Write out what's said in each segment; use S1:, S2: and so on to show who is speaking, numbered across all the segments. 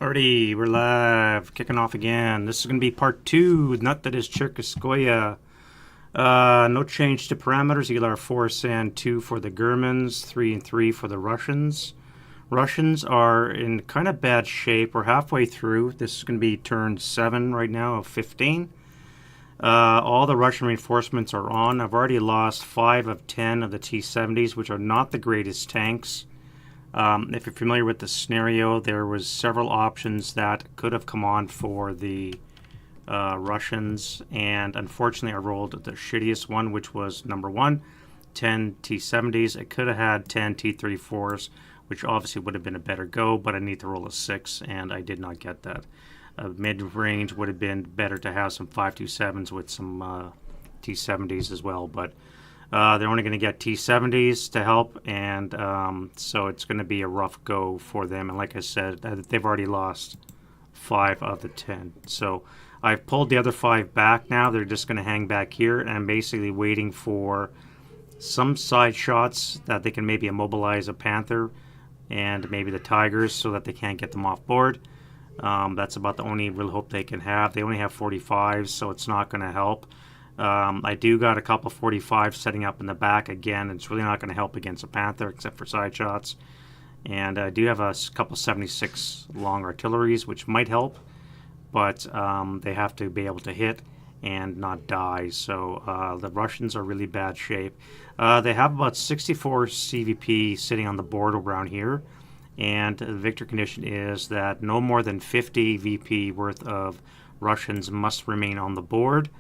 S1: Alrighty, we're live, kicking off again. This is going to be part 2, nut that is Cherkasskoye. No change to parameters, either 4 and 2 for the Germans, 3 and 3 for the Russians. Russians are in kind of bad shape. We're halfway through. This is going to be turn 7 right now of 15. All the Russian reinforcements are on. I've already lost 5 of 10 of the T-70s, which are not the greatest tanks. If you're familiar with the scenario, there was several options that could have come on for the Russians, and unfortunately I rolled the shittiest one, which was number 1, 10 T-70s. I could have had 10 T-34s, which obviously would have been a better go, but I need to roll a 6, and I did not get that. Mid-range would have been better to have some 5.27s with some T-70s as well, but they're only going to get T-70s to help, and so it's going to be a rough go for them. And like I said, they've already lost 5 of the 10. So I've pulled the other 5 back now. They're just going to hang back here, and I'm basically waiting for some side shots that they can maybe immobilize a Panther and maybe the Tigers so that they can't get them off board. That's about the only real hope they can have. They only have 45s, so it's not going to help. I do got a couple 45s setting up in the back. Again, it's really not going to help against a Panther except for side shots. And I do have a couple 76 long artilleries, which might help, but they have to be able to hit and not die. So the Russians are really bad shape. They have about 64 CVP sitting on the board around here, and the victory condition is that no more than 50 VP worth of Russians must remain on the board.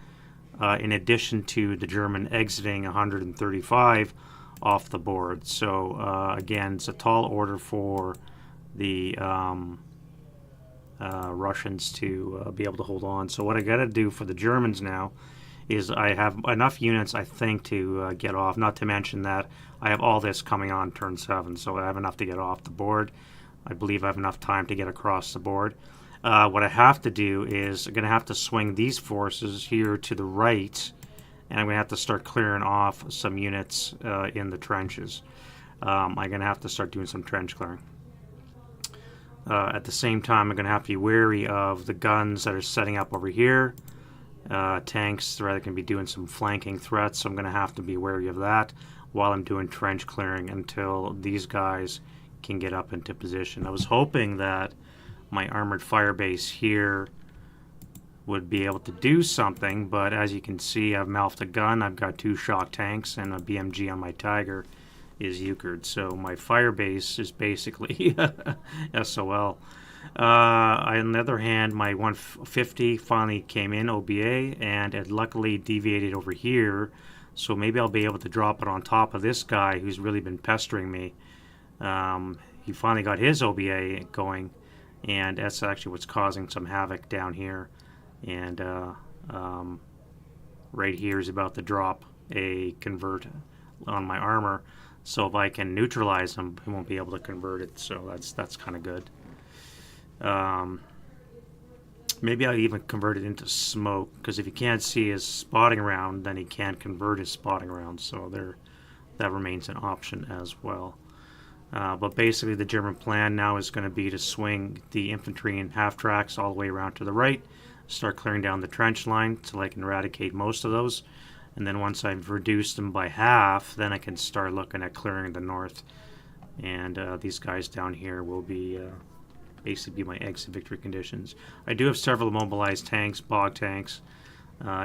S1: In addition to the German exiting 135 off the board. So again, it's a tall order for the Russians to be able to hold on. So what I got to do for the Germans now is I have enough units, I think, to get off. Not to mention that I have all this coming on turn 7, so I have enough to get off the board. I believe I have enough time to get across the board. What I have to do is I'm going to have to swing these forces here to the right, and I'm going to have to start clearing off some units in the trenches. I'm going to have to start doing some trench clearing. At the same time, I'm going to have to be wary of the guns that are setting up over here. Tanks that can be doing some flanking threats, so I'm going to have to be wary of that while I'm doing trench clearing until these guys can get up into position. I was hoping that my armored fire base here would be able to do something, but as you can see, I've mouthed a gun, I've got 2 shock tanks, and a BMG on my Tiger is euchred. So my fire base is basically SOL. On the other hand, my 150 finally came in OBA, and it luckily deviated over here, so maybe I'll be able to drop it on top of this guy who's really been pestering me. He finally got his OBA going, and that's actually what's causing some havoc down here. And right here is about to drop a convert on my armor, so if I can neutralize him, he won't be able to convert it, so that's kind of good. Maybe I'll even convert it into smoke, because if he can't see his spotting round, then he can't convert his spotting round, so that remains an option as well. But basically the German plan now is going to be to swing the infantry in half tracks all the way around to the right, start clearing down the trench line till I can eradicate most of those, and then once I've reduced them by half, then I can start looking at clearing the north, and these guys down here will be basically be my exit victory conditions. I do have several mobilized tanks, bog tanks,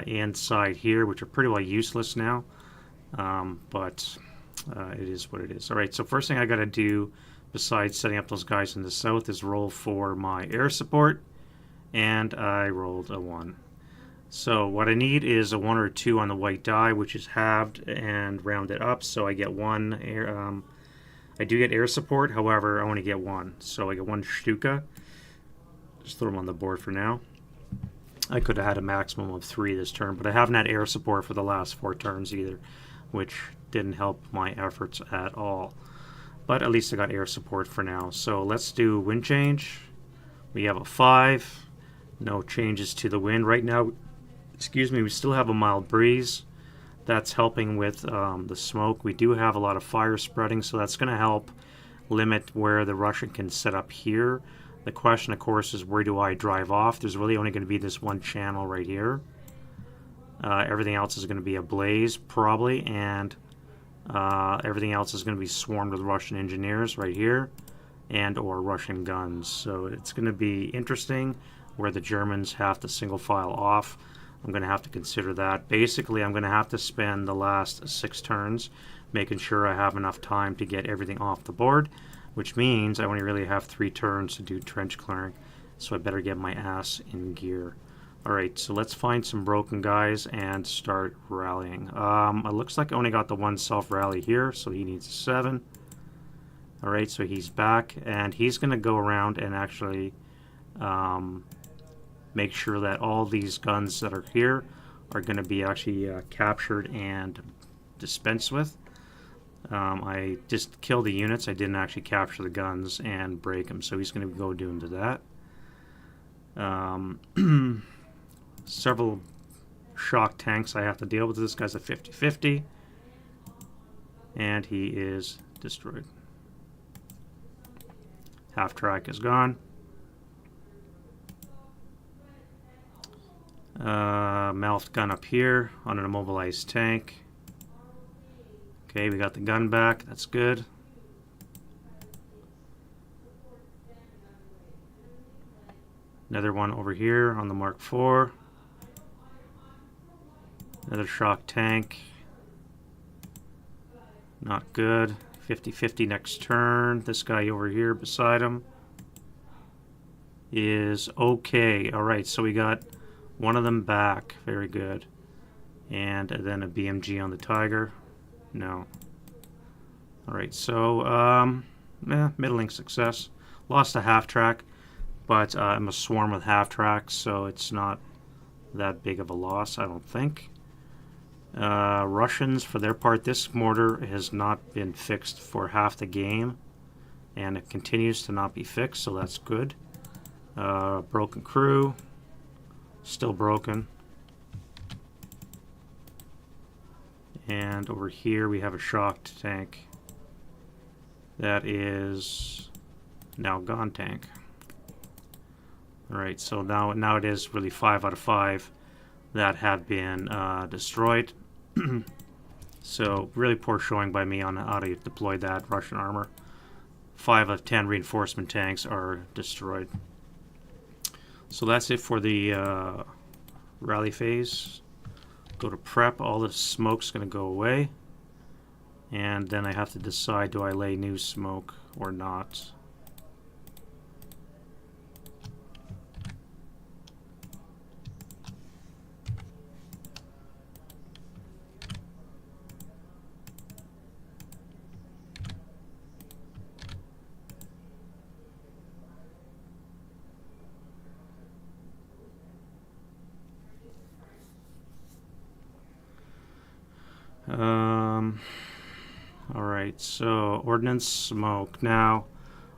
S1: inside here, which are pretty well useless now, but it is what it is. Alright, so first thing I got to do, besides setting up those guys in the south, is roll for my air support, and I rolled a 1. So what I need is a 1 or 2 on the white die, which is halved and rounded up, so I get 1 air. I do get air support, however, I only get 1, so I get 1 Stuka. Just throw them on the board for now. I could have had a maximum of 3 this turn, but I haven't had air support for the last 4 turns either, which didn't help my efforts at all. But at least I got air support for now. So let's do wind change. We have a 5. No changes to the wind right now. Excuse me, we still have a mild breeze. That's helping with the smoke. We do have a lot of fire spreading, so that's going to help limit where the Russian can set up here. The question, of course, is where do I drive off? There's really only going to be this one channel right here. Everything else is going to be ablaze, probably, and everything else is going to be swarmed with Russian engineers right here, and or Russian guns. So it's going to be interesting where the Germans have to single file off. I'm going to have to consider that. Basically, I'm going to have to spend the last 6 turns making sure I have enough time to get everything off the board, which means I only really have 3 turns to do trench clearing, so I better get my ass in gear. Alright, so let's find some broken guys and start rallying. It looks like I only got the 1 self-rally here, so he needs a 7. Alright, so he's back, and he's going to go around and actually make sure that all these guns that are here are going to be actually captured and dispensed with. I just killed the units. I didn't actually capture the guns and break them, so he's going to go doing to that. Several shock tanks I have to deal with. This guy's a 50-50, and he is destroyed. Half track is gone. Mouthed gun up here on an immobilized tank. Okay, we got the gun back. That's good. Another one over here on the Mark IV. Another shock tank. Not good. 50-50 next turn. This guy over here beside him is okay. Alright, so we got one of them back. Very good. And then a BMG on the Tiger. No. Alright, so middling success. Lost a half track, but I'm a swarm with half tracks, so it's not that big of a loss, I don't think. Russians, for their part, this mortar has not been fixed for half the game, and it continues to not be fixed, so that's good. Broken crew, still broken. And over here we have a shocked tank that is now gone tank. Alright, so now it is really 5 out of 5 that have been destroyed. So really poor showing by me on how to deploy that Russian armor. 5 of 10 reinforcement tanks are destroyed. So that's it for the rally phase. Go to prep. All the smoke's going to go away, and then I have to decide, do I lay new smoke or not. Alright, so ordnance smoke. Now,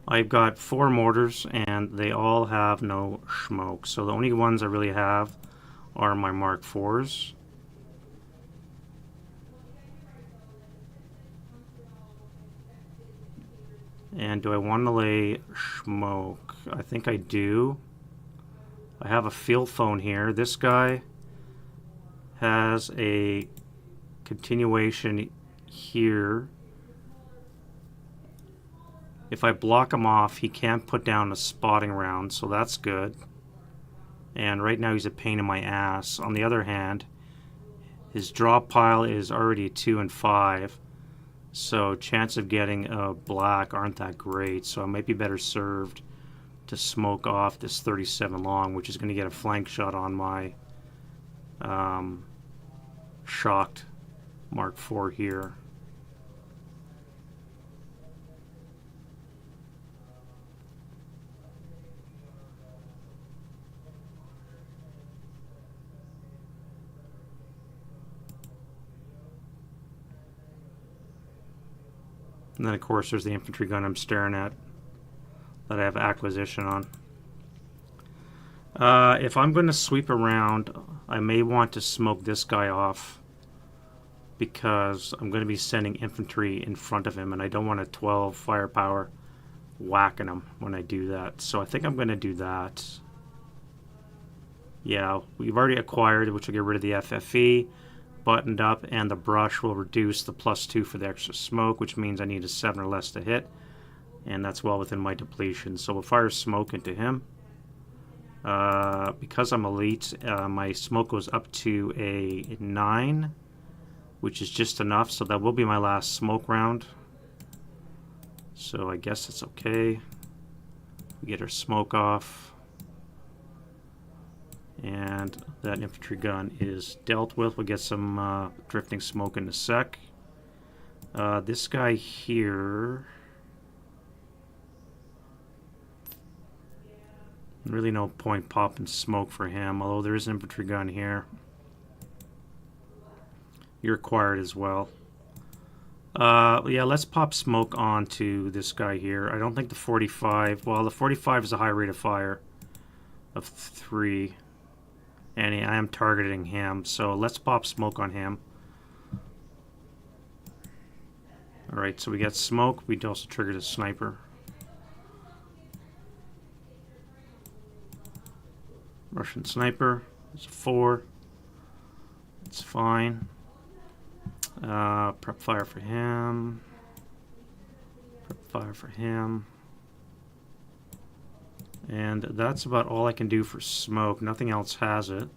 S1: I've got 4 mortars and they all have no smoke. So the only ones I really have are my Mark IVs. And do I want to lay smoke? I think I do. I have a field phone here. This guy has a continuation here. If I block him off, he can't put down a spotting round, so that's good. And right now he's a pain in my ass. On the other hand, his drop pile is already 2 and 5, so chance of getting a black aren't that great, so I might be better served to smoke off this 37 long, which is going to get a flank shot on my shocked Mark IV here. And then of course there's the infantry gun I'm staring at that I have acquisition on. If I'm going to sweep around, I may want to smoke this guy off because I'm going to be sending infantry in front of him, and I don't want a 12 firepower whacking them when I do that. So I think I'm going to do that. Yeah, we've already acquired, which will get rid of the FFE, buttoned up, and the brush will reduce the +2 for the extra smoke, which means I need a 7 or less to hit, and that's well within my depletion. So we'll fire smoke into him. Because I'm elite, my smoke goes up to a 9, which is just enough, so that will be my last smoke round. So I guess it's okay. We get our smoke off. And that infantry gun is dealt with. We'll get some drifting smoke in a sec. This guy here, really no point popping smoke for him, although there is an infantry gun here. You're acquired as well. Yeah, let's pop smoke onto this guy here. I don't think the 45, well, the 45 is a high rate of fire of 3. And I am targeting him, so let's pop smoke on him. Alright, so we got smoke. We also triggered a sniper. Russian sniper. It's a 4. It's fine. Prep fire for him. Prep fire for him. And that's about all I can do for smoke. Nothing else has it.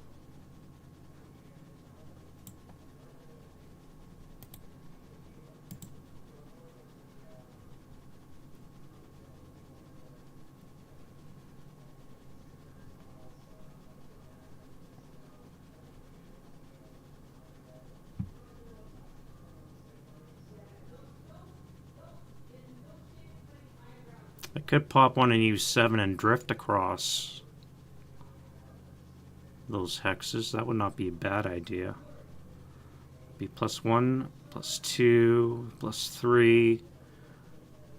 S1: I could pop one and use 7 and drift across those hexes. That would not be a bad idea. Be +1, +2, +3.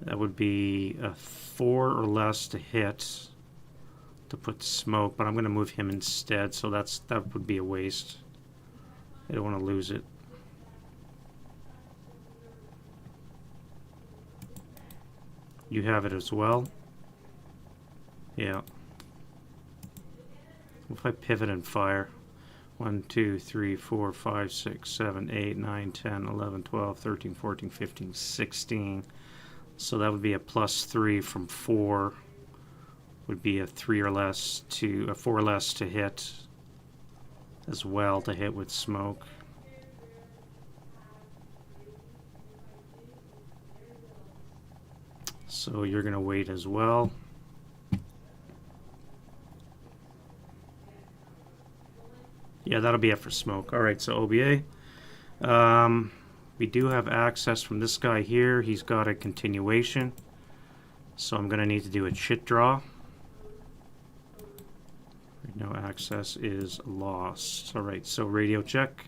S1: That would be a 4 or less to hit to put smoke, but I'm going to move him instead, so that would be a waste. I don't want to lose it. You have it as well. Yeah. What if I pivot and fire? 1, 2, 3, 4, 5, 6, 7, 8, 9, 10, 11, 12, 13, 14, 15, 16. So that would be a +3 from 4. Would be a 3 or less to a 4 or less to hit as well, to hit with smoke. So you're going to wait as well. Yeah, that'll be it for smoke. All right, so OBA. We do have access from this guy here. He's got a continuation. So I'm going to need to do a chit draw. No access is lost. All right, so radio check.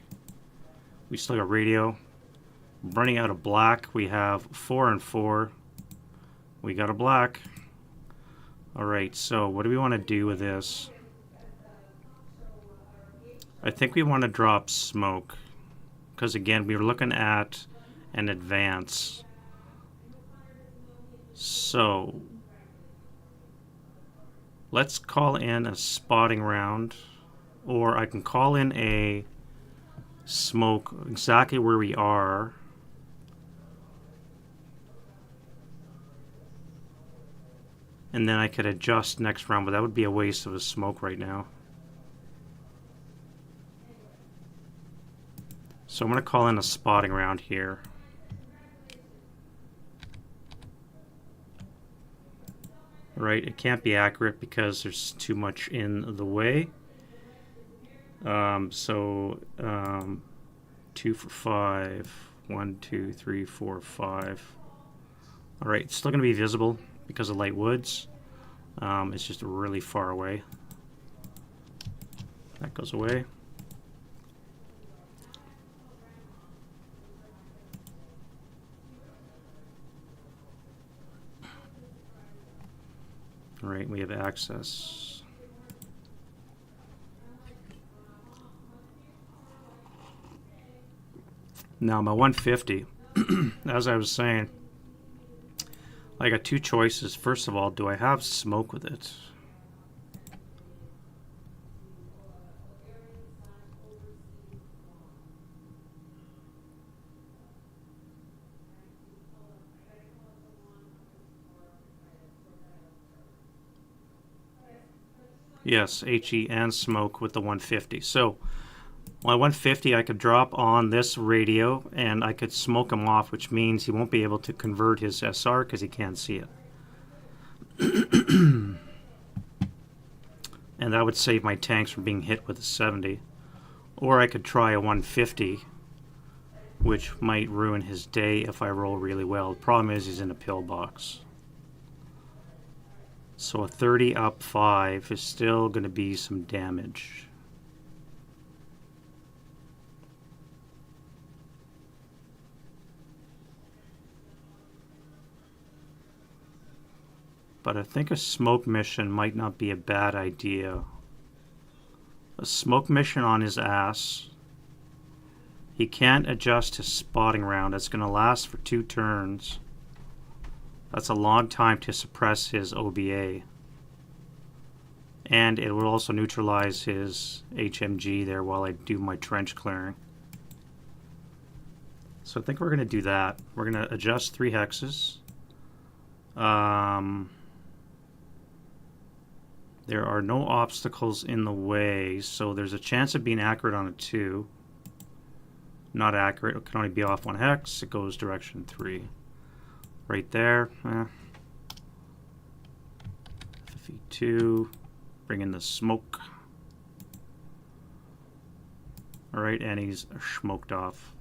S1: We still got radio. Running out of black. We have 4 and 4. We got a black. All right, so what do we want to do with this? I think we want to drop smoke, because again, we were looking at an advance. So let's call in a spotting round, or I can call in a smoke exactly where we are. And then I could adjust next round, but that would be a waste of a smoke right now. So I'm going to call in a spotting round here. Right, it can't be accurate because there's too much in the way. 2 for 5. 1, 2, 3, 4, 5. All right, it's still going to be visible because of light woods. It's just really far away. That goes away. All right, we have access. Now my 150, as I was saying, I got two choices. First of all, do I have smoke with it? Yes, HE and smoke with the 150. So my 150 I could drop on this radio and I could smoke him off, which means he won't be able to convert his SR because he can't see it. And that would save my tanks from being hit with a 70. Or I could try a 150, which might ruin his day if I roll really well. The problem is he's in a pillbox. So a 30 up 5 is still going to be some damage. But I think a smoke mission might not be a bad idea. A smoke mission on his ass. He can't adjust his spotting round. It's going to last for 2 turns. That's a long time to suppress his OBA. And it will also neutralize his HMG there while I do my trench clearing. So I think we're going to do that. We're going to adjust 3 hexes. There are no obstacles in the way, so there's a chance of being accurate on a 2. Not accurate. It can only be off 1 hex. It goes direction 3. Right there. 52. Bring in the smoke. Alright, and he's smoked off.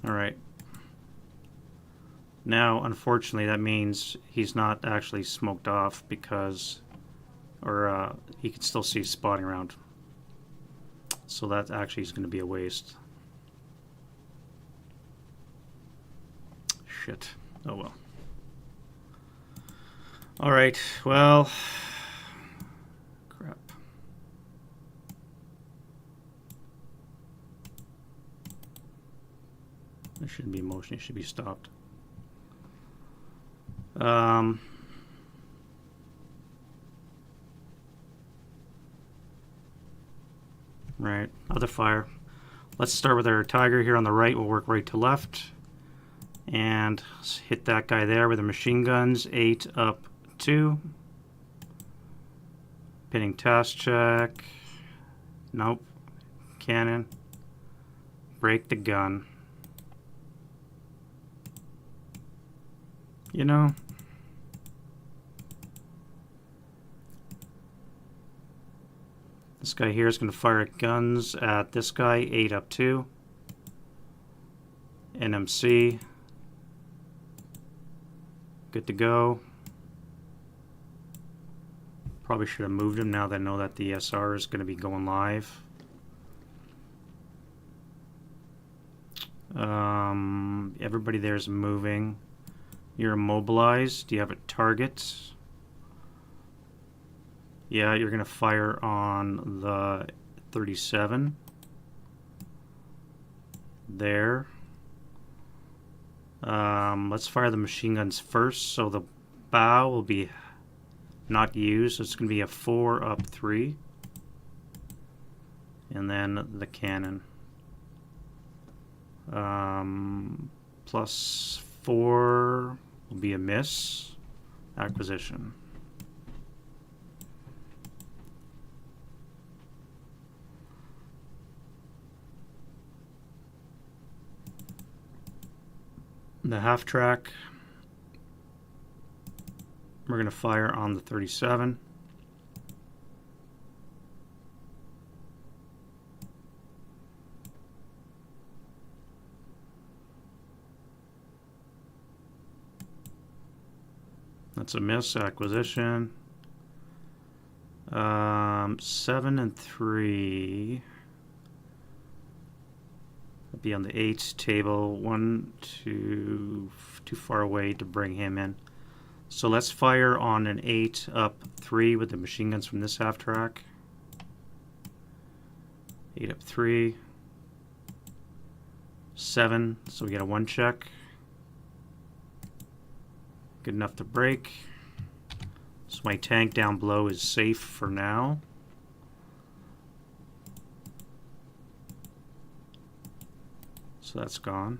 S1: Alright. Now, unfortunately, that means he's not actually smoked off because, or he can still see spotting around. So that actually is going to be a waste. Shit. Oh well. Alright, well. Crap. There shouldn't be motion, it should be stopped. Right, other fire. Let's start with our tiger here on the right. We'll work right to left. And hit that guy there with the machine guns. 8 up 2. Pinning task check. Nope. Cannon. Break the gun. You know, this guy here is going to fire guns at this guy. 8 up 2. NMC. Good to go. Probably should have moved him now that I know that the SR is going to be going live. Everybody there is moving. You're immobilized. Do you have a target? Yeah, you're going to fire on the 37. There. Let's fire the machine guns first. So the bow will be not used. So it's going to be a 4 up 3. And then the cannon. Plus 4 will be a miss. Acquisition. The half track, we're going to fire on the 37. That's a miss. Acquisition. 7 and 3. Be on the 8 table. 1, 2, too far away to bring him in. So let's fire on an 8 up 3 with the machine guns from this half track. 8 up 3. 7, so we get a 1 check. Good enough to break. So my tank down below is safe for now. So that's gone.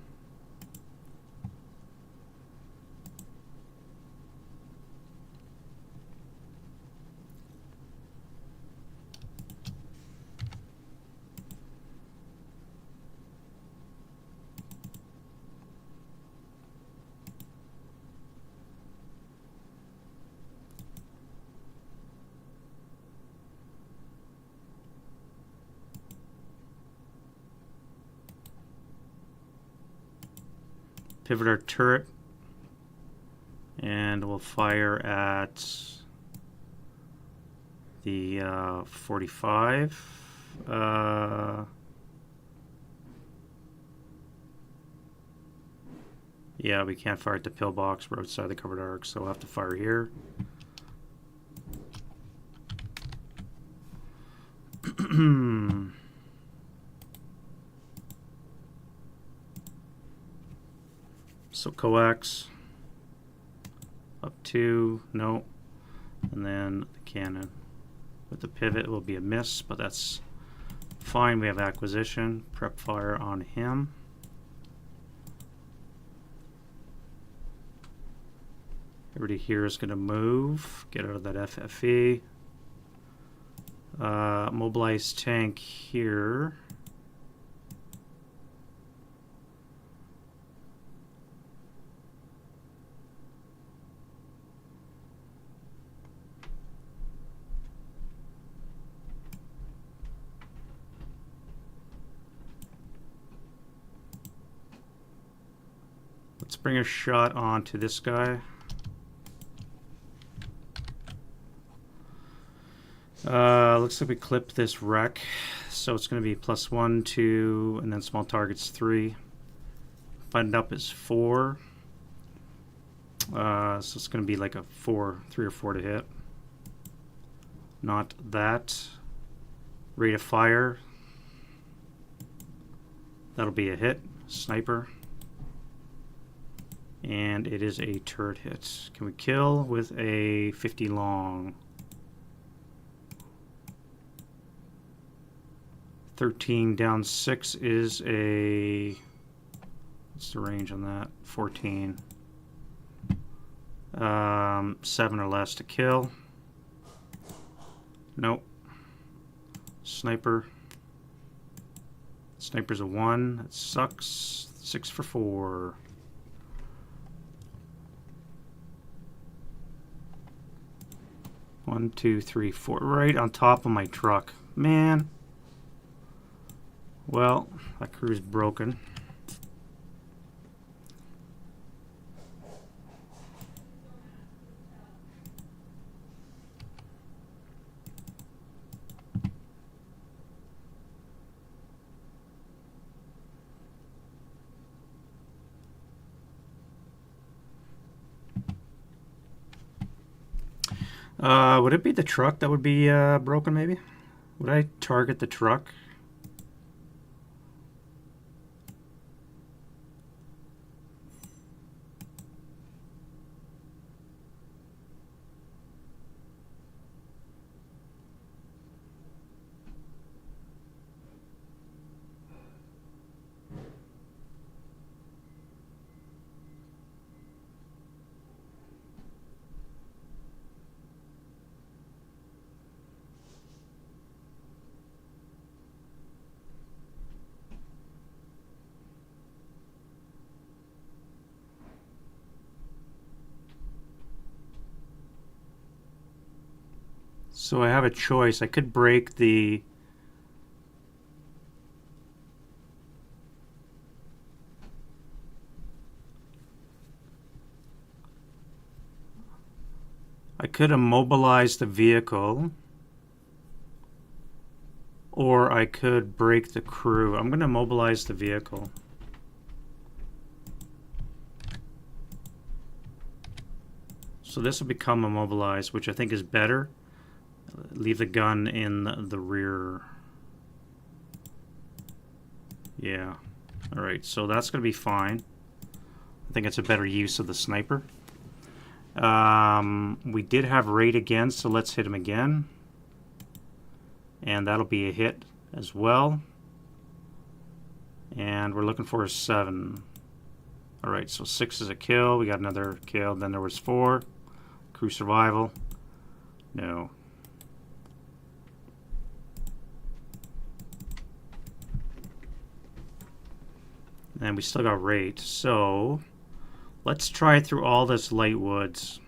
S1: Pivot our turret, and we'll fire at the 45. Yeah, we can't fire at the pillbox. We're outside the covered arc, so we'll have to fire here. So coax up 2, no, and then the cannon with the pivot will be a miss, but that's fine. We have acquisition. Prep fire on him. Everybody here is going to move. Get out of that FFE. Mobilize tank here. Let's bring a shot onto this guy. Looks like we clipped this wreck, so it's going to be +1, 2, and then small targets 3. Find up is 4. So it's going to be like a 3 or 4 to hit. Not that. Rate of fire. That'll be a hit. Sniper. And it is a turret hit. Can we kill with a 50 long? 13 down 6 is a... What's the range on that? 14. 7 or less to kill. Nope. Sniper. Sniper's a 1. That sucks. 6 for 4. One, two, three, 4. Right on top of my truck. Man. Well, that crew's broken. Would it be the truck that would be broken, maybe? Would I target the truck? So I have a choice. I could break the... I could immobilize the vehicle, or I could break the crew. I'm going to immobilize the vehicle. So this will become immobilized, which I think is better. Leave the gun in the rear. Yeah. Alright, so that's going to be fine. I think it's a better use of the sniper. We did have rate again, so let's hit him again. And that'll be a hit as well. And we're looking for a 7. Alright, so 6 is a kill. We got another kill. Then there was 4. Crew survival. No. And we still got rate. So let's try through all this light woods.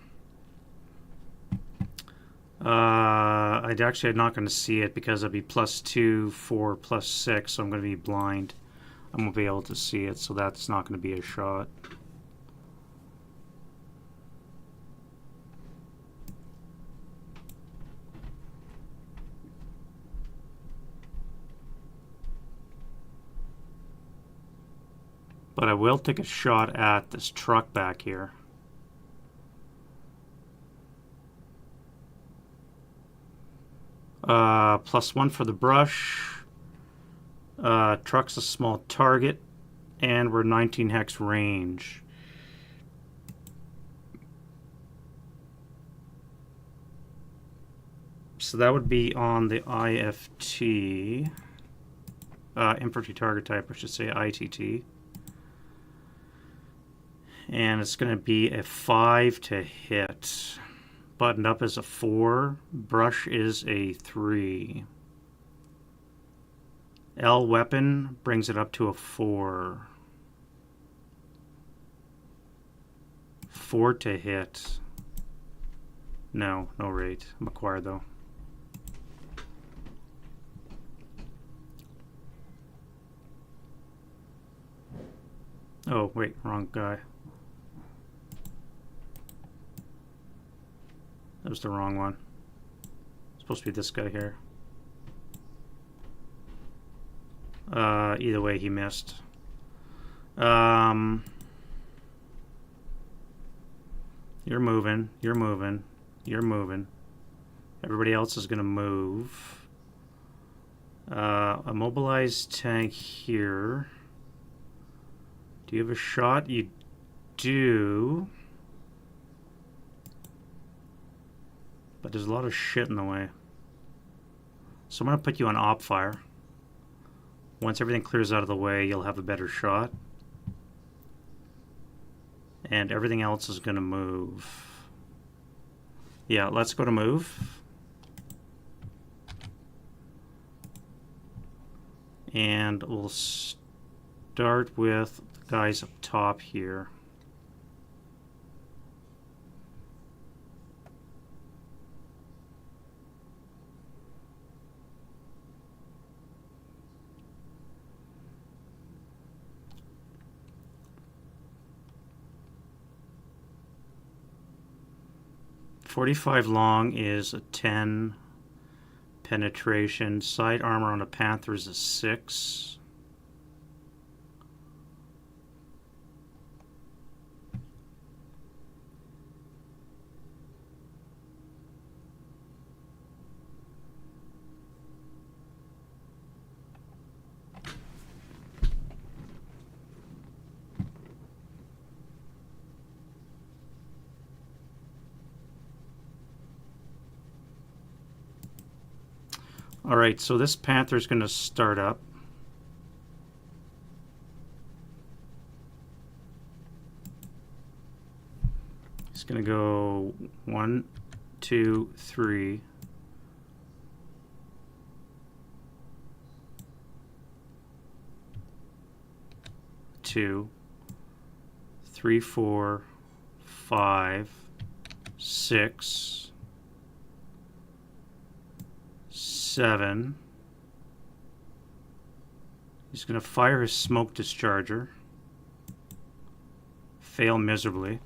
S1: I'm not going to see it because it'll be +2, 4, +6, so I'm going to be blind. I won't be able to see it, so that's not going to be a shot. But I will take a shot at this truck back here. +1 for the brush. Truck's a small target, and we're 19 hex range. So that would be on the IFT, infantry target type, I should say ITT. And it's going to be a 5 to hit. Buttoned up is a 4. Brush is a 3. L weapon brings it up to a 4. 4 to hit. No rate. I'm acquired though. Oh, wait, wrong guy. That was the wrong one. It's supposed to be this guy here. Either way, he missed. You're moving. You're moving. You're moving. Everybody else is going to move. A mobilized tank here. Do you have a shot? You do. But there's a lot of shit in the way. So I'm going to put you on op fire. Once everything clears out of the way, you'll have a better shot. And everything else is going to move. Yeah, let's go to move. And we'll start with the guys up top here. .45 long is a 10 penetration. Side armor on a Panther is a 6. Alright, so this Panther is going to start up. It's going to go 1, 2, 3. Two, 3, 4, 5, 6, 7. He's going to fire his smoke discharger. Fail miserably.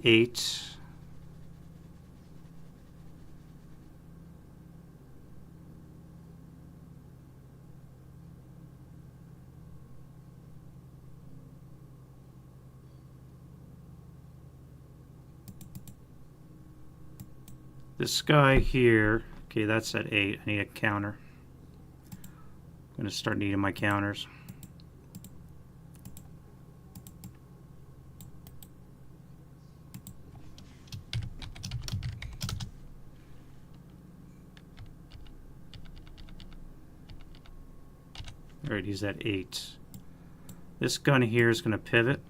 S1: Eight. This guy here Okay, that's at 8. I need a counter. I'm going to start needing my counters. Alright, he's at 8. This gun here is going to pivot.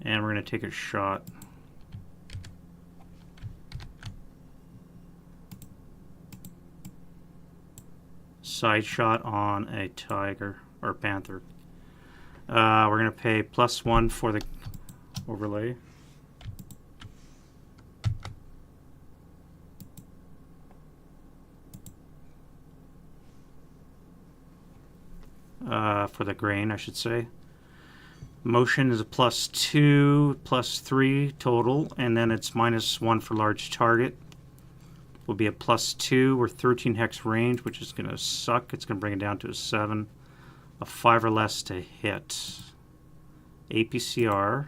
S1: And we're going to take a shot. Side shot on a tiger or panther. We're going to pay +1 for the overlay. For the grain, I should say. Motion is a +2, +3 total, and then it's -1 for large target. Will be a +2 or 13 hex range, which is going to suck. It's going to bring it down to a 7. A 5 or less to hit. APCR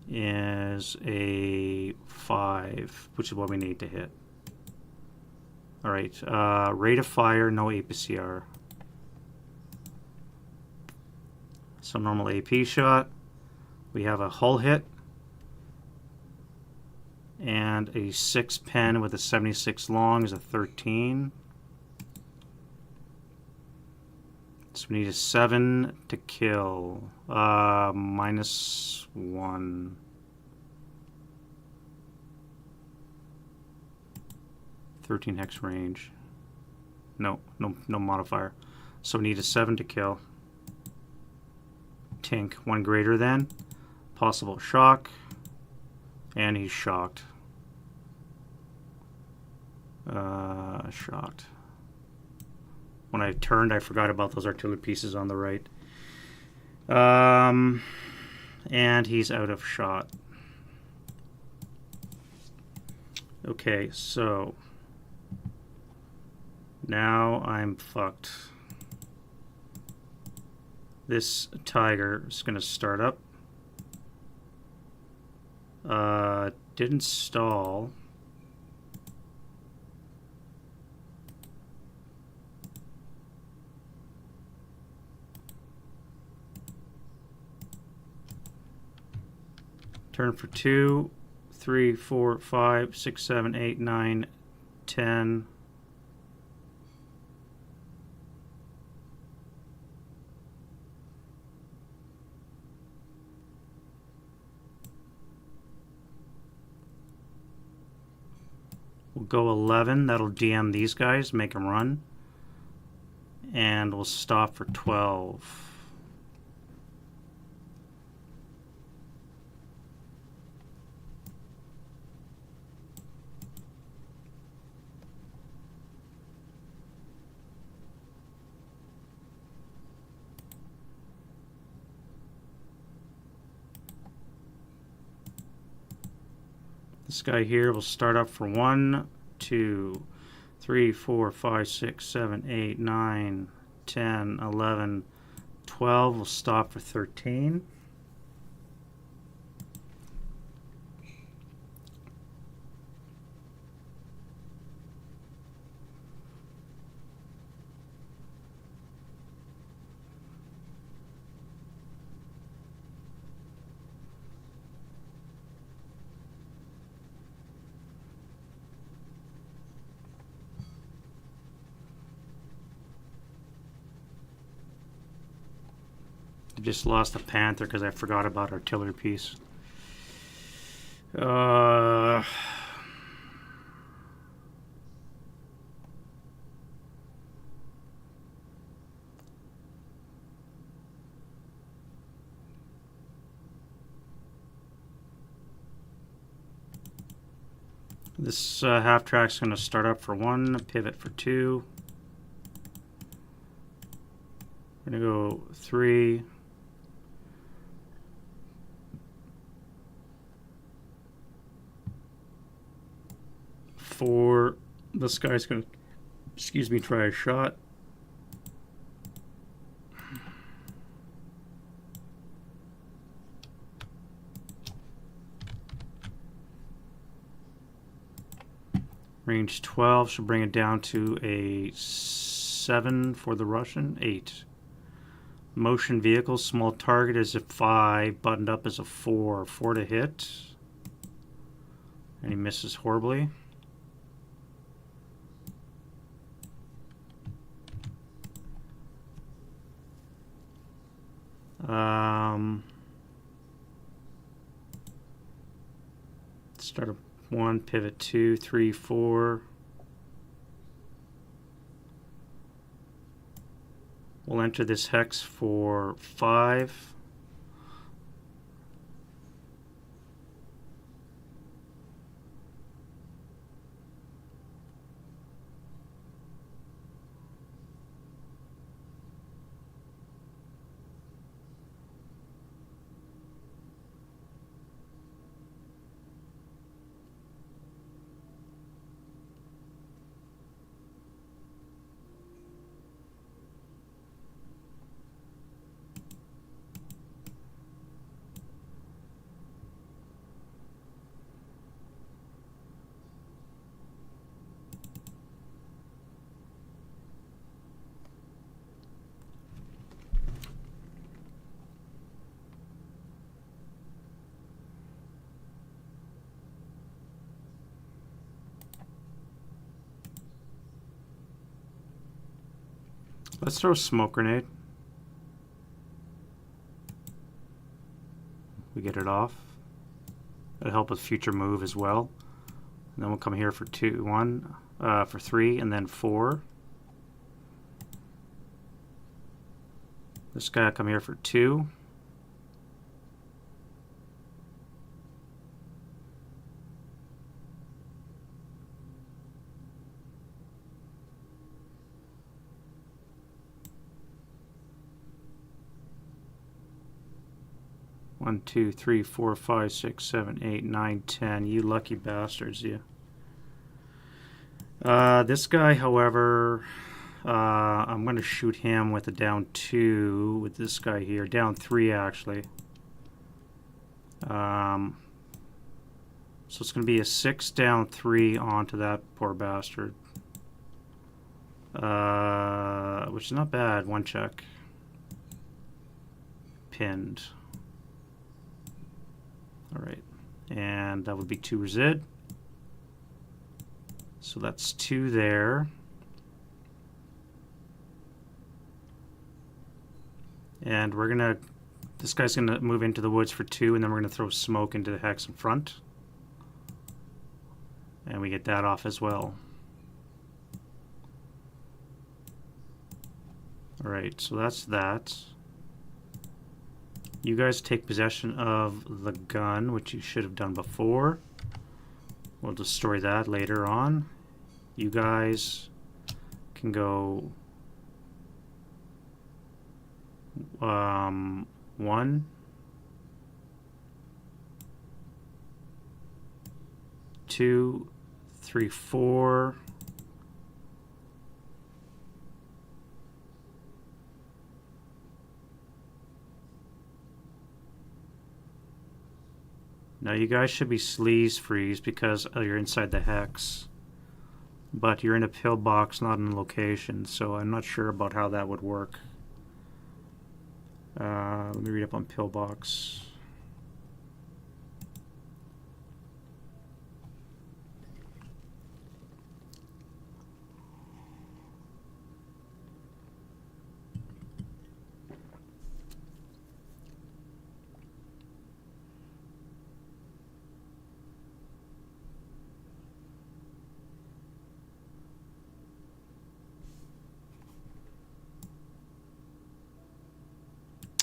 S1: is a 5, which is what we need to hit. Alright, rate of fire, no APCR. So normal AP shot. We have a hull hit. And a 6 pen with a 76 long is a 13. So we need a 7 to kill. -1. (13 hex range). No modifier. So we need a 7 to kill. Tink, 1 greater than. Possible shock. And he's shocked. Shocked. When I turned, I forgot about those artillery pieces on the right. And he's out of shot. Okay, so now I'm fucked. This tiger is going to start up. Didn't stall. Turn for 2, 3, 4, 5, 6, 7, 8, 9, 10. We'll go 11. That'll DM these guys, make them run. And we'll stop for 12. This guy here will start up for 1, 2, 3, 4, 5, 6, 7, 8, 9, 10, 11, 12. We'll stop for 13. I just lost a panther because I forgot about artillery piece. This half track's going to start up for 1, pivot for 2. We're going to go 3. 4. This guy's going to, excuse me, try a shot. Range 12 should bring it down to a 7 for the Russian. 8. Motion vehicle, small target is a 5, buttoned up is a 4. 4 to hit. And he misses horribly. Start a 1, pivot 2, 3, 4. We'll enter this hex for 5. Let's throw a smoke grenade. We get it off. That'll help with future move as well. And then we'll come here for 3, and then 4. This guy will come here for 2. One, 2, 3, 4, 5, 6, 7, 8, 9, 10. You lucky bastards, you. This guy, however, I'm going to shoot him with a down 2 with this guy here. Down 3, actually. So it's going to be a 6 down 3 onto that poor bastard. Which is not bad. 1 check. Pinned. Alright, and that would be 2 resid. So that's 2 there. And we're gonna, this guy's gonna move into the woods for 2, and then we're gonna throw smoke into the hex in front. And we get that off as well. Alright, so that's that. You guys take possession of the gun, which you should have done before. We'll destroy that later on. You guys can go 1, 2, 3, 4. Now you guys should be sleaze freeze because you're inside the hex. But you're in a pillbox, not in a location, so I'm not sure about how that would work. Let me read up on pillbox.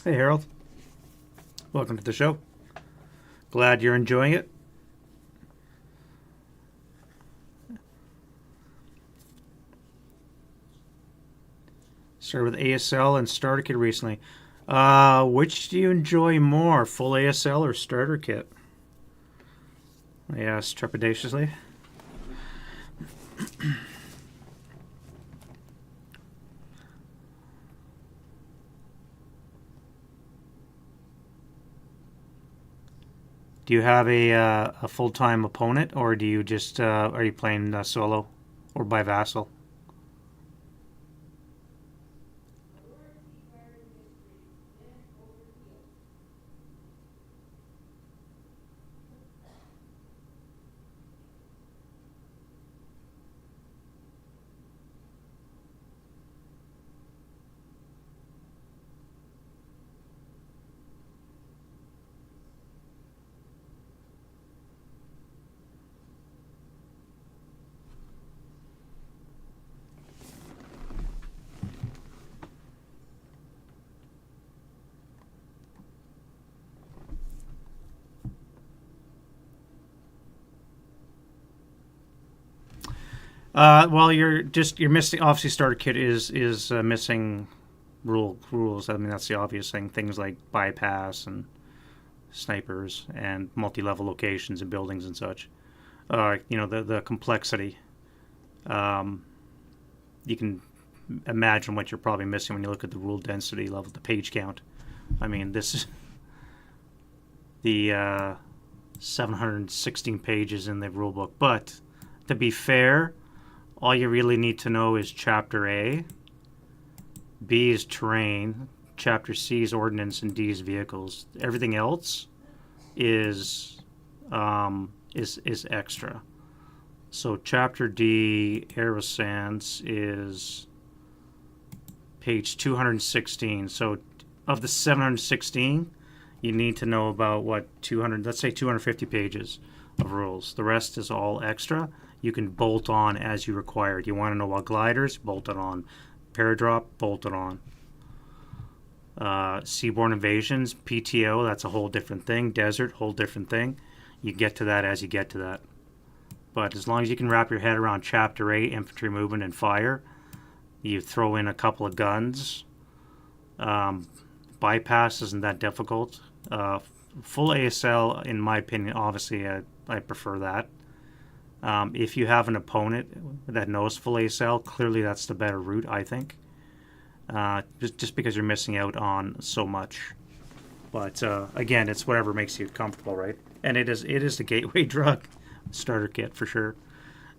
S1: Hey Harold, welcome to the show. Glad you're enjoying it. Started with ASL and starter kit recently. Which do you enjoy more, full ASL or starter kit? I asked trepidatiously. Do you have a full-time opponent, or do you just are you playing solo or by vassal? Well, you're missing. Obviously, starter kit is missing rules. I mean, that's the obvious thing. Things like bypass and snipers and multi-level locations and buildings and such. The complexity. You can imagine what you're probably missing when you look at the rule density level, the page count. I mean, this is the 716 pages in the rule book. But to be fair, all you really need to know is Chapter A, B is terrain, Chapter C is ordnance, and D is vehicles. Everything else is extra. So Chapter D, Aerosands, is page 216. So of the 716, you need to know about what 200, let's say 250 pages of rules. The rest is all extra. You can bolt on as you require. You want to know about gliders? Bolt it on. Paradrop? Bolt it on. Seaborne invasions, PTO, that's a whole different thing. Desert, whole different thing. You get to that as you get to that. But as long as you can wrap your head around Chapter 8, infantry movement and fire, you throw in a couple of guns. Bypass isn't that difficult. Full ASL, in my opinion, obviously, I prefer that. If you have an opponent that knows full ASL, clearly that's the better route, I think. Just because you're missing out on so much. But again, it's whatever makes you comfortable, right? And it is the gateway drug, starter kit for sure.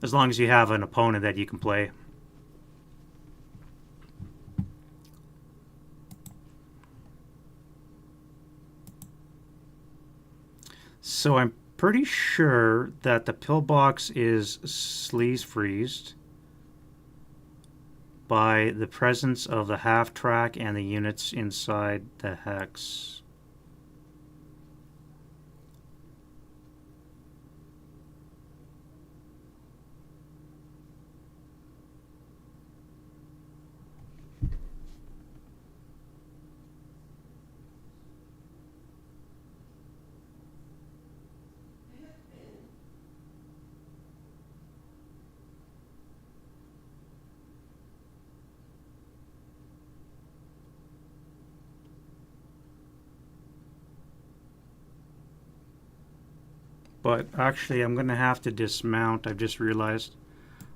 S1: As long as you have an opponent that you can play. So I'm pretty sure that the pillbox is sleaze freezed by the presence of the half track and the units inside the hex. But actually, I'm going to have to dismount. I've just realized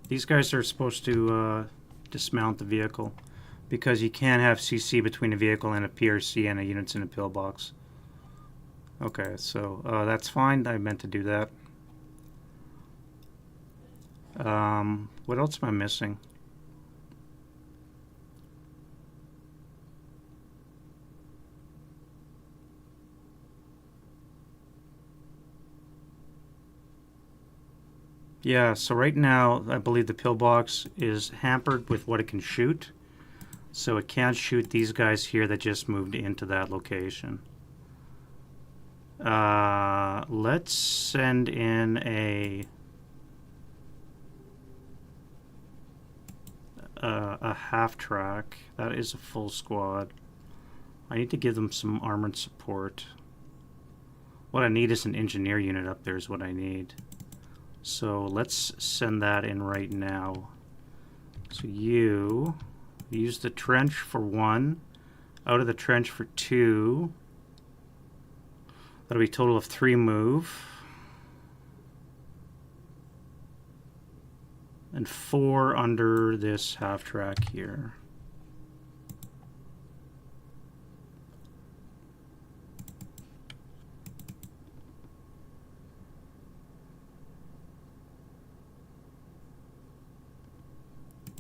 S1: these guys are supposed to dismount the vehicle because you can't have CC between a vehicle and a PRC and a units in a pillbox. Okay, so that's fine. I meant to do that. What else am I missing? Yeah, so right now, I believe the pillbox is hampered with what it can shoot. So it can't shoot these guys here that just moved into that location. Let's send in a half track. That is a full squad. I need to give them some armored support. What I need is an engineer unit up there is what I need. So let's send that in right now. So you use the trench for 1, out of the trench for 2. That'll be a total of 3 move. And 4 under this half track here.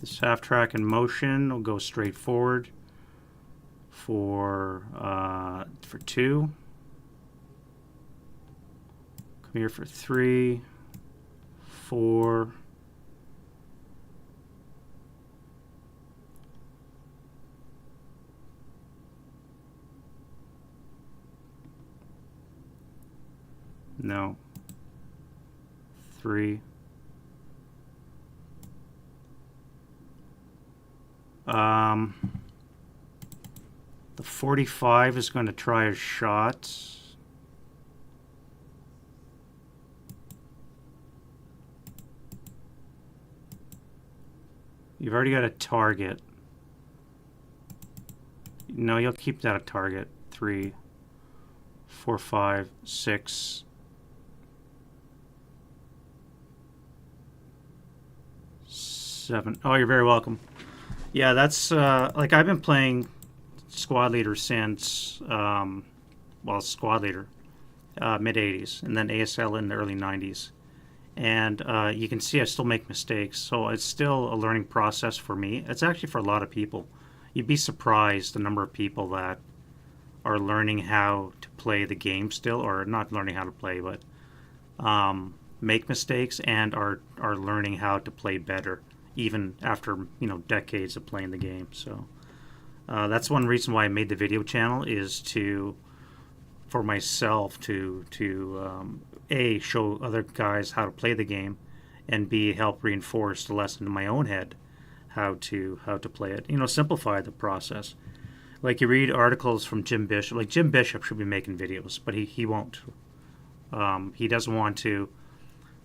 S1: This half track in motion will go straight forward for 2. Come here for 3, 4. No. 3. The 45 is going to try a shot. You've already got a target. No, you'll keep that a target. 3, 4, 5, 6. 7. Oh, you're very welcome. Yeah, that's like I've been playing squad leader since squad leader mid 80s, and then ASL in the early 90s, and you can see I still make mistakes, so it's still a learning process for me. It's actually for a lot of people. You'd be surprised the number of people that are learning how to play the game still, or not learning how to play, but make mistakes and are learning how to play better, even after decades of playing the game. So that's one reason why I made the video channel, is for myself to A, show other guys how to play the game, and B, help reinforce the lesson in my own head how to play it. Simplify the process. Like, you read articles from Jim Bishop. Like, Jim Bishop should be making videos, but he won't. He doesn't want to.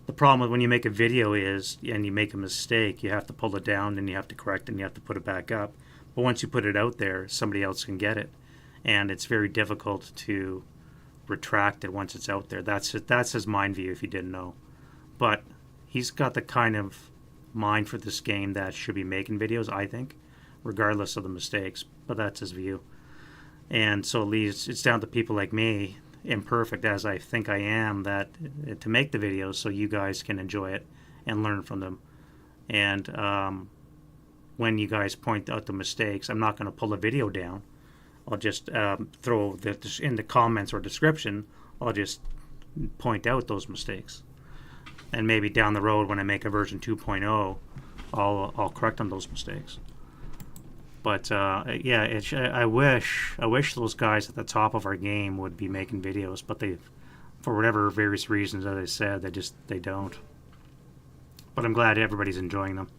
S1: The problem with when you make a video is, and you make a mistake, you have to pull it down, and you have to correct it, and you have to put it back up. But once you put it out there, somebody else can get it, and it's very difficult to retract it once it's out there. That's his mind view, if you didn't know. But he's got the kind of mind for this game that should be making videos, I think, regardless of the mistakes. But that's his view. And so it leaves, it's down to people like me, imperfect as I think I am, that to make the videos so you guys can enjoy it and learn from them. And when you guys point out the mistakes, I'm not going to pull a video down. I'll just throw in the comments or description, I'll just point out those mistakes. And maybe down the road when I make a version 2.0, I'll correct on those mistakes. But yeah, I wish those guys at the top of our game would be making videos, but they, for whatever various reasons, as I said, they don't. But I'm glad everybody's enjoying them.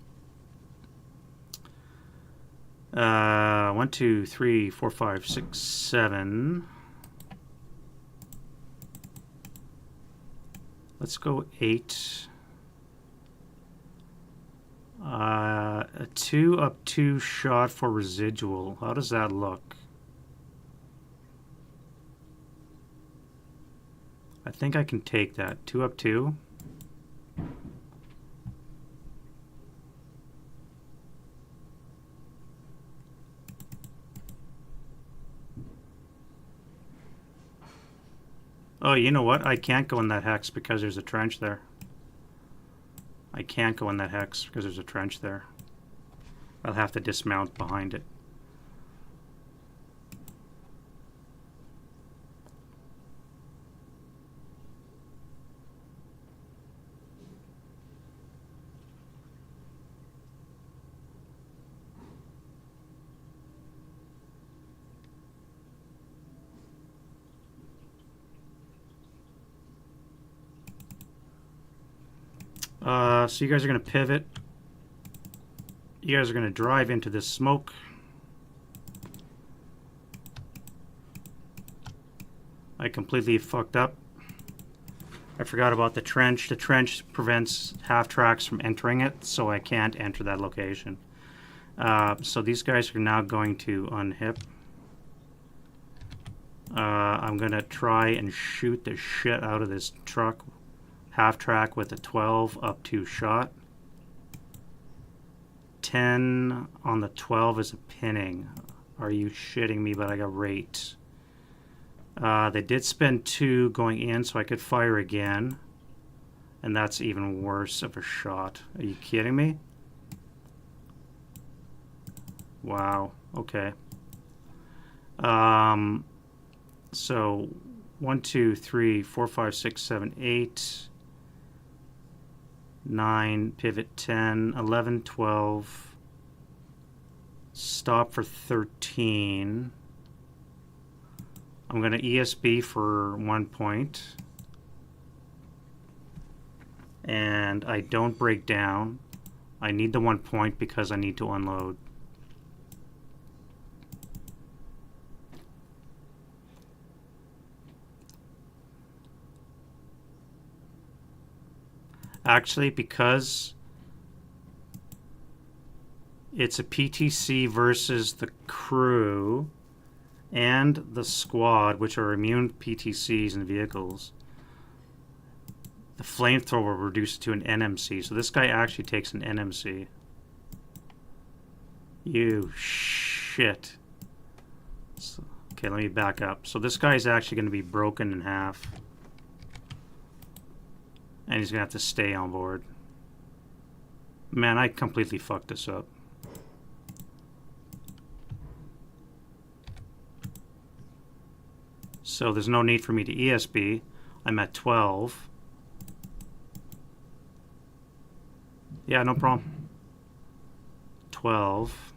S1: 1, 2, 3, 4, 5, 6, 7. Let's go 8. A 2 up 2 shot for residual. How does that look? I think I can take that. 2 up 2. Oh, you know what? I can't go in that hex because there's a trench there. I can't go in that hex because there's a trench there. I'll have to dismount behind it. So you guys are going to pivot. You guys are going to drive into this smoke. I completely fucked up. I forgot about the trench. The trench prevents half tracks from entering it, so I can't enter that location. So these guys are now going to unhip. I'm going to try and shoot the shit out of this truck. Half track with a 12 up 2 shot. 10 on the 12 is a pinning. Are you shitting me? But I got rate. They did spend 2 going in, so I could fire again. And that's even worse of a shot. Are you kidding me? Wow. Okay. So 1, 2, 3, 4, 5, 6, 7, 8, 9, pivot 10, 11, 12, stop for 13. I'm going to ESB for 1 point. And I don't break down. I need the 1 point because I need to unload. Actually, because it's a PTC versus the crew and the squad, which are immune PTCs and vehicles, the flamethrower reduced to an NMC. So this guy actually takes an NMC. You shit. So, okay, let me back up. So this guy is actually going to be broken in half. And he's going to have to stay on board. Man, I completely fucked this up. So there's no need for me to ESB. I'm at 12. Yeah, no problem. 12.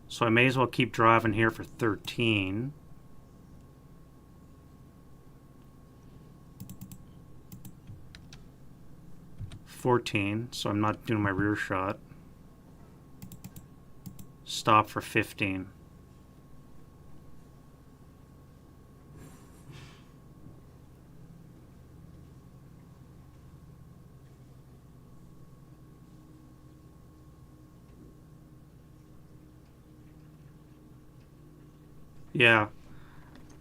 S1: So I may as well keep driving here for 13. So I'm not doing my rear shot. Stop for 15. Yeah.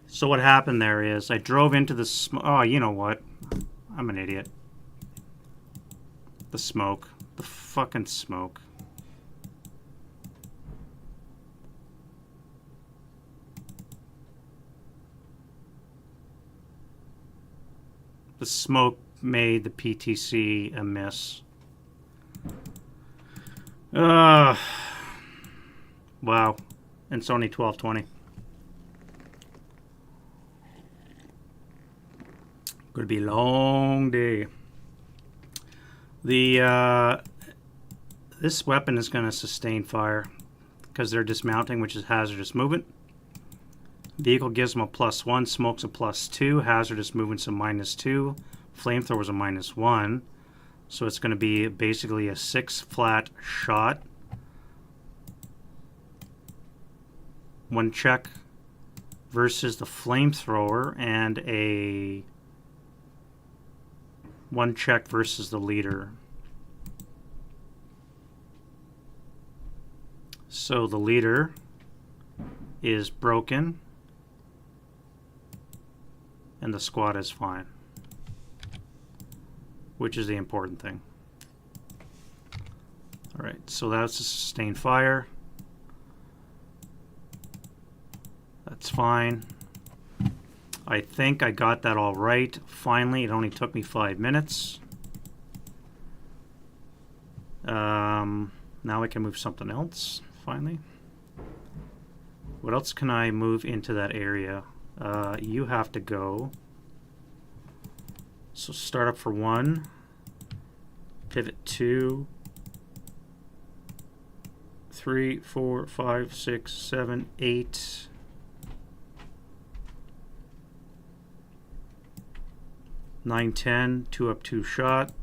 S1: So what happened there is I drove into the smoke. Oh, you know what? I'm an idiot. The smoke. The fucking smoke. The smoke made the PTC a miss. Wow. And it's only 12:20. Gonna be a long day. This weapon is going to sustain fire because they're dismounting, which is hazardous movement. Vehicle gives them a +1, smoke's a +2, hazardous movement's a -2, flamethrower's a -1. So it's going to be basically a 6 flat shot. 1 check versus the flamethrower and a 1 check versus the leader. So the leader is broken and the squad is fine, which is the important thing. Alright, so that's a sustained fire. That's fine. I think I got that all right. Finally, it only took me 5 minutes. Now I can move something else, finally. What else can I move into that area? You have to go. So start up for 1. Pivot 2. 3, 4, 5, 6, 7, 8. 9, 10, 2 up, 2 shot.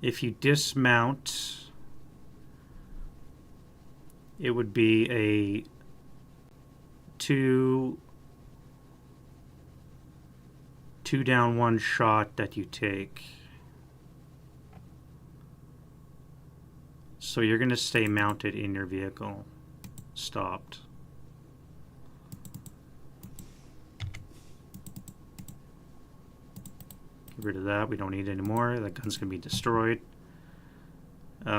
S1: If you dismount, it would be a 2 down, 1 shot that you take. So you're going to stay mounted in your vehicle. Stopped. Get rid of that. We don't need it anymore. That gun's going to be destroyed. Get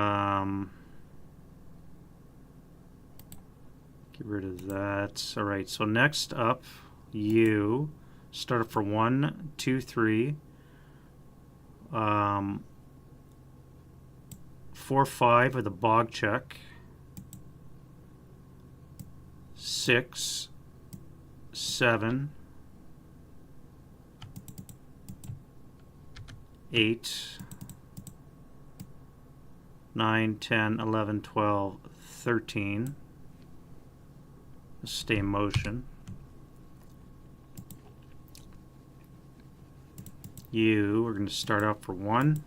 S1: rid of that. Alright, so next up, you start up for 1, 2, 3. 4, 5 with a bog check. 6, 7, 8, 9, 10, 11, 12, 13. Stay in motion. We're going to start out for 1,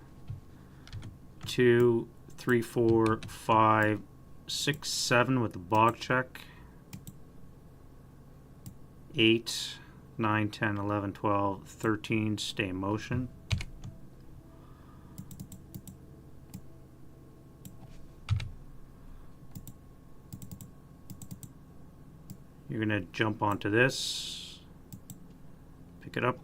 S1: 2, 3, 4, 5, 6, 7 with the bog check. 8, 9, 10, 11, 12, 13. Stay in motion. You're going to jump onto this, pick it up.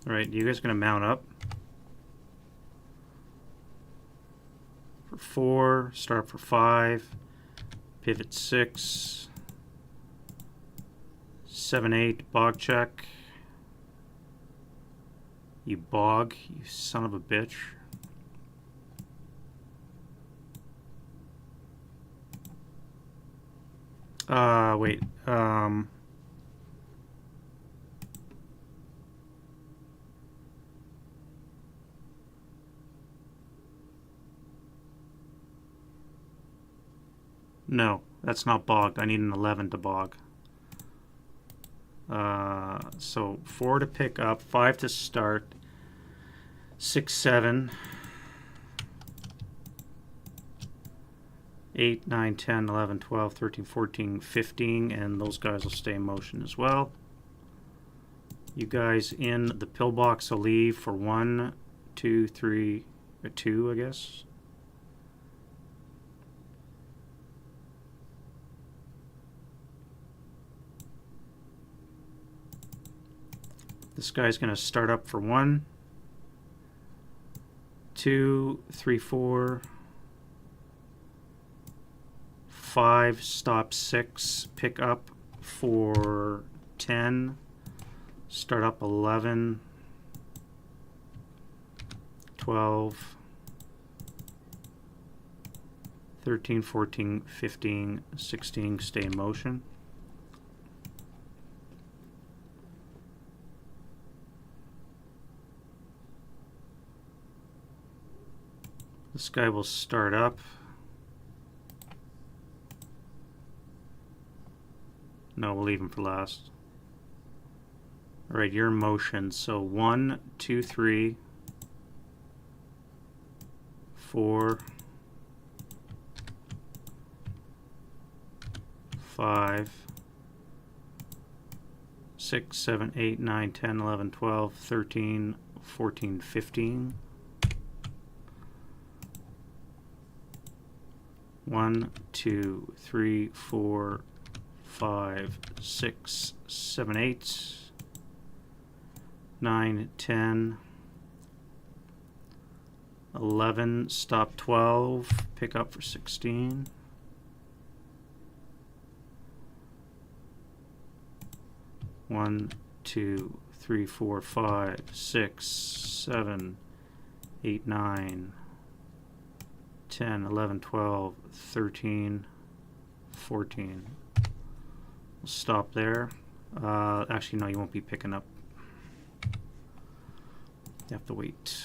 S1: All right, you guys are going to mount up. For 4, start for 5, pivot 6, 7, 8, bog check. You bog, you son of a bitch. Wait. No, that's not bogged. I need an 11 to bog. So 4 to pick up, 5 to start, 6, 7, 8, 9, 10, 11, 12, 13, 14, 15, and those guys will stay in motion as well. You guys in the pillbox will leave for 1, 2, 3, or 2, I guess. This guy's going to start up for 1, 2, 3, 4, 5, stop 6, pick up for 10, start up 11, 12, 13, 14, 15, 16, stay in motion. This guy will start up. No, we'll leave him for last. All right, you're in motion. So 1, 2, 3, 4, 5, 6, 7, 8, 9, 10, 11, 12, 13, 14, 15. 1, 2, 3, 4, 5, 6, 7, 8, 9, 10, 11, stop 12, pick up for 16. 1, 2, 3, 4, 5, 6, 7, 8, 9, 10, 11, 12, 13, 14. We'll stop there. Actually, no, you won't be picking up. You have to wait.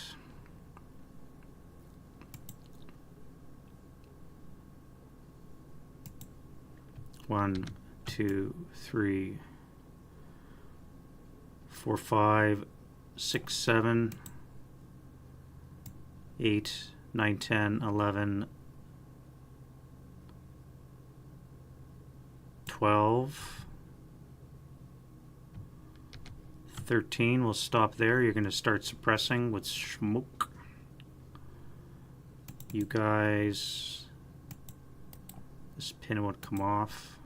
S1: One, 2, 3, 4, 5, 6, 7, 8, 9, 10, 11, 12, 13. We'll stop there. You're going to start suppressing with smoke. You guys, this pin would come off.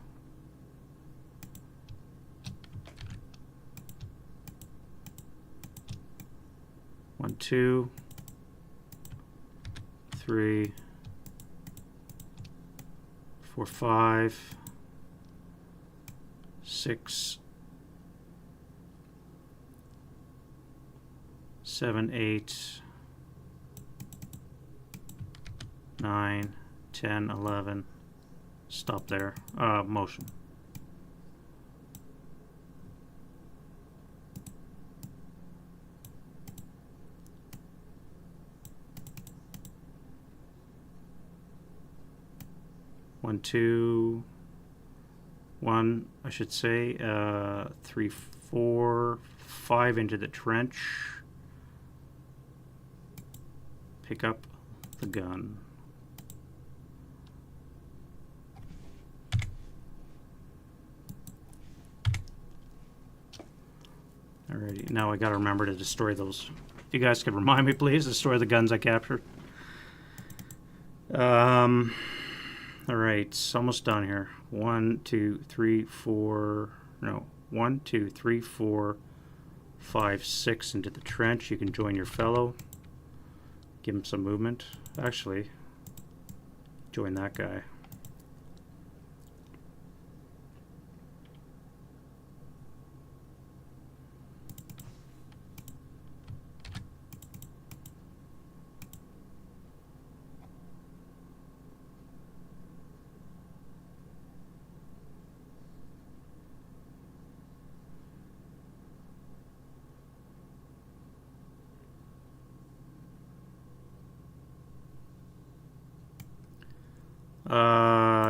S1: One, 2, 3, 4, 5, 6, 7, 8, 9, 10, 11. Stop there. Motion. One, two, one, I should say, 3, 4, 5 into the trench. Pick up the gun. Alrighty, now I gotta remember to destroy those. If you guys could remind me, please, destroy the guns I captured. Alright, it's almost done here. 1, 2, 3, 4, no, 1, 2, 3, 4, 5, 6 into the trench. You can join your fellow. Give him some movement. Actually, join that guy.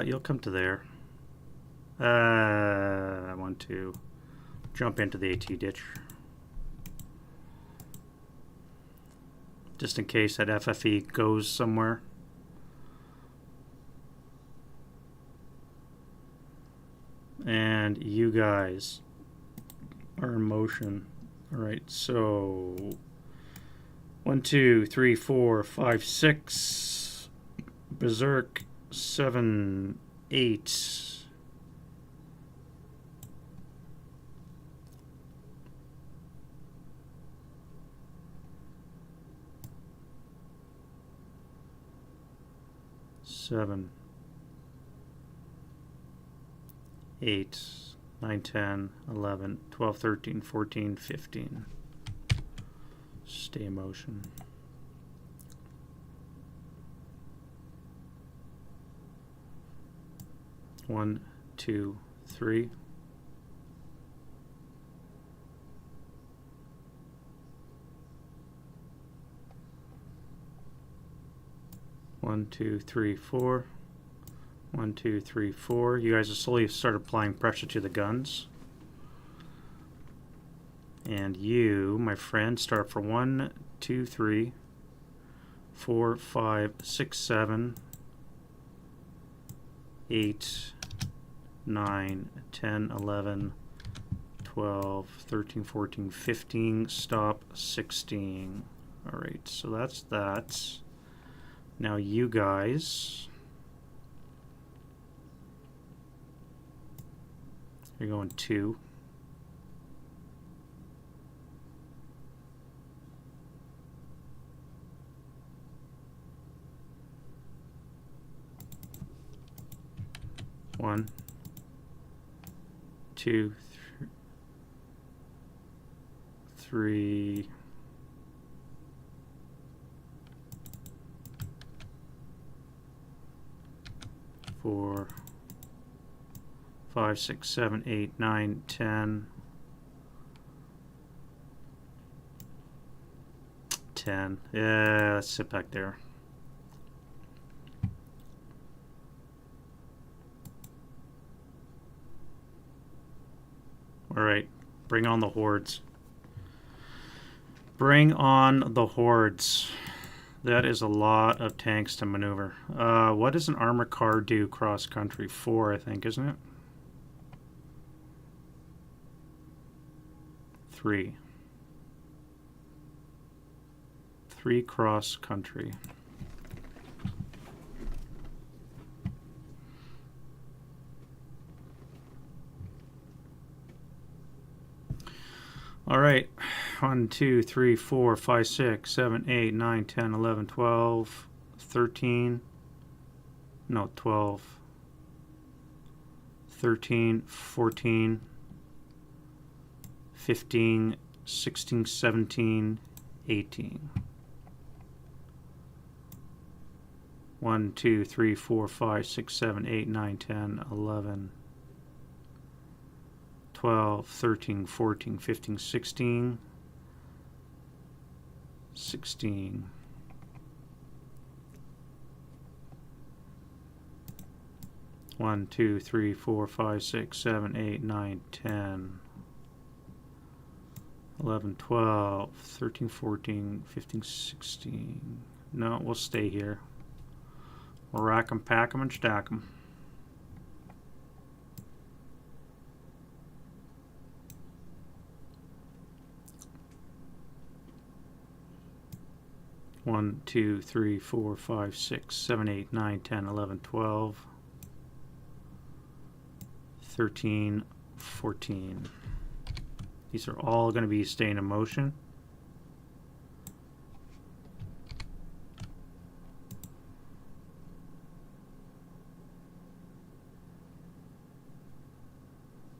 S1: You'll come to there. I want to jump into the AT ditch. Just in case that FFE goes somewhere. And you guys are in motion. Alright, so 1, 2, 3, 4, 5, 6. Berserk. 7, 8. Seven, 8, 9, 10, 11, 12, 13, 14, 15. Stay in motion. One, 2, 3. One, 2, 3, 4. 1, 2, 3, 4. You guys will slowly start applying pressure to the guns. And you, my friend, start for 1, 2, 3, 4, 5, 6, 7, 8, 9, 10, 11, 12, 13, 14, 15, stop, 16. Alright, so that's that. Now you guys, you're going 2. One, 2, 3, 4, 5, 6, 7, 8, 9, 10, 10. Yeah, let's sit back there. Alright, bring on the hordes. Bring on the hordes. That is a lot of tanks to maneuver. What does an armored car do cross country? 4, I think, isn't it? 3. 3 cross country. All right, 1, 2, 3, 4, 5, 6, 7, 8, 9, 10, 11, 12, 13, no, 12, 13, 14, 15, 16, 17, 18. 1, 2, 3, 4, 5, 6, 7, 8, 9, 10, 11, 12, 13, 14, 15, 16, 16. 1, 2, 3, 4, 5, 6, 7, 8, 9, 10, 11, 12, 13, 14, 15, 16. No, we'll stay here. We'll rack them, pack them, and stack them. One, 2, 3, 4, 5, 6, 7, 8, 9, 10, 11, 12, 13, 14. These are all going to be staying in motion.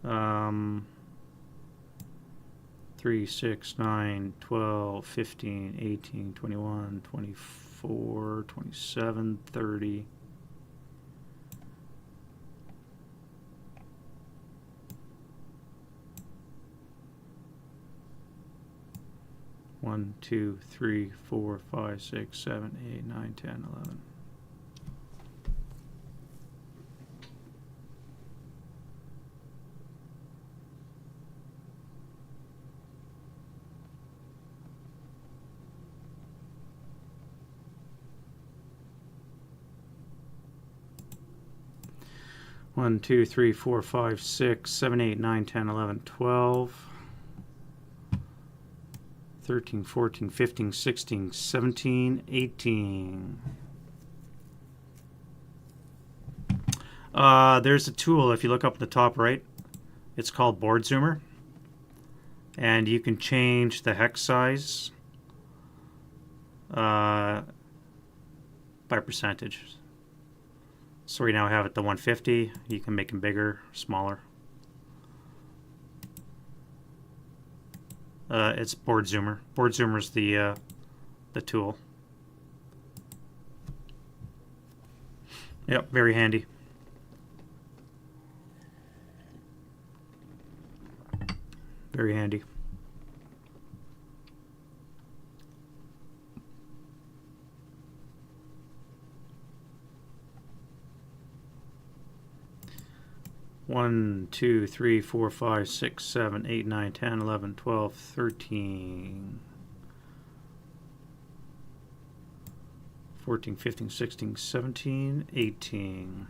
S1: Um, 3, 6, 9, 12, 15, 18, 21, 24, 27, 30. 1, 2, 3, 4, 5, 6, 7, 8, 9, 10, 11. One, 2, 3, 4, 5, 6, 7, 8, 9, 10, 11, 12, 13, 14, 15, 16, 17, 18. There's a tool, if you look up at the top right, it's called Board Zoomer. And you can change the hex size by percentage. So we now have it to 150. You can make them bigger, smaller. It's Board Zoomer. Board Zoomer is the tool. Yep, very handy. Very handy. One, 2, 3, 4, 5, 6, 7, 8, 9, 10, 11, 12, 13, 14, 15, 16, 17, 18.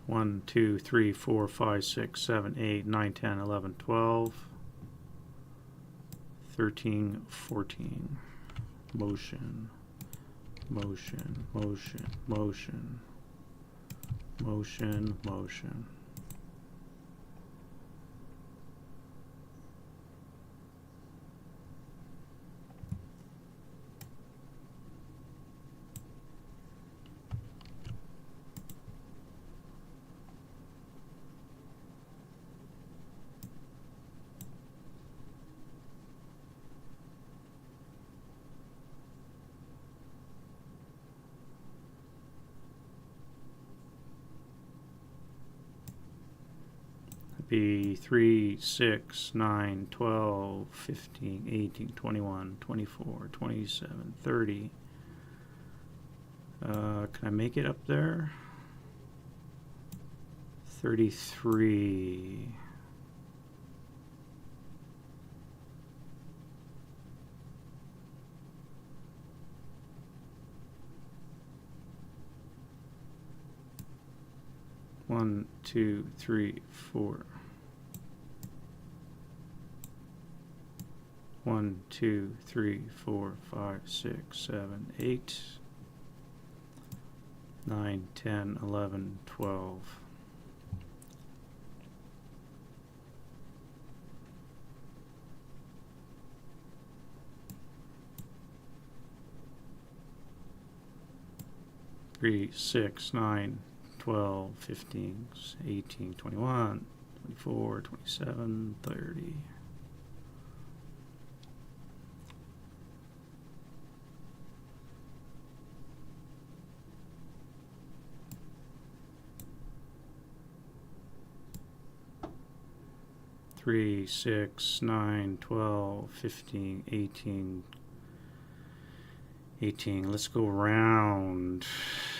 S1: 1, 2, 3, 4, 5, 6, 7, 8, 9, 10, 11, 12, 13, 14. Motion, motion, motion, motion. Motion, motion. Be 3, 6, 9, 12, 15, 18, 21, 24, 27, 30. Can I make it up there? 33. One, 2, 3, 4. 1, 2, 3, 4, 5, 6, 7, 8, 9, 10, 11, 12. Three, 6, 9, 12, 15, 18, 21, 24, 27, 30. Three, 6, 9, 12, 15, 18. Let's go around.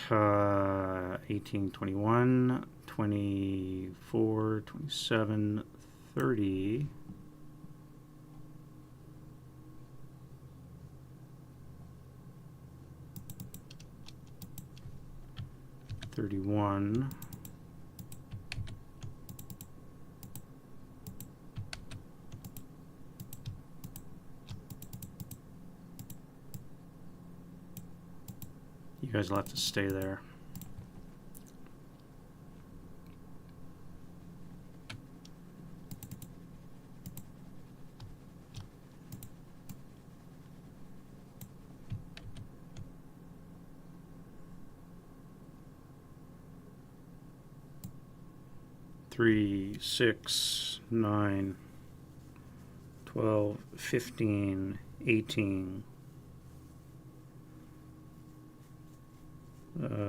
S1: 18, 21, 24, 27, 30. 31. 'You guys will have to stay there. Three, 6, 9, 12, 15, 18.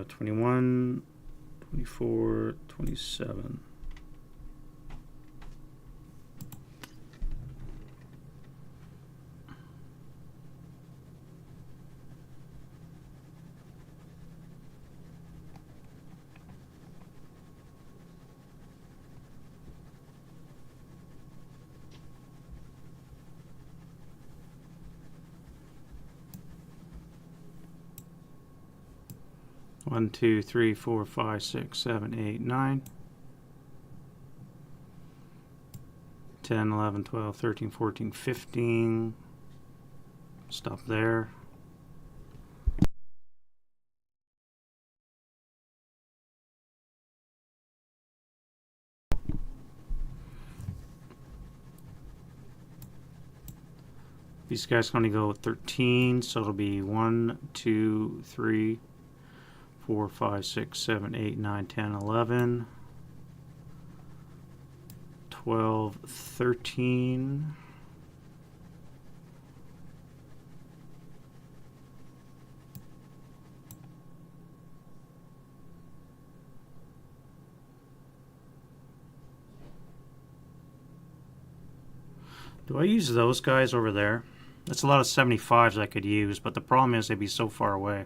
S1: 21, 24, 27. One, 2, 3, 4, 5, 6, 7, 8, 9, 10, 11, 12, 13, 14, 15. Stop there. These guys can only go 13, so it'll be 1, 2, 3, 4, 5, 6, 7, 8, 9, 10, 11, 12, 13. Do I use those guys over there? That's a lot of 75s I could use, but the problem is they'd be so far away.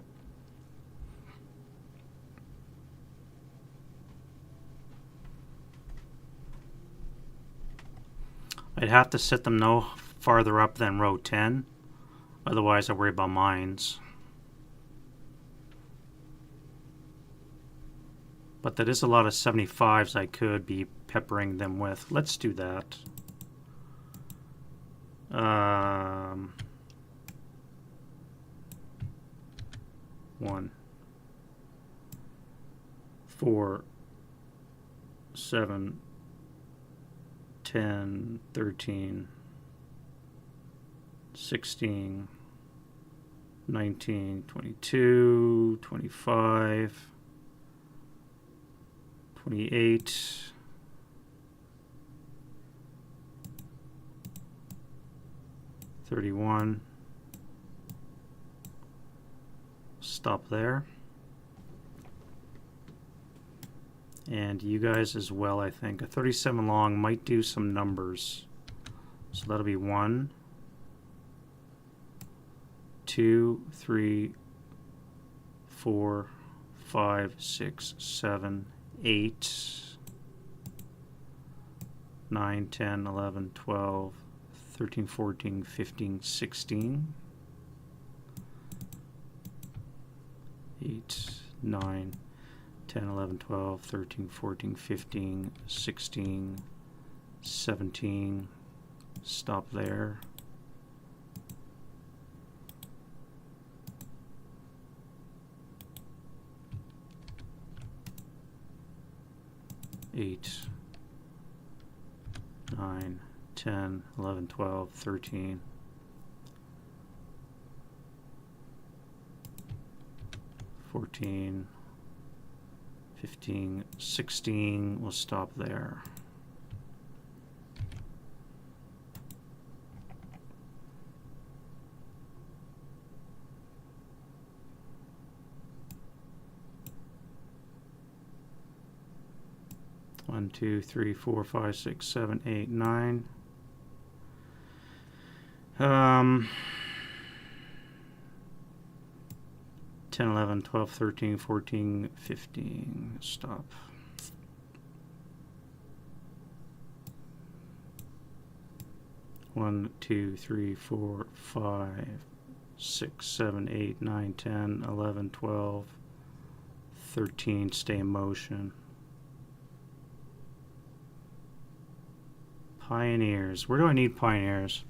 S1: I'd have to set them no farther up than row 10. Otherwise, I worry about mines. But that is a lot of 75s I could be peppering them with. Let's do that. 1, 4, 7, 10, 13, 16, 19, 22, 25, 28, 31. Stop there. And you guys as well, I think. A 37 long might do some numbers. So that'll be 1, 2, 3, 4, 5, 6, 7, 8, 9, 10, 11, 12, 13, 14, 15, 16, 8, 9, 10, 11, 12, 13, 14, 15, 16, 17. Stop there. Eight, 9, 10, 11, 12, 13, 14, 15, 16, we'll stop there. One, two, three, four, five, six, seven, eight, 9. 10, 11, 12, 13, 14, 15. Stop. One, two, three, four, 5, 6, 7, 8, 9, 10, 11, 12, 13. Stay in motion. Pioneers. Where do I need pioneers?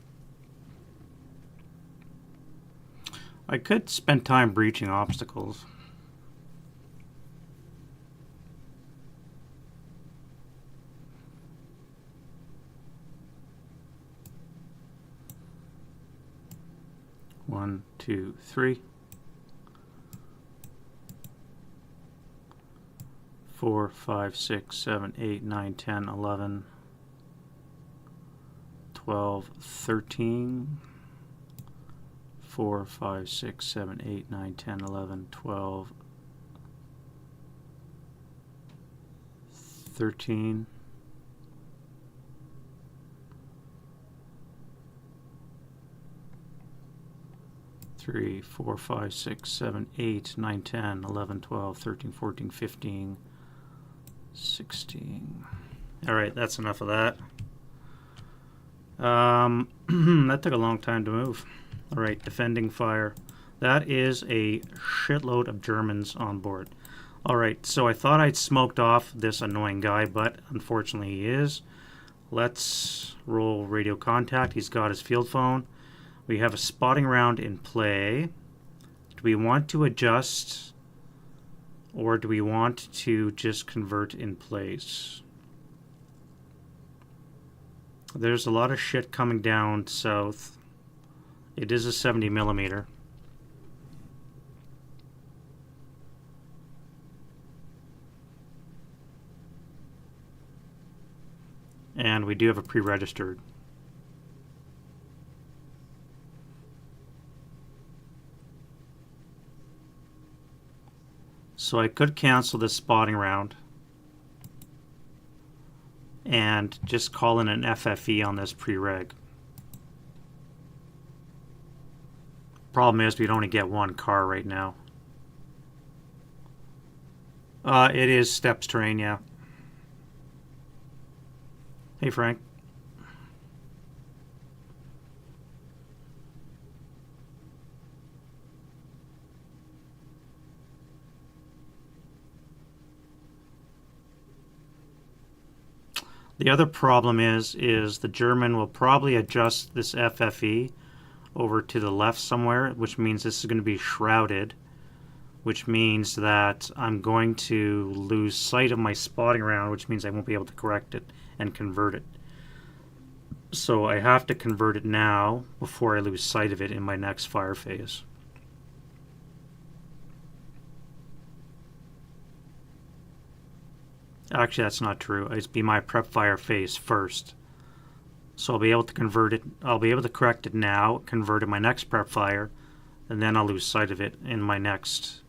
S1: I could spend time breaching obstacles. One, two, three. 4, 5, 6, 7, 8, 9, 10, 11, 12, 13. 4, 5, 6, 7, 8, 9, 10, 11, 12, 13. 3, 4, 5, 6, 7, 8, 9, 10, 11, 12, 13, 14, 15, 16. All right, that's enough of that. That took a long time to move. All right, defending fire. That is a shitload of Germans on board. All right, so I thought I'd smoked off this annoying guy, but unfortunately he is. Let's roll radio contact. He's got his field phone. We have a spotting round in play. Do we want to adjust, or do we want to just convert in place? There's a lot of shit coming down south. It is a 70 millimeter. And we do have a pre-registered. So I could cancel this spotting round and just call in an FFE on this pre-reg. Problem is, we'd only get one car right now. It is steps terrain, yeah. Hey, Frank. The other problem is the German will probably adjust this FFE over to the left somewhere, which means this is going to be shrouded, which means that I'm going to lose sight of my spotting round, which means I won't be able to correct it and convert it. So I have to convert it now before I lose sight of it in my next fire phase. Actually, that's not true. It's be my prep fire phase first. So I'll be able to convert it. I'll be able to correct it now, convert it my next prep fire, and then I'll lose sight of it in my next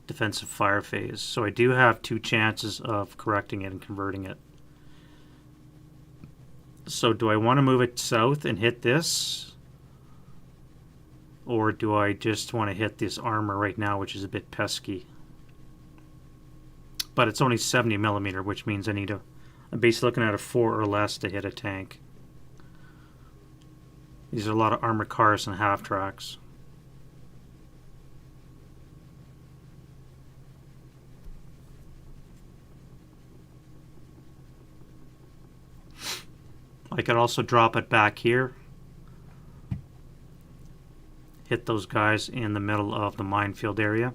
S1: defensive fire phase. So I do have 2 chances of correcting it and converting it. So do I want to move it south and hit this? Or do I just want to hit this armor right now, which is a bit pesky? But it's only 70 millimeter, which means I need a... I'm basically looking at a 4 or less to hit a tank. These are a lot of armored cars and half tracks. I could also drop it back here. Hit those guys in the middle of the minefield area.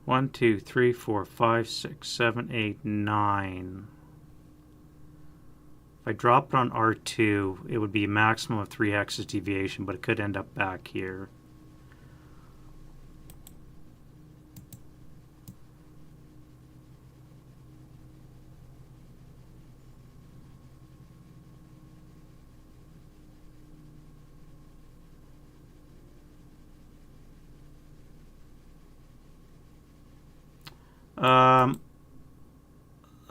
S1: One, two, three, four, 5, 6, 7, 8, 9. If I drop it on R2, it would be a maximum of 3 axis deviation, but it could end up back here. I'm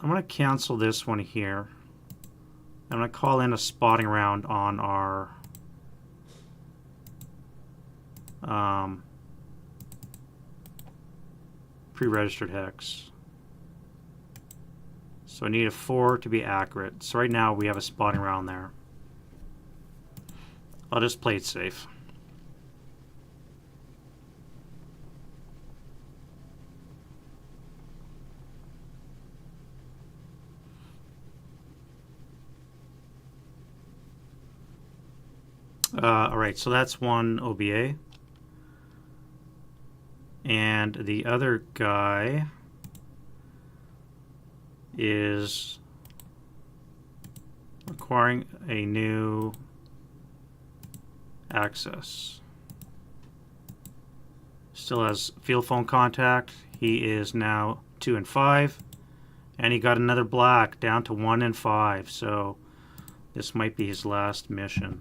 S1: going to cancel this one here. I'm going to call in a spotting round on our pre-registered hex. So I need a 4 to be accurate. So right now we have a spotting round there. I'll just play it safe. Alright, so that's one OBA. And the other guy is acquiring a new access. Still has field phone contact. He is now 2 and 5. And he got another black down to 1 and 5. So this might be his last mission.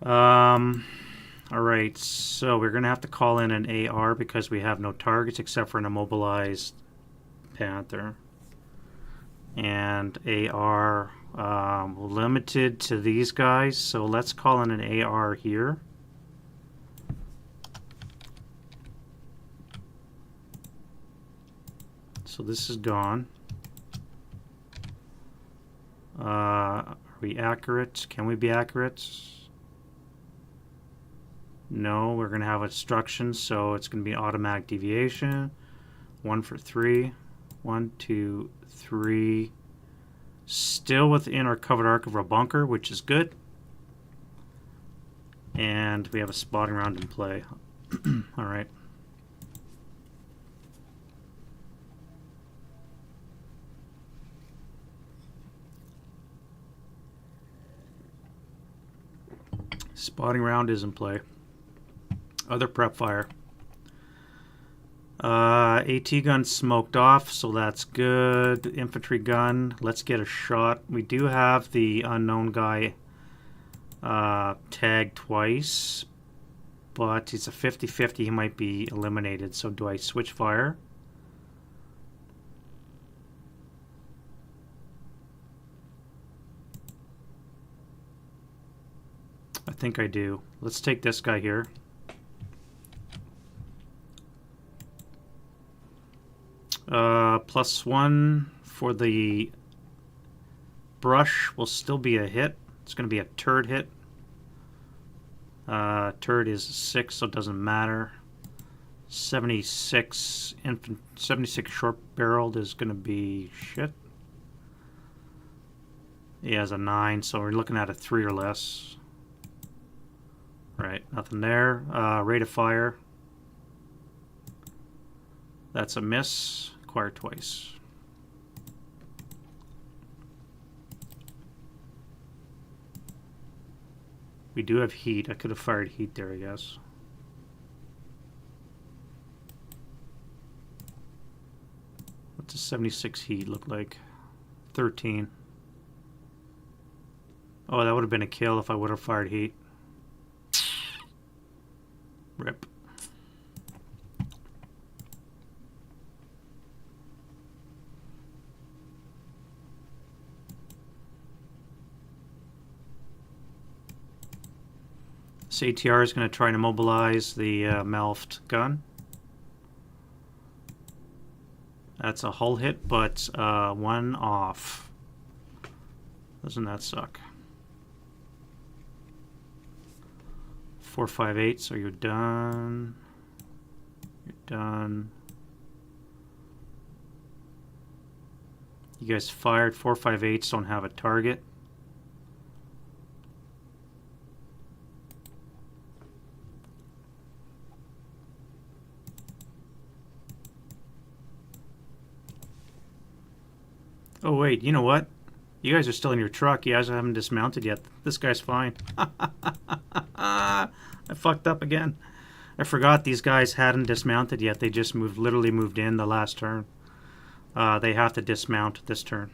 S1: Alright, so we're going to have to call in an AR because we have no targets except for an immobilized Panther. And AR limited to these guys, so let's call in an AR here. So this is gone. Are we accurate? Can we be accurate? No, we're going to have instructions, so it's going to be automatic deviation. 1 for 3. 1, 2, 3. Still within our covered arc of our bunker, which is good. And we have a spotting round in play. Alright. Spotting round is in play. Other prep fire. AT gun smoked off, so that's good. Infantry gun, let's get a shot. We do have the unknown guy tagged twice, but it's a 50-50. He might be eliminated, so do I switch fire? I think I do. Let's take this guy here. +1 for the brush will still be a hit. It's going to be a turd hit. Turd is 6, so it doesn't matter. 76 short barreled is going to be shit. He has a 9, so we're looking at a 3 or less. Right, nothing there. Rate of fire. That's a miss. Acquire twice. We do have heat. I could have fired heat there, I guess. What's a 76 heat look like? 13. Oh, that would have been a kill if I would have fired heat. Rip. This ATR is going to try and immobilize the Melft gun. That's a hull hit, but 1 off. Doesn't that suck? 458, so you're done. You're done. You guys fired. 458s don't have a target. Oh wait, you know what? You guys are still in your truck. You guys haven't dismounted yet. This guy's fine. I fucked up again. I forgot these guys hadn't dismounted yet. They just literally moved in the last turn. They have to dismount this turn.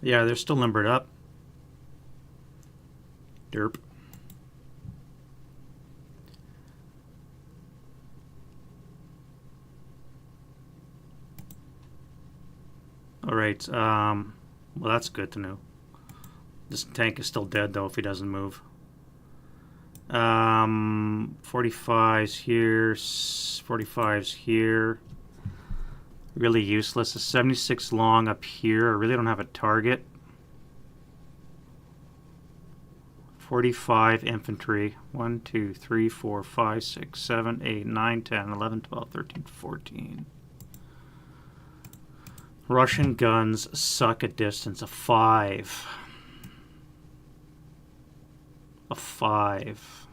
S1: Yeah, they're still limbered up. Derp. Alright, well that's good to know. This tank is still dead though if he doesn't move. 45's here, 45's here. Really useless. A 76 long up here. I really don't have a target. 45 infantry. 1, 2, 3, 4, 5, 6, 7, 8, 9, 10, 11, 12, 13, 14. Russian guns suck at distance. A 5. A 5.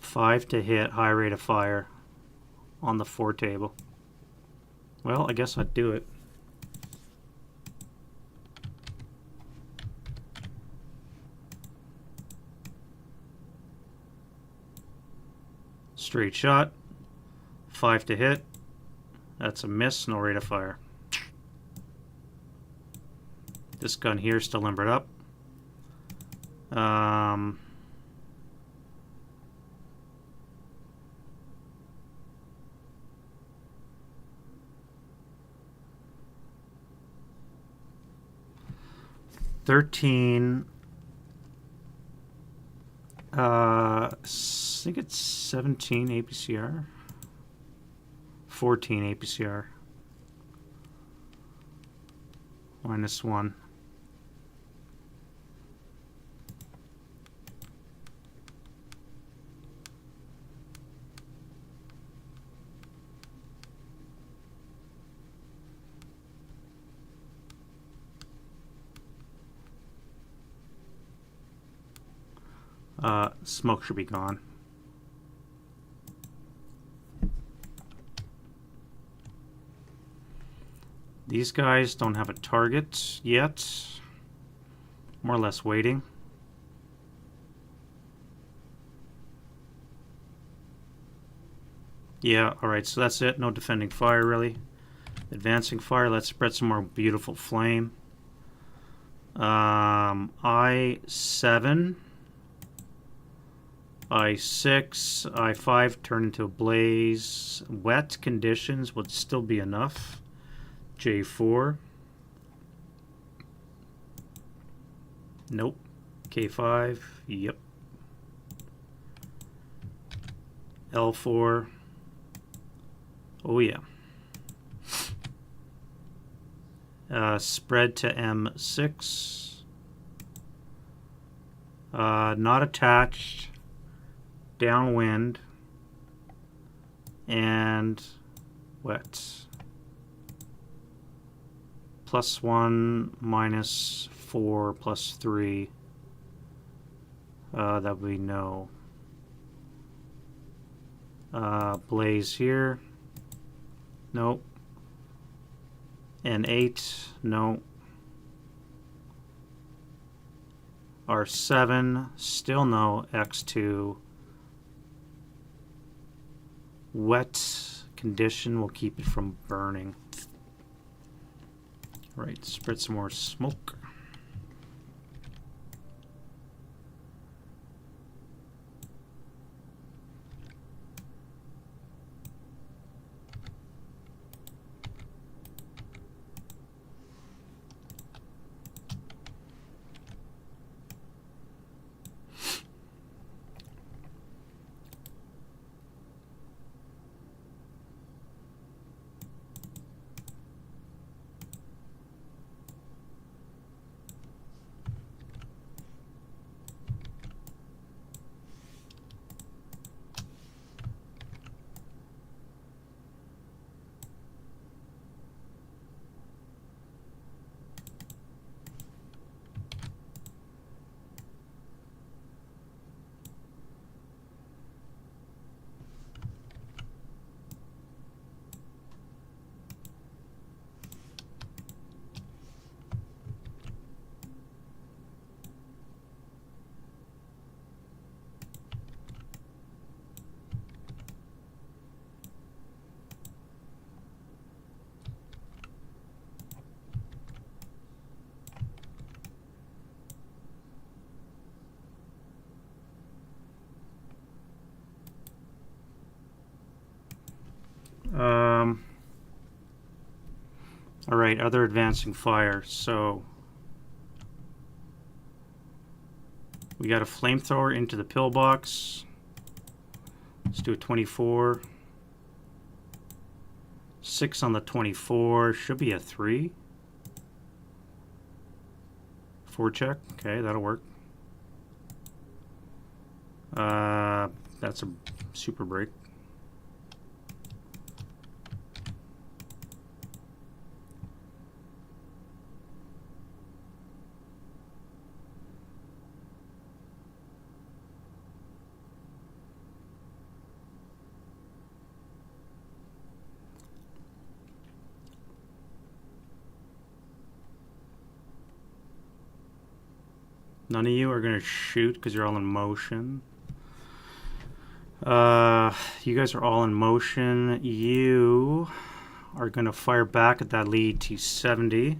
S1: 5 to hit. High rate of fire on the 4 table. Well, I guess I'd do it. Straight shot. 5 to hit. That's a miss. No rate of fire. This gun here is still limbered up. 13. I think it's 17 APCR. 14 APCR. -1. Smoke should be gone. These guys don't have a target yet. More or less waiting. Yeah, alright, so that's it. No defending fire, really. Advancing fire, let's spread some more beautiful flame. I7. I6, I5 turn into a blaze. Wet conditions would still be enough. J4. Nope. K5. Yep. L4. Oh yeah. Spread to M6. Not attached. Downwind. And wet. +1, -4, +3. That would be no. Blaze here. Nope. N8. No. R7. Still no. X2. Wet condition will keep it from burning. Right, spread some more smoke. Alright, other advancing fire. So we got a flamethrower into the pillbox. Let's do a 24. 6 on the 24. Should be a 3. 4 check. Okay, that'll work. That's a super break. None of you are going to shoot because you're all in motion. You guys are all in motion. You are going to fire back at that lead to 70.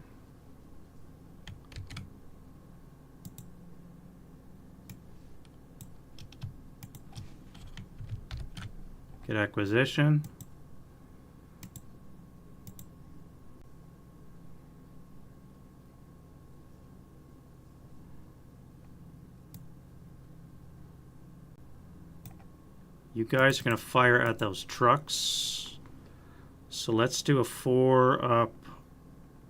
S1: Get acquisition. You guys are going to fire at those trucks. So let's do a 4 up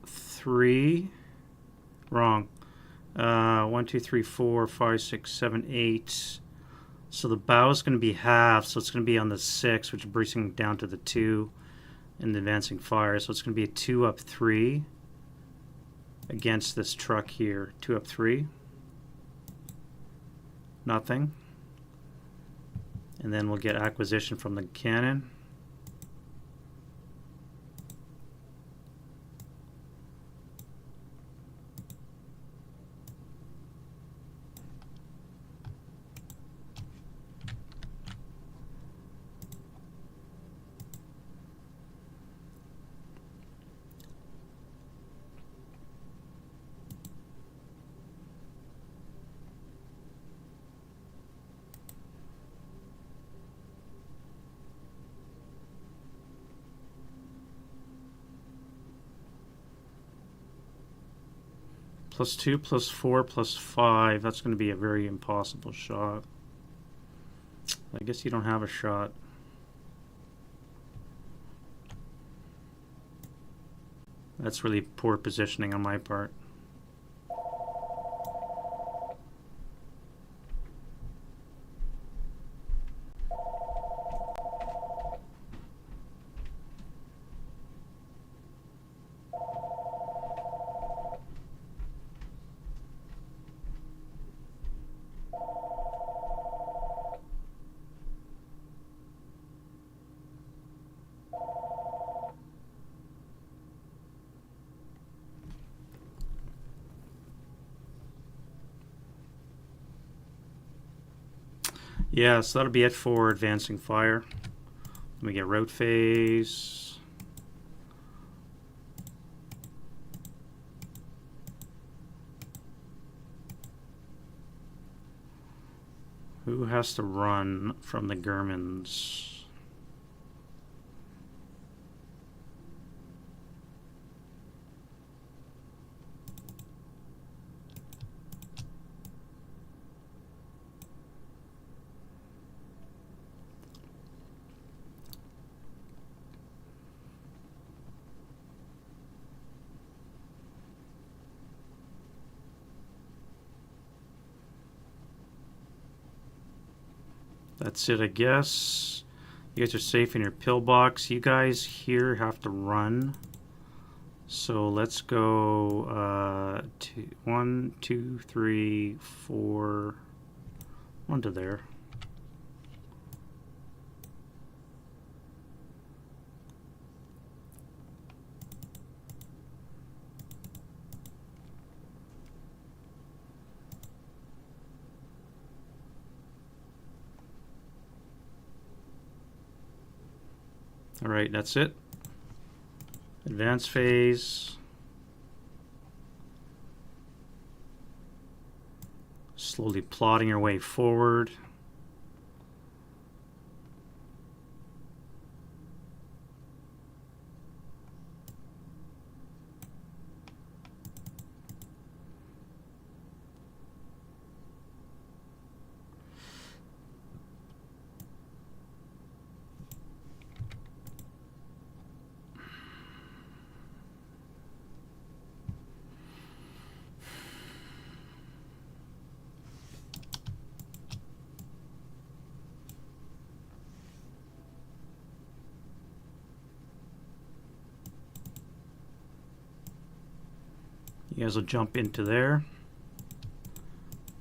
S1: 3. Wrong. 1, 2, 3, 4, 5, 6, 7, 8. So the bow is going to be half, so it's going to be on the 6, which is bracing down to the 2 in the advancing fire. So it's going to be a 2 up 3 against this truck here. 2 up 3. Nothing. And then we'll get acquisition from the cannon. +2, +4, +5. That's going to be a very impossible shot. I guess you don't have a shot. That's really poor positioning on my part. Yeah, so that'll be it for advancing fire. Let me get route phase. Who has to run from the Germans? That's it, I guess. You guys are safe in your pillbox. You guys here have to run. So let's go 1, 2, 3, 4. One to there. All right, that's it. Advance phase. Slowly plodding your way forward. You guys will jump into there.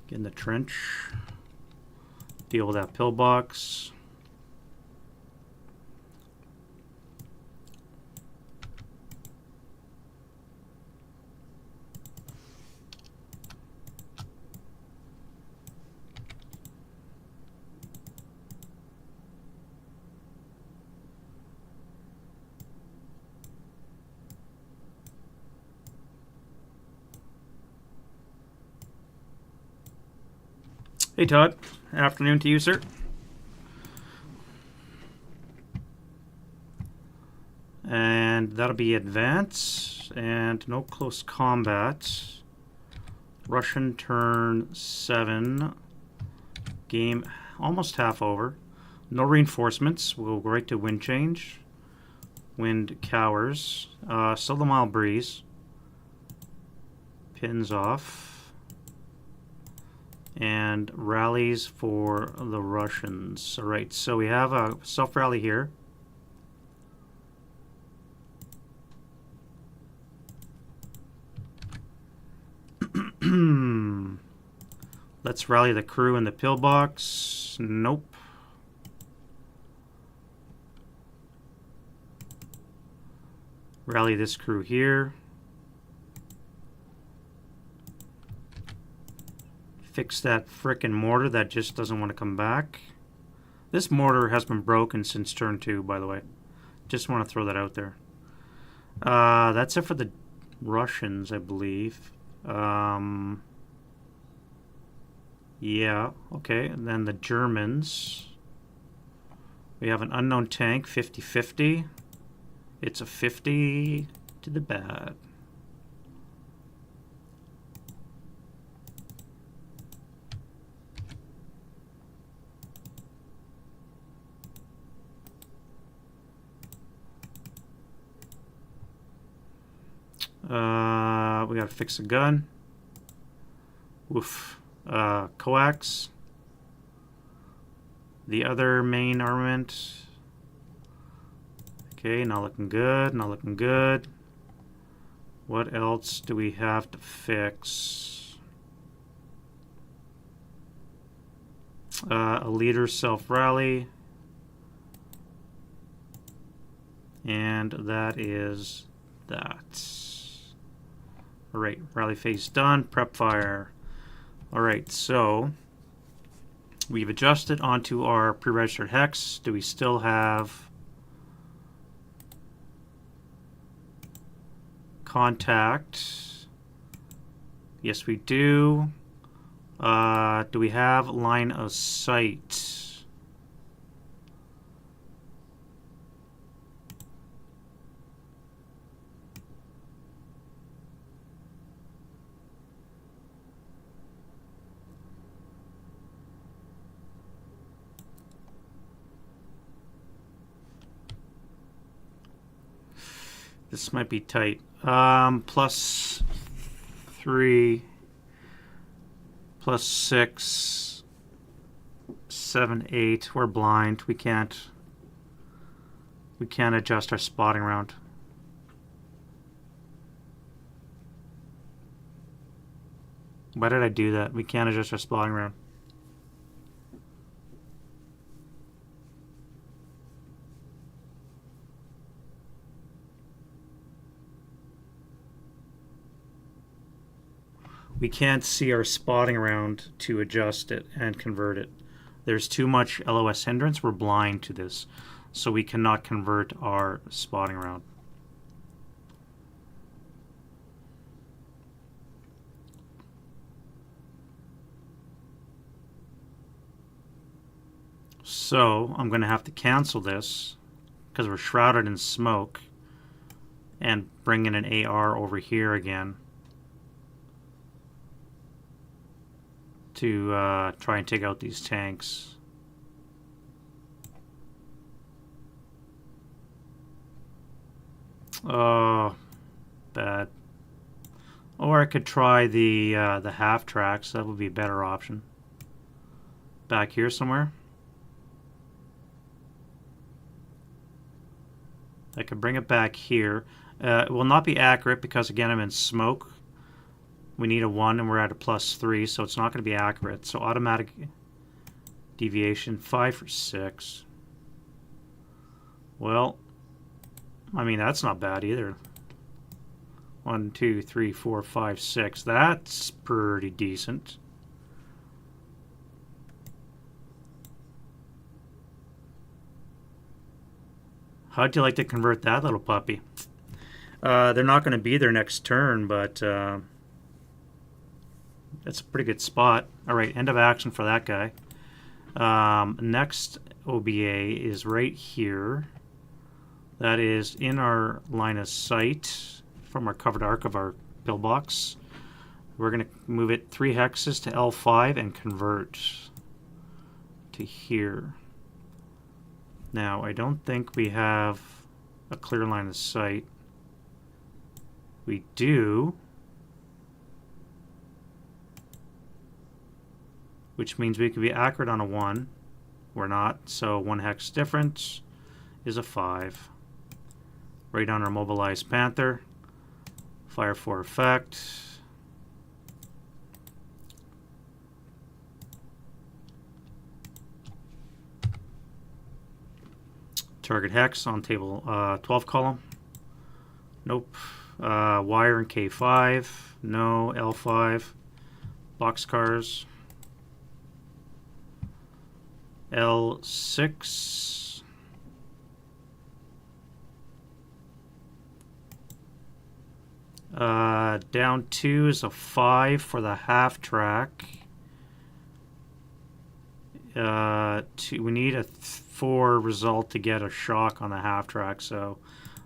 S1: Get in the trench. Deal with that pillbox. Hey Todd, afternoon to you, sir. And that'll be advance and no close combat. Russian turn 7. Game almost half over. No reinforcements. We'll go right to wind change. Wind cowers. Still the mild breeze. Pins off. And rallies for the Russians. Alright, so we have a self-rally here. Let's rally the crew in the pillbox. Nope. Rally this crew here. Fix that frickin' mortar that just doesn't want to come back. This mortar has been broken since turn 2, by the way. Just want to throw that out there. That's it for the Russians, I believe. Yeah, okay. And then the Germans. We have an unknown tank, 50-50. It's a 50 to the bad. We gotta fix a gun. Oof. Coax. The other main armament. Okay, not looking good, not looking good. What else do we have to fix? A leader self-rally. And that is that. Alright, rally phase done, prep fire. Alright, so we've adjusted onto our pre-registered hex. Do we still have contact? Yes, we do. Do we have line of sight? This might be tight. +3, +6, 7, 8. We're blind. We can't adjust our spotting round. Why did I do that? We can't adjust our spotting round. We can't see our spotting around to adjust it and convert it. There's too much LOS hindrance. We're blind to this. So we cannot convert our spotting around. So I'm going to have to cancel this because we're shrouded in smoke and bring in an AR over here again to try and take out these tanks. Oh, bad. Or I could try the half tracks. That would be a better option. Back here somewhere. I could bring it back here. It will not be accurate because again I'm in smoke. We need a 1 and we're at a +3, so it's not going to be accurate. So automatic deviation 5 for 6. Well, I mean, that's not bad either. 1, 2, 3, 4, 5, 6. That's pretty decent. How'd you like to convert that little puppy? They're not going to be there next turn, but that's a pretty good spot. All right, end of action for that guy. Next OBA is right here. That is in our line of sight from our covered arc of our pillbox. We're going to move it 3 hexes to L5 and convert to here. Now, I don't think we have a clear line of sight. We do, which means we could be accurate on a 1. We're not, so 1 hex difference is a 5. Right on our mobilized Panther. Fire for effect. Target hex on table 12 column. Nope. Wire in K5. No. L5. Boxcars. L6. Down 2 is a 5 for the half track. We need a 4 result to get a shock on the half track, so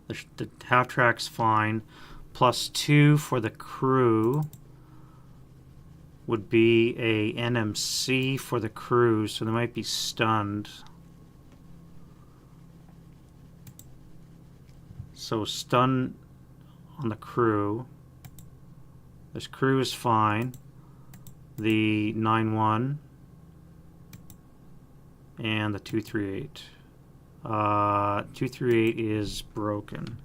S1: the half track's fine. +2 for the crew would be a NMC for the crew, so they might be stunned. So stun on the crew. This crew is fine. The 9-1 and the 238. 238 is broken.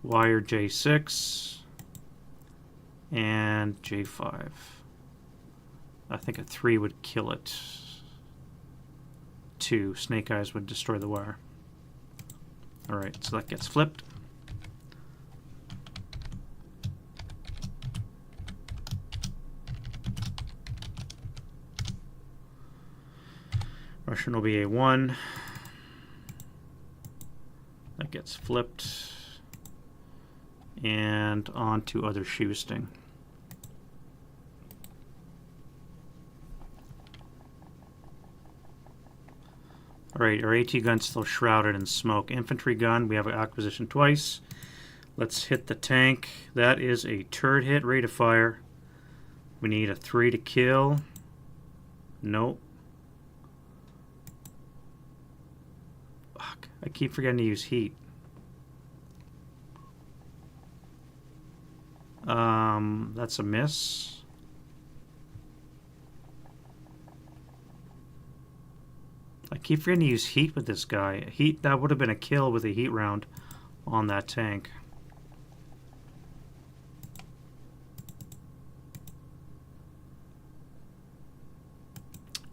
S1: Wire J6 and J5. I think a 3 would kill it. 2 Snake Eyes would destroy the wire. Alright, so that gets flipped. Russian OBA 1. That gets flipped. And on to other shoesting. Alright, our AT gun's still shrouded in smoke. Infantry gun, we have an acquisition twice. Let's hit the tank. That is a turret hit, rate of fire. We need a 3 to kill. Nope. Fuck, I keep forgetting to use heat. That's a miss. I keep forgetting to use heat with this guy. Heat, that would have been a kill with a heat round on that tank.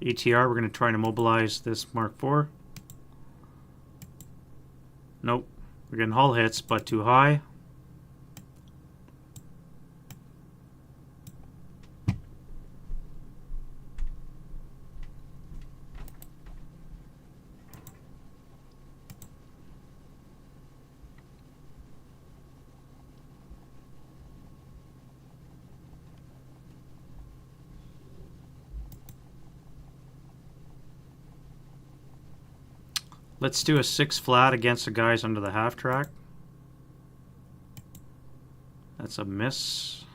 S1: ATR, we're going to try to mobilize this Mark IV. Nope. We're getting hull hits, but too high. Let's do a 6 flat against the guys under the half track. That's a miss.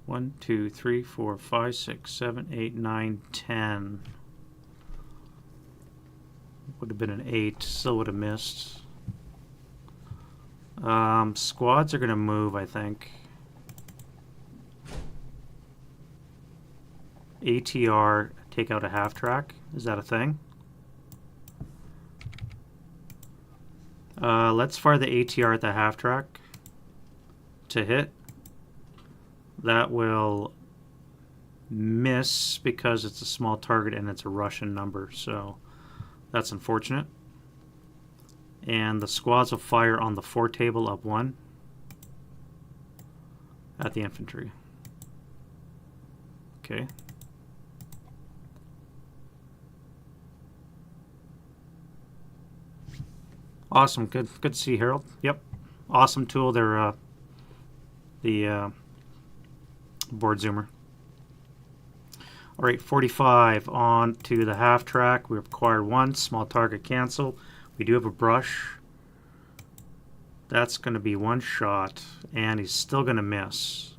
S1: 1, 2, 3, 4, 5, 6, 7, 8, 9, 10. Would have been an 8. Still would have missed. Squads are going to move, I think. ATR, take out a half track. Is that a thing? Let's fire the ATR at the half track to hit. That will miss because it's a small target and it's a Russian number, so that's unfortunate. And the squads will fire on the 4 table up 1 at the infantry. Okay. Awesome. Good to see, Harold. Yep. Awesome tool. They're the board zoomer. All right, 45 on to the half track. We acquired 1 small target cancel. We do have a brush. That's going to be 1 shot, and he's still going to miss.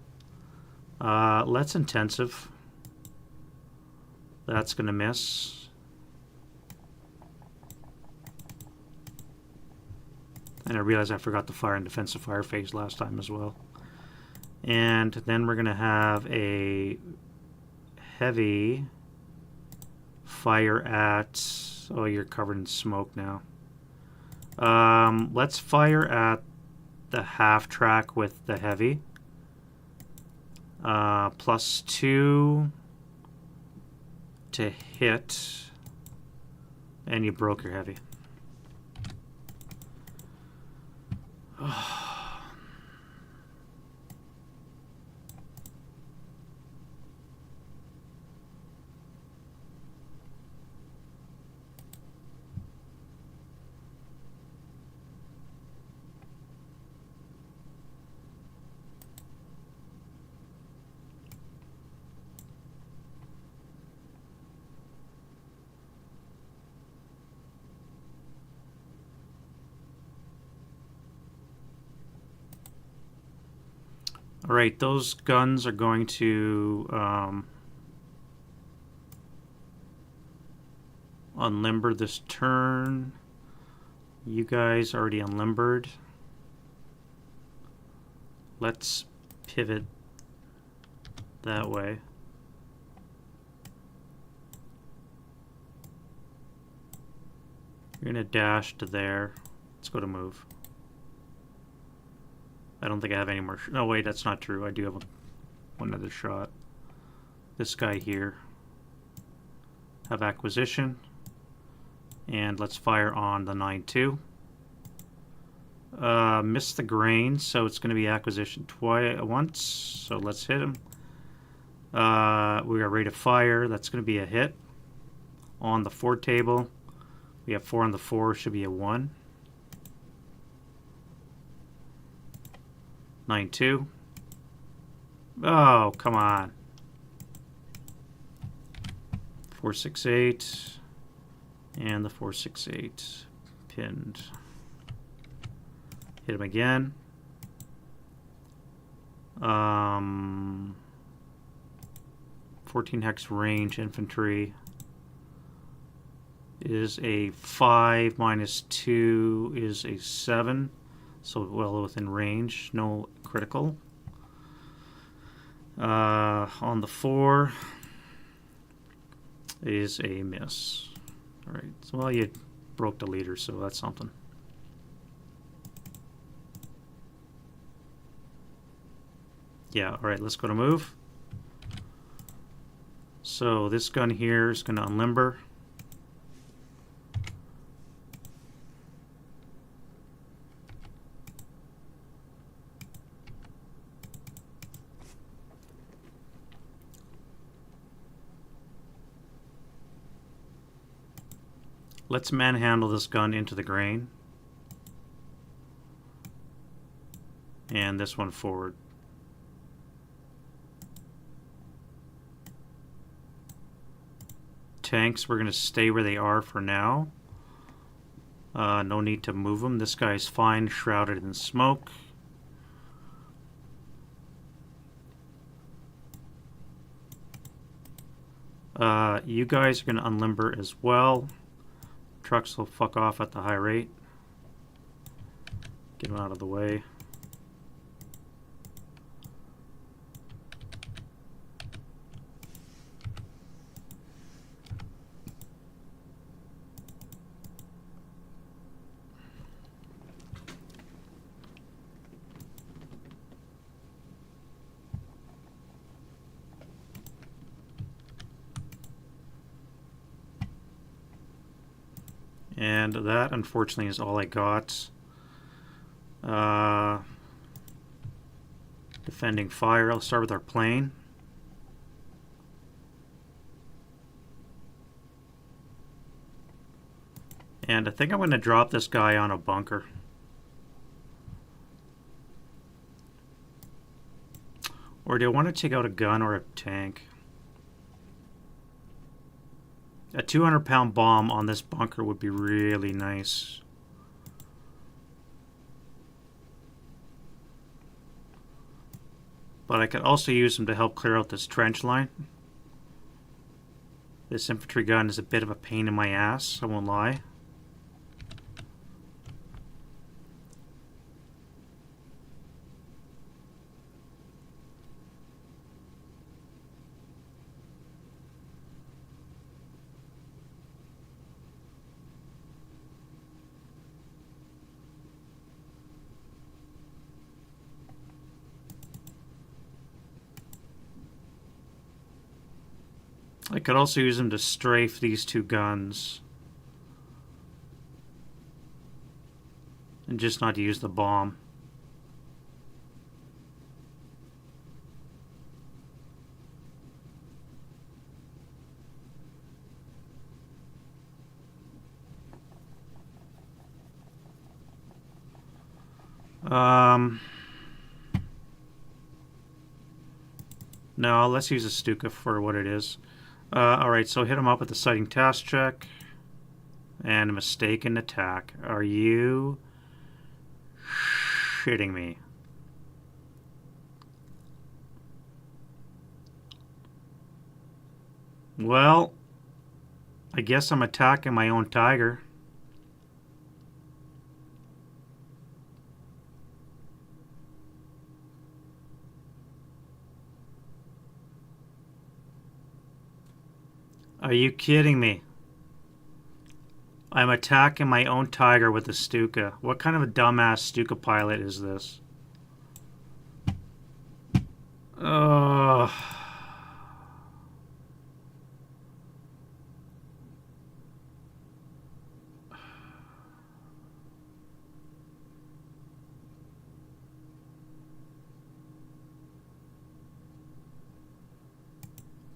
S1: Let's intensive. That's going to miss. And I realize I forgot to fire in defensive fire phase last time as well. And then we're going to have a heavy fire at... Oh, you're covered in smoke now. Let's fire at the half track with the heavy. +2 to hit. And you broke your heavy. All right, those guns are going to unlimber this turn. You guys already unlimbered. Let's pivot that way. You're going to dash to there. Let's go to move. I don't think I have any more. No, wait, that's not true. I do have one other shot. This guy here. Have acquisition. And let's fire on the 9-2. Missed the grain, so it's going to be acquisition once. So let's hit him. We are ready to fire. That's going to be a hit. On the 4 table. We have 4 on the 4. Should be a 1. 9-2. Oh, come on. 4-6-8. And the 4-6-8 pinned. Hit him again. 14 hex range infantry is a 5 minus 2 is a 7. So well within range, no critical. On the 4 is a miss. All right, so well, you broke the leader, so that's something. Yeah, all right, let's go to move. So this gun here is going to unlimber. Let's manhandle this gun into the grain. And this one forward. Tanks, we're going to stay where they are for now. No need to move them. This guy's fine, shrouded in smoke. You guys are going to unlimber as well. Trucks will fuck off at the high rate. Get them out of the way. And that, unfortunately, is all I got. Defending fire. I'll start with our plane. And I think I'm going to drop this guy on a bunker. Or do I want to take out a gun or a tank? A 200-pound bomb on this bunker would be really nice. But I could also use them to help clear out this trench line. This infantry gun is a bit of a pain in my ass, I won't lie. I could also use them to strafe these two guns. And just not use the bomb. No, let's use a Stuka for what it is. Alright, so hit him up with the sighting task check. And a mistaken attack. Are you shitting me? Well, I guess I'm attacking my own tiger. Are you kidding me? I'm attacking my own tiger with a Stuka. What kind of a dumbass Stuka pilot is this? Ugh.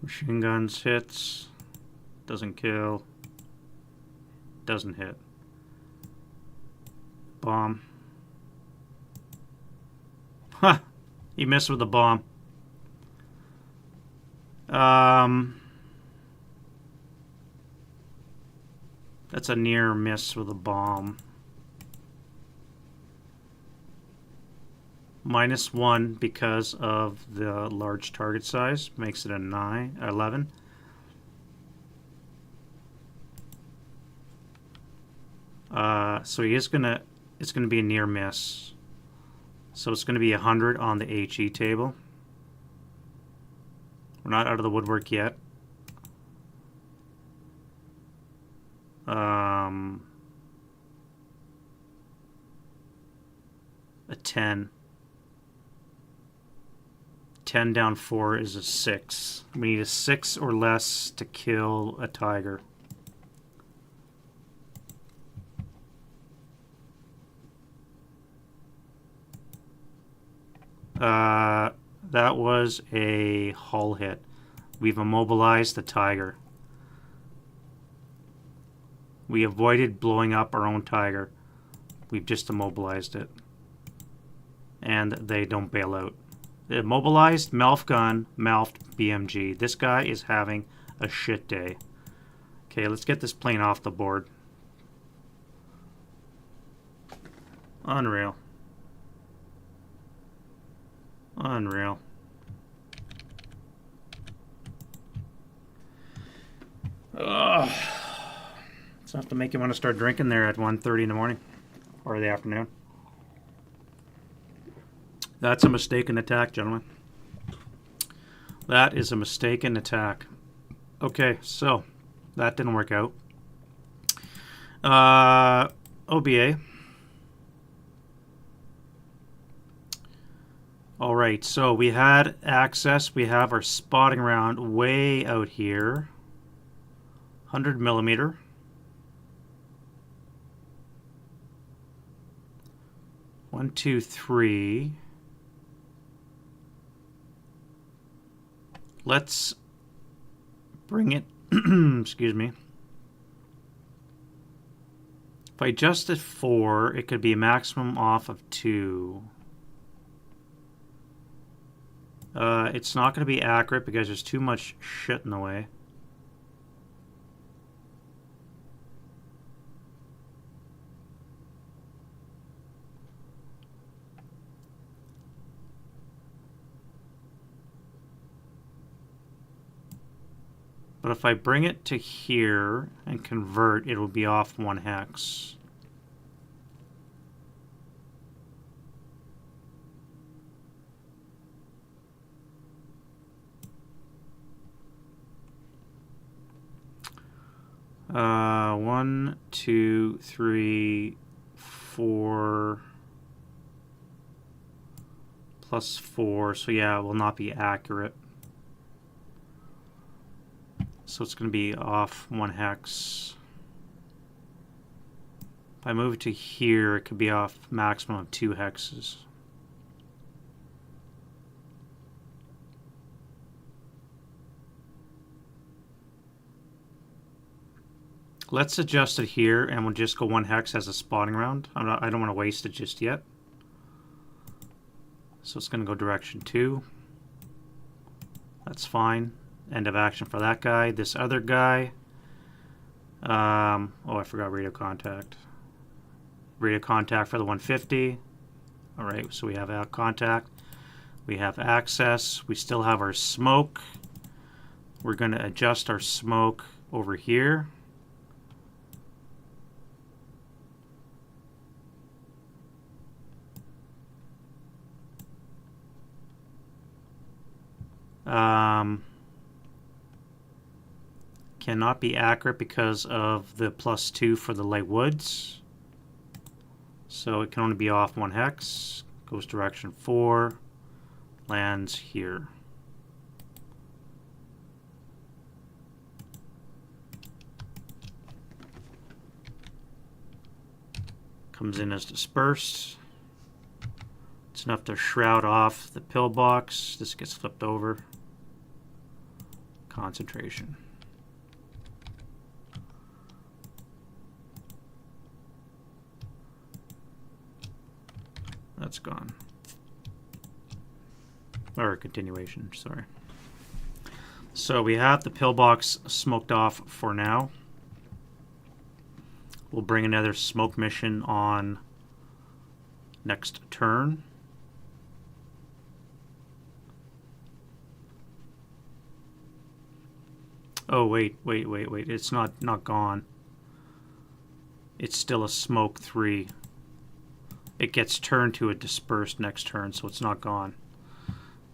S1: Machine guns hits. Doesn't kill. Doesn't hit. Bomb. Ha! He missed with the bomb. That's a near miss with a bomb. -1 because of the large target size. Makes it a 11. So it's gonna be a near miss. So it's gonna be 100 on the HE table. We're not out of the woodwork yet. A 10. 10 down 4 is a 6. We need a 6 or less to kill a tiger. That was a hull hit. We've immobilized the tiger. We avoided blowing up our own tiger. We've just immobilized it. And they don't bail out. The immobilized Melf gun, Melf BMG. This guy is having a shit day. Okay, let's get this plane off the board. Unreal. Unreal. Ugh. It's enough to make you want to start drinking there at 1:30 in the morning or the afternoon. That's a mistaken attack, gentlemen. That is a mistaken attack. Okay, so that didn't work out. OBA. All right, so we had access. We have our spotting round way out here. 100 millimeter. 1, 2, 3. Let's bring it, excuse me. If I adjust it 4, it could be a maximum off of 2. It's not going to be accurate because there's too much shit in the way. But if I bring it to here and convert, it will be off 1 hex. One, 2, 3, 4 plus 4. So yeah, it will not be accurate. So it's going to be off 1 hex. If I move it to here, it could be off maximum of 2 hexes. Let's adjust it here, and we'll just go 1 hex as a spotting round. I don't want to waste it just yet. So it's going to go direction 2. That's fine. End of action for that guy. This other guy. Oh, I forgot radio contact. Radio contact for the 150. All right, so we have contact. We have access. We still have our smoke. We're going to adjust our smoke over here. Cannot be accurate because of the +2 for the light woods. So it can only be off 1 hex. Goes direction 4. Lands here. Comes in as dispersed. It's enough to shroud off the pillbox. This gets flipped over. Concentration. That's gone. Or continuation, sorry. So we have the pillbox smoked off for now. We'll bring another smoke mission on next turn. Oh, wait. It's not gone. It's still a smoke 3. It gets turned to a dispersed next turn, so it's not gone.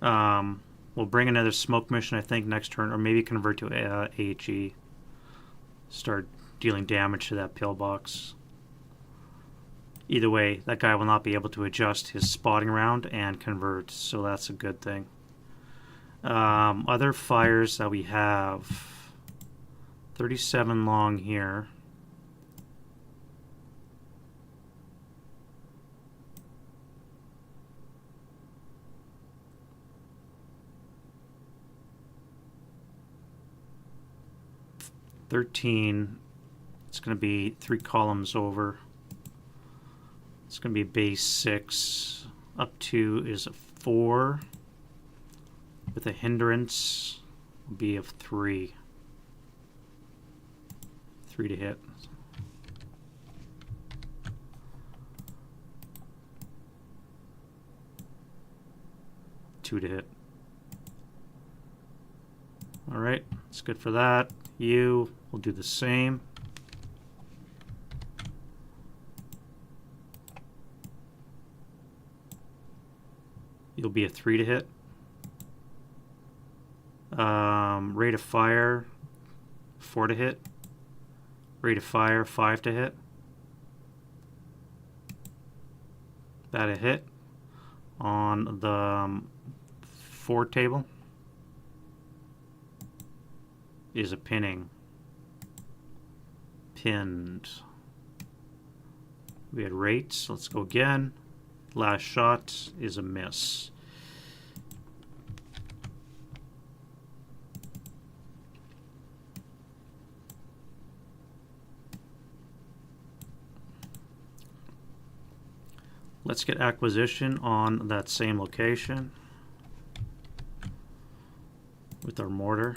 S1: We'll bring another smoke mission, I think, next turn, or maybe convert to AHE. Start dealing damage to that pillbox. Either way, that guy will not be able to adjust his spotting round and convert, so that's a good thing. Other fires that we have. 37 long here. It's going to be 3 columns over. It's going to be base 6. Up to is a 4. With a hindrance will be of 3. 3 to hit. Two to hit. Alright, it's good for that. You will do the same. You'll be a 3 to hit. Rate of fire, 4 to hit. Rate of fire, 5 to hit. That a hit on the 4 table is a pinning. Pinned. We had rates. Let's go again. Last shot is a miss. Let's get acquisition on that same location with our mortar.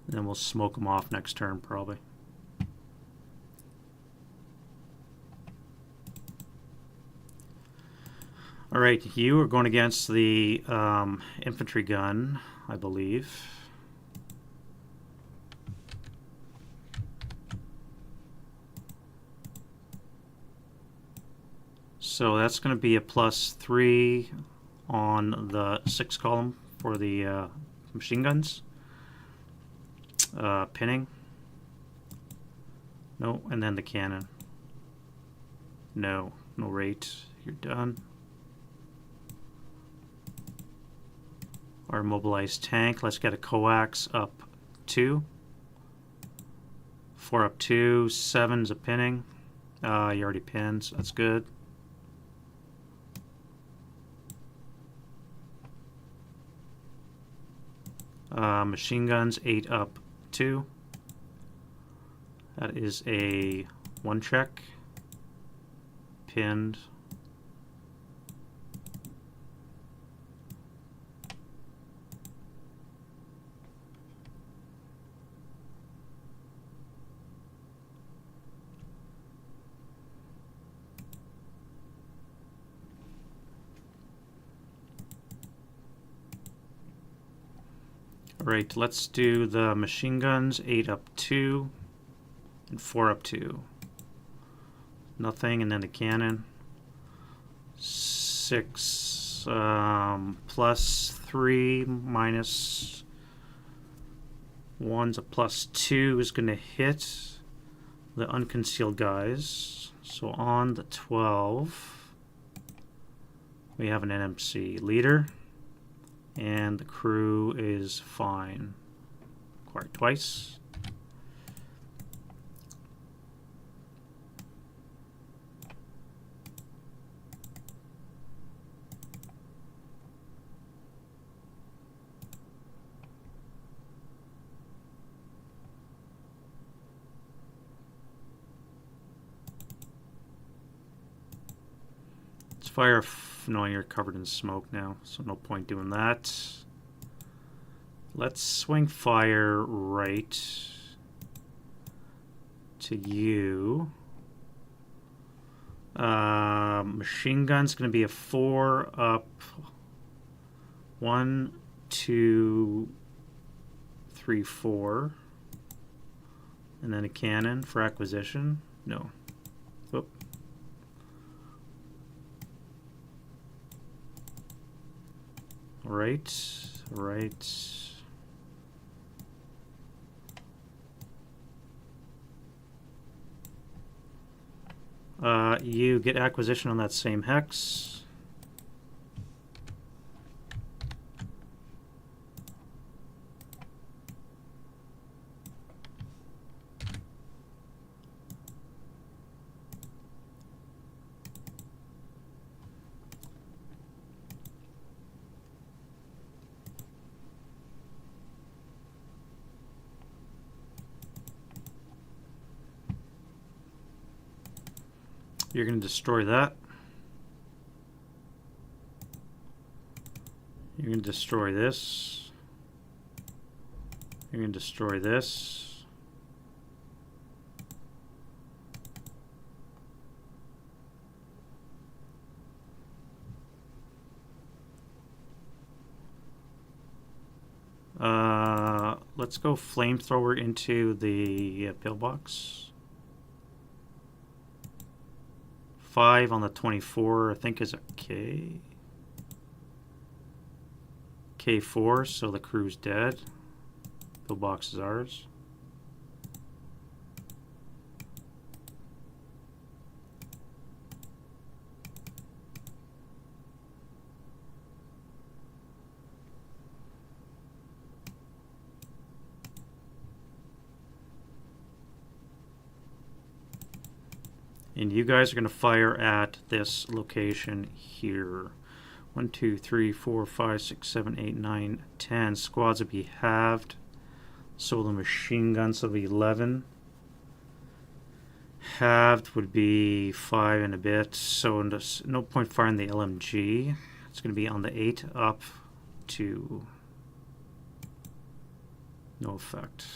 S1: And then we'll smoke them off next turn probably. All right, you are going against the infantry gun, I believe. So that's going to be a +3 on the 6 column for the machine guns. Pinning. No, and then the cannon. No, no rate. You're done. Our mobilized tank. Let's get a coax up 2. 4 up 2. 7's a pinning. You already pinned, so that's good. Machine guns 8 up 2. That is a 1 check. Pinned. Alright, let's do the machine guns, 8 up 2 and 4 up 2. Nothing, and then the cannon. 6 +3 minus 1's a +2 is going to hit the unconcealed guys. So on the 12, we have an NMC leader. And the crew is fine. Acquired twice. Let's fire. No, you're covered in smoke now, so no point doing that. Let's swing fire right to you. Machine gun's going to be a 4 up. 1, 2, 3, 4. And then a cannon for acquisition. No. Whoop. Right. You get acquisition on that same hex. You're going to destroy that. You're going to destroy this. You're going to destroy this. Let's go flamethrower into the pillbox. 5 on the 24, I think, is a K. K4, so the crew's dead. Pillbox is ours. And you guys are going to fire at this location here. 1, 2, 3, 4, 5, 6, 7, 8, 9, 10. Squads will be halved. So the machine guns will be 11. Halved would be 5 and a bit. So no point firing the LMG. It's going to be on the 8 up to no effect.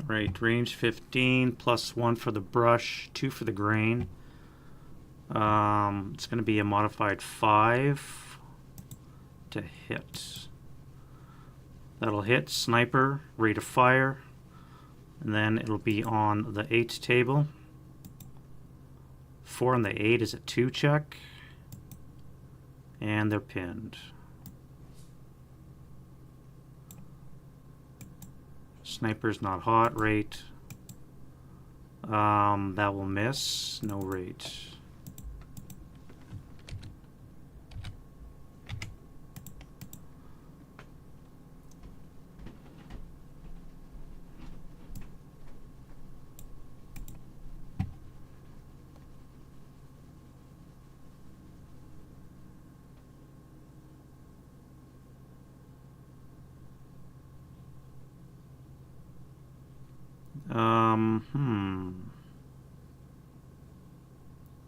S1: Right, range 15 plus 1 for the brush, 2 for the grain. It's going to be a modified 5 to hit. That'll hit sniper, rate of fire, and then it'll be on the 8 table. 4 on the 8 is a 2 check, and they're pinned. Sniper's not hot, rate. That will miss, no rate.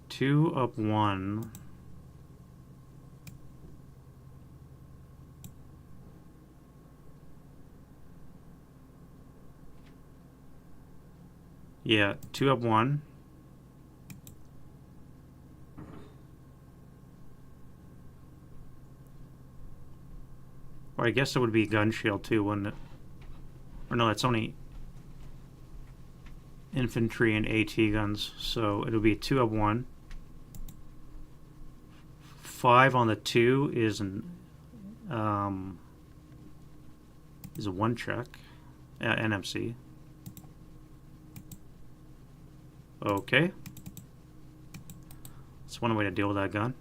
S1: Two up 1. Yeah, 2 up 1. Or I guess it would be gun shield too, wouldn't it? Or no, it's only infantry and AT guns, so it'll be 2 up 1. 5 on the 2 is a 1 check, NMC. Okay, that's one way to deal with that gun.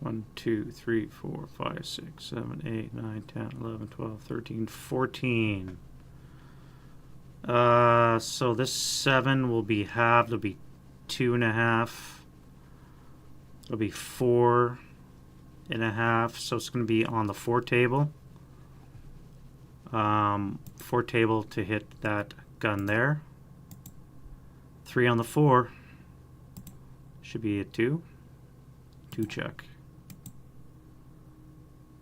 S1: One, 2, 3, 4, 5, 6, 7, 8, 9, 10, 11, 12, 13, 14. So this 7 will be halved. It'll be 2.5. It'll be 4.5. So it's going to be on the 4 table. 4 table to hit that gun there. 3 on the 4. Should be a 2. 2 check.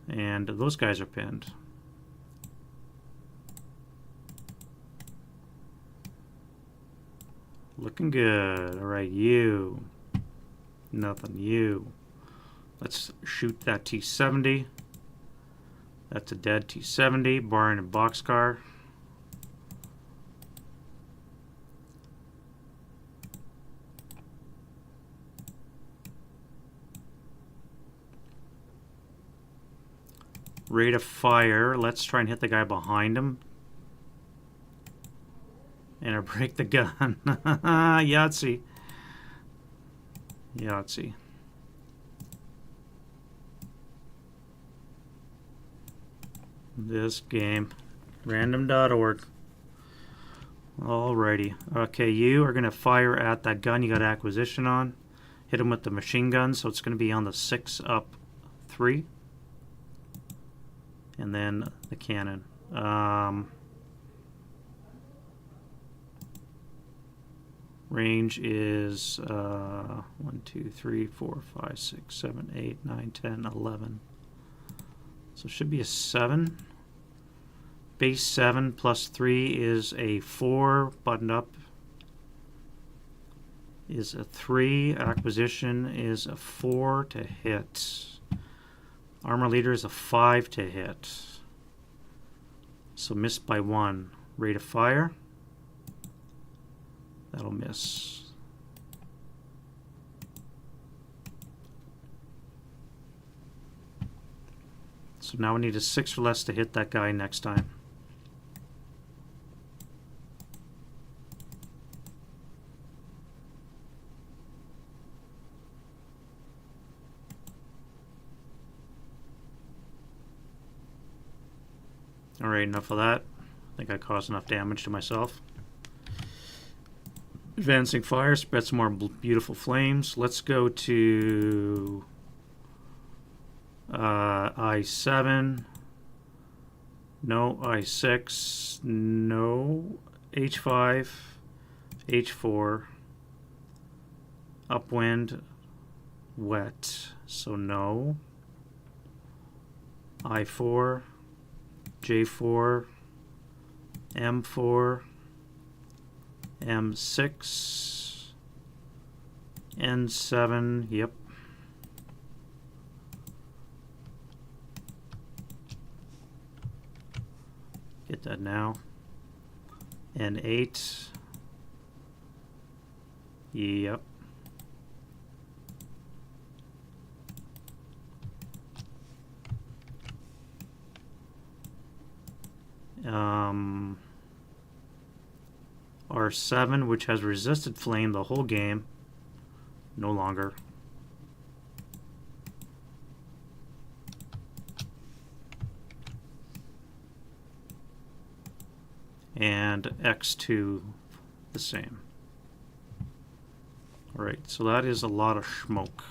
S1: And those guys are pinned. Looking good. All right, you. Nothing, you. Let's shoot that T-70. That's a dead T-70, barring a boxcar. Rate of fire. Let's try and hit the guy behind him. And I break the gun. Yahtzee. Yahtzee. This game. Random.org. Alrighty. Okay, you are going to fire at that gun you got acquisition on. Hit him with the machine gun, so it's going to be on the 6 up 3. And then the cannon. Range is 1, 2, 3, 4, 5, 6, 7, 8, 9, 10, 11. So it should be a 7. Base 7 plus 3 is a 4. Button up is a 3. Acquisition is a 4 to hit. Armor leader is a 5 to hit. So missed by 1. Rate of fire. That'll miss. So now we need a 6 or less to hit that guy next time. Alright, enough of that. I think I caused enough damage to myself. Advancing fire, spread some more beautiful flames. Let's go to I7. No. I6. No. H5. H4. Upwind. Wet. So no. I4. J4. M4. M6. N7. Yep. Get that now. N8. Yep. R7, which has resisted flame the whole game. No longer. And X2 the same. Alright, so that is a lot of smoke.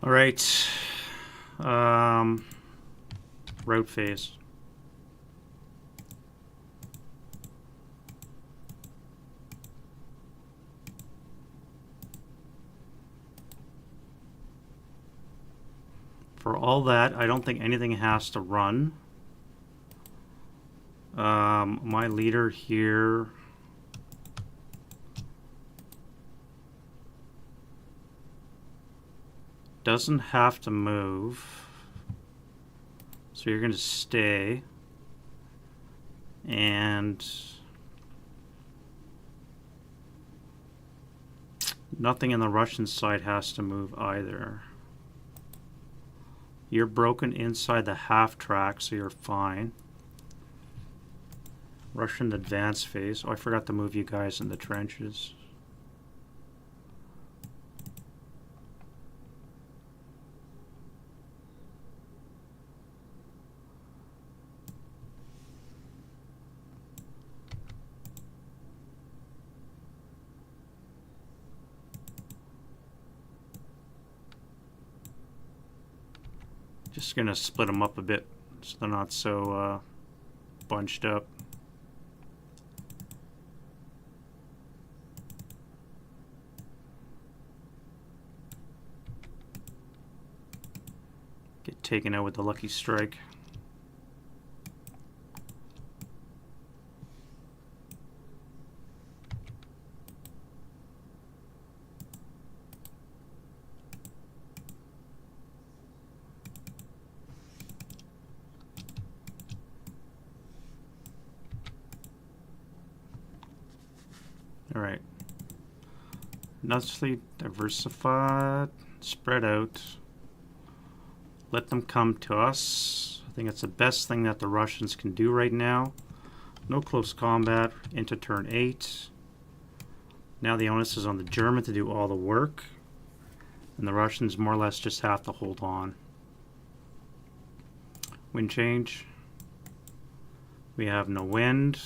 S1: All right, route phase. For all that, I don't think anything has to run. My leader here doesn't have to move, so you're going to stay, and nothing in the Russian side has to move either. You're broken inside the half track, so you're fine. Russian advance phase. Oh, I forgot to move you guys in the trenches. Just gonna split them up a bit so they're not so bunched up. Get taken out with the lucky strike. All right. Nicely diversified, spread out. Let them come to us. I think it's the best thing that the Russians can do right now. No close combat into turn 8. Now the onus is on the German to do all the work. And the Russians more or less just have to hold on. Wind change. We have no wind.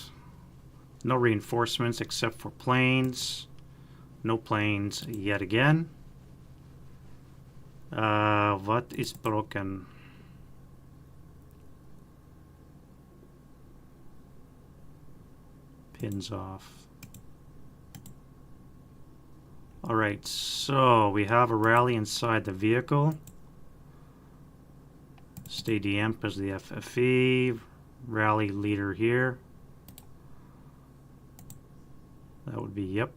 S1: No reinforcements except for planes. No planes yet again. What is broken? Pins off. Alright, so we have a rally inside the vehicle. Stay DMP as the FFE. Rally leader here. That would be, yep.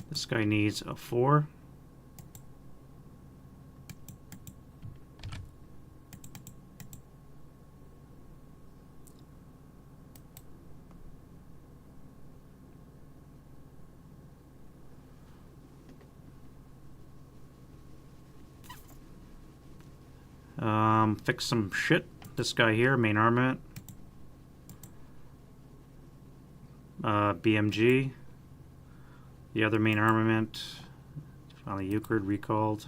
S1: This guy needs a 4. Fix some shit. This guy here, main armament. BMG. The other main armament. Finally, Euclid recalled.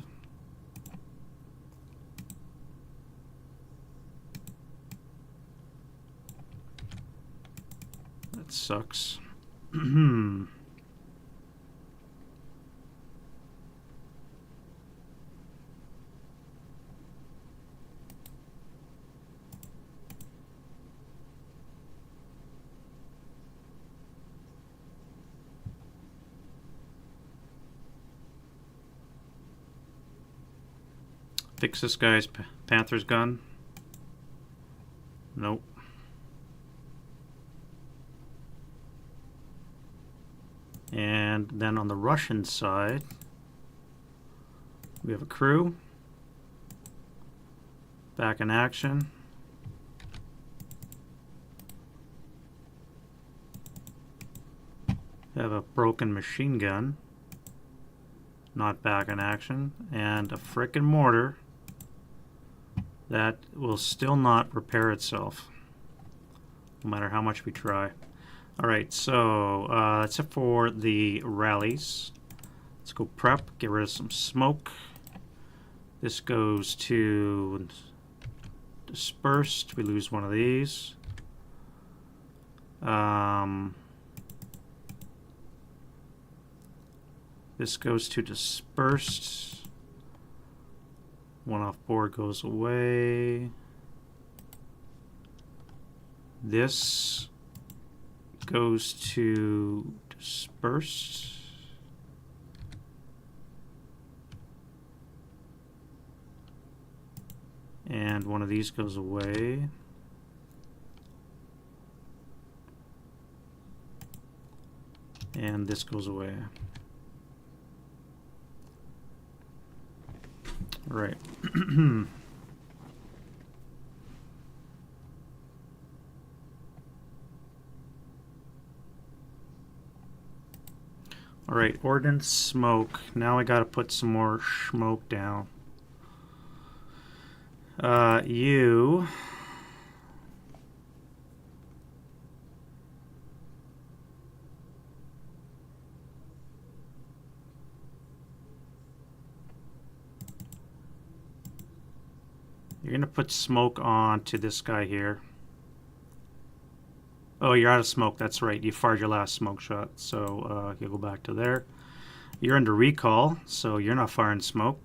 S1: That sucks. Fix this guy's Panther's gun. Nope. And then on the Russian side, we have a crew. Back in action. We have a broken machine gun. Not back in action. And a frickin' mortar that will still not repair itself, no matter how much we try. Alright, so that's it for the rallies. Let's go prep, get rid of some smoke. This goes to dispersed. We lose one of these. This goes to dispersed. One off board goes away. This goes to dispersed. And one of these goes away. And this goes away. Right. Alright, ordnance smoke. Now I gotta put some more smoke down. You... You're going to put smoke on to this guy here. Oh, you're out of smoke. That's right. You fired your last smoke shot. So you'll go back to there. You're under recall, so you're not firing smoke.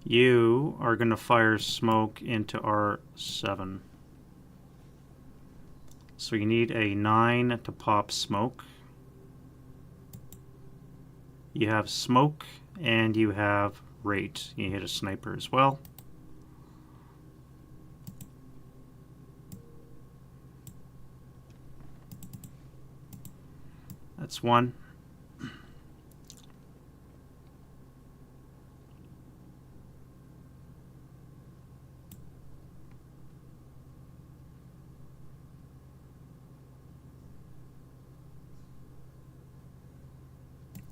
S1: You are going to fire smoke into R7. So you need a 9 to pop smoke. You have smoke and you have rate. You hit a sniper as well. That's 1.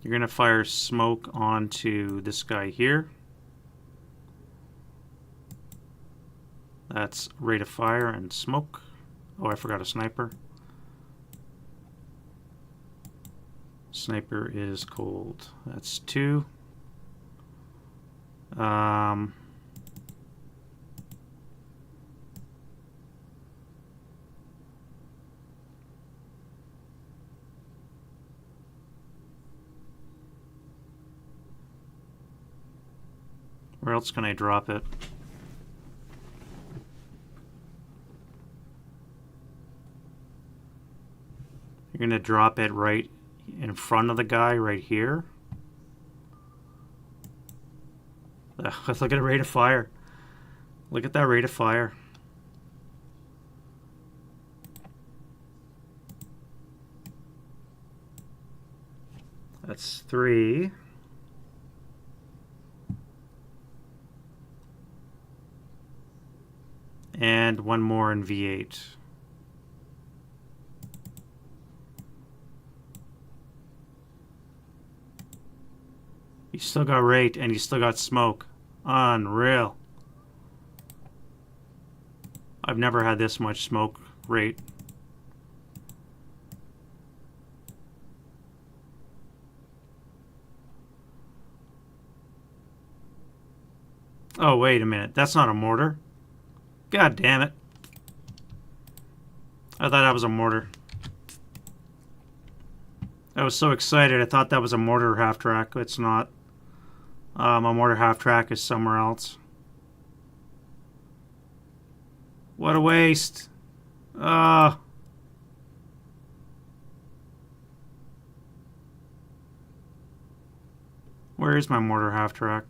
S1: You're going to fire smoke onto this guy here. That's rate of fire and smoke. Oh, I forgot a sniper. Sniper is cold. That's 2. Where else can I drop it? You're going to drop it right in front of the guy right here. Look at the rate of fire. Look at that rate of fire. That's 3. And 1 more in V8. You still got rate and you still got smoke. Unreal. I've never had this much smoke rate. Oh, wait a minute. That's not a mortar. God damn it. I thought that was a mortar. I was so excited. I thought that was a mortar half-track. It's not. My mortar half-track is somewhere else. What a waste. Where is my mortar half-track?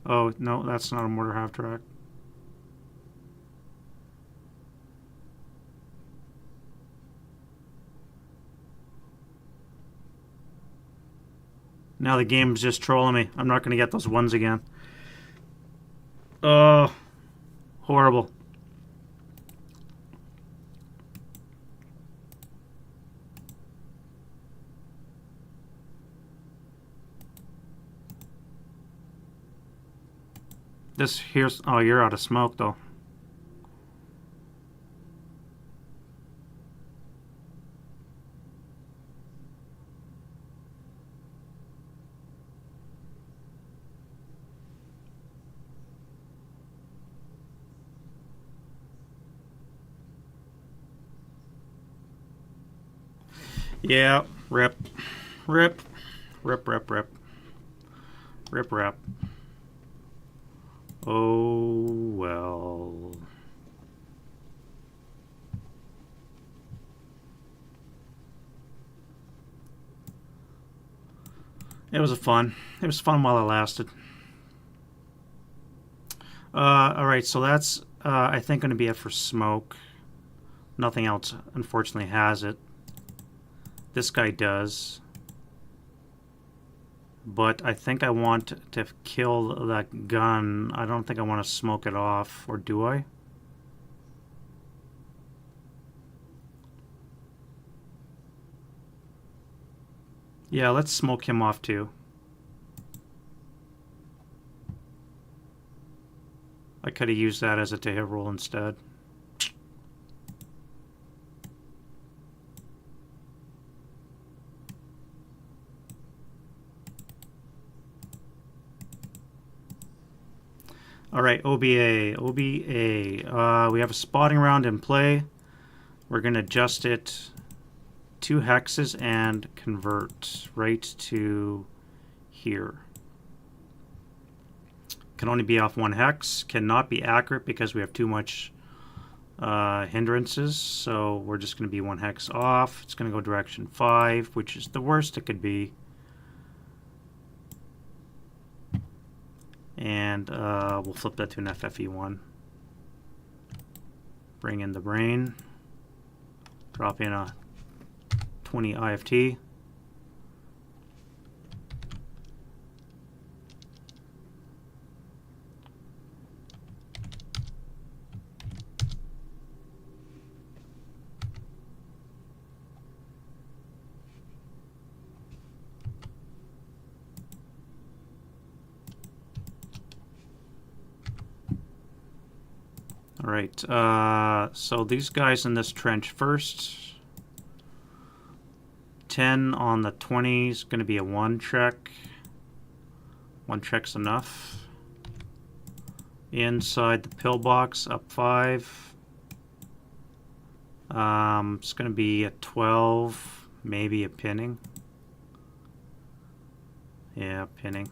S1: Oh, no, that's not a mortar half-track. Now the game's just trolling me. I'm not going to get those 1s again. Oh, horrible. This here's... Oh, you're out of smoke, though. Yeah, rip. Rip. Rip, rip, rip. Rip, rip. Oh, well. It was fun. It was fun while it lasted. Alright, so that's, I think, going to be it for smoke. Nothing else, unfortunately, has it. This guy does. But I think I want to kill that gun. I don't think I want to smoke it off. Or do I? Yeah, let's smoke him off too. I could have used that as a to hit roll instead. Alright, OBA. OBA. We have a spotting round in play. We're going to adjust it 2 hexes and convert right to here. Can only be off 1 hex. Cannot be accurate because we have too much hindrances, so we're just going to be 1 hex off. It's going to go direction 5, which is the worst it could be. And we'll flip that to an FFE1. Bring in the brain. Drop in a 20 IFT. Alright, so these guys in this trench first. 10 on the 20 is going to be a 1 check. 1 check's enough. Inside the pillbox, up 5. It's going to be a 12, maybe a pinning. Yeah, pinning.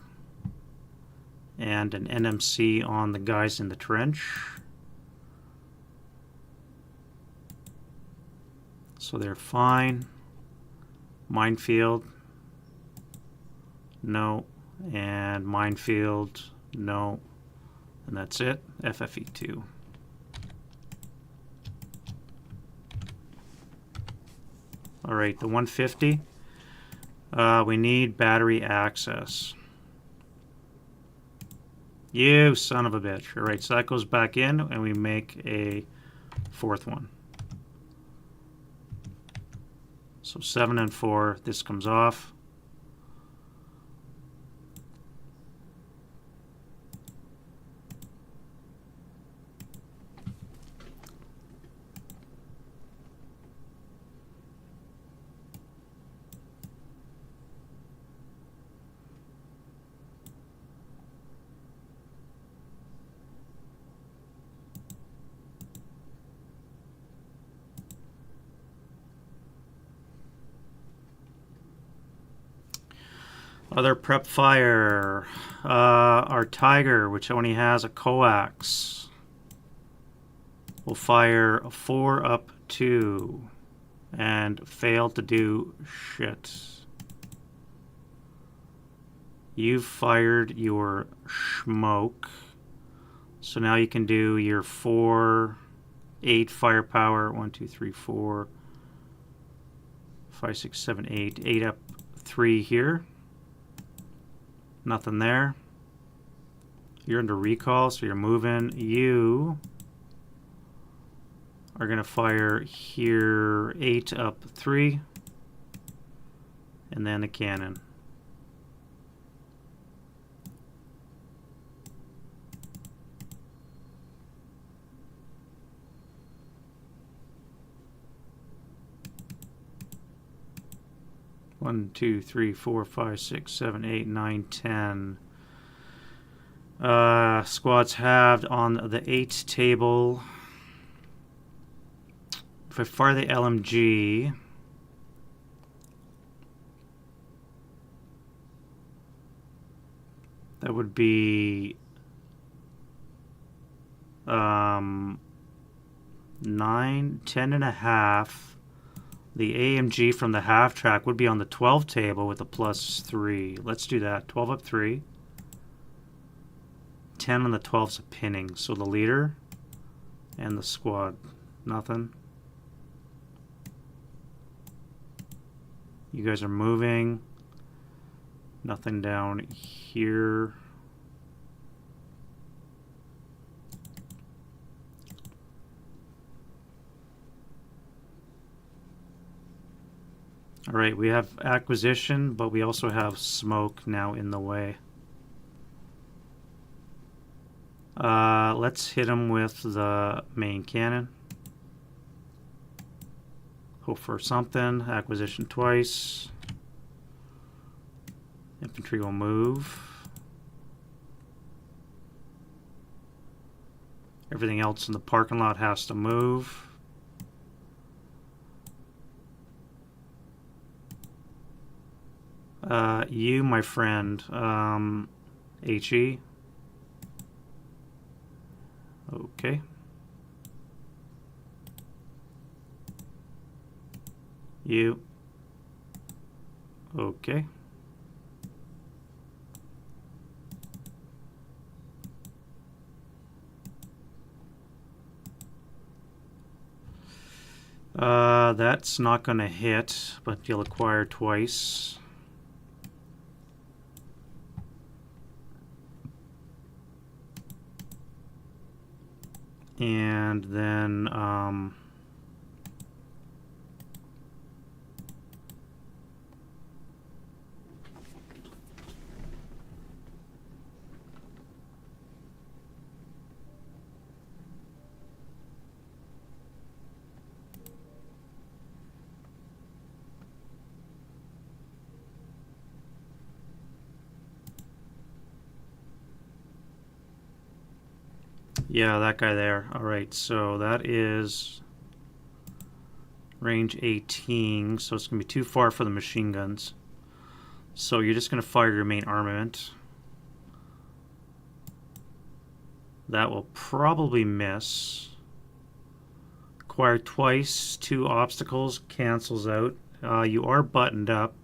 S1: And an NMC on the guys in the trench. So they're fine. Minefield, no. And minefield, no. And that's it. FFE2. Alright, the 150. We need battery access. You son of a bitch. Alright, so that goes back in and we make a 4th one. So 7 and 4, this comes off. Other prep fire, our Tiger, which only has a coax, will fire a 4 up 2 and fail to do shit. You've fired your smoke, so now you can do your 4, 8 firepower. 1, 2, 3, 4, 5, 6, 7, 8. 8 up 3 here. Nothing there. You're under recall, so you're moving. You are going to fire here 8 up 3. And then the cannon. One, 2, 3, 4, 5, 6, 7, 8, 9, 10. Squads halved on the 8 table. If I fire the LMG, that would be 9, 10 and a half. The AMG from the half track would be on the 12 table with a +3. Let's do that. 12 up 3. 10 on the 12's a pinning. So the leader and the squad. Nothing. You guys are moving. Nothing down here. All right, we have acquisition, but we also have smoke now in the way. Let's hit him with the main cannon. Hope for something. Acquisition twice. Infantry will move. Everything else in the parking lot has to move. You, my friend, HE. Okay. You. Okay. That's not going to hit, but you'll acquire twice. And then yeah, that guy there. All right, so that is range 18, so it's going to be too far for the machine guns. So you're just going to fire your main armament. That will probably miss. Acquire twice, 2 obstacles, cancels out. You are buttoned up.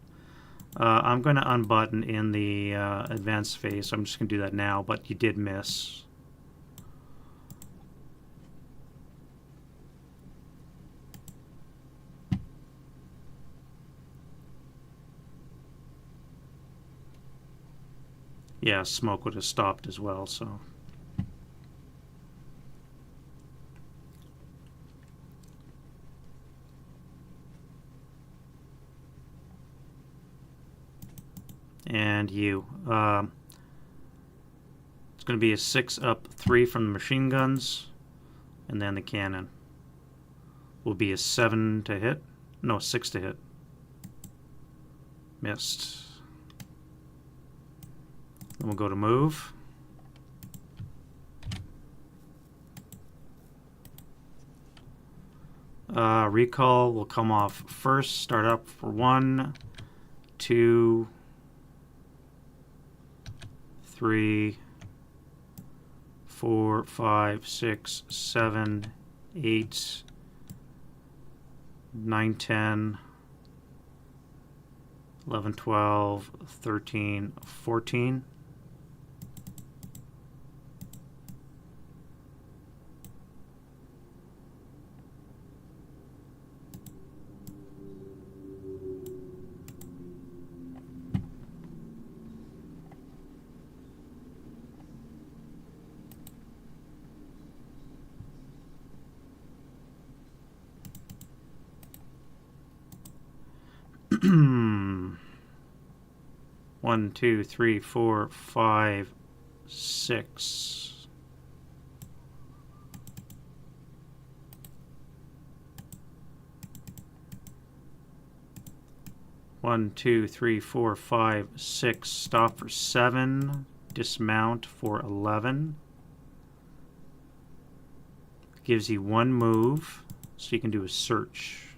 S1: I'm going to unbutton in the advanced phase, so I'm just going to do that now, but you did miss. Yeah, smoke would have stopped as well, so. And you. It's going to be a 6 up 3 from the machine guns, and then the cannon will be a 7 to hit. No, 6 to hit. Missed. Then we'll go to move. Recall will come off first. Start up for 1, 2, 3, 4, 5, 6, 7, 8, 9, 10, 11, 12, 13, 14. One, 2, 3, 4, 5, 6. One, 2, 3, 4, 5, 6. Stop for 7. Dismount for 11. Gives you 1 move, so you can do a search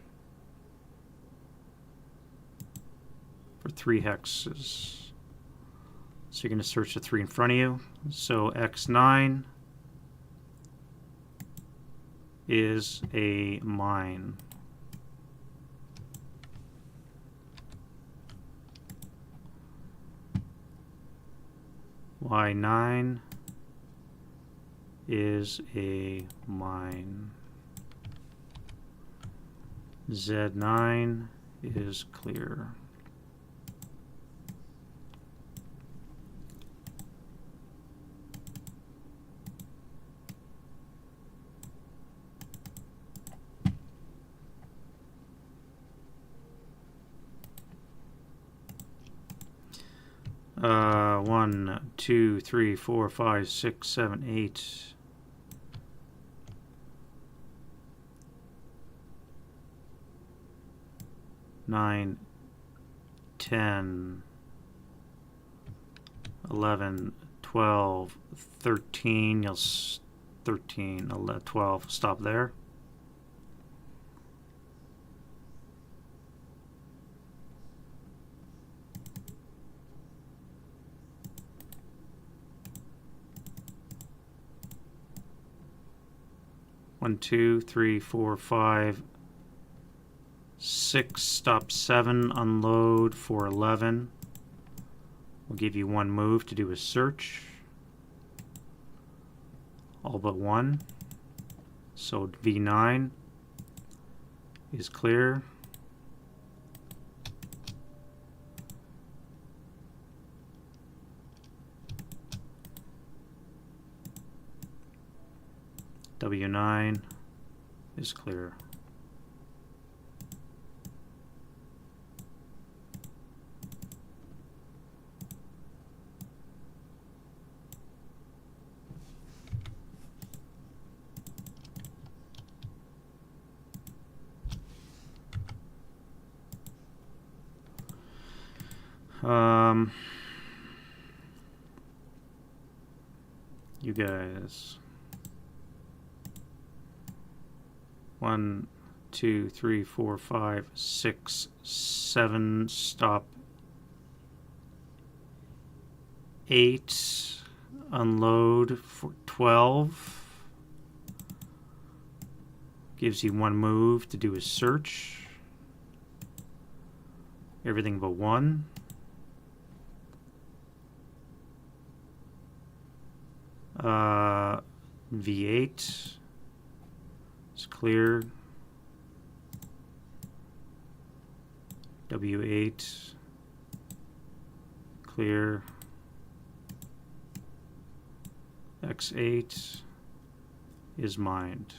S1: for 3 hexes. So you're going to search the 3 in front of you. So X9 is a mine. Y9 is a mine. Z9 is clear. One, 2, 3, 4, 5, 6, 7, 8. 9, 10, 11, 12, 13. You'll 13, 11, 12. Stop there. One, 2, 3, 4, 5, 6, stop 7, unload for 11. We'll give you one move to do a search. All but one. So V9 is clear. W9 is clear. You guys. 1, 2, 3, 4, 5, 6, 7, stop 8, unload for 12. Gives you one move to do a search. Everything but one. V8 is clear. W8 clear. X8 is mined.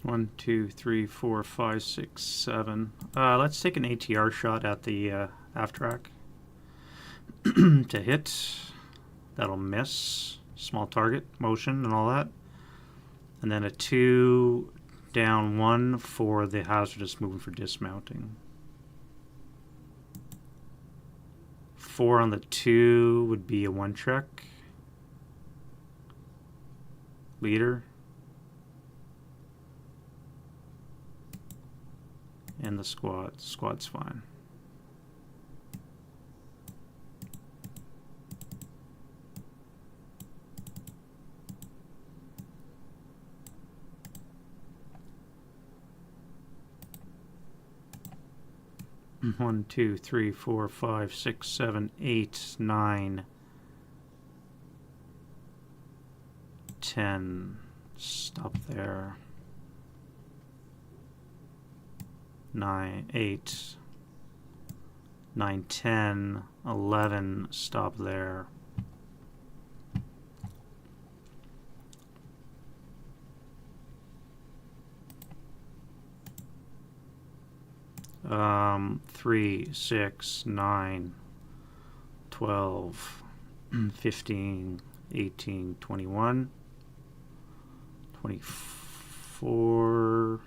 S1: One, two, three, four, five, six, seven. Let's take an ATR shot at the aft track to hit. That'll miss. Small target, motion, and all that. And then a 2 down 1 for the hazardous movement for dismounting. 4 on the 2 would be a 1 check. Leader. And the squad. Squad's fine. One, two, three, four, five, six, 7, 8, 9, 10. Stop there. 9, 8, 9, 10, 11, stop there. Um, 3, 6, 9, 12, 15, 18, 21, 24,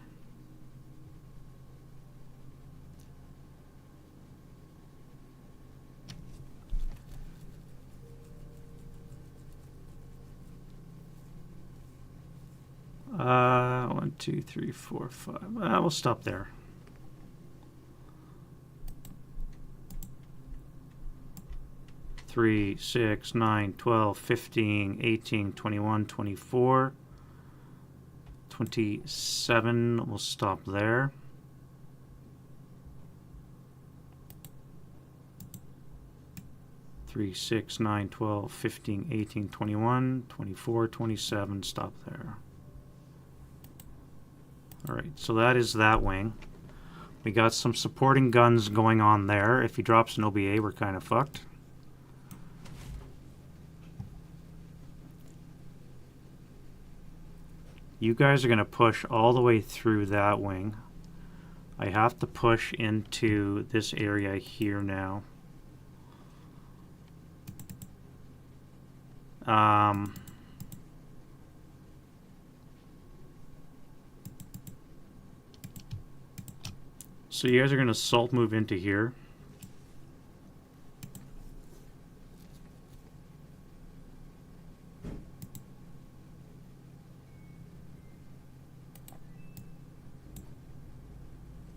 S1: 1, 2, 3, 4, 5. We'll stop there. Three, 6, 9, 12, 15, 18, 21, 24, 27. We'll stop there. Three, 6, 9, 12, 15, 18, 21, 24, 27. Stop there. Alright, so that is that wing. We got some supporting guns going on there. If he drops an OBA, we're kind of fucked. You guys are going to push all the way through that wing. I have to push into this area here now. So you guys are going to salt move into here.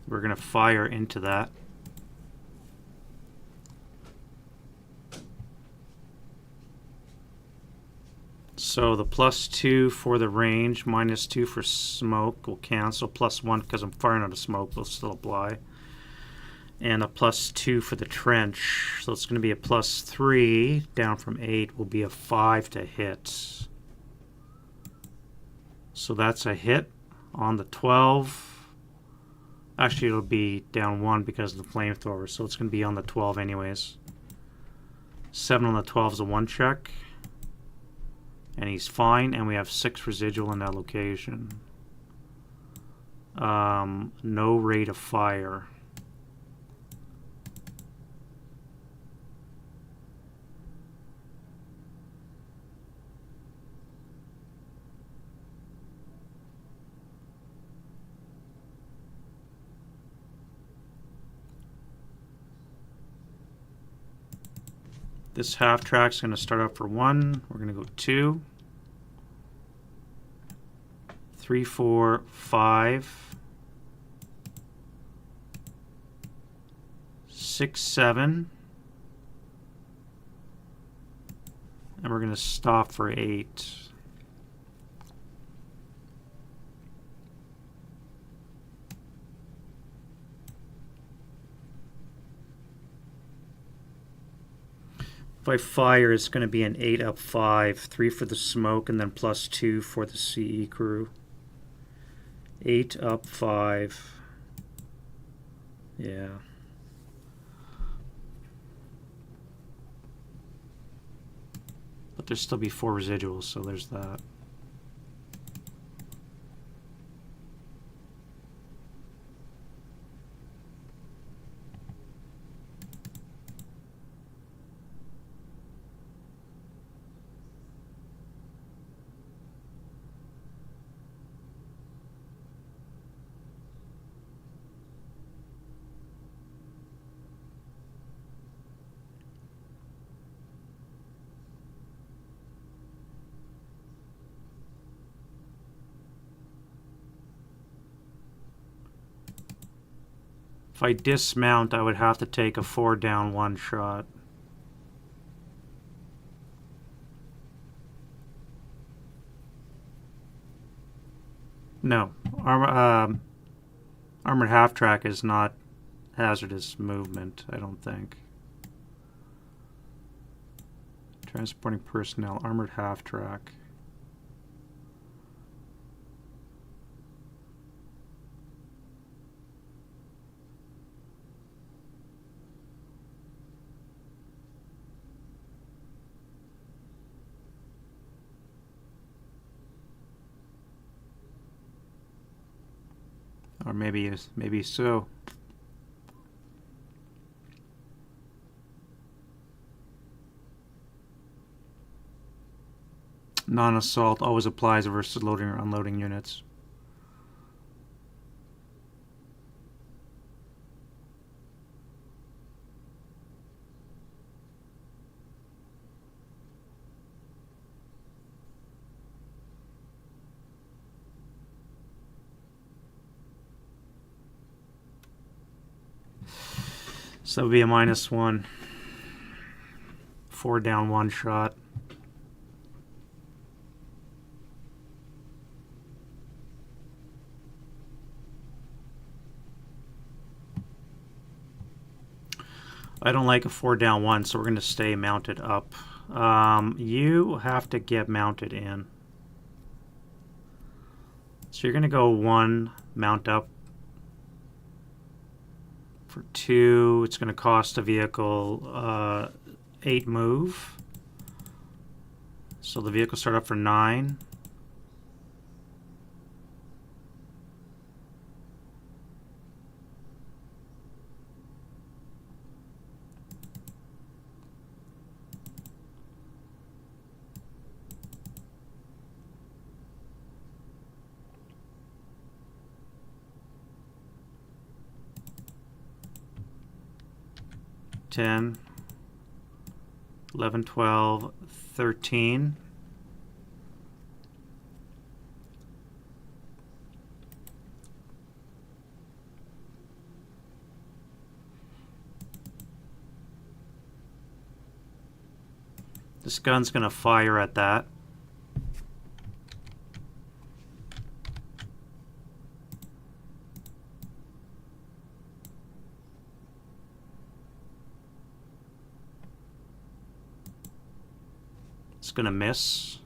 S1: We're going to fire into that. So the +2 for the range, -2 for smoke will cancel. +1 because I'm firing out of smoke will still apply. And a +2 for the trench. So it's going to be a +3 down from 8 will be a 5 to hit. So that's a hit on the 12. Actually, it'll be down 1 because of the flamethrower. So it's going to be on the 12 anyways. 7 on the 12 is a 1 check. And he's fine, and we have 6 residual in that location. No rate of fire. This half track's going to start up for 1. We're going to go 2, 3, 4, 5, 6, 7, and we're going to stop for 8. If I fire, it's going to be an 8 up 5, 3 for the smoke, and then +2 for the CE crew. 8 up 5. Yeah. But there'll still be 4 residuals, so there's that. If I dismount, I would have to take a 4 down 1 shot. No, armored half track is not hazardous movement, I don't think. Transporting personnel, armored half track. Or maybe so. Non-assault always applies versus loading or unloading units. So that would be a -1. 4 down 1 shot. I don't like a 4 down 1, so we're going to stay mounted up. You have to get mounted in. So you're going to go 1, mount up. For 2, it's going to cost the vehicle 8 move. So the vehicle start up for 9. 10, 11, 12, 13. This gun's going to fire at that. It's going to miss.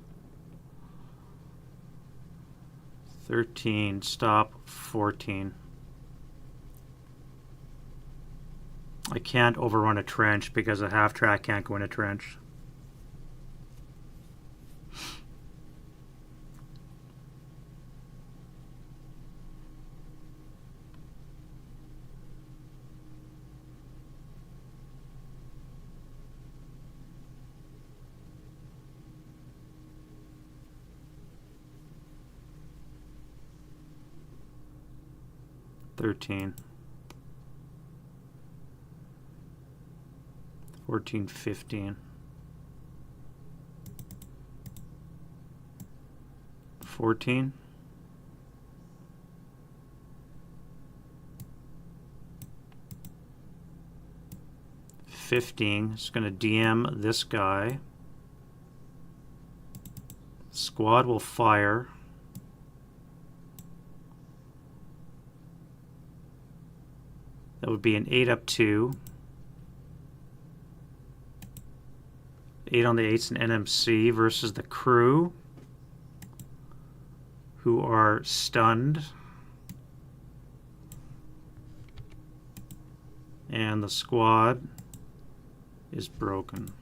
S1: 13, stop, 14. I can't overrun a trench because a half track can't go in a trench. $13, 14, 15, 14, 15. It's going to DM this guy. Squad will fire. That would be an 8 up 2. 8 on the 8's an NMC versus the crew, who are stunned. And the squad is broken.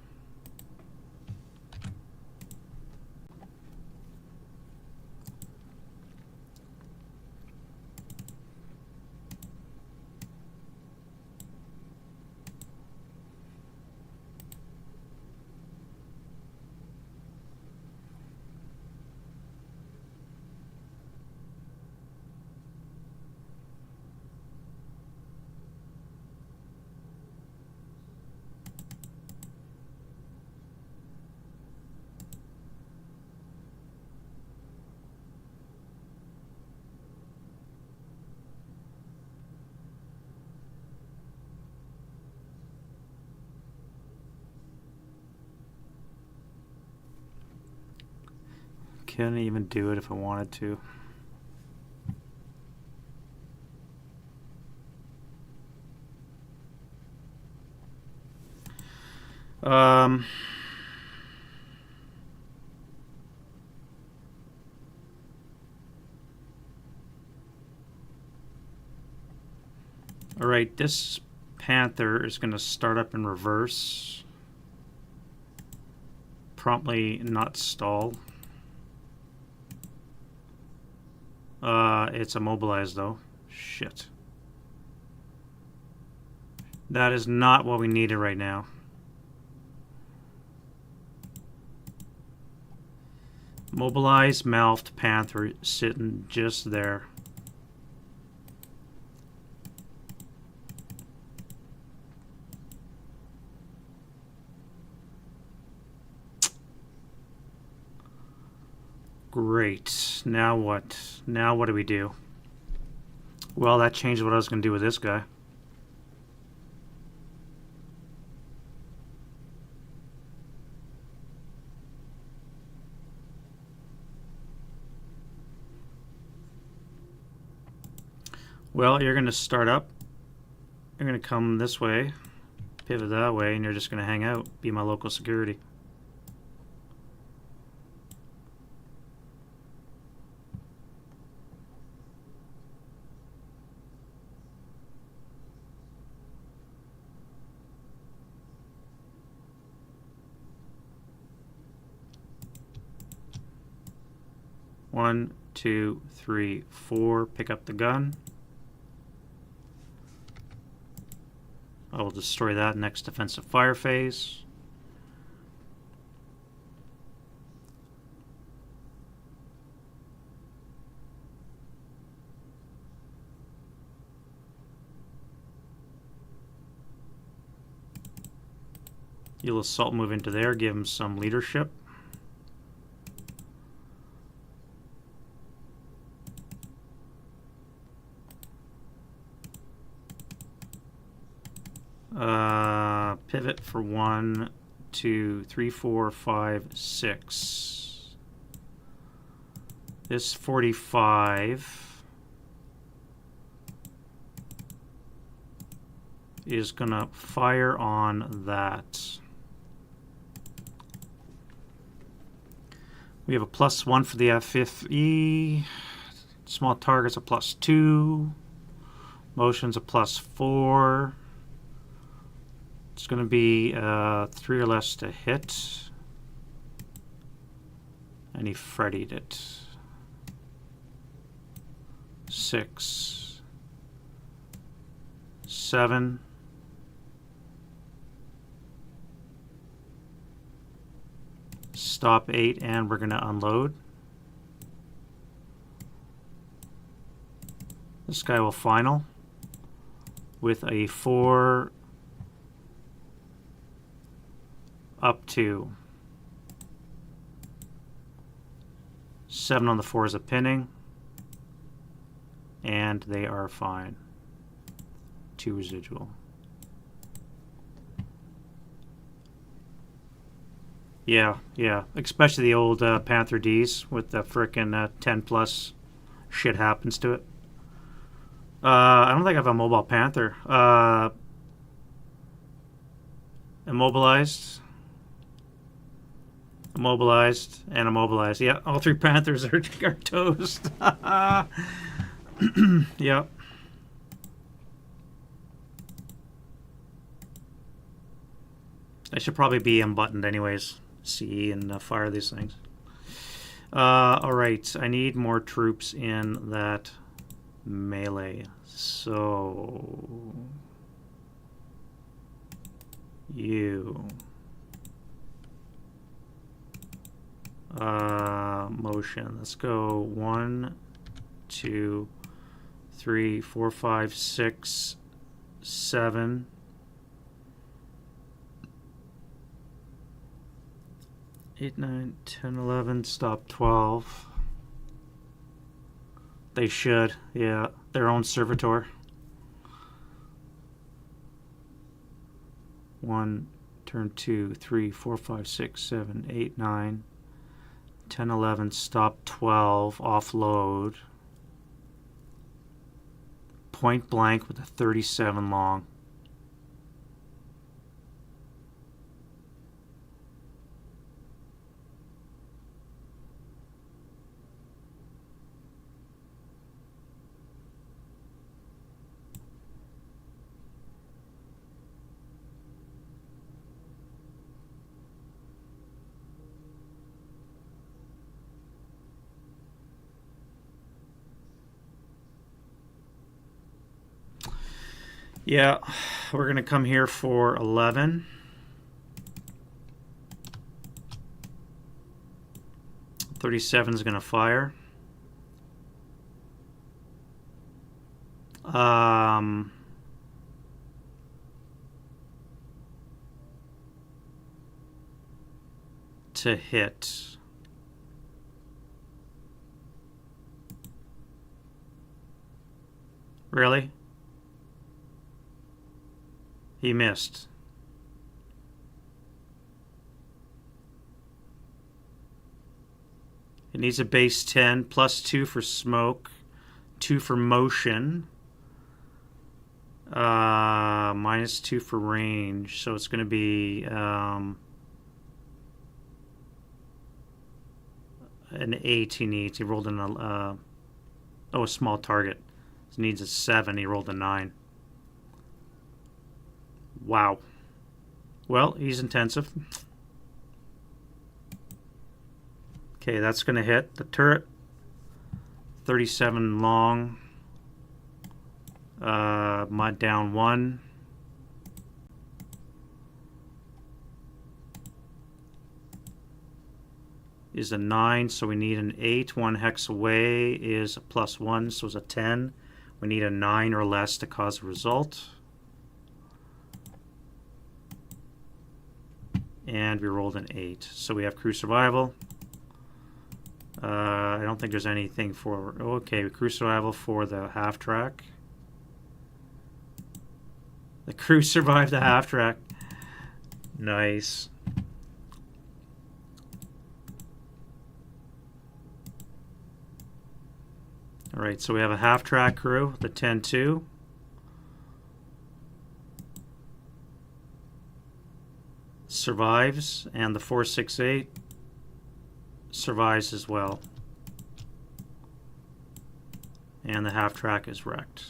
S1: Couldn't even do it if I wanted to. All right, this Panther is going to start up in reverse. Promptly not stall. It's immobilized though. Shit. That is not what we needed right now. Mobilized, mouthed Panther sitting just there. Great. Now what? Now what do we do? Well, that changed what I was going to do with this guy. Well, you're going to start up. You're going to come this way, pivot that way, and you're just going to hang out, be my local security. One, two, three, four. Pick up the gun. I will destroy that next defensive fire phase. You'll assault move into there, give him some leadership. Pivot for 1, 2, 3, 4, 5, 6. This 45 is gonna fire on that. We have a +1 for the FFE. Small target's a +2. Motion's a +4. It's going to be 3 or less to hit. And he Freddied it. 6, 7. Stop 8, and we're going to unload. This guy will final with a 4 up to 7 on the 4 is a pinning, and they are fine. 2 residual. Yeah, especially the old Panther Ds with the frickin' 10 plus shit happens to it. I don't think I have a mobile Panther. Immobilized, and immobilized. Yeah, all 3 Panthers are toast. Yeah. I should probably be unbuttoned anyways. See and fire these things. Alright, I need more troops in that melee. So you motion. Let's go 1, 2, 3, 4, 5, 6, 7. 8, 9, 10, 11, stop 12. They should, yeah, their own servitor. 1, turn 2, 3, 4, 5, 6, 7, 8, 9, 10, 11, stop 12, offload. Point blank with a 37 long. Yeah, we're going to come here for 11. .37 is going to fire. To hit. Really? He missed. It needs a base 10, plus 2 for smoke, 2 for motion, minus 2 for range. So it's going to be an 8 he needs. He rolled in a small target. He needs a 7. He rolled a 9. Wow. Well, he's intensive. Okay, that's going to hit the turret. 37 long. Mud down 1. Is a 9, so we need an 8. 1 hex away is a +1, so it's a 10. We need a 9 or less to cause a result. and we rolled an 8. So we have crew survival. I don't think there's anything for... Okay, crew survival for the half track. The crew survived the half track. Nice. All right, so we have a half track crew, the 10-2. Survives, and the 468 survives as well. And the half track is wrecked.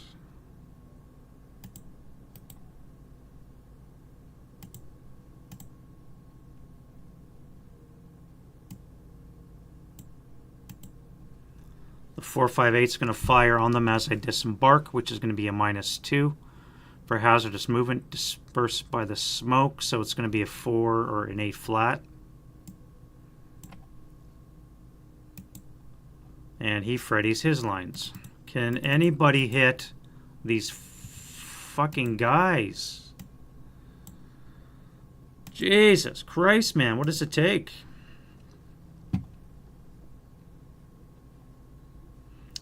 S1: The 458 is going to fire on them as I disembark, which is going to be a -2 for hazardous movement dispersed by the smoke. So it's going to be a 4 or an 8 flat. And he Freddy's his lines. Can anybody hit these fucking guys? Jesus Christ, man. What does it take?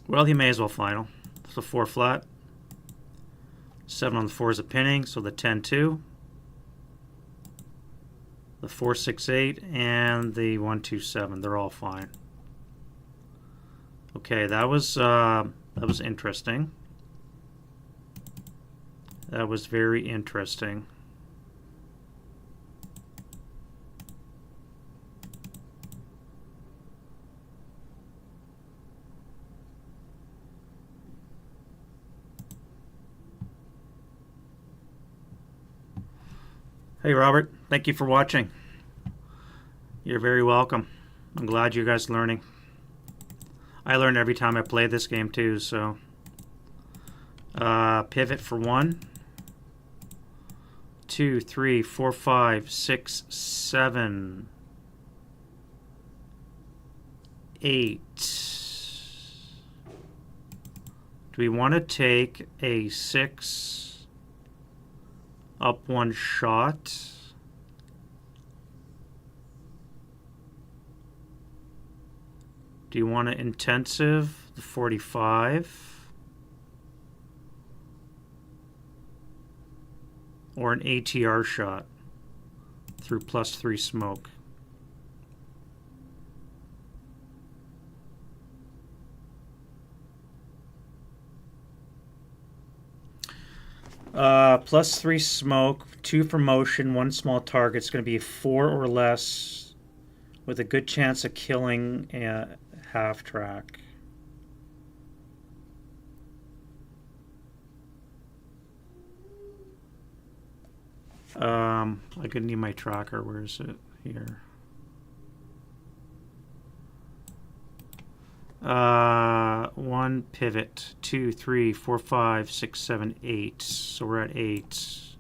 S1: Well, he may as well final. So 4 flat. 7 on the 4 is a pinning, so the 10-2. The 468 and the 127. They're all fine. Okay, that was interesting. That was very interesting. Hey Robert, thank you for watching. You're very welcome. I'm glad you guys are learning. I learn every time I play this game too, so. Pivot for 1, 2, 3, 4, 5, 6, 7, 8. Do we want to take a 6 up 1 shot? Do you want to intensive the 45? Or an ATR shot through +3 smoke? +3 smoke, 2 for motion, 1 small target. It's going to be 4 or less with a good chance of killing a half track. I could need my tracker. Where is it? Here. 1 pivot, 2, 3, 4, 5, 6, 7, 8. So we're at 8.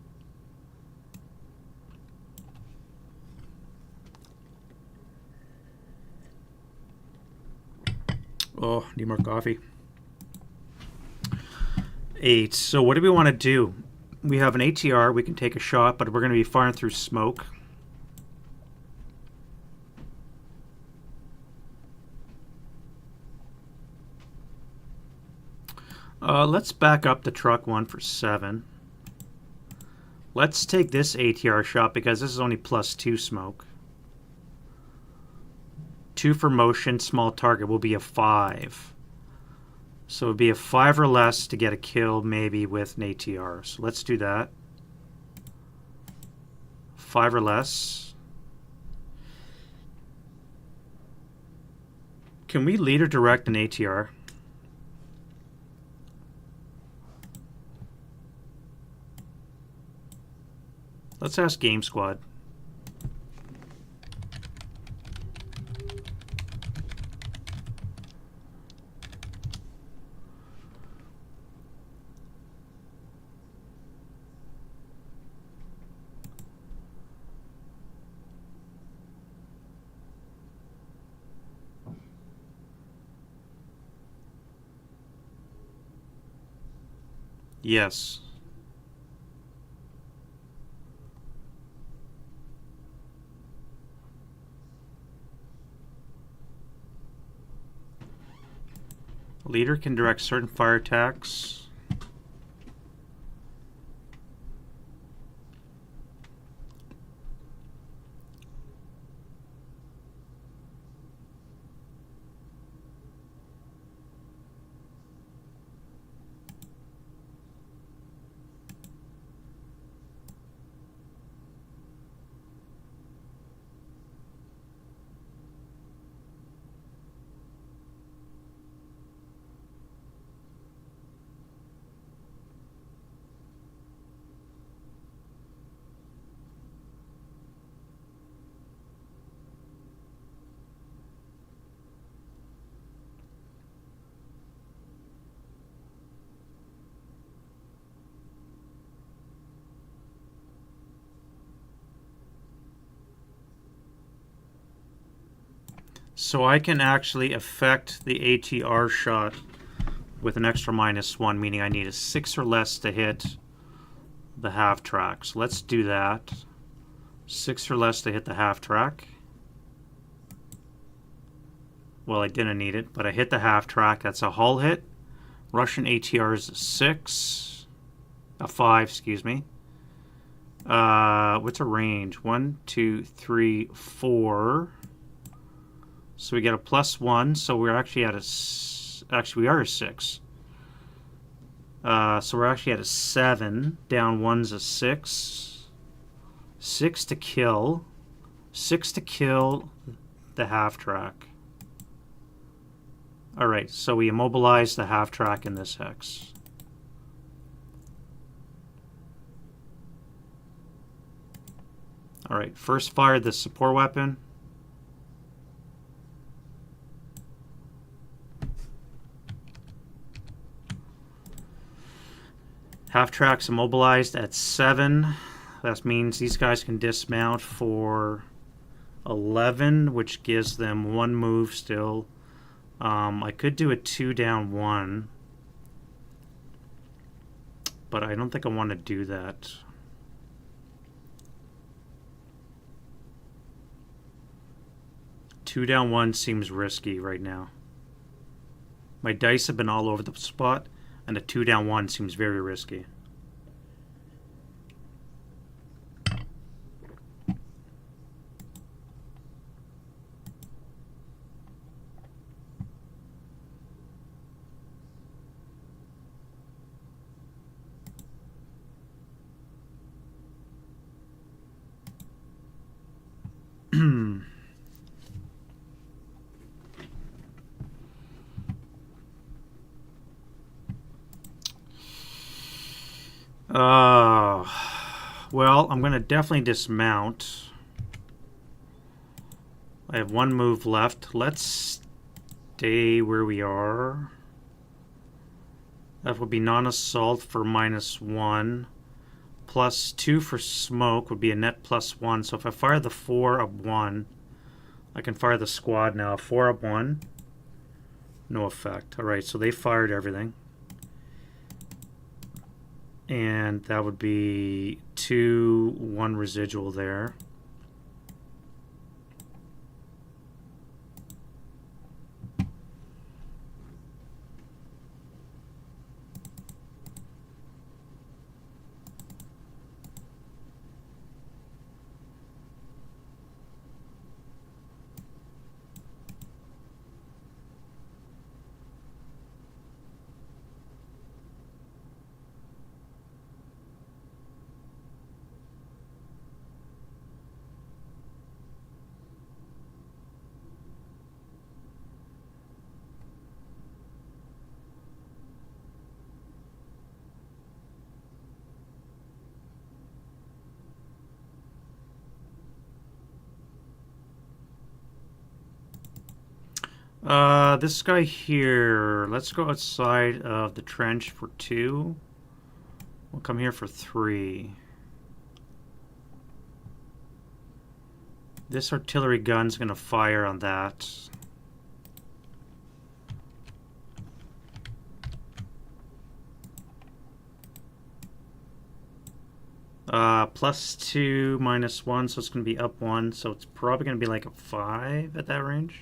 S1: Oh, need more coffee. 8. So what do we want to do? We have an ATR. We can take a shot, but we're going to be firing through smoke. Let's back up the truck 1 for 7. Let's take this ATR shot because this is only +2 smoke. 2 for motion, small target will be a 5. So it would be a 5 or less to get a kill maybe with an ATR. So let's do that. 5 or less. Can we lead or direct an ATR? Let's ask Game Squad. Yes. Leader can direct certain fire attacks. So I can actually affect the ATR shot with an extra -1, meaning I need a 6 or less to hit the half track. So let's do that. 6 or less to hit the half track. Well, I didn't need it, but I hit the half track. That's a hull hit. Russian ATR is a 5, excuse me. What's a range? 1, 2, 3, 4. So we get a +1. So we're actually at actually we are a 6. So we're actually at a 7. Down 1's a 6. 6 to kill. 6 to kill the half track. Alright, so we immobilize the half track in this hex. Alright, first fire the support weapon. Half track's immobilized at 7. That means these guys can dismount for 11, which gives them 1 move still. I could do a 2 down 1, but I don't think I want to do that. Two down 1 seems risky right now. My dice have been all over the spot, and a 2 down 1 seems very risky. Well, I'm going to definitely dismount. I have 1 move left. Let's stay where we are. That would be non-assault for -1. +2 for smoke would be a net +1. So if I fire the 4 up 1, I can fire the squad now. 4 up 1. No effect. Alright, so they fired everything. And that would be 2, 1 residual there. This guy here, let's go outside of the trench for 2. We'll come here for 3. This artillery gun's going to fire on that. +2, -1, so it's going to be up 1, so it's probably going to be like a 5 at that range.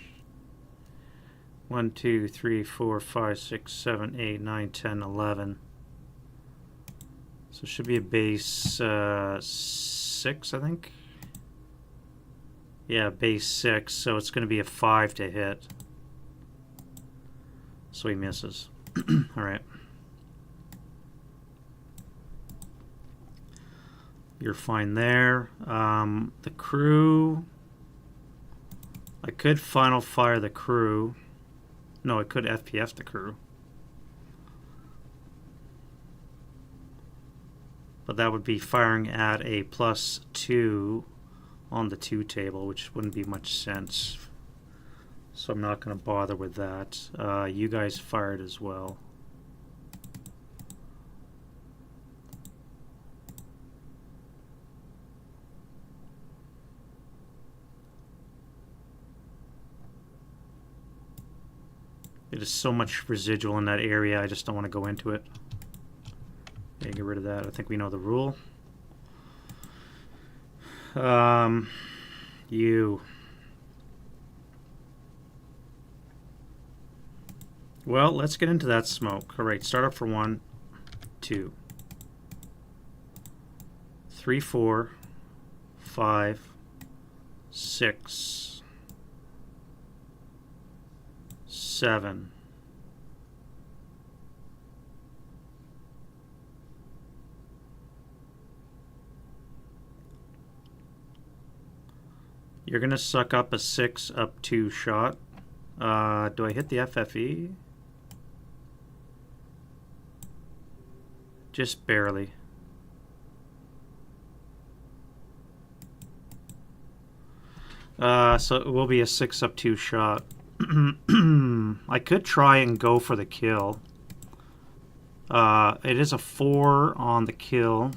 S1: 1, 2, 3, 4, 5, 6, 7, 8, 9, 10, 11. So it should be a base 6, I think. Yeah, base 6, so it's going to be a 5 to hit. So he misses. Alright. You're fine there. The crew... I could final fire the crew. No, I could FPF the crew. But that would be firing at a +2 on the 2 table, which wouldn't be much sense. So I'm not going to bother with that. You guys fired as well. There's so much residual in that area, I just don't want to go into it. Okay, get rid of that. I think we know the rule. You. Well, let's get into that smoke. All right, start up for 1, 2, 3, 4, 5, 6, 7. You're going to suck up a 6 up 2 shot. Do I hit the FFE? Just barely. So it will be a 6 up 2 shot. I could try and go for the kill. It is a 4 on the kill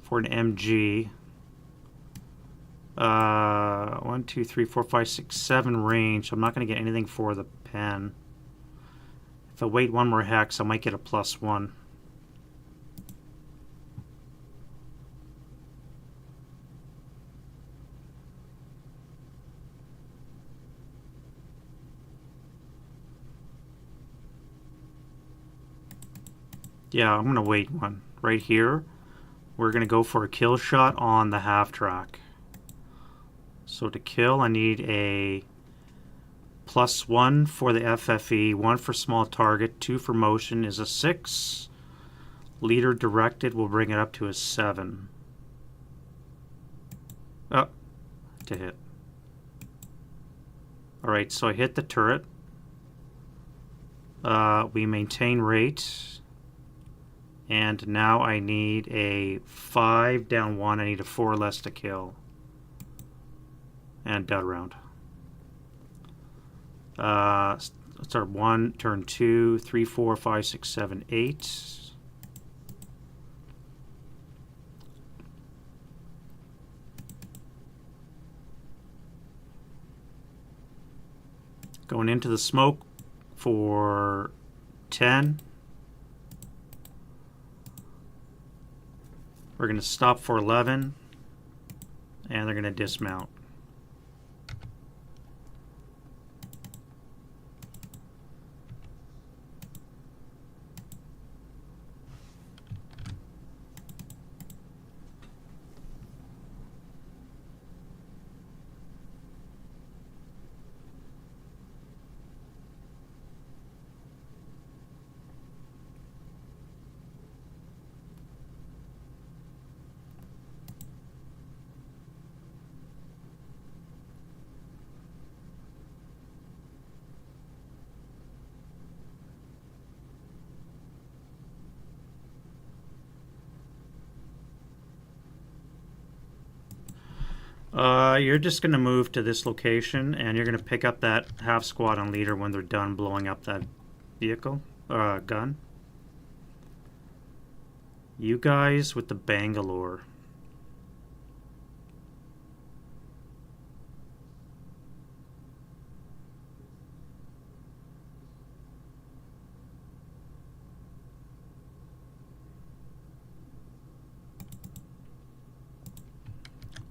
S1: for an MG. 1, 2, 3, 4, 5, 6, 7 range. I'm not going to get anything for the pen. If I wait 1 more hex, I might get a +1. Yeah, I'm going to wait 1. Right here, we're going to go for a kill shot on the half track. So to kill, I need a +1 for the FFE, 1 for small target, 2 for motion is a 6. Leader directed will bring it up to a 7. Oh, to hit. Alright, so I hit the turret. We maintain rate. And now I need a 5 down 1. I need a 4 less to kill. And dud round. Start 1, turn 2, 3, 4, 5, 6, 7, 8. Going into the smoke for 10. We're going to stop for 11. And they're going to dismount. You're just going to move to this location, and you're going to pick up that half squad on leader when they're done blowing up that vehicle, gun. You guys with the Bangalore.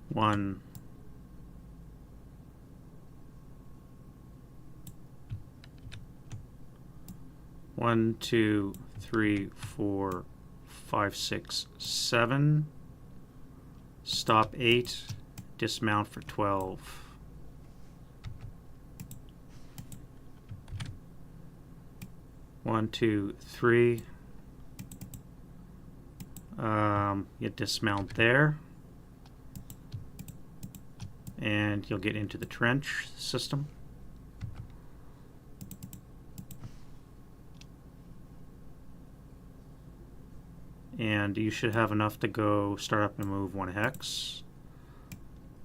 S1: One. 1, 2, 3, 4, 5, 6, 7. Stop 8. Dismount for 12. One, two, three. You dismount there, and you'll get into the trench system. And you should have enough to go start up and move 1 hex.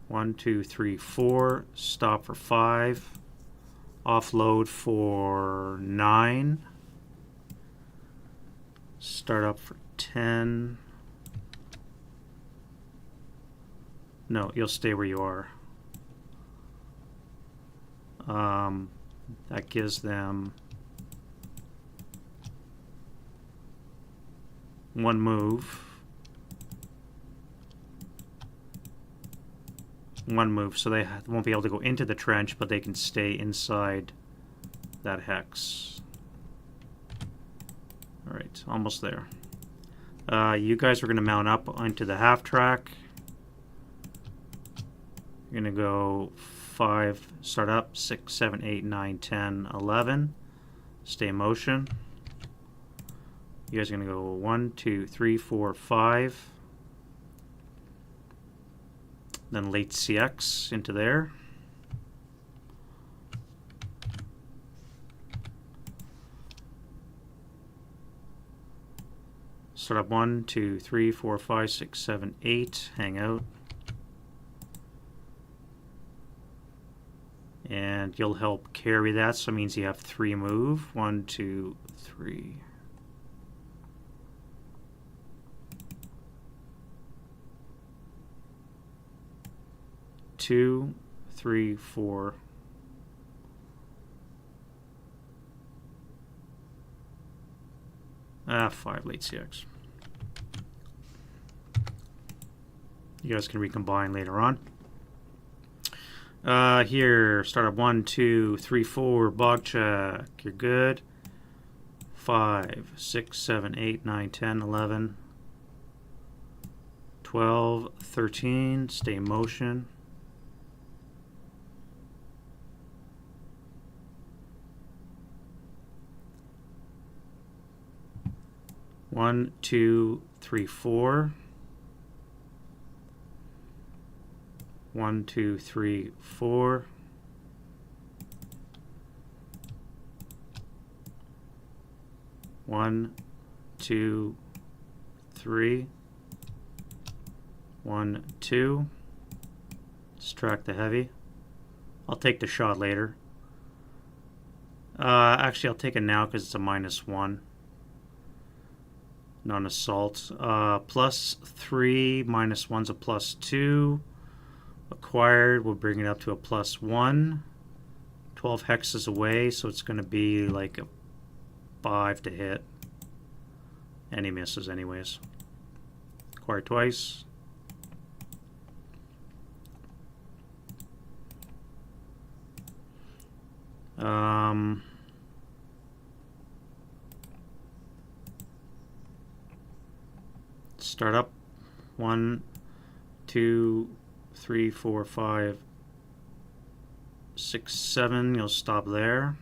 S1: 1, 2, 3, 4. Stop for 5. Offload for 9. Start up for 10. No, you'll stay where you are. That gives them 1 move. 1 move, so they won't be able to go into the trench, but they can stay inside that hex. Alright, almost there. You guys are going to mount up onto the half track. You're going to go 5, start up, 6, 7, 8, 9, 10, 11. Stay in motion. You guys are going to go 1, 2, 3, 4, 5. Then late CX into there. Start up 1, 2, 3, 4, 5, 6, 7, 8. Hang out. And you'll help carry that, so it means you have 3 move. 1, 2, 3. Two, 3, 4. Ah, 5 late CX. You guys can recombine later on. Here, start up 1, 2, 3, 4, bog check. You're good. 5, 6, 7, 8, 9, 10, 11, 12, 13. Stay in motion. One, 2, 3, 4. 1, 2, 3, 4. One, 2, 3. 1, 2. Distract the heavy. I'll take the shot later. Actually, I'll take it now because it's a -1. Non-assault. +3, -1's a +2. Acquired will bring it up to a +1. 12 hexes away, so it's going to be like a 5 to hit. And he misses anyways. Acquired twice. Start up. 1, 2, 3, 4, 5, 6, 7. You'll stop there.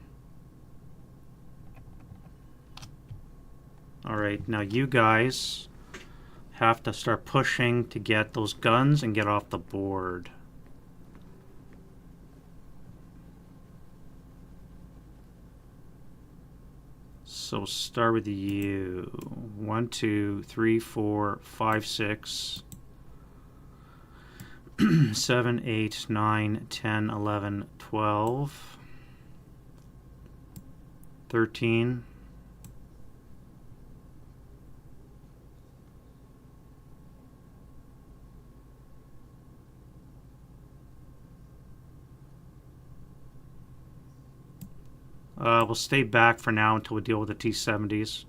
S1: Alright, now you guys have to start pushing to get those guns and get off the board. So start with you. 1, 2, 3, 4, 5, 6. 7, 8, 9, 10, 11, 12, 13. We'll stay back for now until we deal with the T-70s.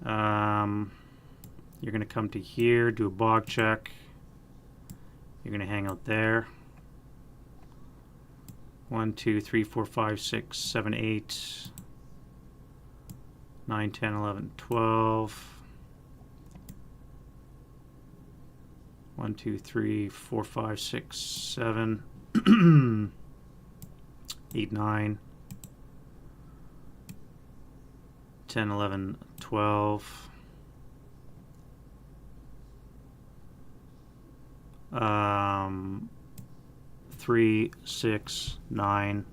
S1: You're going to come to here, do a bog check. You're going to hang out there. 1, 2, 3, 4, 5, 6, 7, 8. 9, 10, 11, 12. 1, 2, 3, 4, 5, 6, 7, 8, 9, 10, 11, 12. 3, 6, 9,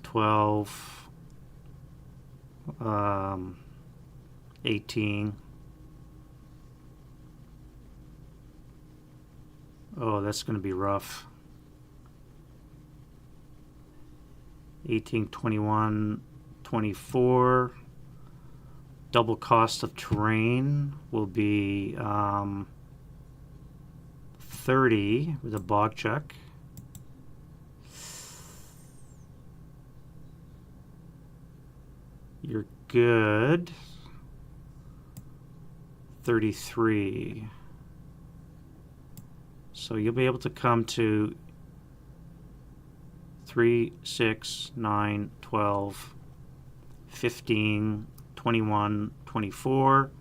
S1: 12, 18. Oh, that's going to be rough. 18, 21, 24. Double cost of terrain will be 30 with a bog check. You're good. 33. So you'll be able to come to 3, 6, 9, 12, 15, 21, 24,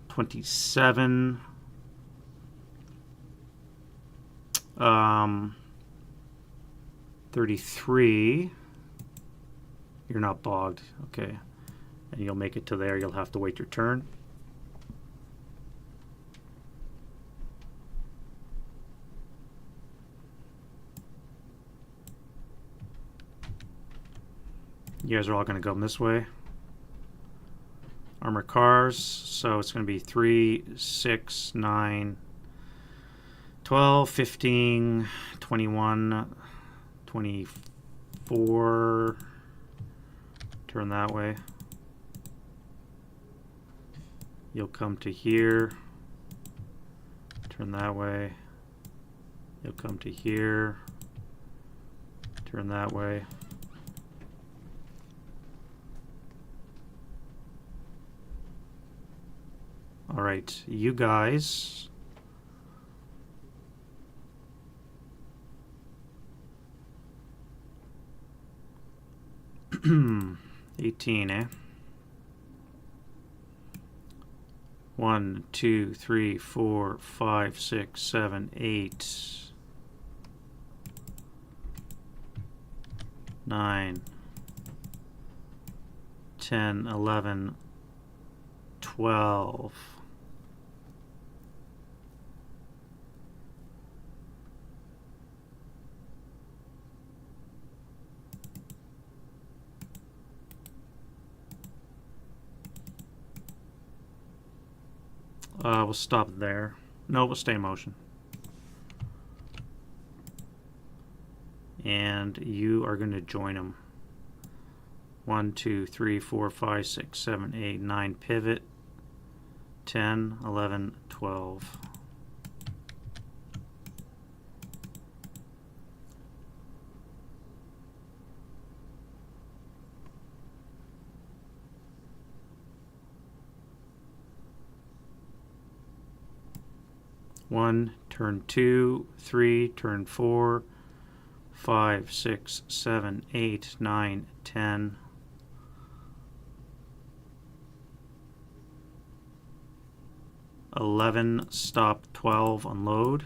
S1: 27, 33. You're not bogged, okay. And you'll make it to there. You'll have to wait your turn. You guys are all going to go this way. Armor cars, so it's going to be 3, 6, 9, 12, 15, 21, 24. Turn that way. You'll come to here. Turn that way. You'll come to here. Turn that way. All right, you guys. $18, eh? 1, 2, 3, 4, 5, 6, 7, 8, 9, 10, 11, 12. We'll stop there. No, we'll stay in motion. And you are going to join them. 1, 2, 3, 4, 5, 6, 7, 8, 9, pivot. 10, 11, 12. One, turn 2, 3, turn 4, 5, 6, 7, 8, 9, 10. 11, stop, 12, unload.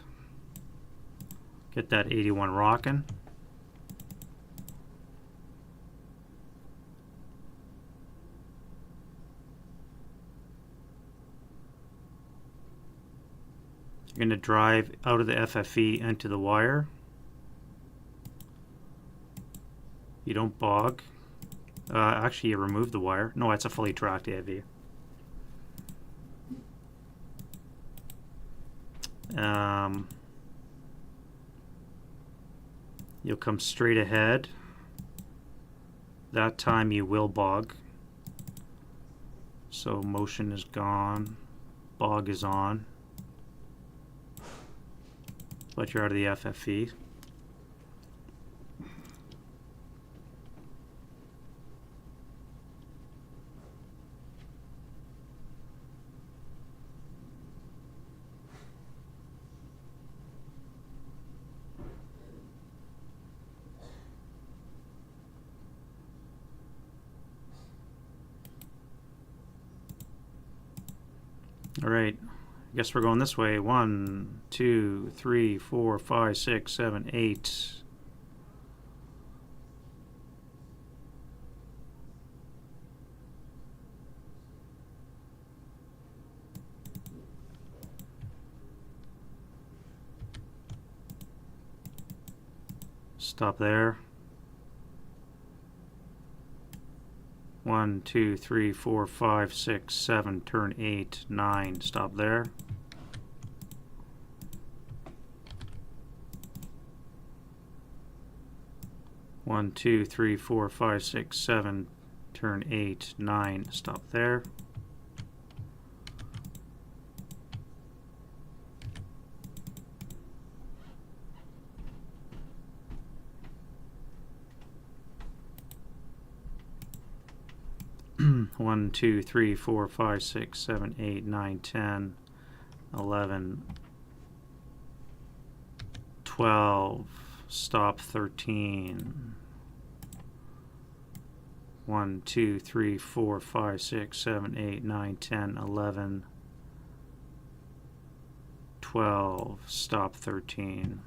S1: Get that 81 rocking. You're going to drive out of the FFE into the wire. You don't bog. Actually, you remove the wire. No, it's a fully tracked AV. You'll come straight ahead. That time you will bog. So motion is gone. Bog is on. But you're out of the FFE. All right. I guess we're going this way. 1, 2, 3, 4, 5, 6, 7, 8. Stop there. 1, 2, 3, 4, 5, 6, 7, turn 8, 9. Stop there. One, 2, 3, 4, 5, 6, 7, turn 8, 9. Stop there. One, 2, 3, 4, 5, 6, 7, 8, 9, 10, 11, 12. Stop 13. 1, 2, 3, 4, 5, 6, 7, 8, 9, 10, 11, 12. Stop 13.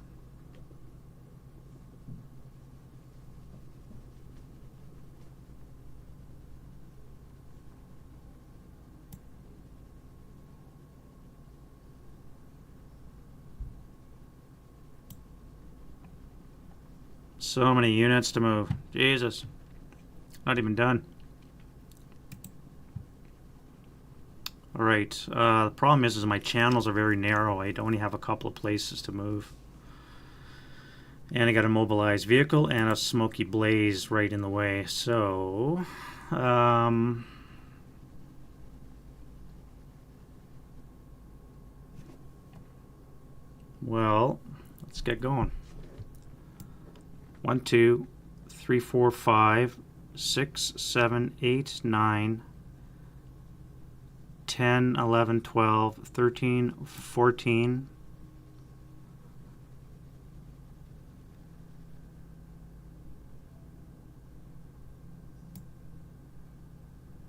S1: So many units to move. Jesus. Not even done. Alright. The problem is my channels are very narrow. I only have a couple of places to move. And I got a mobilized vehicle and a smoky blaze right in the way. So, well, let's get going. 1, 2, 3, 4, 5, 6, 7, 8, 9, 10, 11, 12, 13, 14,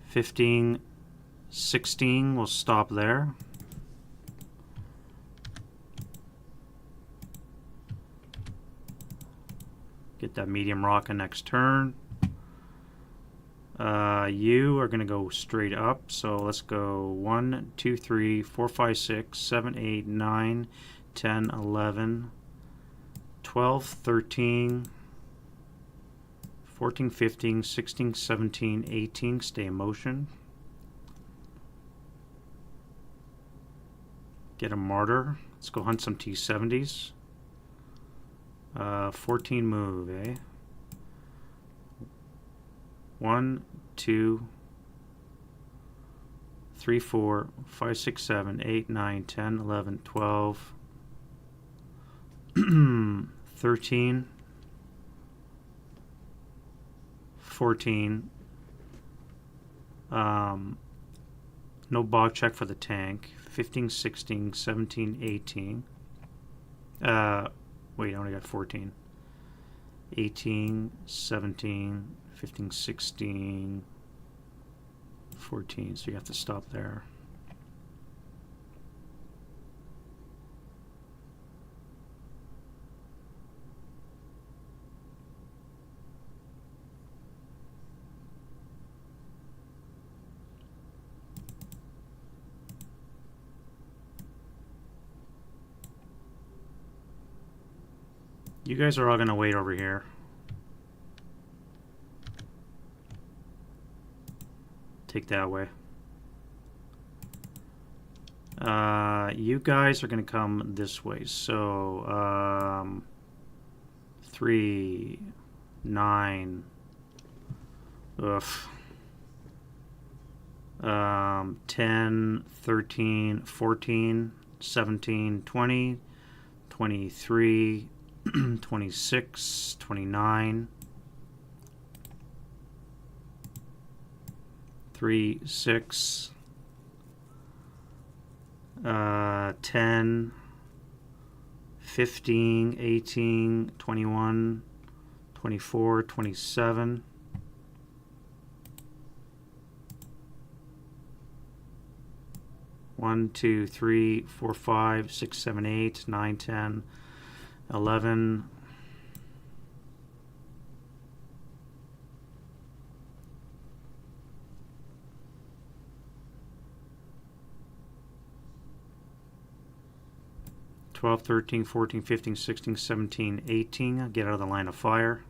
S1: 15, 16. We'll stop there. Get that medium rocket next turn. You are going to go straight up. So let's go 1, 2, 3, 4, 5, 6, 7, 8, 9, 10, 11, 12, 13, 14, 15, 16, 17, 18. Stay in motion. Get a martyr. Let's go hunt some T-70s. 14 move, eh? 1, 2, 3, 4, 5, 6, 7, 8, 9, 10, 11, 12, 13, 14. No bog check for the tank. 15, 16, 17, 18. Wait, I only got 14. 18, 17, 15, 16, 14. So you have to stop there. You guys are all going to wait over here. Take that way. You guys are going to come this way. So, 3, 9, 10, 13, 14, 17, 20, 23, 26, 29, 3, 6, 10, 15, 18, 21, 24, 27, 1, 1, 2, 3, 4, 5, 6, 7, 8, 9, 10, 11, 12, 13, 14, 15, 16, 17, 18. Get out of the line of fire.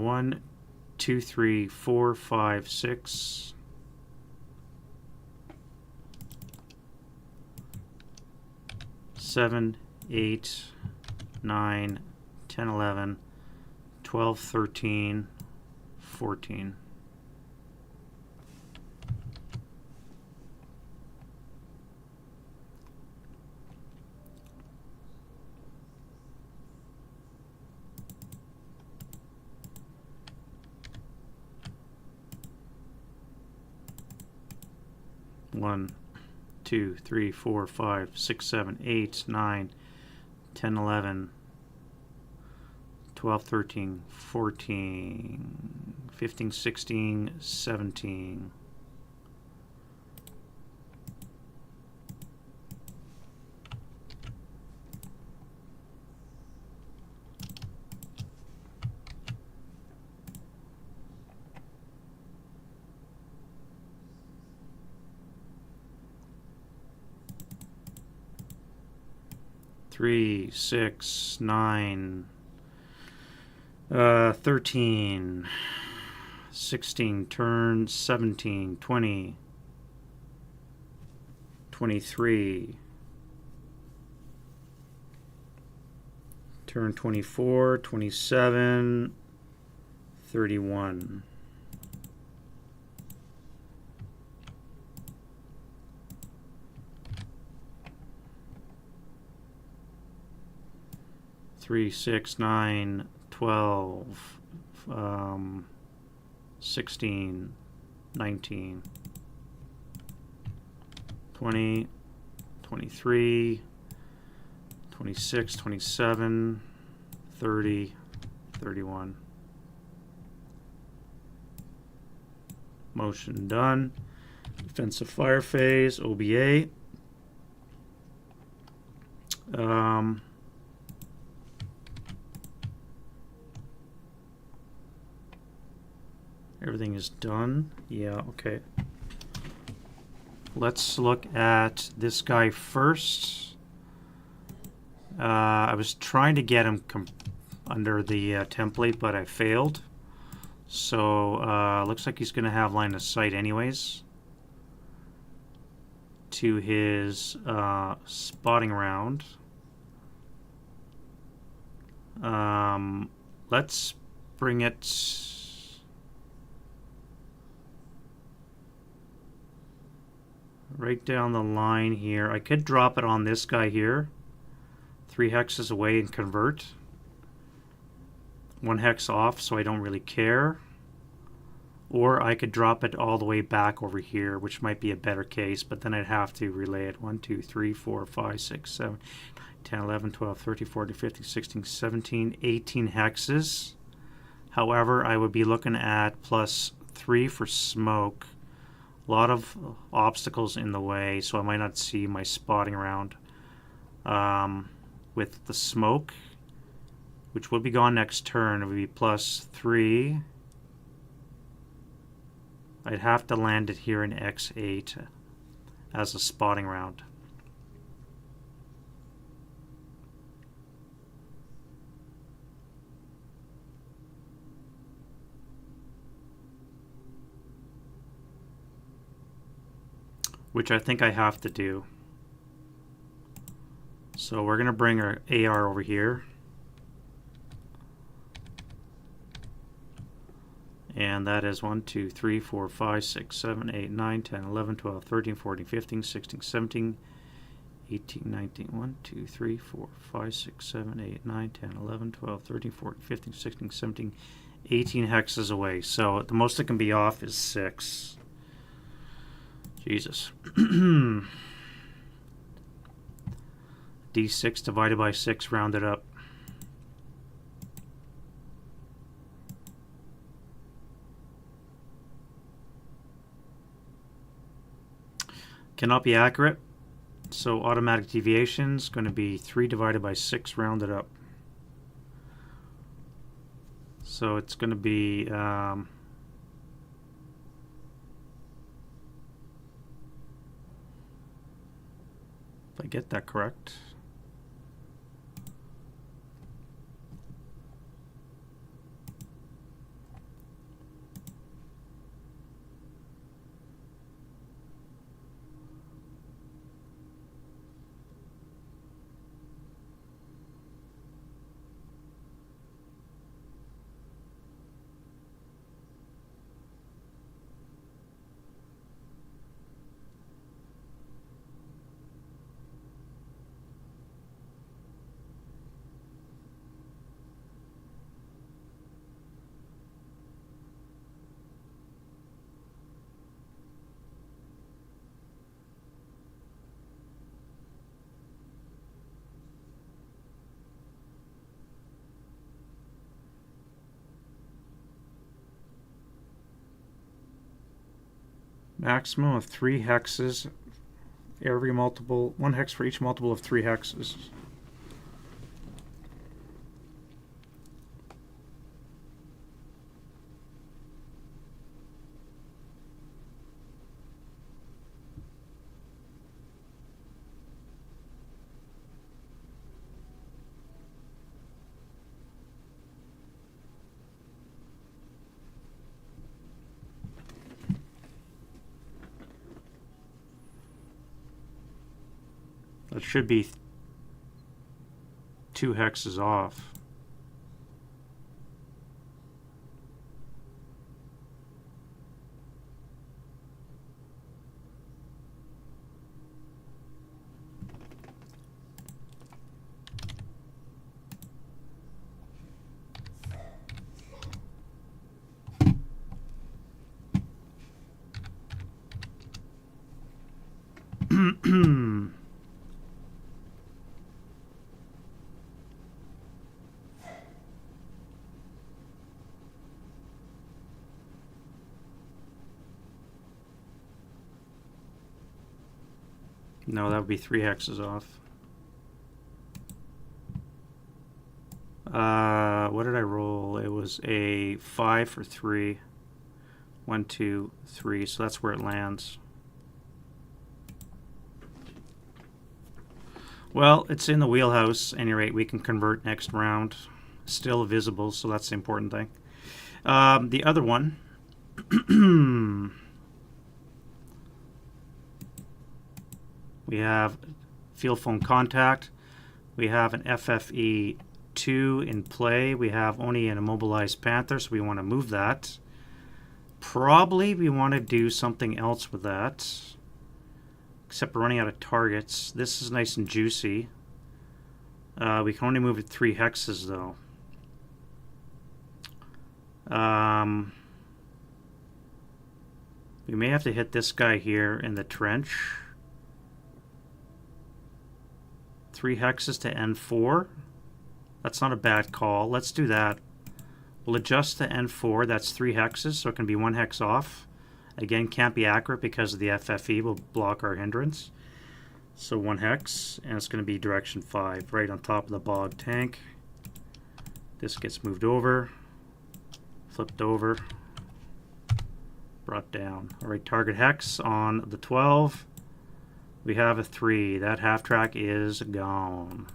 S1: One, 2, 3, 4, 5, 6. 7, 8, 9, 10, 11, 12, 13, 14. One, 2, 3, 4, 5, 6, 7, 8, 9, 10, 11, 12, 13, 14, 15, 16, 17. Three, 6, 9, 13, 16, turn 17, 20, 23, turn 24, 27, 31. Three, 6, 9, 12, 16, 19, 20, 23, 26, 27, 30, 31. Motion done. Defensive fire phase, OBA. Everything is done. Yeah, okay. Let's look at this guy first. I was trying to get him under the template, but I failed. So looks like he's going to have line of sight anyways to his spotting round. Let's bring it right down the line here. I could drop it on this guy here, 3 hexes away and convert. 1 hex off, so I don't really care. Or I could drop it all the way back over here, which might be a better case, but then I'd have to relay it 1, 2, 3, 4, 5, 6, 7, 10, 11, 12, 13, 14, 15, 16, 17, 18 hexes. However, I would be looking at +3 for smoke. A lot of obstacles in the way, so I might not see my spotting round. With the smoke, which will be gone next turn, it would be +3. I'd have to land it here in X8 as a spotting round. Which I think I have to do. So we're going to bring our AR over here. And that is 1, 2, 3, 4, 5, 6, 7, 8, 9, 10, 11, 12, 13, 14, 15, 16, 17, 18, 19, 1, 2, 3, 4, 5, 6, 7, 8, 9, 10, 11, 12, 13, 14, 15, 16, 17, 18 hexes away. So the most that can be off is 6. Jesus. D6 divided by 6 rounded up. Cannot be accurate. So automatic deviation is going to be 3 divided by 6 rounded up. So it's going to be if I get that correct. Maximum of 3 hexes, every multiple, 1 hex for each multiple of 3 hexes. That should be 2 hexes off. No, that would be 3 hexes off. What did I roll? It was a 5 for 3. 1, 2, 3. So that's where it lands. Well, it's in the wheelhouse. At any rate, we can convert next round. Still visible, so that's the important thing. The other one. We have field phone contact. We have an FFE2 in play. We have only an immobilized Panther, so we want to move that. Probably we want to do something else with that. Except we're running out of targets. This is nice and juicy. We can only move it 3 hexes, though. We may have to hit this guy here in the trench. 3 hexes to N4. That's not a bad call. Let's do that. We'll adjust to N4. That's 3 hexes, so it can be 1 hex off. Again, can't be accurate because of the FFE will block our hindrance. So 1 hex, and it's going to be direction 5, right on top of the bog tank. This gets moved over, flipped over, brought down. All right, target hex on the 12. We have a 3. That half track is gone.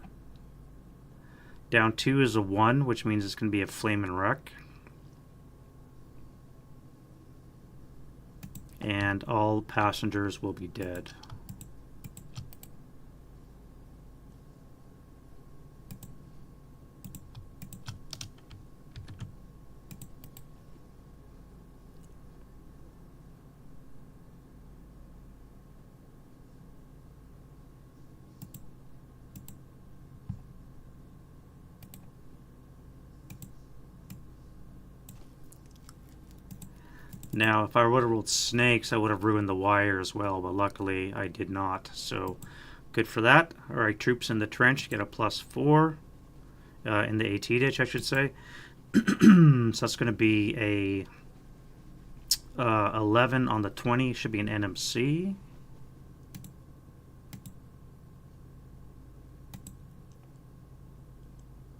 S1: Down 2 is a 1, which means it's going to be a flame and wreck. And all passengers will be dead. Now, if I would have rolled snakes, I would have ruined the wire as well, but luckily I did not. So, good for that. All right, troops in the trench get a +4. In the AT ditch, I should say. So that's going to be a 11 on the 20. Should be an NMC.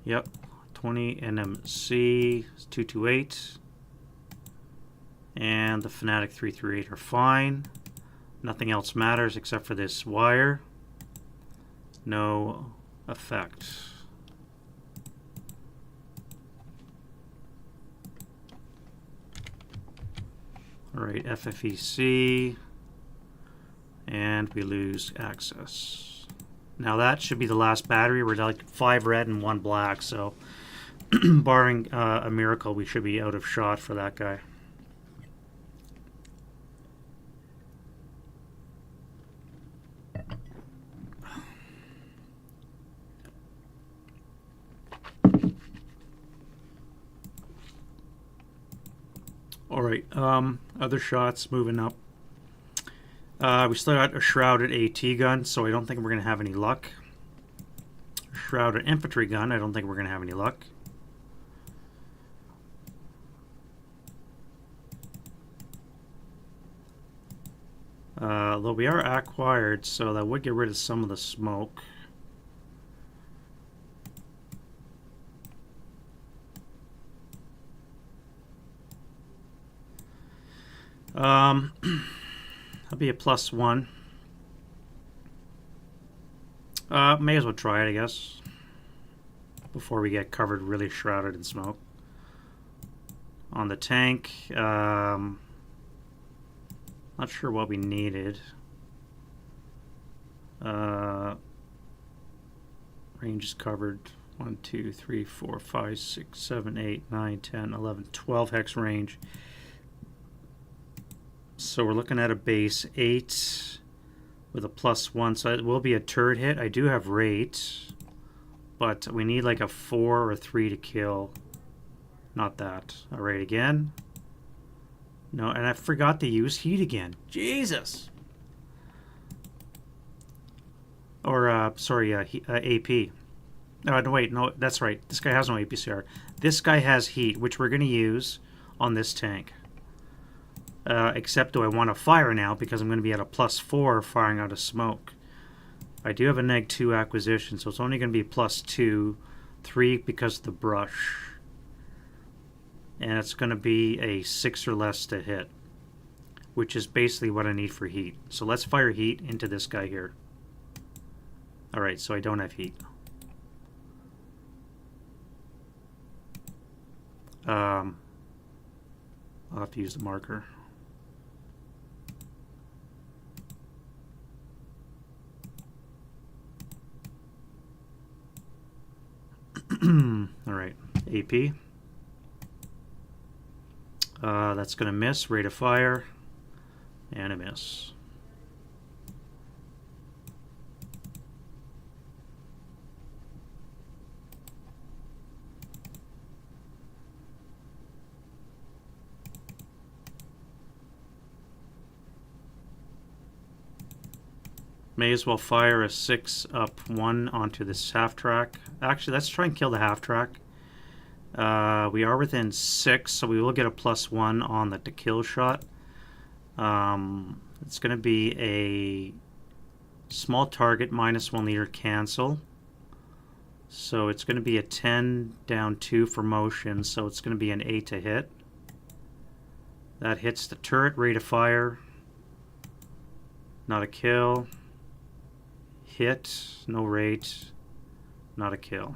S1: Yep, 20 NMC 228 and the Fanatic 338 are fine. Nothing else matters except for this wire. No effect. Alright, FFEC, and we lose access. Now that should be the last battery. We're like 5 red and 1 black, so barring a miracle, we should be out of shot for that guy. Alright, other shots moving up. We still got a shrouded AT gun, so I don't think we're going to have any luck. Shrouded infantry gun, I don't think we're going to have any luck. Though we are acquired, so that would get rid of some of the smoke. That'll be a +1. May as well try it, I guess, before we get covered really shrouded in smoke. On the tank, not sure what we needed. Range is covered. 1, 2, 3, 4, 5, 6, 7, 8, 9, 10, 11, 12 hex range. So we're looking at a base 8 with a +1, so it will be a turret hit. I do have rate, but we need like a 4 or 3 to kill. Not that. Alright, again. No, and I forgot to use heat again. Jesus! Or, sorry, AP. No, wait, no, that's right. This guy has no APCR. This guy has heat, which we're going to use on this tank. Except do I want to fire now because I'm going to be at a +4 firing out of smoke. I do have a -2 acquisition, so it's only going to be +2, 3 because of the brush. And it's going to be a 6 or less to hit, which is basically what I need for heat. So let's fire heat into this guy here. Alright, so I don't have heat. I'll have to use the marker. Alright, AP. That's going to miss. Rate of fire. And a miss. May as well fire a 6 up 1 onto this half track. Actually, let's try and kill the half track. We are within 6, so we will get a +1 on the to kill shot. It's going to be a small target, -1 liter cancel. So it's going to be a 10 down 2 for motion, so it's going to be an 8 to hit. That hits the turret. Rate of fire. Not a kill. Hit. No rate. Not a kill.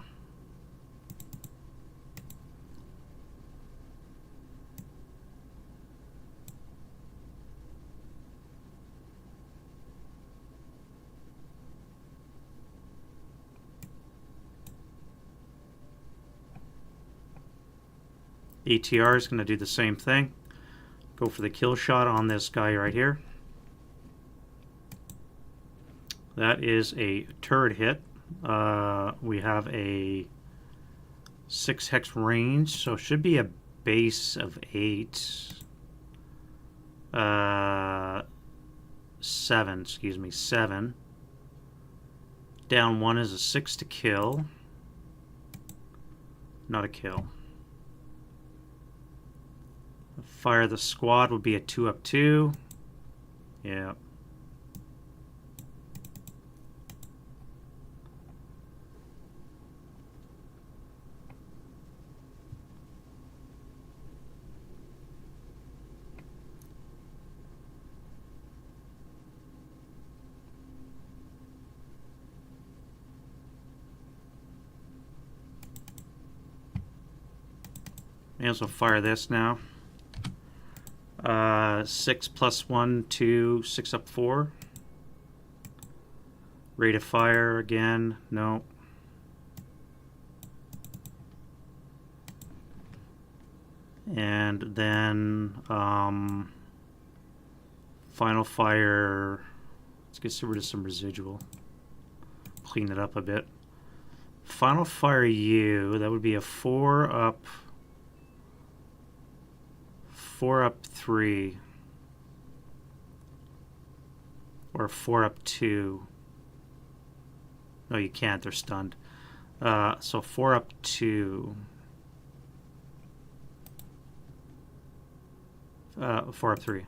S1: ATR is going to do the same thing. Go for the kill shot on this guy right here. That is a turret hit. We have a 6 hex range, so it should be a base of 8. 7, excuse me, 7. Down 1 is a 6 to kill. Not a kill. Fire the squad would be a 2 up 2. Yeah. May as well fire this now. 6 plus 1, 2, 6 up 4. Rate of fire again, no. And then final fire, let's get rid of some residual. Clean it up a bit. Final fire U, that would be a 4 up 3. Or 4 up 2. No, you can't, they're stunned. So 4 up 2. 4 up 3.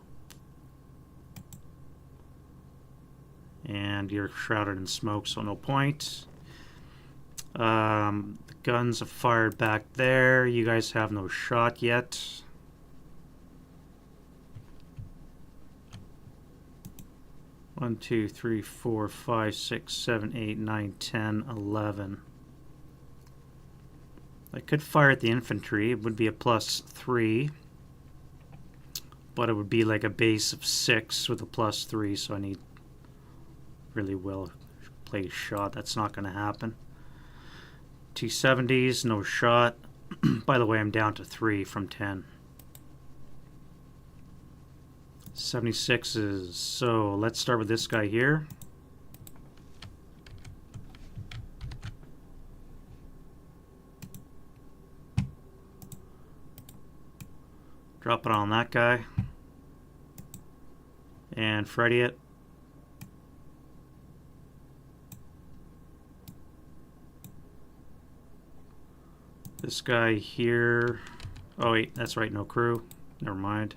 S1: And you're shrouded in smoke, so no point. The guns have fired back there. You guys have no shot yet. One, 2, 3, 4, 5, 6, 7, 8, 9, 10, 11. I could fire at the infantry. It would be a +3. But it would be like a base of 6 with a +3, so I need really well placed shot. That's not going to happen. 270s, no shot. By the way, I'm down to 3 from 10. 76s. So let's start with this guy here. Drop it on that guy. And Freddy it. This guy here. Oh wait, that's right, no crew. Never mind.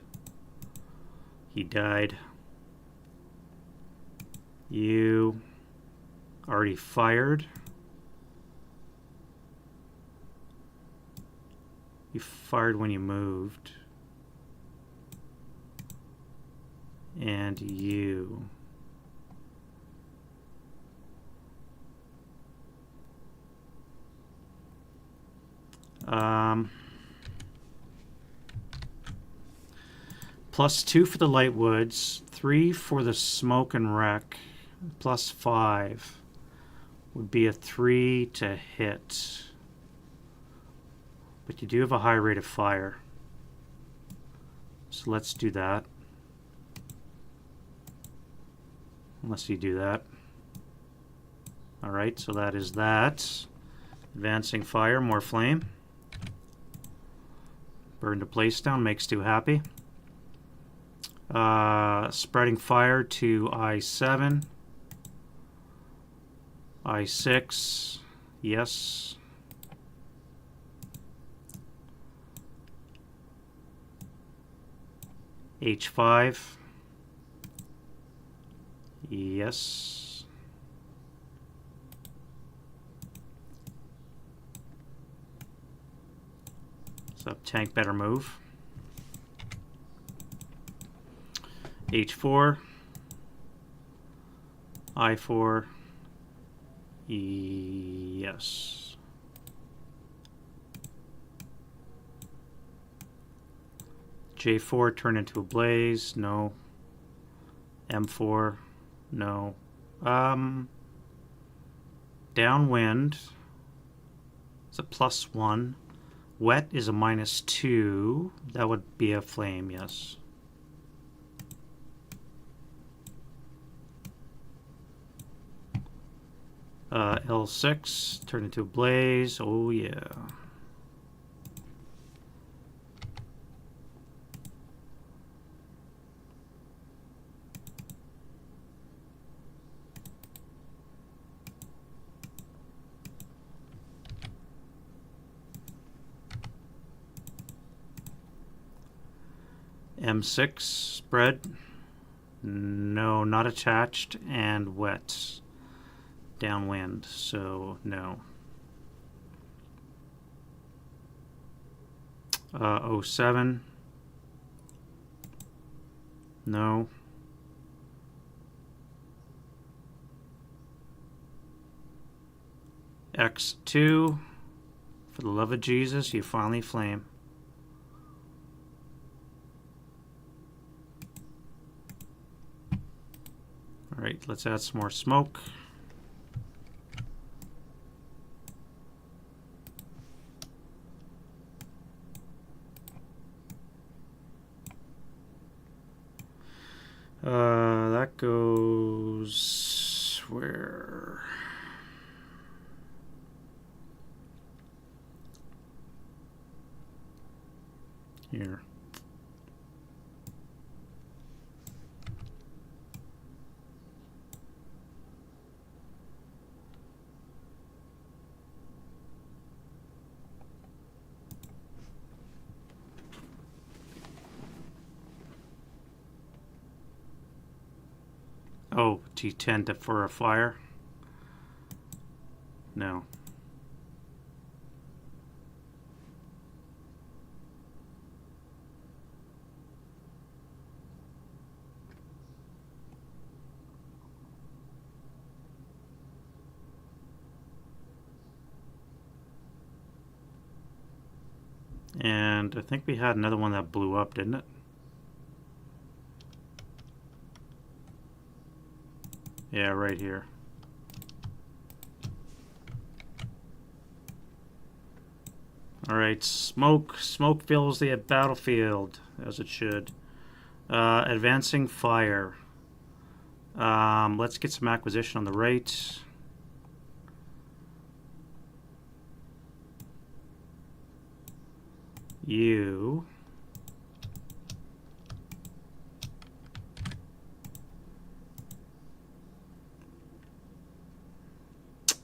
S1: He died. You already fired. You fired when you moved. And you. +2 for the light woods, 3 for the smoke and wreck, +5 would be a 3 to hit. But you do have a high rate of fire. So let's do that. Unless you do that. Alright, so that is that. Advancing fire, more flame. Burn to place down, makes 2 happy. Spreading fire to I7. I6, yes. H5, yes. So tank better move. H4, I4, yes. J4 turn into a blaze, no. M4, no. Downwind is a +1. Wet is a -2. That would be a flame, yes. L6, turn into a blaze. Oh yeah. M6, spread. No, not attached, and wet. Downwind, so no. 07, no. X2, for the love of Jesus, you finally flame. Alright, let's add some more smoke. That goes where? Here. Oh, T10 for a fire? No. And I think we had another one that blew up, didn't it? Yeah, right here. Alright, smoke fills the battlefield, as it should. Advancing fire. Let's get some acquisition on the right. You.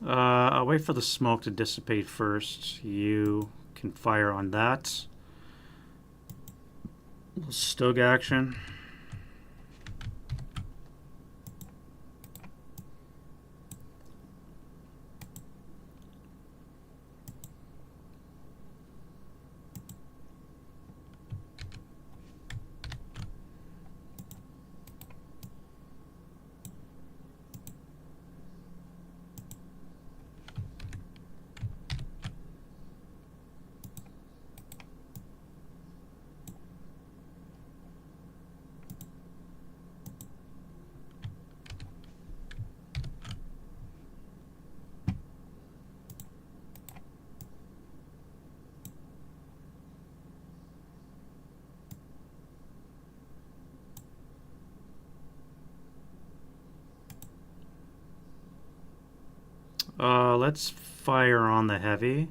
S1: I'll wait for the smoke to dissipate first. You can fire on that. Stug action. Let's fire on the heavy.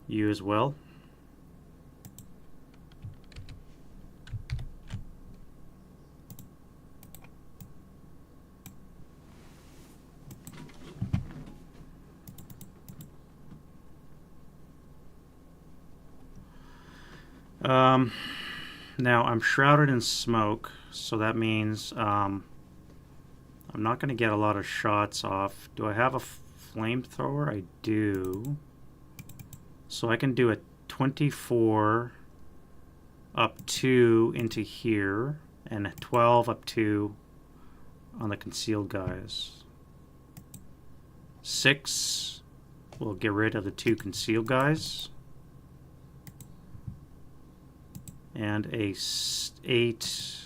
S1: You as well. Now I'm shrouded in smoke, so that means I'm not going to get a lot of shots off. Do I have a flamethrower? I do. So I can do a 24 up 2 into here, and a 12 up 2 on the concealed guys. 6 will get rid of the 2 concealed guys. And a 8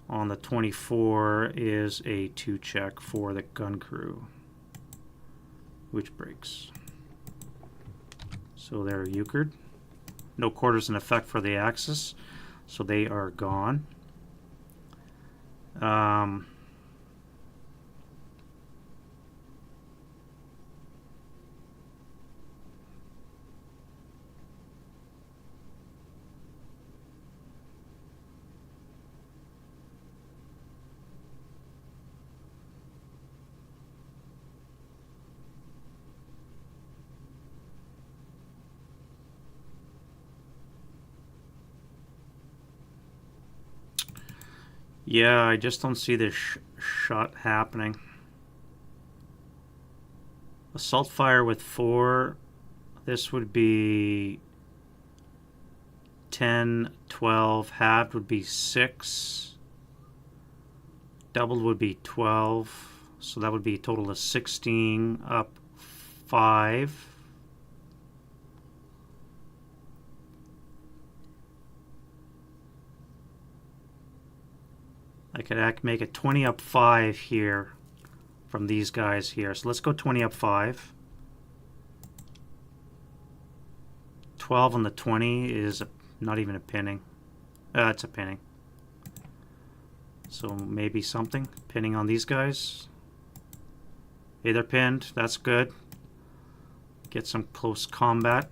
S1: on the 24 is a 2 check for the gun crew, which breaks. So they're euchred. No quarters in effect for the Axis, so they are gone. Yeah, I just don't see this shot happening. Assault fire with 4. This would be 10, 12. Halved would be 6. Doubled would be 12. So that would be a total of 16 up 5. I could make it 20 up 5 here from these guys here. So let's go 20 up 5. 12 on the 20 is not even a pinning. It's a pinning. So maybe something. Pinning on these guys. Hey, they're pinned. That's good. Get some close combat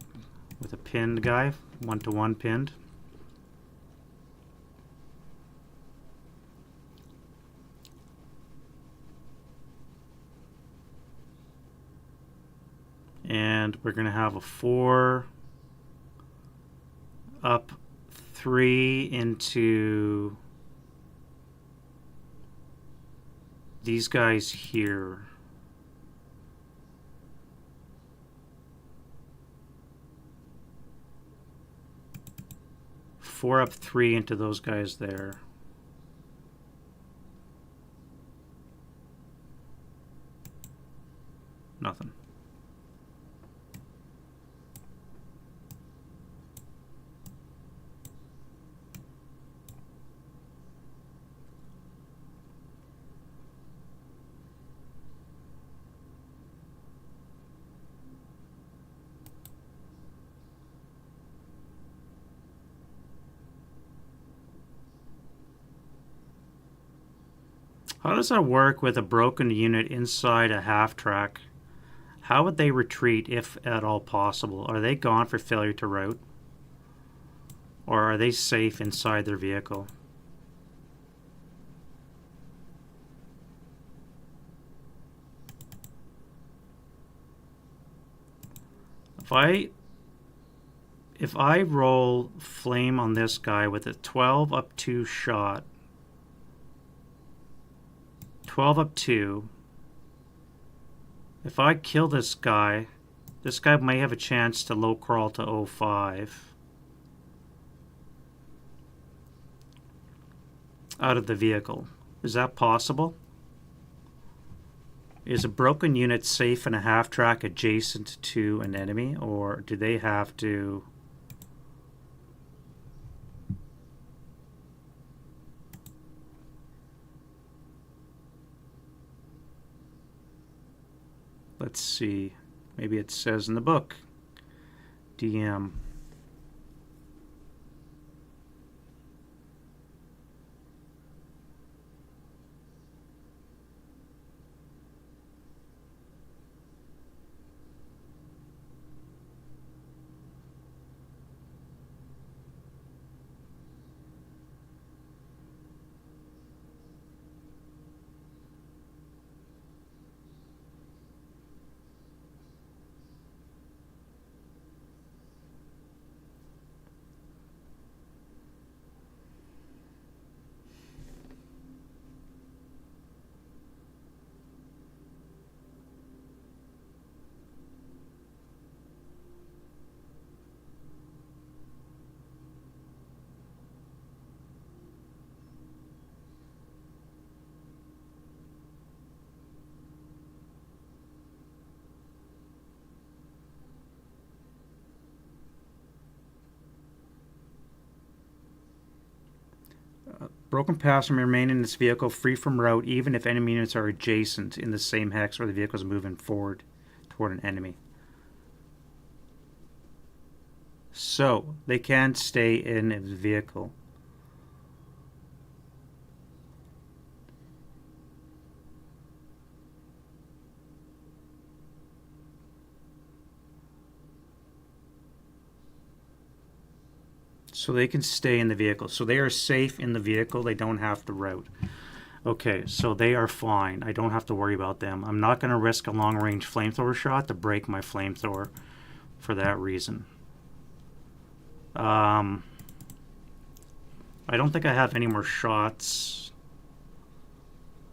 S1: with a pinned guy. 1-to-1 pinned. And we're going to have a 4 up 3 into these guys here. Four up 3 into those guys there. Nothing. How does that work with a broken unit inside a half track? How would they retreat if at all possible? Are they gone for failure to route? Or are they safe inside their vehicle? If I roll flame on this guy with a 12 up 2 shot, 12 up 2. If I kill this guy may have a chance to low crawl to 05 out of the vehicle. Is that possible? Is a broken unit safe in a half track adjacent to an enemy, or do they have to... Let's see. Maybe it says in the book. DM. Broken passenger may remain in this vehicle free from route even if enemy units are adjacent in the same hex where the vehicle is moving forward toward an enemy. So, they can stay in the vehicle. So they can stay in the vehicle. So they are safe in the vehicle. They don't have to route. Okay, so they are fine. I don't have to worry about them. I'm not going to risk a long-range flamethrower shot to break my flamethrower for that reason. I don't think I have any more shots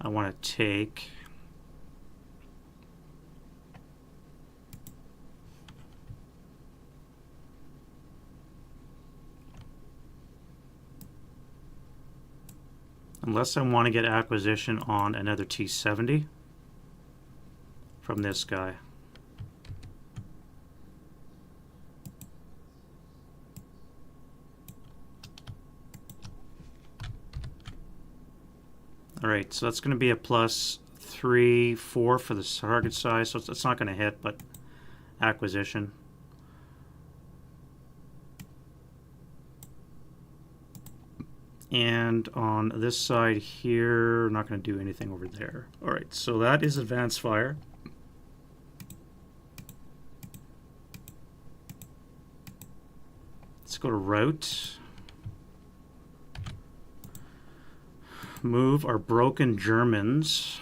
S1: I want to take. Unless I want to get acquisition on another T-70 from this guy. Alright, so that's going to be a +3, 4 for the target size, so it's not going to hit, but acquisition. And on this side here, not going to do anything over there. Alright, so that is advanced fire. Let's go to route. Move our broken Germans.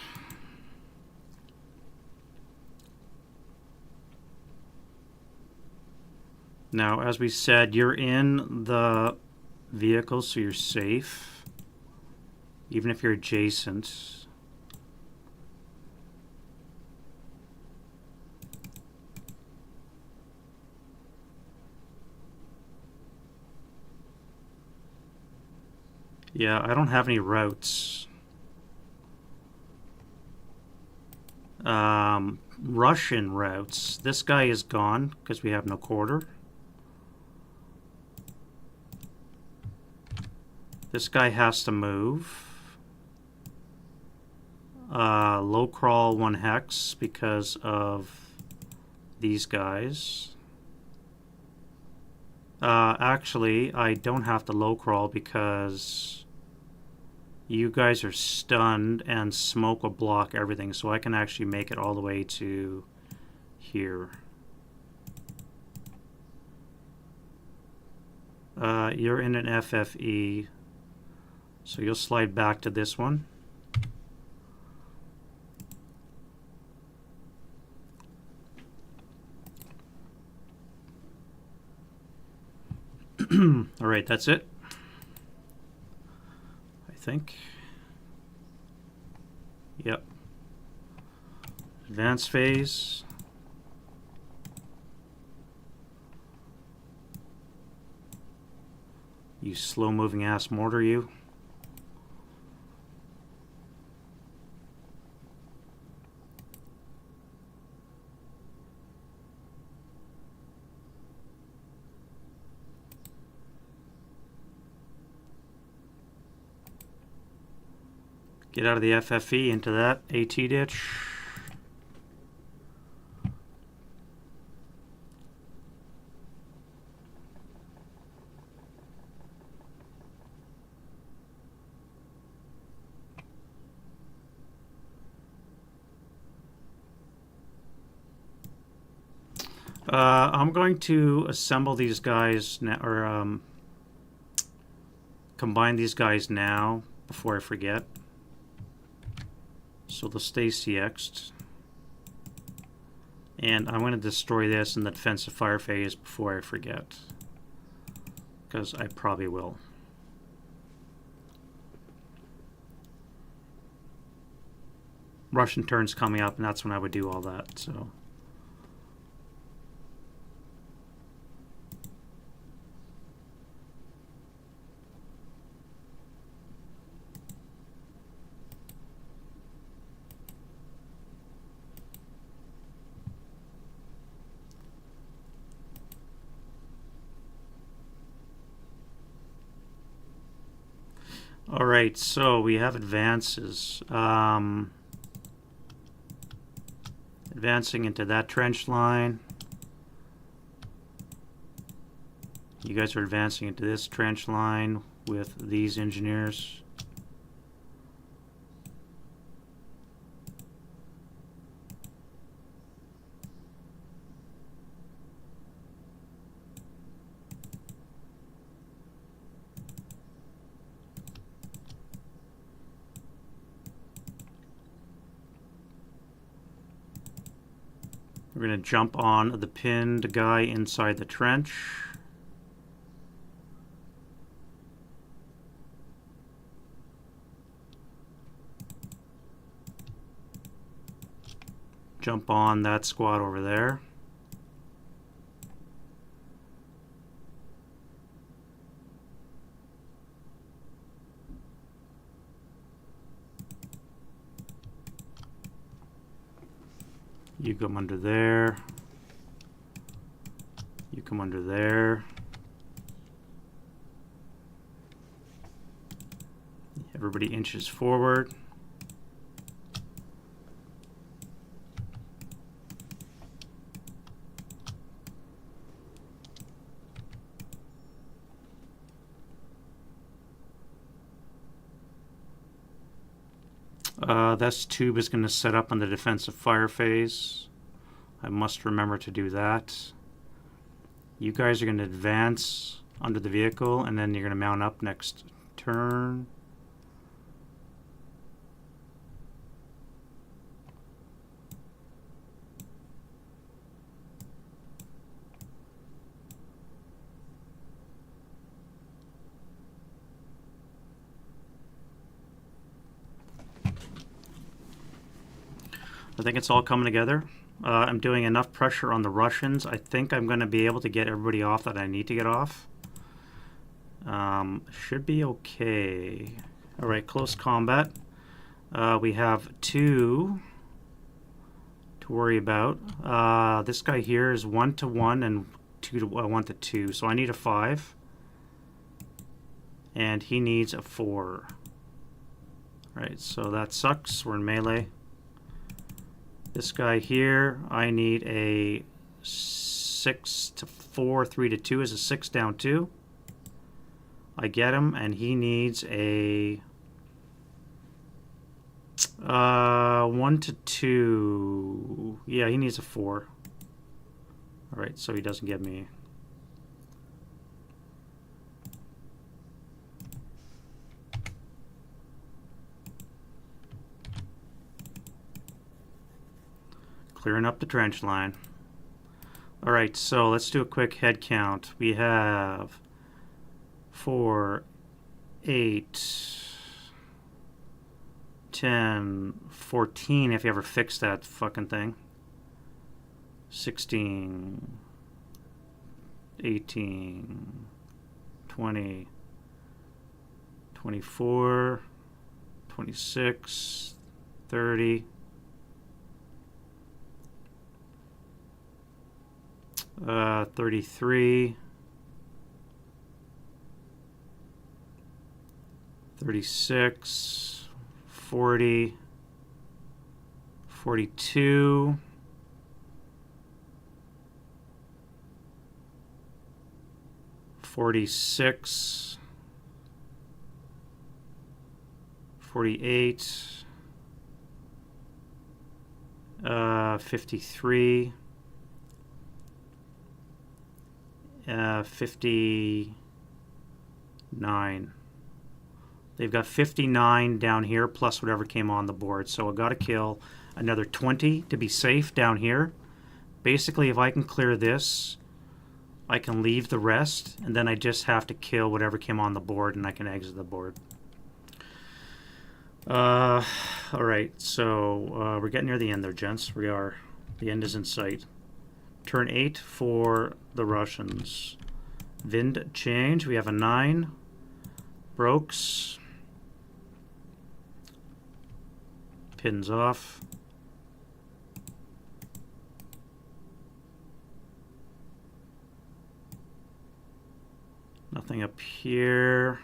S1: Now, as we said, you're in the vehicle, so you're safe, even if you're adjacent. Yeah, I don't have any routes. Russian routes. This guy is gone because we have no quarter. This guy has to move. Low crawl 1 hex because of these guys. Actually, I don't have to low crawl because you guys are stunned and smoke will block everything, so I can actually make it all the way to here. You're in an FFE, so you'll slide back to this one. All right, that's it. I think. Yep. Advance phase. You slow-moving ass mortar, you. Get out of the FFE into that AT ditch. I'm going to assemble these guys now, or combine these guys now before I forget. So they'll stay CX'd. And I'm going to destroy this in the defensive fire phase before I forget, because I probably will. Russian turn's coming up, and that's when I would do all that. So. All right, so we have advances. Advancing into that trench line. You guys are advancing into this trench line with these engineers. We're going to jump on the pinned guy inside the trench. Jump on that squad over there. You come under there. You come under there. Everybody inches forward. This tube is going to set up on the defensive fire phase. I must remember to do that. You guys are going to advance under the vehicle, and then you're going to mount up next turn. I think it's all coming together. I'm doing enough pressure on the Russians. I think I'm going to be able to get everybody off that I need to get off. Should be okay. All right, close combat. We have 2 to worry about. This guy here is 1 to 1 and 1 to 2. So I need a 5. And he needs a 4. All right, so that sucks. We're in melee. This guy here, I need a 6 to 4, 3 to 2 is a 6 down 2. I get him, and he needs a 1 to 2. Yeah, he needs a 4. All right, so he doesn't get me. Clearing up the trench line. All right, so let's do a quick head count. We have 4, 8, 10, 14 if you ever fix that fucking thing. 16, 18, 20, 24, 26, 30, 33, 36, 40, 42, 46, 48, 53, 59. They've got 59 down here plus whatever came on the board. So I got to kill another 20 to be safe down here. Basically, if I can clear this, I can leave the rest, and then I just have to kill whatever came on the board, and I can exit the board. All right, so we're getting near the end there, gents. We are. The end is in sight. Turn 8 for the Russians. Wind change. We have a 9. Brokes. Pins off. Nothing up here.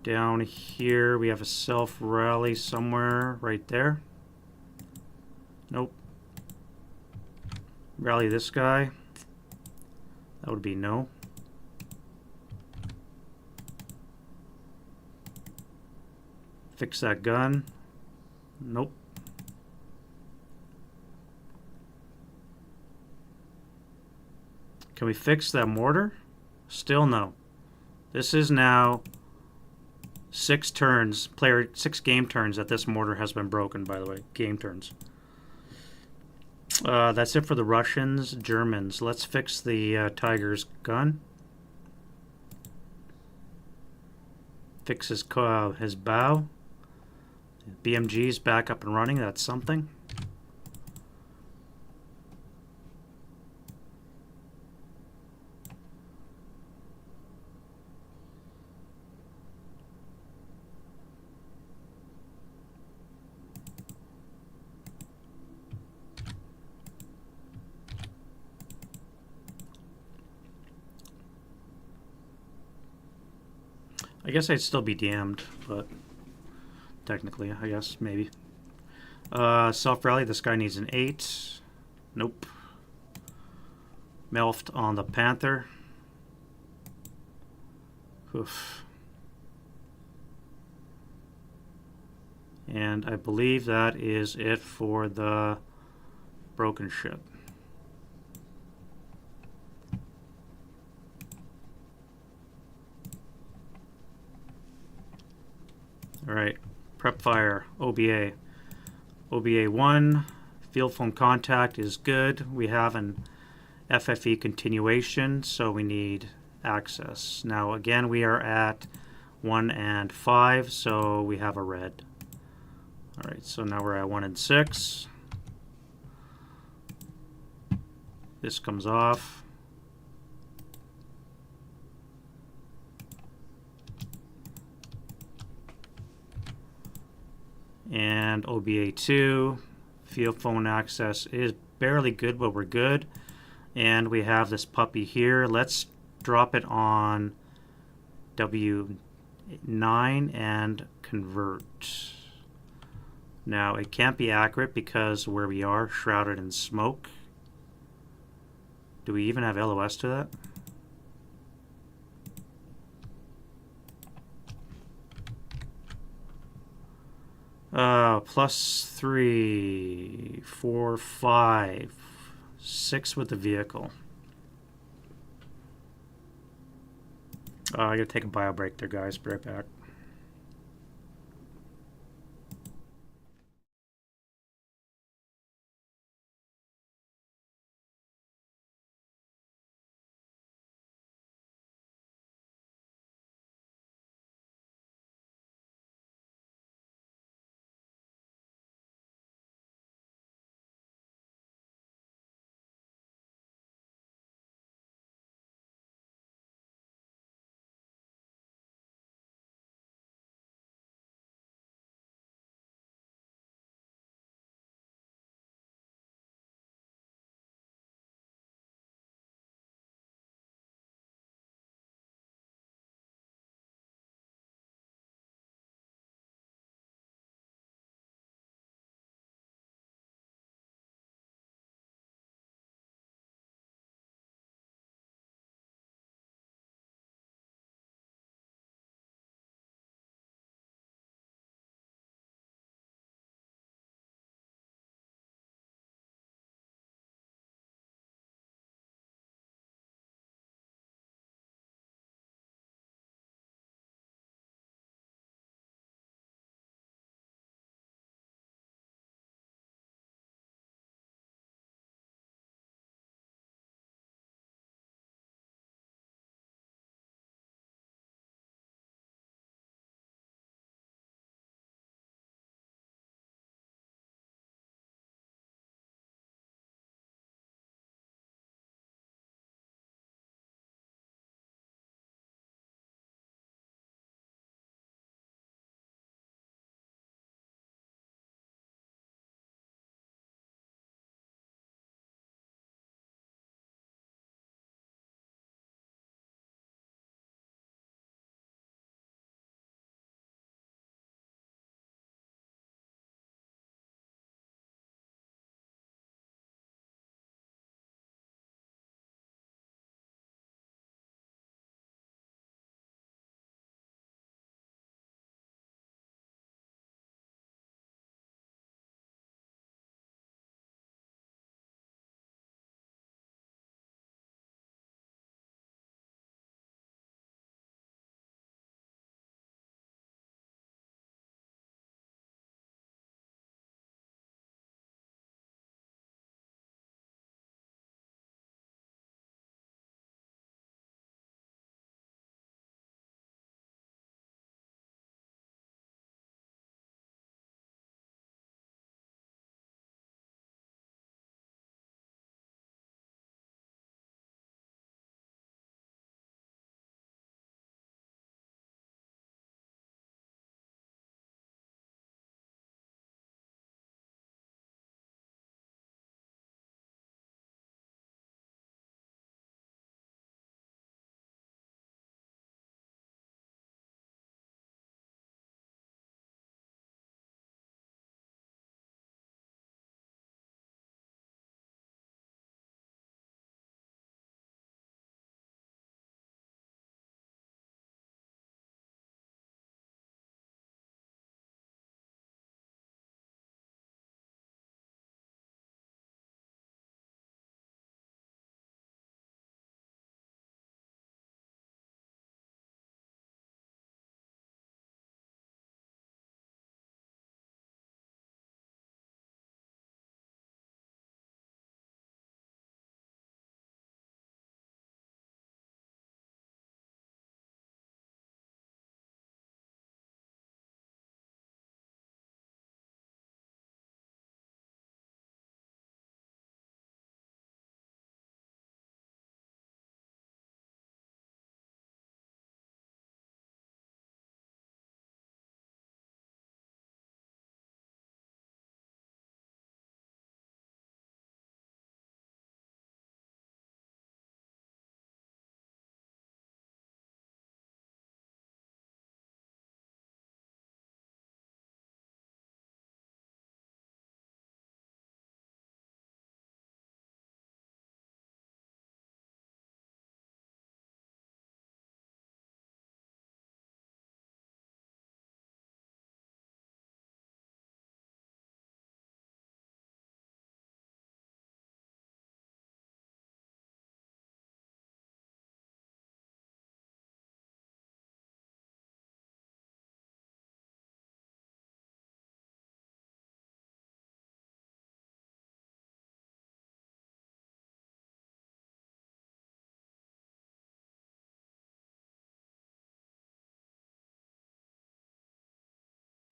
S1: Down here we have a self rally somewhere right there. Nope. Rally this guy. That would be no. Fix that gun. Nope. Can we fix that mortar? Still no. This is now 6 turns, 6 game turns that this mortar has been broken, by the way. Game turns. That's it for the Russians. Germans. Let's fix the Tiger's gun. Fix his bow. BMG's back up and running. That's something. I guess I'd still be damned, but technically, I guess, maybe. Self-rally, this guy needs an 8. Nope. Melft on the Panther. Oof. And I believe that is it for the broken ship. Alright, prep fire, OBA. OBA 1, field phone contact is good. We have an FFE continuation, so we need access. Now again, we are at 1 and 5, so we have a red. Alright, so now we're at 1 and 6. This comes off. And OBA2, field phone access is barely good, but we're good. And we have this puppy here. Let's drop it on W9 and convert. Now it can't be accurate because where we are, shrouded in smoke. Do we even have LOS to that? +3, 4, 5, 6 with the vehicle. I gotta take a bio break there, guys. Be right back.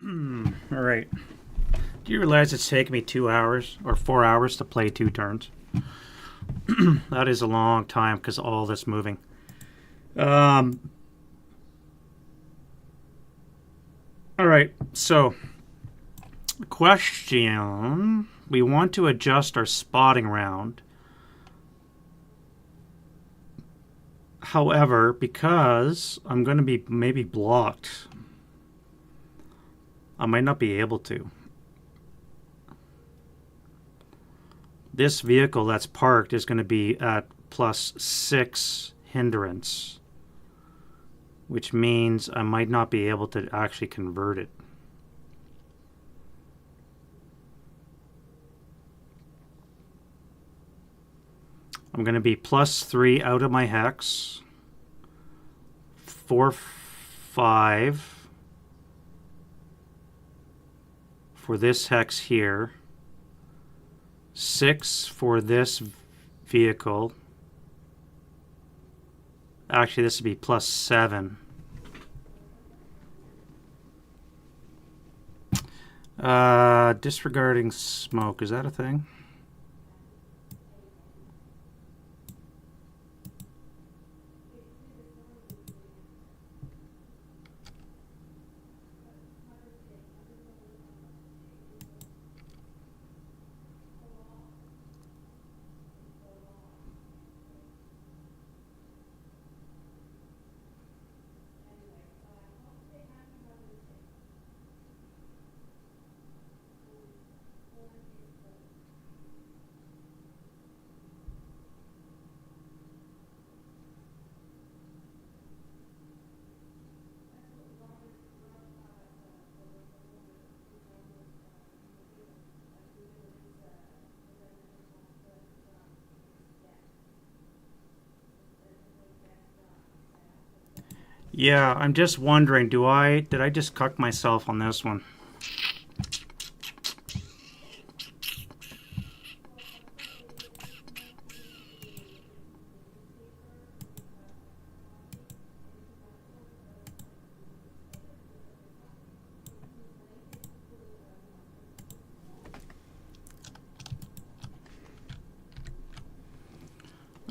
S1: All right. Do you realize it's taken me 2 hours or 4 hours to play 2 turns? That is a long time because all this moving. All right. So, question. We want to adjust our spotting round. However, because I'm going to be maybe blocked, I might not be able to. This vehicle that's parked is going to be at +6 hindrance, which means I might not be able to actually convert it. I'm going to be +3 out of my hex, 4, 5 for this hex here, 6 for this vehicle. Actually, this would be +7. Disregarding smoke, is that a thing? Yeah, I'm just wondering, did I just cuck myself on this one?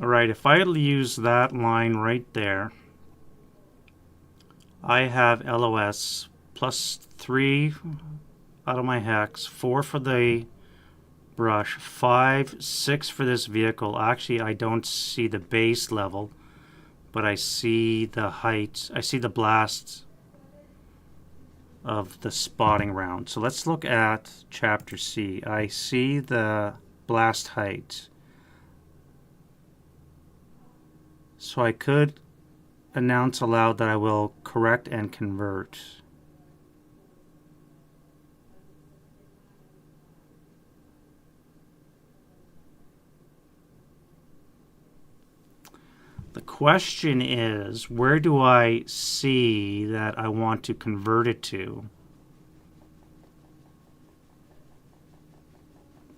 S1: Alright, if I use that line right there, I have LOS +3 out of my hex, 4 for the brush, 5, 6 for this vehicle. Actually, I don't see the base level, but I see the height. I see the blast of the spotting round. So let's look at Chapter C. I see the blast height. So I could announce aloud that I will correct and convert. The question is, where do I see that I want to convert it to?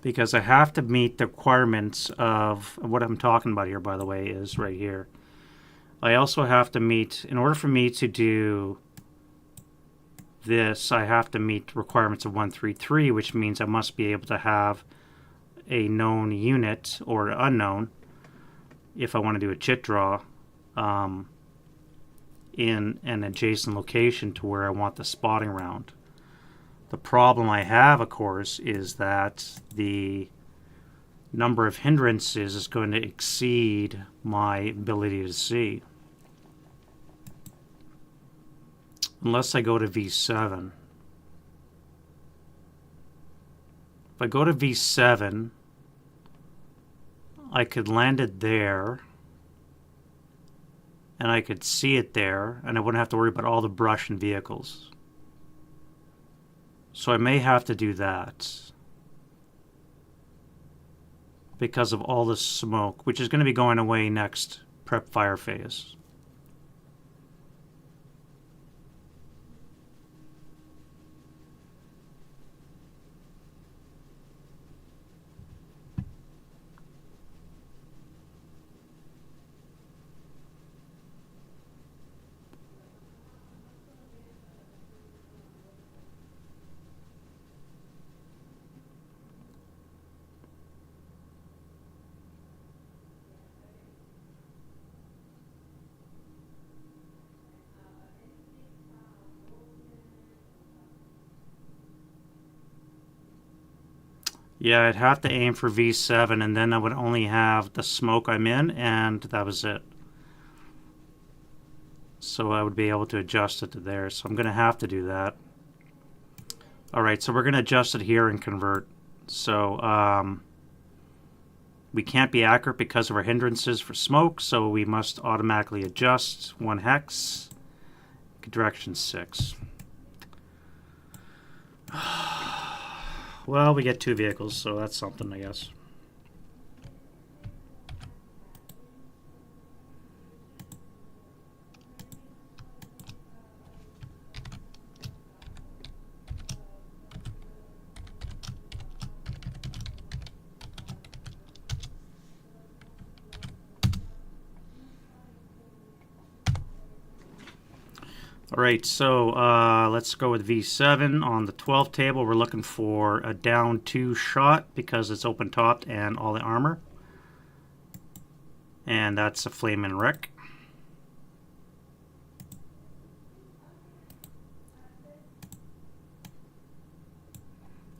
S1: Because I have to meet the requirements of what I'm talking about here, by the way, is right here. I also have to meet, in order for me to do this, I have to meet requirements of 133, which means I must be able to have a known unit or unknown, if I want to do a chit draw, in an adjacent location to where I want the spotting round. The problem I have, of course, is that the number of hindrances is going to exceed my ability to see. Unless I go to V7. If I go to V7, I could land it there, and I could see it there, and I wouldn't have to worry about all the brush and vehicles. So I may have to do that because of all this smoke, which is going to be going away next prep fire phase. Yeah, I'd have to aim for V7, and then I would only have the smoke I'm in, and that was it. So I would be able to adjust it to there. So I'm going to have to do that. Alright, so we're going to adjust it here and convert. So we can't be accurate because of our hindrances for smoke, so we must automatically adjust 1 hex, direction 6. Well, we get 2 vehicles, so that's something, I guess. Alright, so let's go with V7. On the 12 table, we're looking for a down 2 shot because it's open topped and all the armor. And that's a flame and wreck.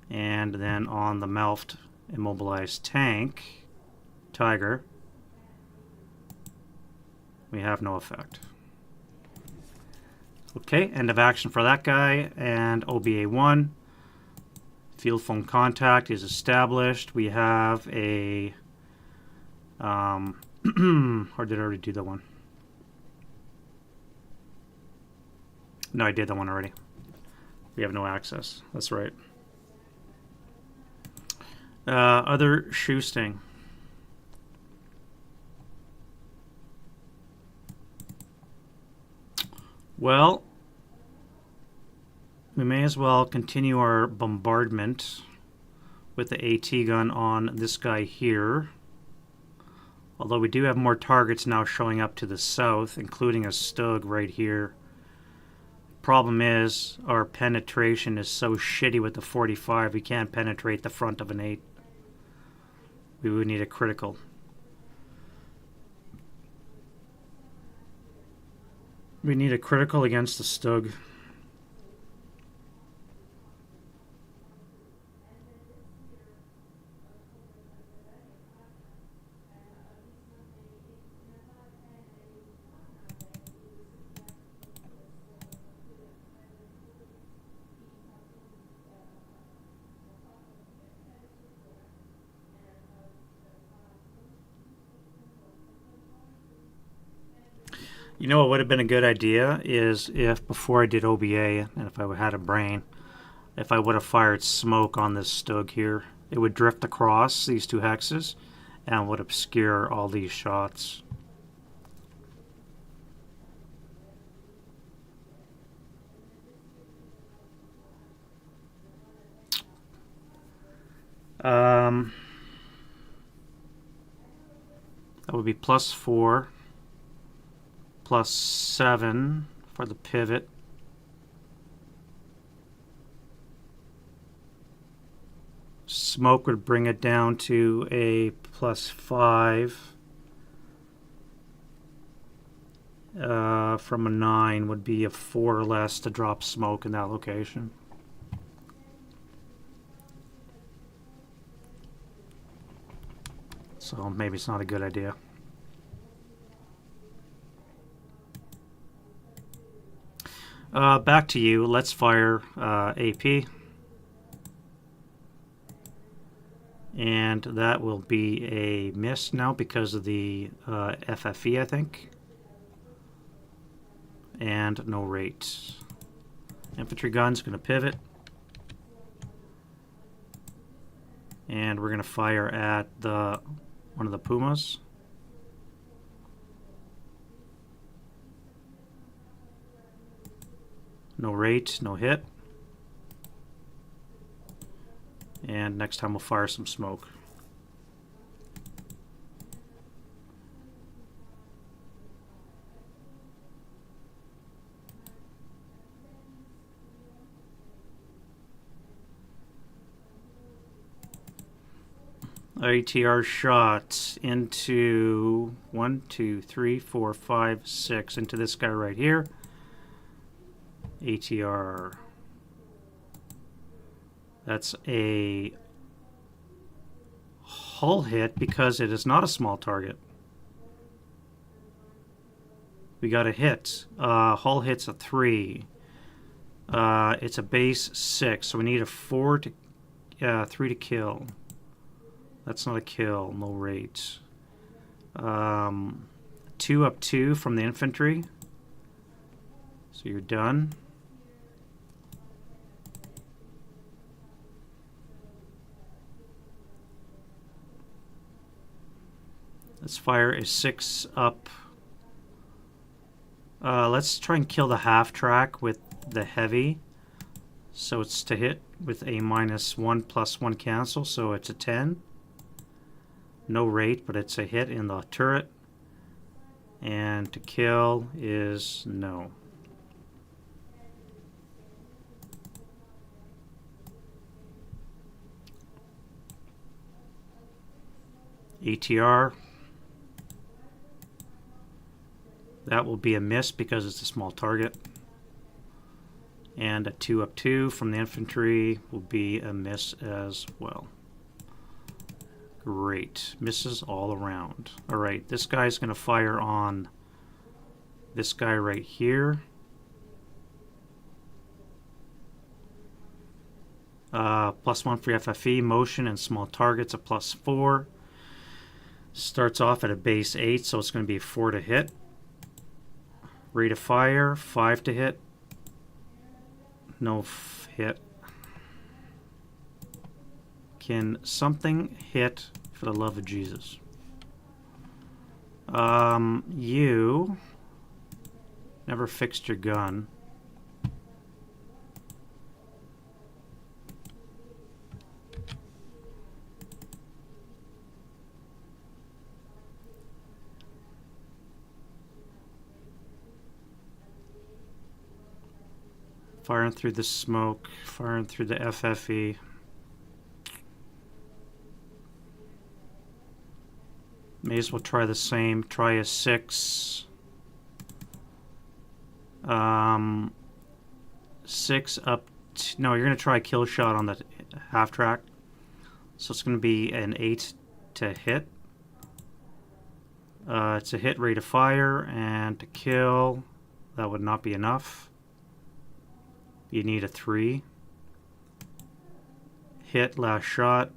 S1: And then on the Melft immobilized tank, Tiger, we have no effect. Okay, end of action for that guy, and OBA 1. Field phone contact is established. We have a... or did I already do that one? No, I did that one already. We have no access. That's right. Other shoe sting. Well, we may as well continue our bombardment with the AT gun on this guy here. Although we do have more targets now showing up to the south, including a Stug right here. Problem is, our penetration is so shitty with the 45, we can't penetrate the front of an 8. We would need a critical. We need a critical against the Stug. You know what would have been a good idea is if before I did OBA, and if I had a brain, if I would have fired smoke on this Stug here, it would drift across these 2 hexes and would obscure all these shots. That would be +4. +7 for the pivot. Smoke would bring it down to a +5. From a 9 would be a 4 or less to drop smoke in that location. So maybe it's not a good idea. Back to you. Let's fire AP. And that will be a miss now because of the FFE, I think. And no rate. Infantry gun's going to pivot. And we're going to fire at the one of the Pumas. No rate, no hit. And next time we'll fire some smoke. ATR shot into 1, 2, 3, 4, 5, 6 into this guy right here. ATR. That's a 1, hull hit because it is not a small target. We got a hit. Hull hit's a 3. It's a base 6, so we need a 3 to kill. That's not a kill, no rate. 2 up 2 from the infantry. So you're done. Let's fire a 6 up. Let's try and kill the half track with the heavy. So it's to hit with a -1 +1 cancel, so it's a 10. No rate, but it's a hit in the turret. And to kill is no. ATR. That will be a miss because it's a small target. And a 2 up 2 from the infantry will be a miss as well. Great. Misses all around. Alright, this guy's going to fire on this guy right here. +1 for FFE, motion, and small targets, a +4. Starts off at a base 8, so it's going to be a 4 to hit. Rate of fire, 5 to hit. No hit. Can something hit, for the love of Jesus? You never fixed your gun. Firing through the smoke, firing through the FFE. May as well try the same. Try a 6. 6 up. No, you're going to try a kill shot on the half track. So it's going to be an 8 to hit. It's a hit, rate of fire, and to kill, that would not be enough. You need a 3. Hit, last shot,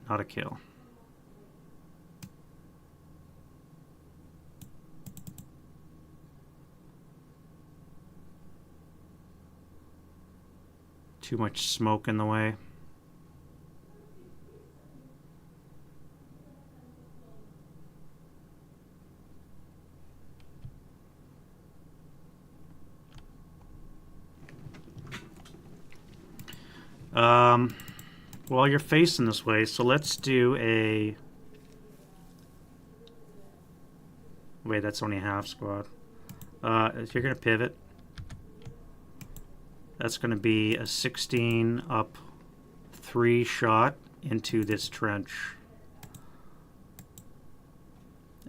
S1: not a kill. Too much smoke in the way. Well, you're facing this way, so let's do a... Wait, that's only a half squad. If you're going to pivot, that's going to be a 16 up 3 shot into this trench.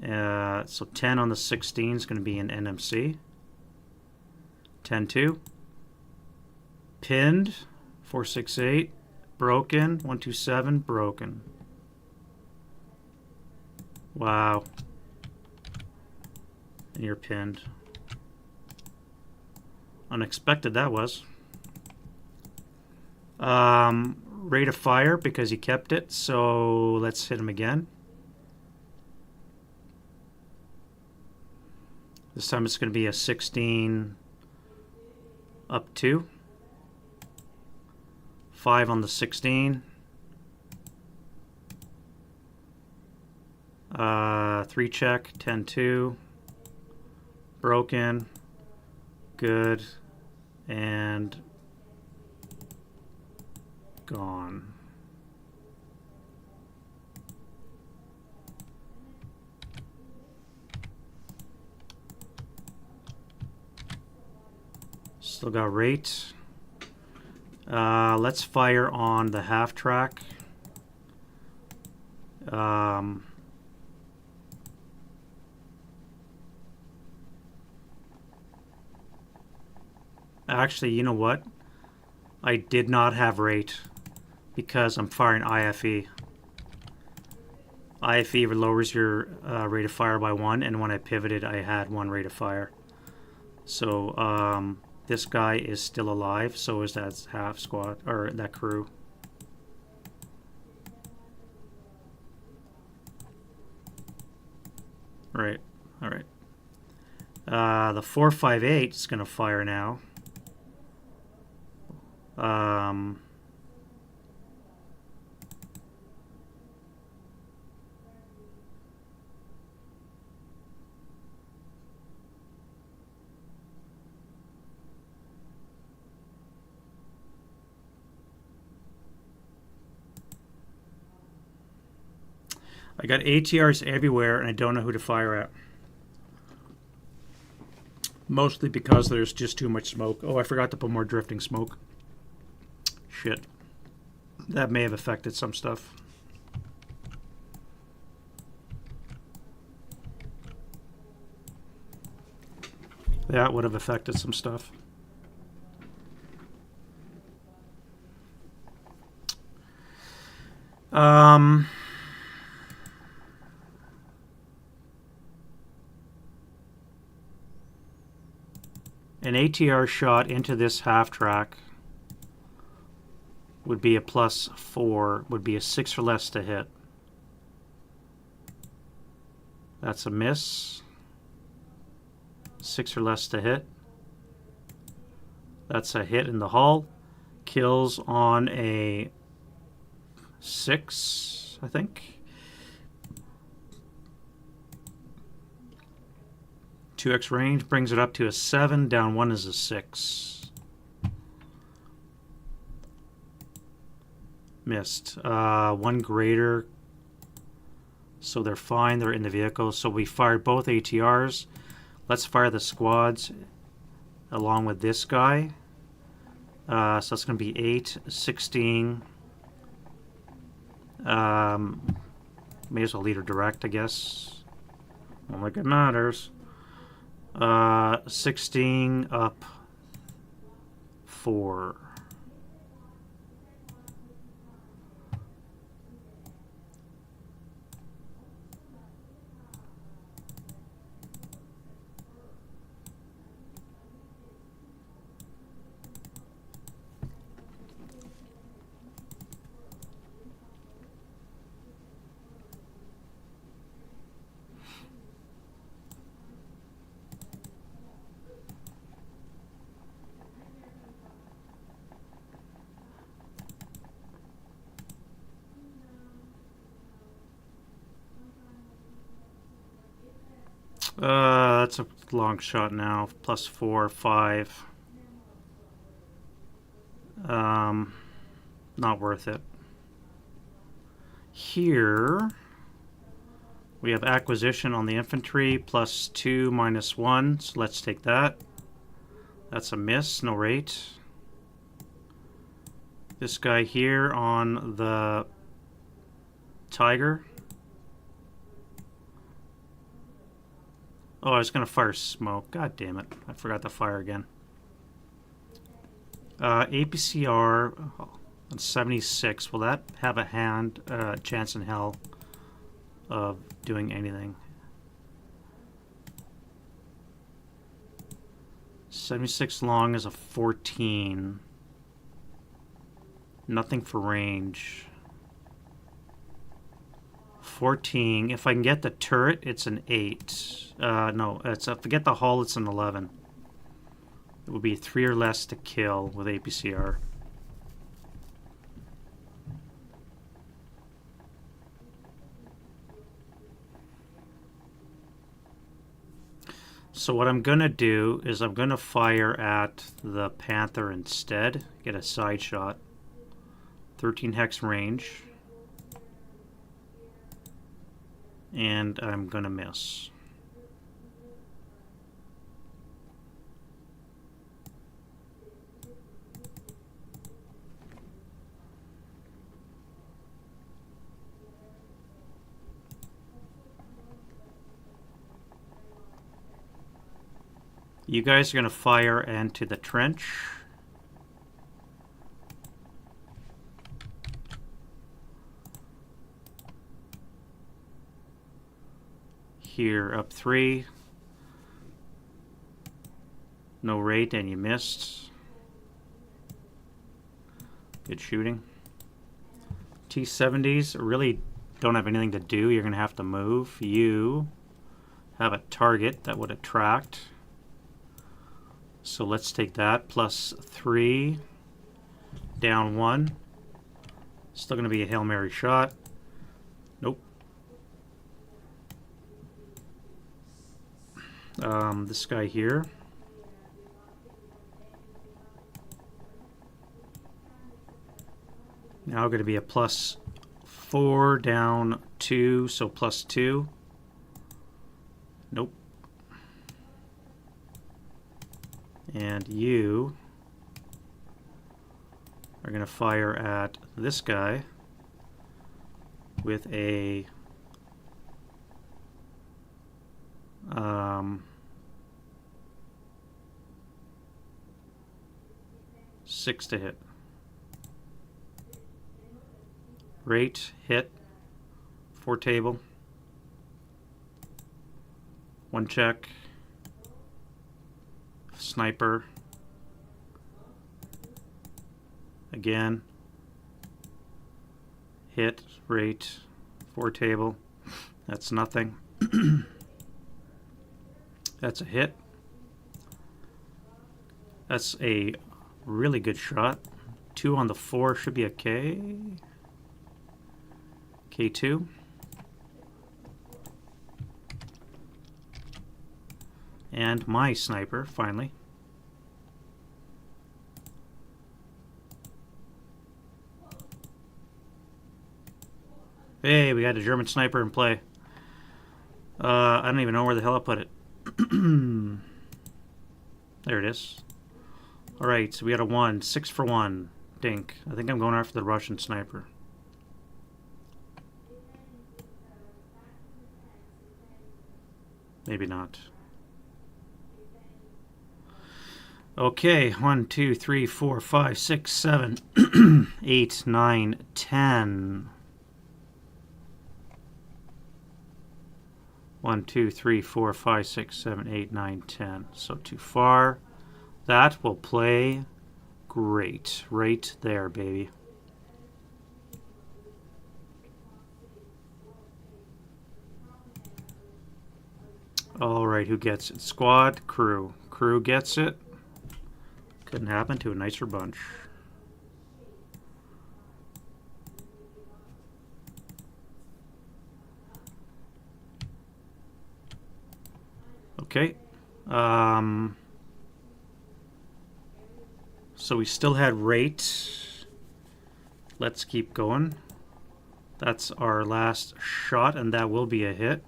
S1: So 10 on the 16 is going to be an NMC. 10-2. Pinned. 468. Broken. 127. Broken. Wow. And you're pinned. Unexpected that was. Rate of fire because he kept it, so let's hit him again. This time it's going to be a 16 up 2. 5 on the 16. 3 check, 10-2. Broken. Good. And gone. Still got rate. Let's fire on the half track. Actually, you know what? I did not have rate because I'm firing IFE. IFE lowers your rate of fire by 1, and when I pivoted, I had 1 rate of fire. So this guy is still alive, so is that half squad, or that crew. Right, alright. The 458 is going to fire now. I got ATRs everywhere, and I don't know who to fire at. Mostly because there's just too much smoke. Oh, I forgot to put more drifting smoke. Shit. That may have affected some stuff. That would have affected some stuff. An ATR shot into this half track would be a +4, would be a 6 or less to hit. That's a miss. 6 or less to hit. That's a hit in the hull. Kills on a 6, I think. 2x range brings it up to a 7. Down 1 is a 6. Missed. 1 greater. So they're fine. They're in the vehicle. So we fired both ATRs. Let's fire the squads along with this guy. So that's going to be 8, 16. May as well lead her direct, I guess. Not like it matters. 16 up 4. That's a long shot now. +4, 5. Not worth it. Here, we have acquisition on the infantry, +2, -1. So let's take that. That's a miss, no rate. This guy here on the Tiger. Oh, I was going to fire smoke. God damn it. I forgot to fire again. APCR on 76. Will that have a chance in hell of doing anything? 76 long is a 14. Nothing for range. 14. If I can get the turret, it's an 8. No, if I get the hull, it's an 11. It would be 3 or less to kill with APCR. So what I'm going to do is I'm going to fire at the Panther instead. Get a side shot. 13 hex range. And I'm going to miss. You guys are going to fire into the trench. here, up 3. No rate, and you missed. Good shooting. T-70s really don't have anything to do. You're going to have to move. You have a target that would attract. So let's take that. Plus 3. Down 1. Still going to be a Hail Mary shot. Nope. This guy here. Now going to be a plus 4, down 2, so plus 2. Nope. And you are going to fire at this guy with a 6 to hit. Rate, hit, 4 table, 1 check, sniper, again, hit, rate, 4 table, that's nothing. That's a hit. That's a really good shot. 2 on the 4 should be a K. K2. And my sniper, finally. Hey, we got a German sniper in play. I don't even know where the hell I put it. There it is. Alright, so we got a 1. 6 for 1. Dink. I think I'm going after the Russian sniper. Maybe not. Okay, 1, 2, 3, 4, 5, 6, 7, 8, 9, 10. 1, 2, 3, 4, 5, 6, 7, 8, 9, 10. So too far. That will play great. Right there, baby. Alright, who gets it? Squad, crew. Crew gets it. Couldn't happen to a nicer bunch. Okay. So we still had rate. Let's keep going. That's our last shot, and that will be a hit.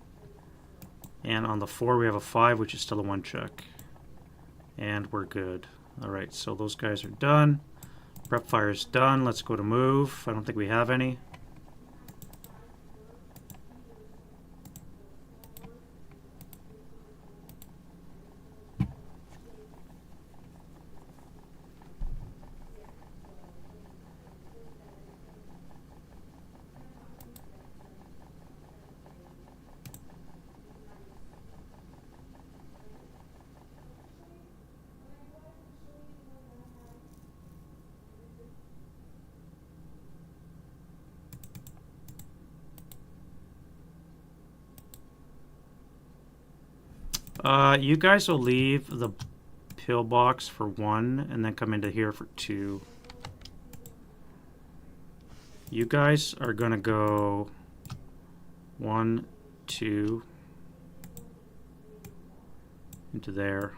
S1: And on the 4, we have a 5, which is still a 1 check. And we're good. Alright, so those guys are done. Prep fire is done. Let's go to move. I don't think we have any. You guys will leave the pillbox for 1 and then come into here for 2. You guys are going to go 1, 2 into there.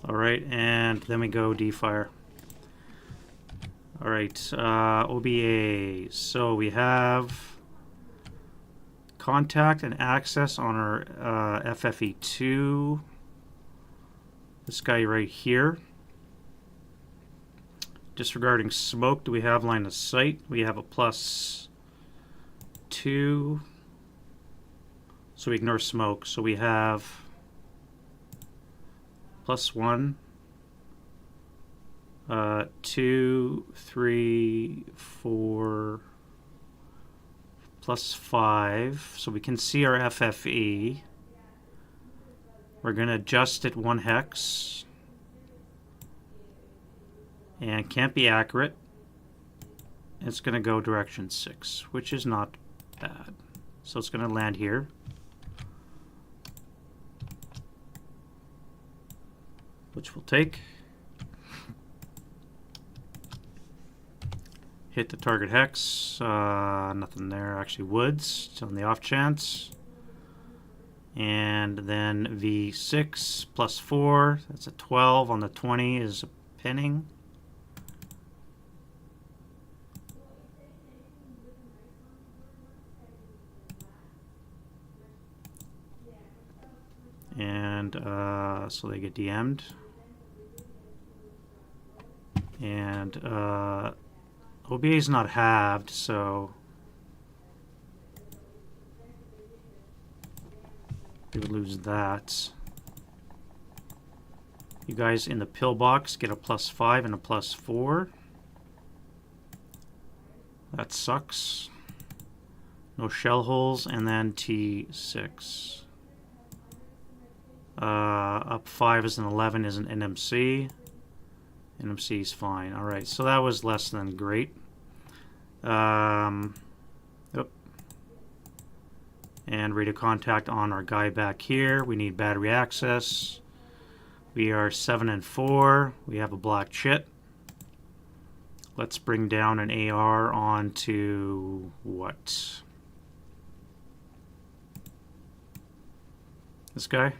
S1: Alright, and then we go D-fire. Alright, OBA. So we have contact and access on our FFE2. This guy right here. Disregarding smoke, do we have line of sight? We have a +2. So we ignore smoke. So we have +1, 2, 3, 4, +5. So we can see our FFE. We're going to adjust it 1 hex. And can't be accurate. It's going to go direction 6, which is not bad. So it's going to land here. Which we'll take. Hit the target hex. Nothing there. Actually, woods on the off chance. And then V6 +4. That's a 12 on the 20 is a pinning. And so they get DM'd. And OBA is not halved, so we would lose that. You guys in the pillbox get a +5 and a +4. That sucks. No shell holes, and then T6. Up 5 is an 11 is an NMC. NMC is fine. Alright, so that was less than great. Yep. And radio contact on our guy back here. We need battery access. We are 7 and 4. We have a black chit. Let's bring down an AR onto what? This guy?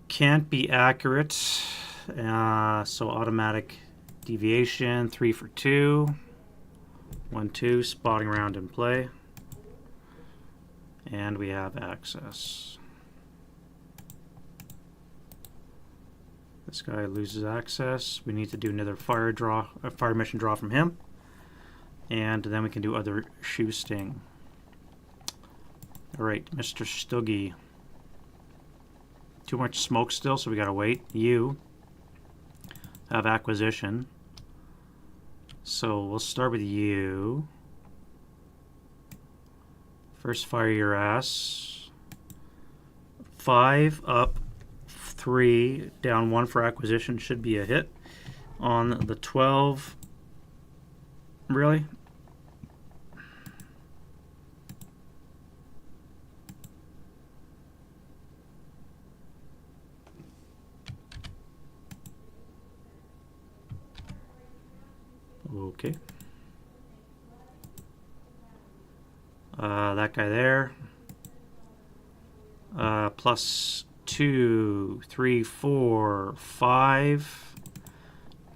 S1: Can't be accurate, so automatic deviation, 3 for 2, 1, 2, spotting around in play, and we have access. This guy loses access. We need to do another fire mission draw from him, and then we can do other shoe sting. All right, Mr. Stuggy. Too much smoke still, so we gotta wait. You have acquisition. So we'll start with you. First fire your ass. 5 up, 3 down, 1 for acquisition should be a hit. On the 12. Really? Okay. That guy there. +2, 3, 4, 5.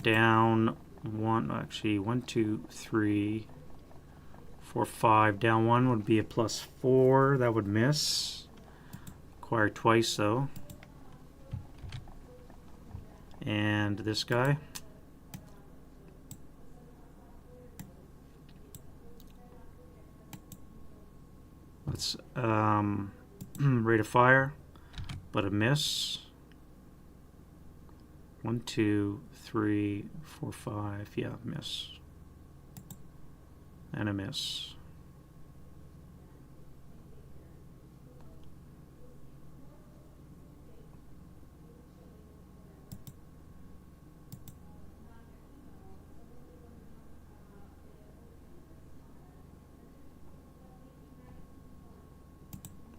S1: Down 1. Actually, 1, 2, 3, 4, 5. Down 1 would be a +4. That would miss. Acquire twice, though. And this guy. Let's rate of fire, but a miss. 1, 2, 3, 4, 5. Yeah, miss. And a miss.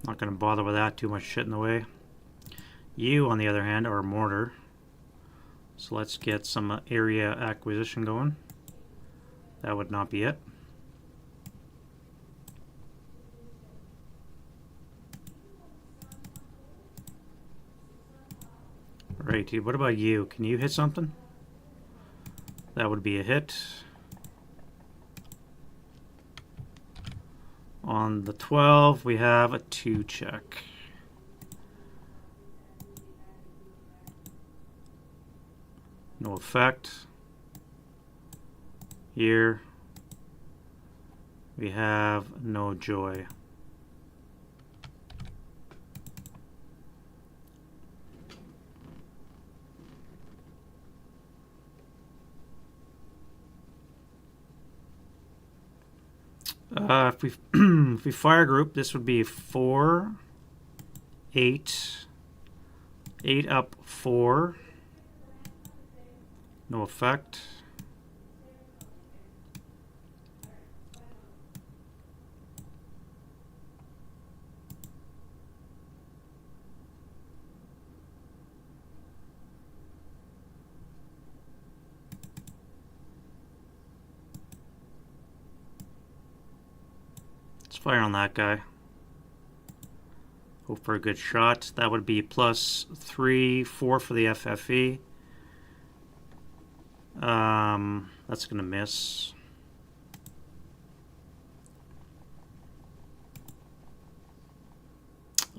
S1: Not going to bother with that, too much shit in the way. You, on the other hand, are a mortar. So let's get some area acquisition going. That would not be it. Right, what about you? Can you hit something? That would be a hit. On the 12, we have a 2 check. No effect. Here, we have no joy. If we if we fire group, this would be 4, 8, 8 up 4. No effect. Let's fire on that guy. Hope for a good shot. That would be +3, 4 for the FFE. That's gonna miss.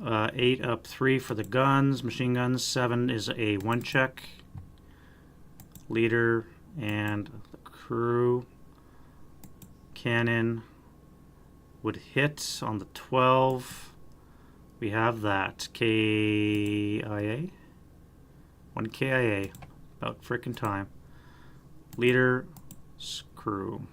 S1: Uh, 8 up 3 for the guns, machine guns. 7 is a 1 check. Leader and the crew. Cannon would hit on the 12. We have that. KIA? 1 KIA. About frickin' time. Leader, crew.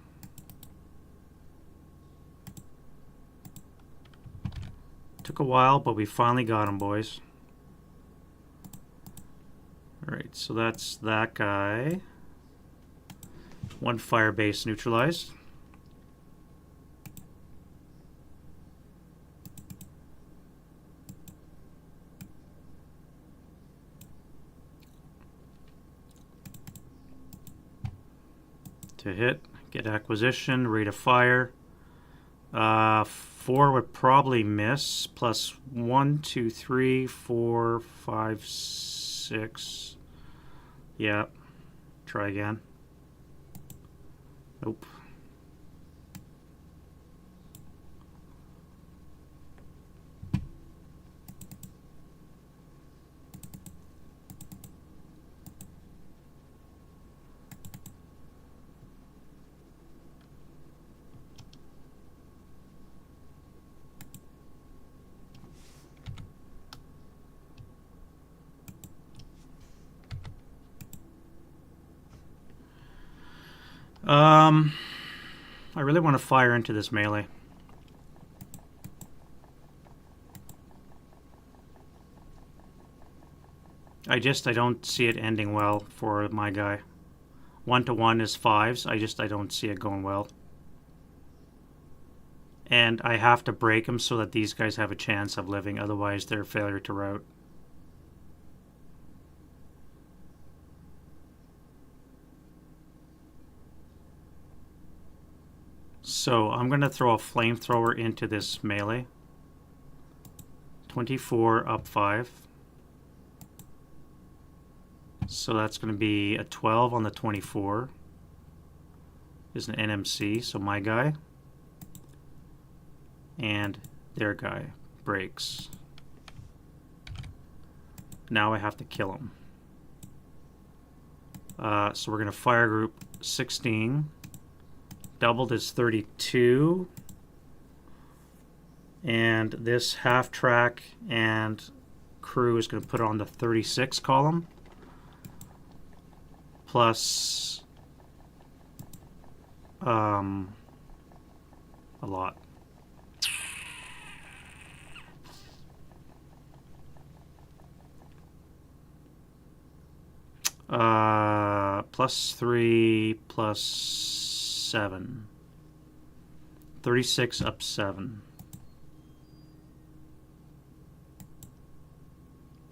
S1: Took a while, but we finally got him, boys. Alright, so that's that guy. 1 fire base neutralized. To hit, get acquisition, rate of fire. 4 would probably miss. +1, 2, 3, 4, 5, 6. Yeah. Try again. Nope. I really want to fire into this melee. I don't see it ending well for my guy. 1-to-1 is 5s. I don't see it going well. And I have to break them so that these guys have a chance of living, otherwise they're a failure to route. So I'm going to throw a flamethrower into this melee. 24 up 5. So that's going to be a 12 on the 24. Is an NMC, so my guy. And their guy breaks. Now I have to kill him. So we're going to fire group 16. Doubled is 32. And this half track and crew is going to put on the 36 column. Plus a lot. +3 plus 7. 36 up 7.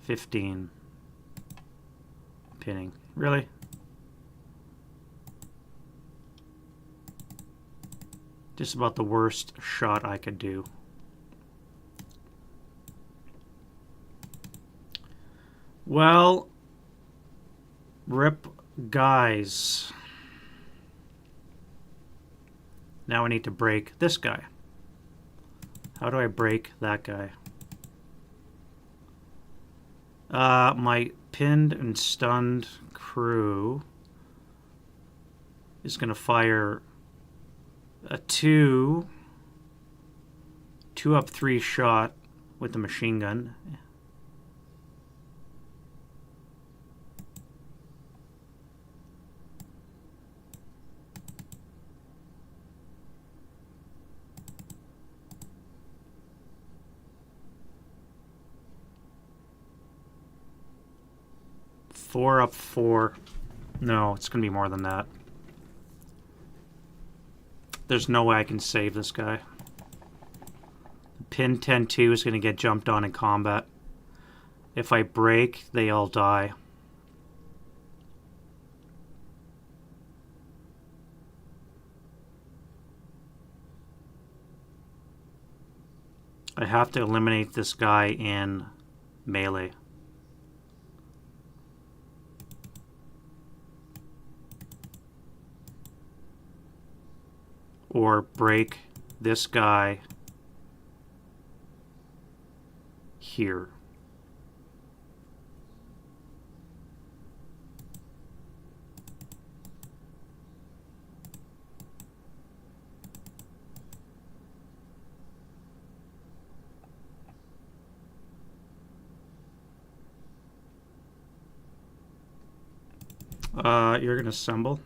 S1: 15. Pinning. Really? Just about the worst shot I could do. Well, Rip guys. Now I need to break this guy. How do I break that guy? My pinned and stunned crew is going to fire a 2 up 3 shot with the machine gun. Four up 4. No, it's going to be more than that. There's no way I can save this guy. Pin 10-2 is going to get jumped on in combat. If I break, they all die. I have to eliminate this guy in melee. Or break this guy here. You're going to assemble.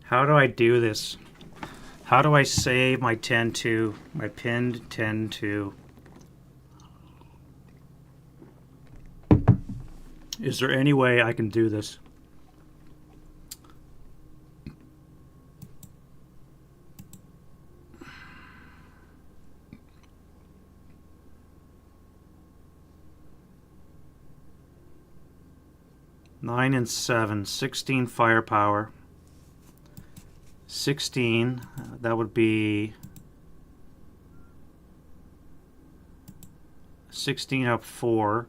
S1: How do I do this? How do I save my 10-2, my pinned 10-2? Is there any way I can do this? Nine and 7, 16 firepower. 16, that would be 16 up 4.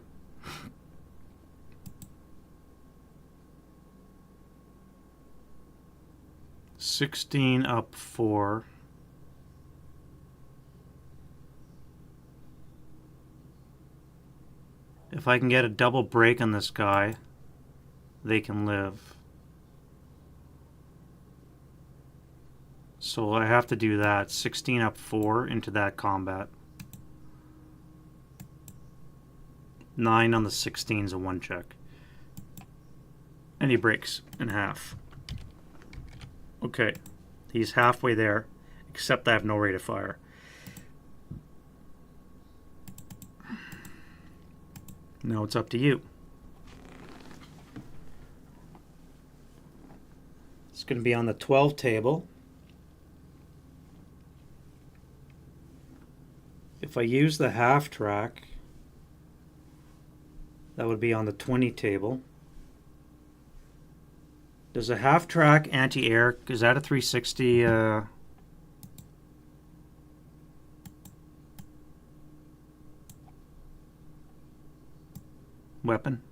S1: Sixteen up 4. If I can get a double break on this guy, they can live. So I have to do that. 16 up 4 into that combat. 9 on the 16 is a 1 check. And he breaks in half. Okay. He's halfway there, except I have no rate of fire. Now it's up to you. It's going to be on the 12 table. If I use the half track, that would be on the 20 table. Does a half track anti-air, is that a 360 weapon?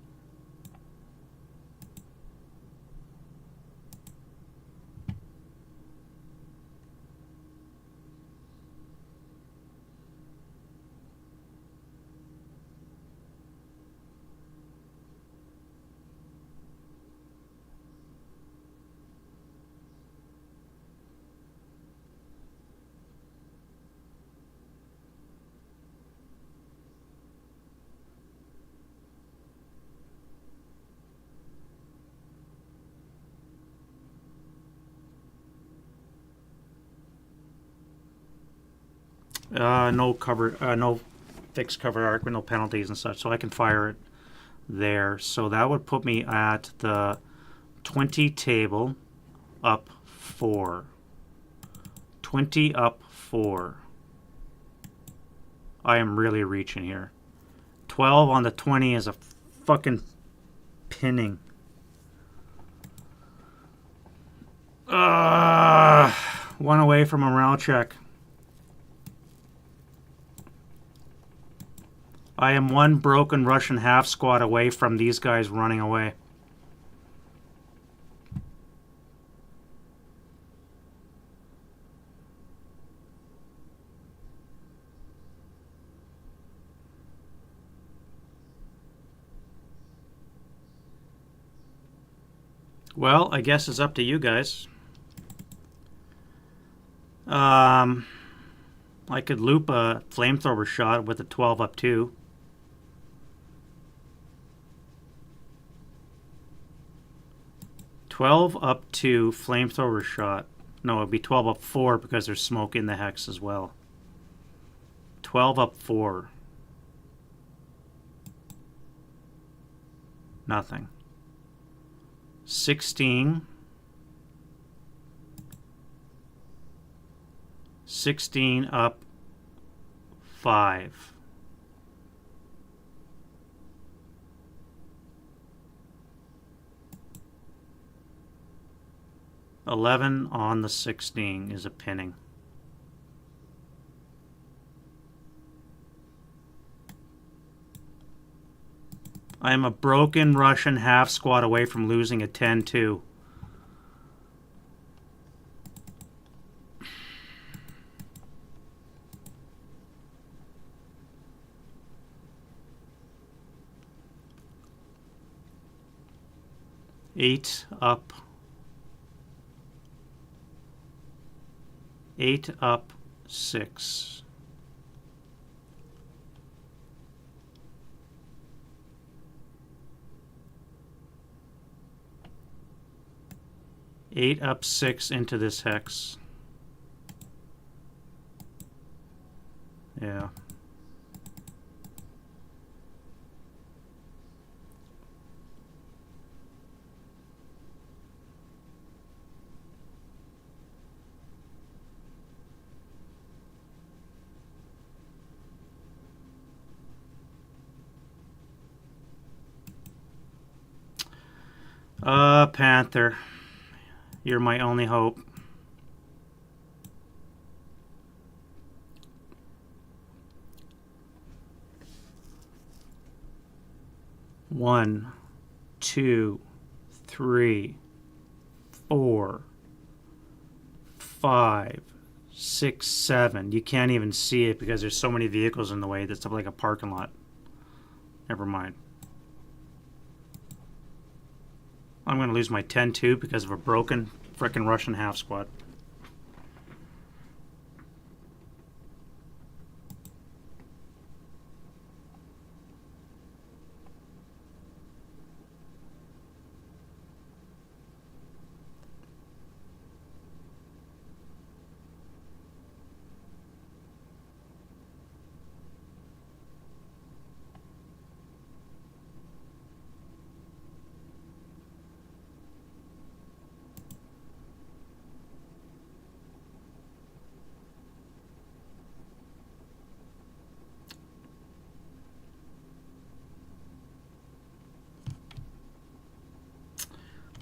S1: No cover, no fixed cover arc with no penalties and such, so I can fire it there. So that would put me at the 20 table, up 4. 20 up 4. I am really reaching here. 12 on the 20 is a fucking pinning. One away from a morale check. I am one broken Russian half squad away from these guys running away. Well, I guess it's up to you guys. I could loop a flamethrower shot with a 12 up 2. Up 2 flamethrower shot. No, it'd be 12 up 4 because there's smoke in the hex as well. 12 up 4. Nothing. 16. 16 up 5. 11 on the 16 is a pinning. I am a broken Russian half squad away from losing a 10-2. Eight up 6. Eight up 6 into this hex. Yeah. Panther, you're my only hope. One, 2, 3, 4, 5, 6, 7. You can't even see it because there's so many vehicles in the way. That's like a parking lot. Never mind. I'm going to lose my 10-2 because of a broken frickin' Russian half squad.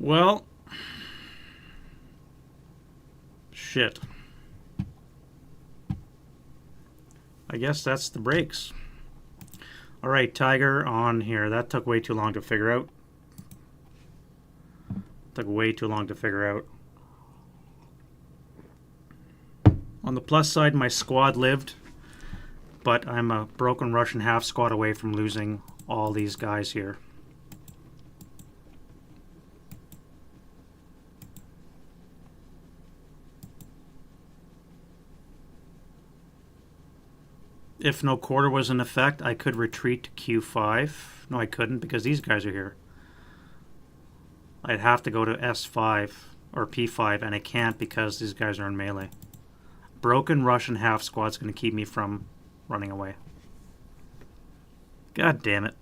S1: Well, shit. I guess that's the breaks. All right, Tiger on here. That took way too long to figure out. Took way too long to figure out. On the plus side, my squad lived, but I'm a broken Russian half squad away from losing all these guys here. If no quarter was in effect, I could retreat to Q5. No, I couldn't because these guys are here. I'd have to go to S5 or P5, and I can't because these guys are in melee. broken Russian half squad's going to keep me from running away. God damn it.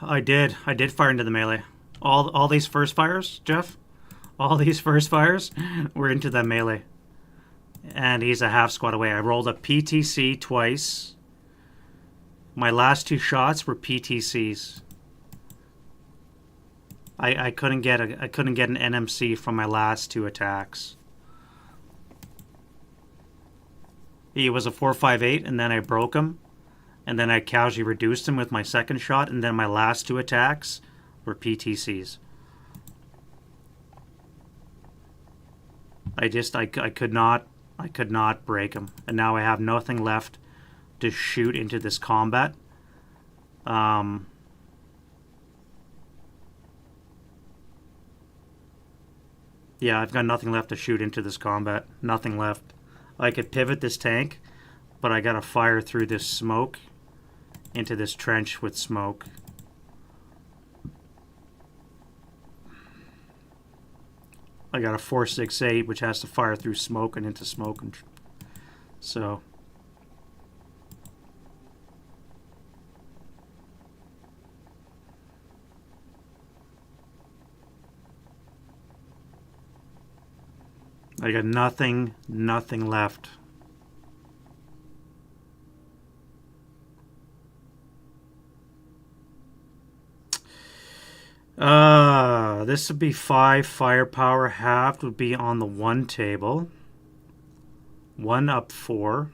S1: I did fire into the melee. All these first fires, Jeff, all these first fires were into the melee. And he's a half squad away. I rolled a PTC twice. My last 2 shots were PTCs. I couldn't get an NMC from my last 2 attacks. He was a 4.58, and then I broke him. And then I casually reduced him with my second shot, and then my last 2 attacks were PTCs. I could not break him, and now I have nothing left to shoot into this combat. Yeah, I've got nothing left to shoot into this combat. Nothing left. I could pivot this tank, but I gotta fire through this smoke into this trench with smoke. I got a 4.68, which has to fire through smoke and into smoke, and so I got nothing left. This would be 5 firepower. Halved would be on the 1 table. 1 up 4.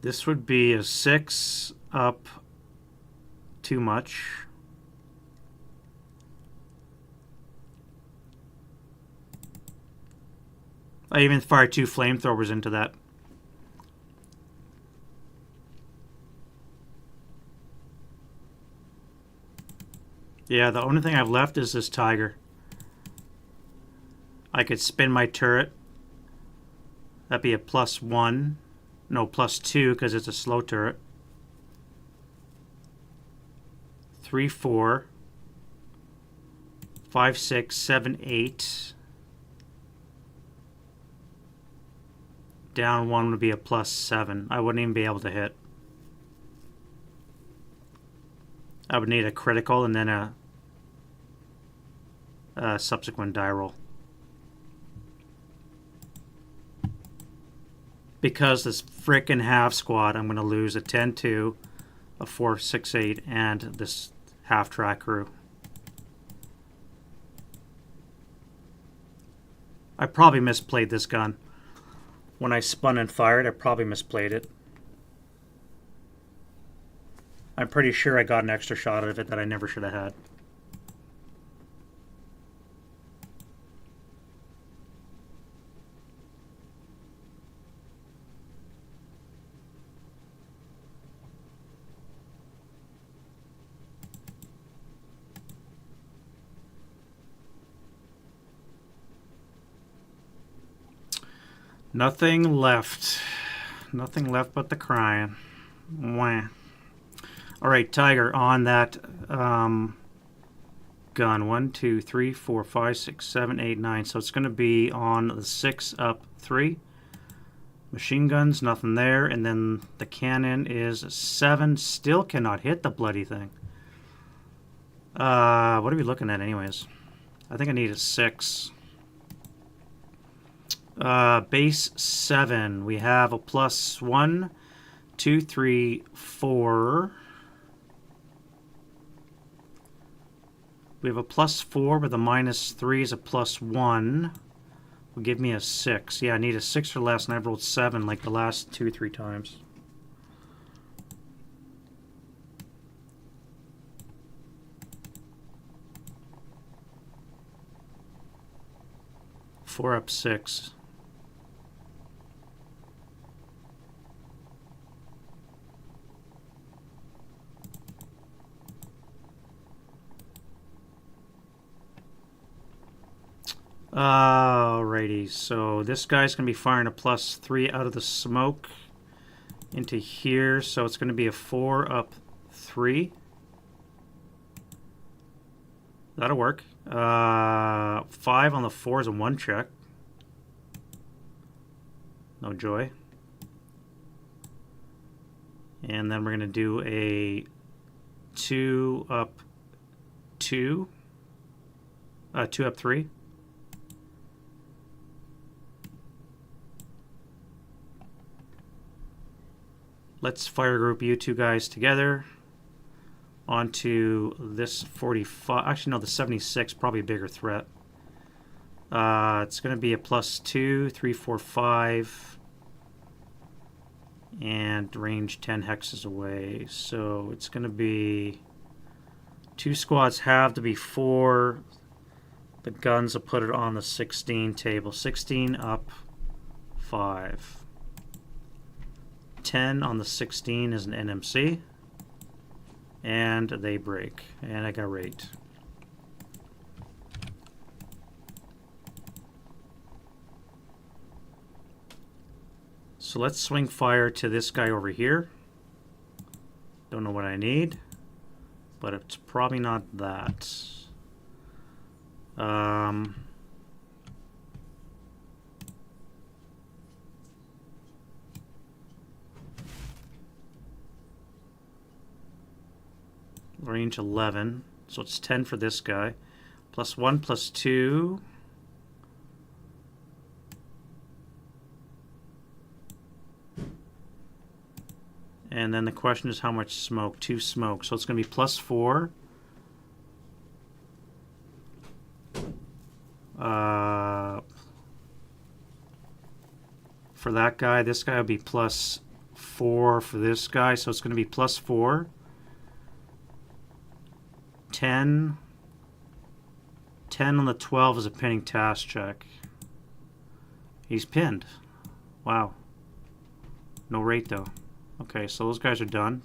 S1: This would be a 6 up too much. I even fired 2 flamethrowers into that. Yeah, the only thing I've left is this tiger. I could spin my turret. That'd be a +1. No, +2 because it's a slow turret. 3, 4, 5, 6, 7, 8. Down 1 would be a +7. I wouldn't even be able to hit. I would need a critical and then a subsequent die roll. Because this frickin' half squad, I'm going to lose a 10-2, a 4.68, and this half-track crew. I probably misplayed this gun. When I spun and fired, I probably misplayed it. I'm pretty sure I got an extra shot out of it that I never should have had. Nothing left. Nothing left but the crying. Wah. Alright, Tiger, on that gun. 1, 2, 3, 4, 5, 6, 7, 8, 9. So it's going to be on the 6 up 3. Machine guns, nothing there. And then the cannon is 7. Still cannot hit the bloody thing. What are we looking at anyways? I think I need a 6. Base 7. We have a plus 1, 2, 3, 4. We have a plus 4 with a minus 3 is a plus 1. Will give me a 6. Yeah, I need a 6 or less, and I've rolled 7 like the last 2 or 3 times. Four up 6. Alrighty, so this guy's going to be firing a plus 3 out of the smoke into here, so it's going to be a 4 up 3. That'll work. 5 on the 4 is a 1 check. No joy. And then we're going to do a 2 up 2. 2 up 3. Let's fire group you two guys together onto this 45. Actually, no, the 76, probably a bigger threat. It's going to be a plus 2, 3, 4, 5, and range 10 hexes away. So it's going to be 2 squads have to be 4. The guns will put it on the 16 table. 16 up 5. 10 on the 16 is an NMC, and they break, and I got rate. So let's swing fire to this guy over here. Don't know what I need, but it's probably not that. Range 11, so it's 10 for this guy. Plus 1, plus 2. And then the question is how much smoke? 2 smoke, so it's going to be plus 4. For that guy, this guy will be plus 4 for this guy, so it's going to be plus 4. 10 on the 12 is a pinning task check. He's pinned. Wow. No rate though. Okay, so those guys are done.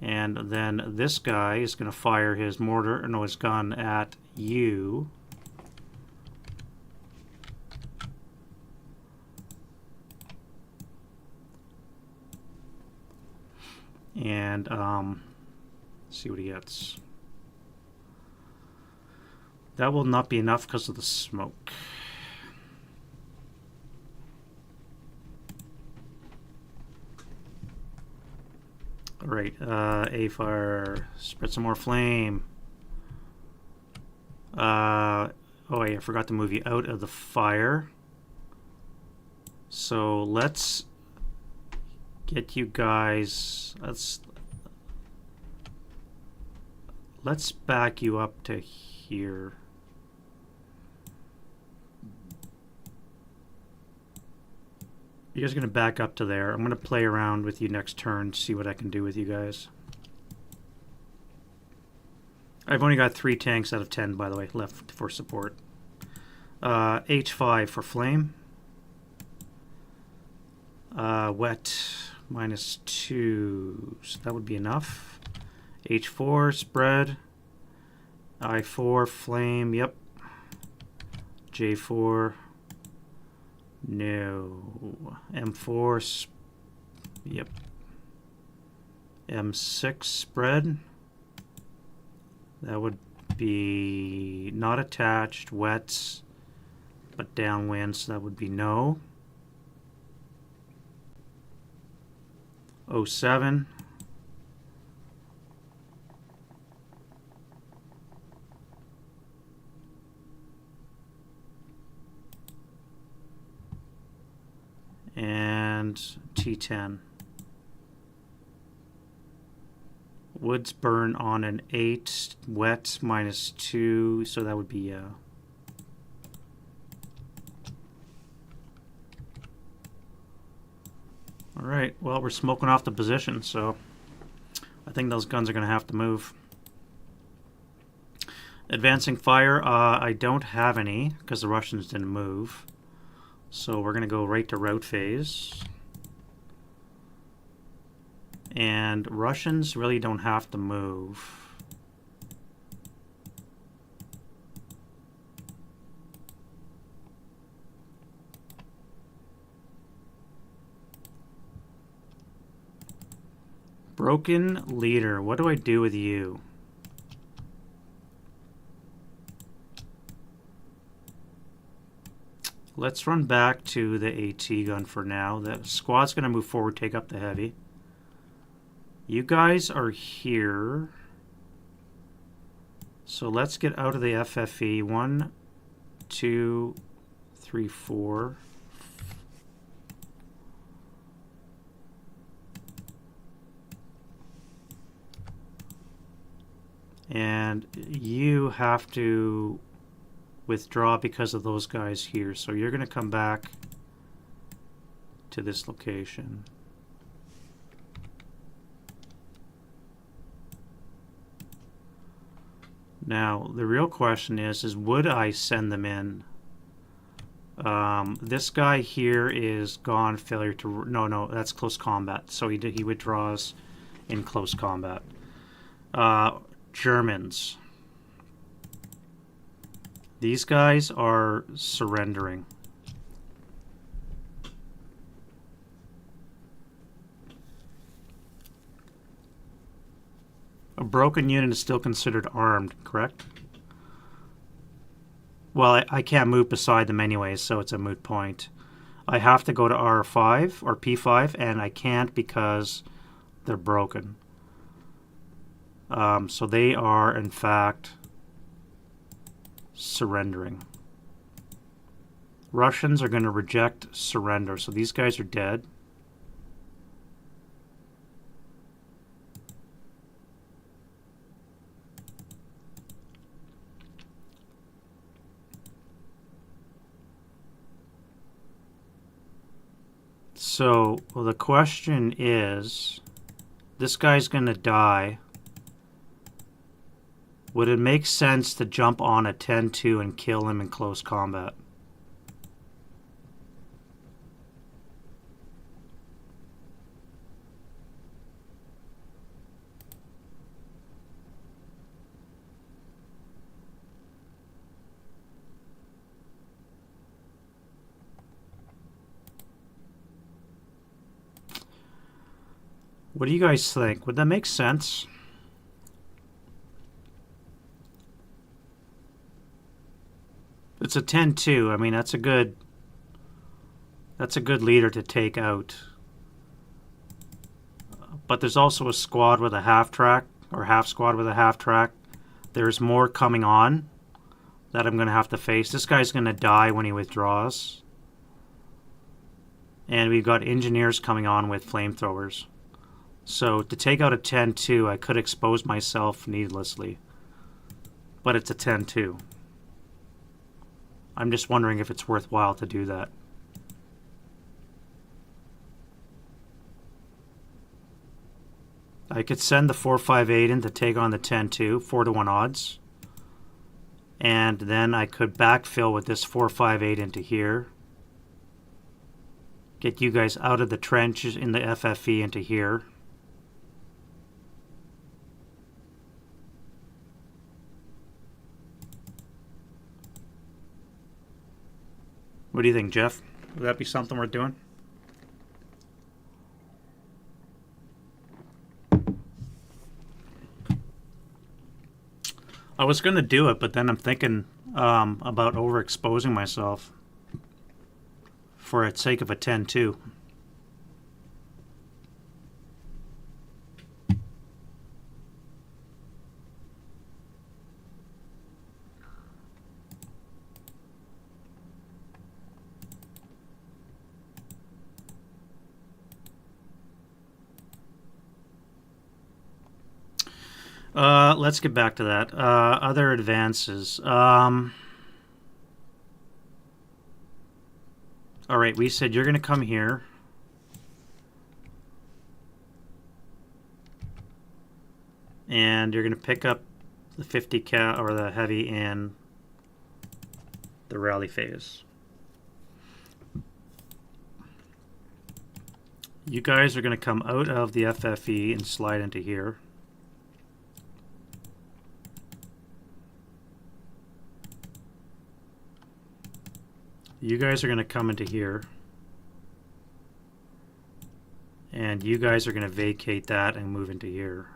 S1: And then this guy is going to fire his mortar, or no, his gun at you. And see what he gets. That will not be enough because of the smoke. Alright, A fire. Spread some more flame. Oh wait, I forgot to move you out of the fire. So let's get you guys. Let's back you up to here. You guys are going to back up to there. I'm going to play around with you next turn, see what I can do with you guys. I've only got 3 tanks out of 10, by the way, left for support. H5 for flame. Wet -2, so that would be enough. H4 spread. I4 flame, yep. J4, no. M4, yep. M6 spread. That would be not attached, wet, but downwind, so that would be no. S02E12. And T10. Woods burn on an 8, wet -2, so that would be Alright, well, we're smoking off the position, so I think those guns are going to have to move. Advancing fire, I don't have any because the Russians didn't move. So we're going to go right to rout phase. And Russians really don't have to move. Broken leader, what do I do with you? Let's run back to the AT gun for now. The squad's going to move forward, take up the heavy. You guys are here. So let's get out of the FFE. 1, 2, 3, 4. And you have to withdraw because of those guys here. So you're going to come back to this location. Now, the real question is would I send them in? This guy here is gone, failure to... No, that's close combat. So he withdraws in close combat. Germans. These guys are surrendering. A broken unit is still considered armed, correct? Well, I can't move beside them anyways, so it's a moot point. I have to go to R5 or P5, and I can't because they're broken. So they are, in fact, surrendering. Russians are going to reject surrender, so these guys are dead. So, well, the question is, this guy's going to die. Would it make sense to jump on a 10-2 and kill him in close combat? What do you guys think? Would that make sense? It's a 10-2. I mean, that's a good leader to take out. But there's also a squad with a half track, or half squad with a half track. There's more coming on that I'm going to have to face. This guy's going to die when he withdraws. And we've got engineers coming on with flamethrowers. So to take out a 10-2, I could expose myself needlessly. But it's a 10-2. I'm just wondering if it's worthwhile to do that. I could send the 458 in to take on the 10-2, 4-to-1 odds. And then I could backfill with this 458 into here. Get you guys out of the trenches in the FFE into here. What do you think, Jeff? Would that be something worth doing? I was going to do it, but then I'm thinking about overexposing myself for the sake of a 10-2. Let's get back to that. Other advances. All right, we said you're going to come here. And you're going to pick up the 50 cal or the heavy in the rally phase. You guys are going to come out of the FFE and slide into here. You guys are going to come into here. And you guys are going to vacate that and move into here.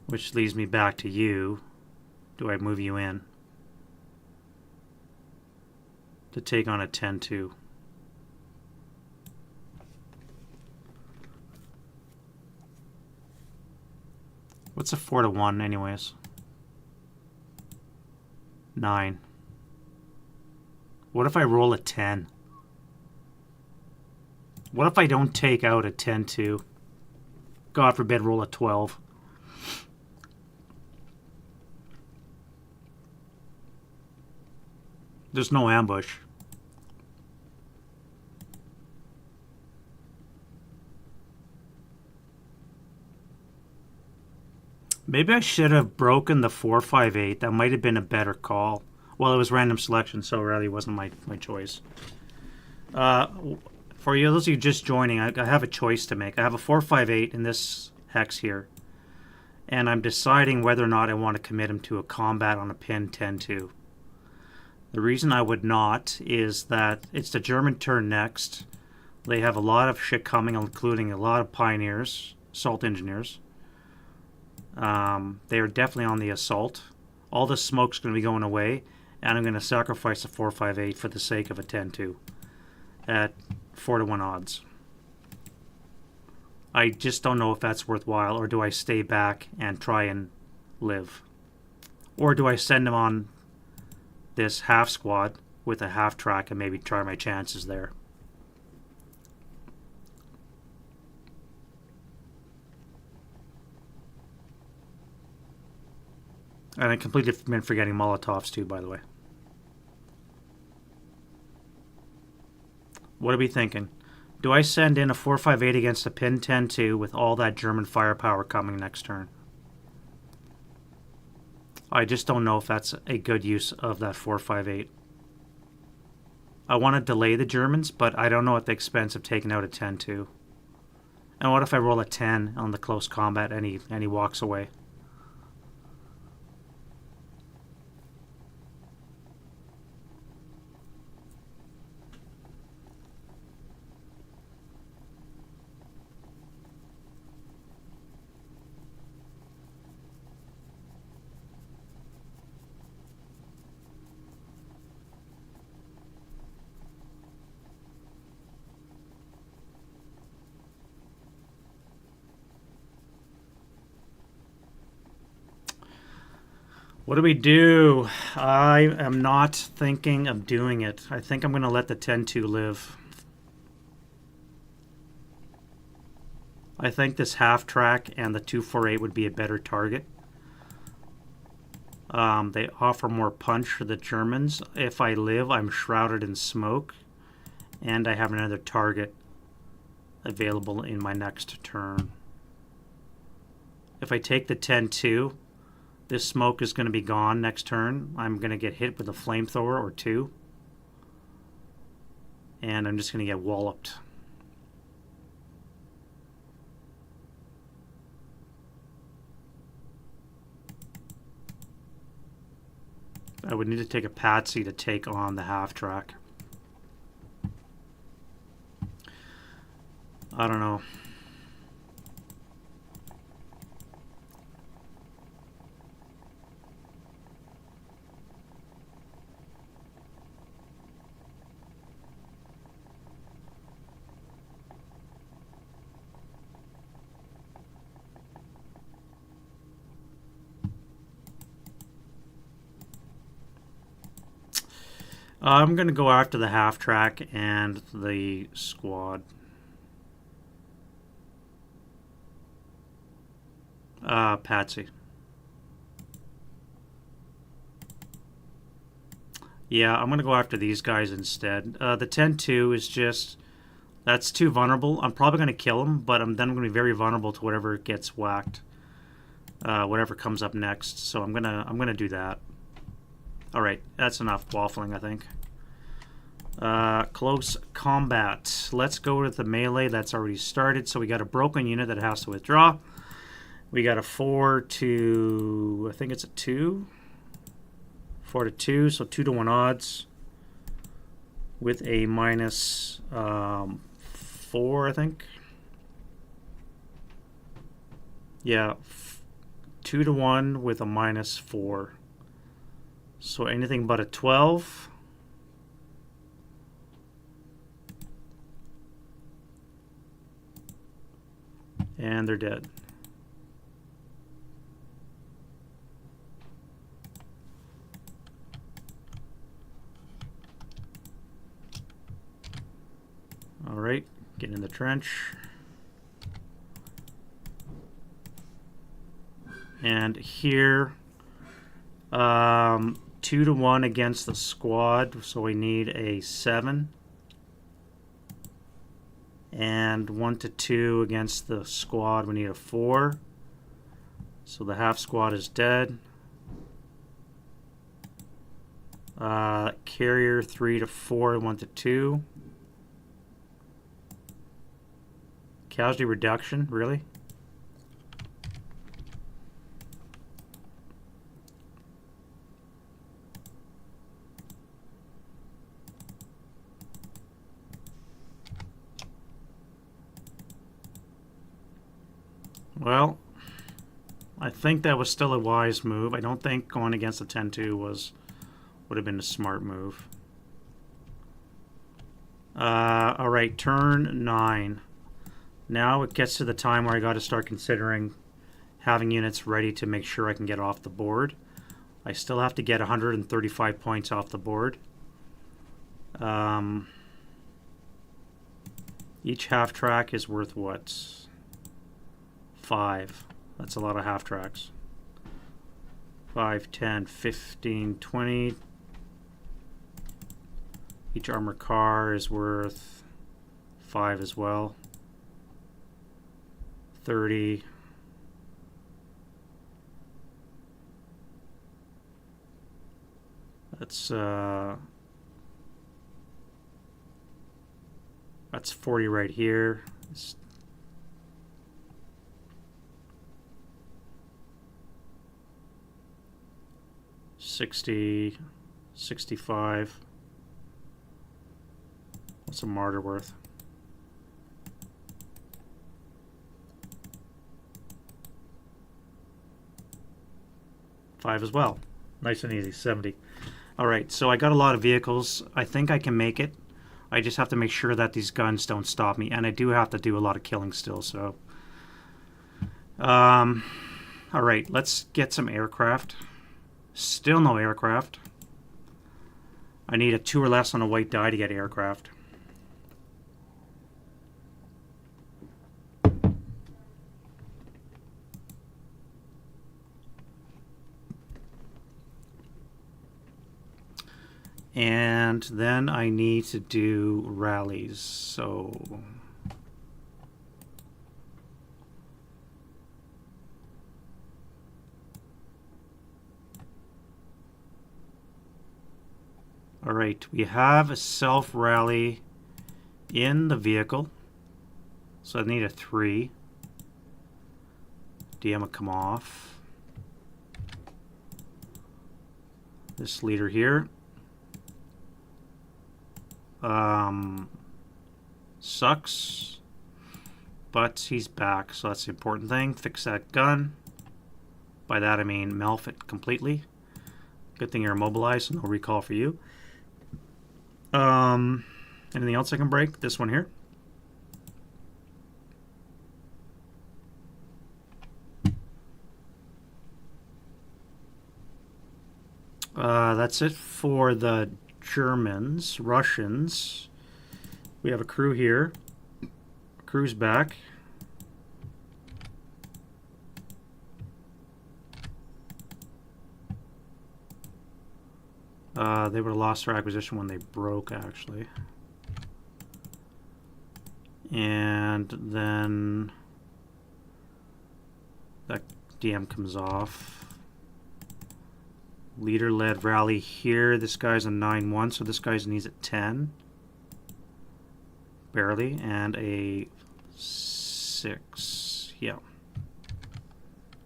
S1: Which leads me back to you. Do I move you in? To take on a 10-2. What's a 4-1 anyways? 9. What if I roll a 10? What if I don't take out a 10-2? God forbid, roll a 12. There's no ambush. Maybe I should have broken the 4-5-8. That might have been a better call. Well, it was random selection, so it really wasn't my choice. For you, those of you just joining, I have a choice to make. I have a 4-5-8 in this hex here. And I'm deciding whether or not I want to commit him to a combat on a pin 10-2. The reason I would not is that it's the German turn next. They have a lot of shit coming, including a lot of pioneers, assault engineers. They are definitely on the assault. All the smoke's going to be going away, and I'm going to sacrifice a 4-5-8 for the sake of a 10-2 at 4-1 odds. I just don't know if that's worthwhile, or do I stay back and try and live? Or do I send him on this half squad with a half track and maybe try my chances there? And I completely been forgetting Molotovs too, by the way. What are we thinking? Do I send in a 4-5-8 against a pin 10-2 with all that German firepower coming next turn? I just don't know if that's a good use of that 4-5-8. I want to delay the Germans, but I don't know at the expense of taking out a 10-2. And what if I roll a 10 on the close combat and he walks away? What do we do? I am not thinking of doing it. I think I'm going to let the 10-2 live. I think this half track and the 2-4-8 would be a better target. They offer more punch for the Germans. If I live, I'm shrouded in smoke. And I have another target available in my next turn. If I take the 10-2... this smoke is going to be gone next turn. I'm going to get hit with a flamethrower or two. And I'm just going to get walloped. I would need to take a patsy to take on the half track. I don't know. I'm going to go after the half track and the squad. Patsy. Yeah, I'm going to go after these guys instead. The 10-2 is just... That's too vulnerable. I'm probably going to kill him, but then I'm going to be very vulnerable to whatever gets whacked. Whatever comes up next. So I'm gonna do that. Alright, that's enough waffling, I think. Close combat. Let's go to the melee. That's already started. So we got a broken unit that has to withdraw. We got a 4 to... I think it's a 2. 4 to 2, so 2 to 1 odds. With a minus 4, I think. Yeah, 2 to 1 with a minus 4. So anything but a 12. And they're dead. All right, get in the trench. And here, 2 to 1 against the squad, so we need a 7. And 1 to 2 against the squad, we need a 4. So the half squad is dead. Carrier 3 to 4, 1 to 2. Casualty reduction, really? Well, I think that was still a wise move. I don't think going against the 10-2 would have been a smart move. All right, turn 9. Now it gets to the time where I got to start considering having units ready to make sure I can get off the board. I still have to get 135 points off the board. Each half track is worth what? 5. That's a lot of half tracks. 5, 10, 15, 20. Each armored car is worth 5 as well. 30. That's 40 right here. It's 60, 65. What's a martyr worth? Five as well. Nice and easy, 70. All right, so I got a lot of vehicles. I think I can make it. I just have to make sure that these guns don't stop me, and I do have to do a lot of killing still, so. All right, let's get some aircraft. Still no aircraft. I need a 2 or less on a white die to get aircraft. And then I need to do rallies, so all right, we have a self rally in the vehicle, so I need a 3. DM will come off. This leader here. Sucks, but he's back, so that's the important thing. Fix that gun. By that I mean melf it completely. Good thing you're immobilized, so no recall for you. Anything else I can break? This one here. That's it for the Germans. Russians. We have a crew here. Crew's back. They would have lost their acquisition when they broke, actually. And then that DM comes off. Leader led rally here. This guy's a 9-1, so this guy's needs at 10. Barely. And a 6. Yeah.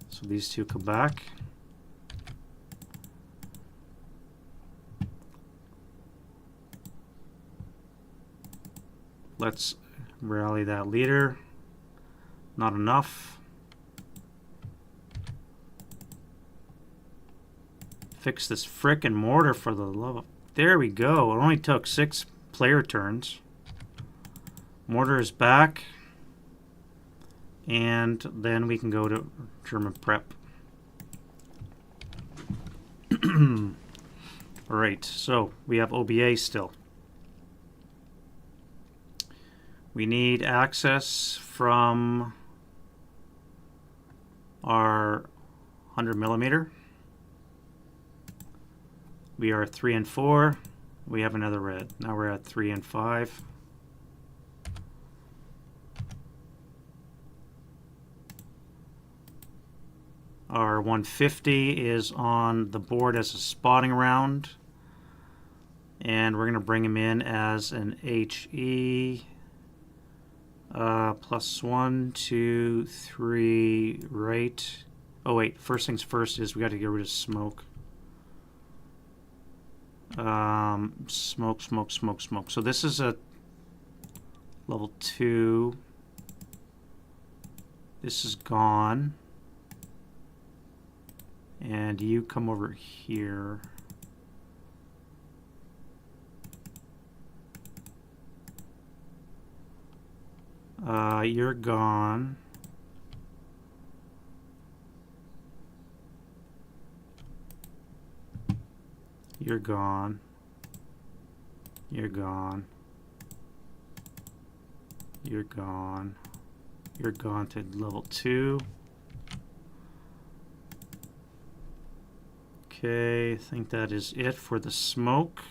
S1: So these two come back. Let's rally that leader. Not enough. Fix this frickin' mortar for the love of... There we go. It only took 6 player turns. Mortar is back. And then we can go to German prep. Alright, so we have OBA still. We need access from our 100mm. We are 3 and 4. We have another red. Now we're at 3 and 5. Our 150 is on the board as a spotting round. And we're going to bring him in as an HE. +1, 2, 3, right. Oh wait, first things first is we got to get rid of smoke. Smoke. So this is a level 2. This is gone. And you come over here. You're gone. You're gone. You're gone. You're gone. You're gone to level 2. Okay, I think that is it for the smoke.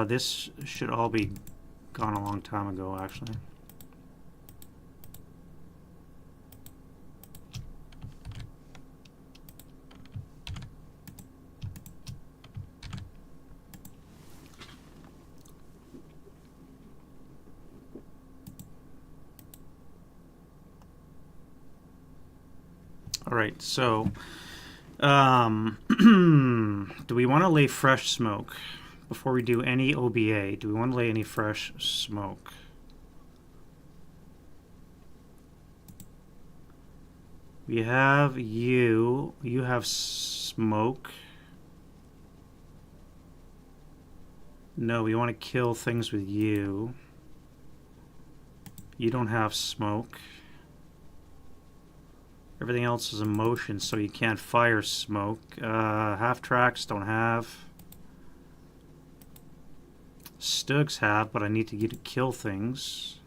S1: This should all be gone a long time ago, actually. All right, so do we want to lay fresh smoke? Before we do any OBA, do we want to lay any fresh smoke? We have you. You have smoke. No, we want to kill things with you. You don't have smoke. Everything else is in motion, so you can't fire smoke. Half tracks don't have. Stugs have, but I need to get to kill things.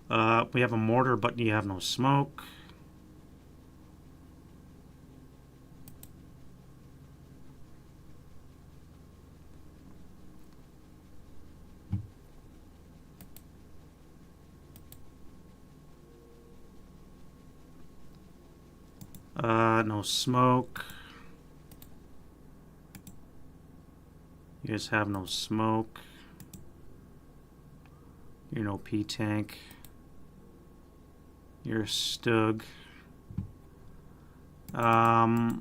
S1: We have a mortar, but you have no smoke. No smoke. You guys have no smoke. You're no P-tank. You're a Stug. I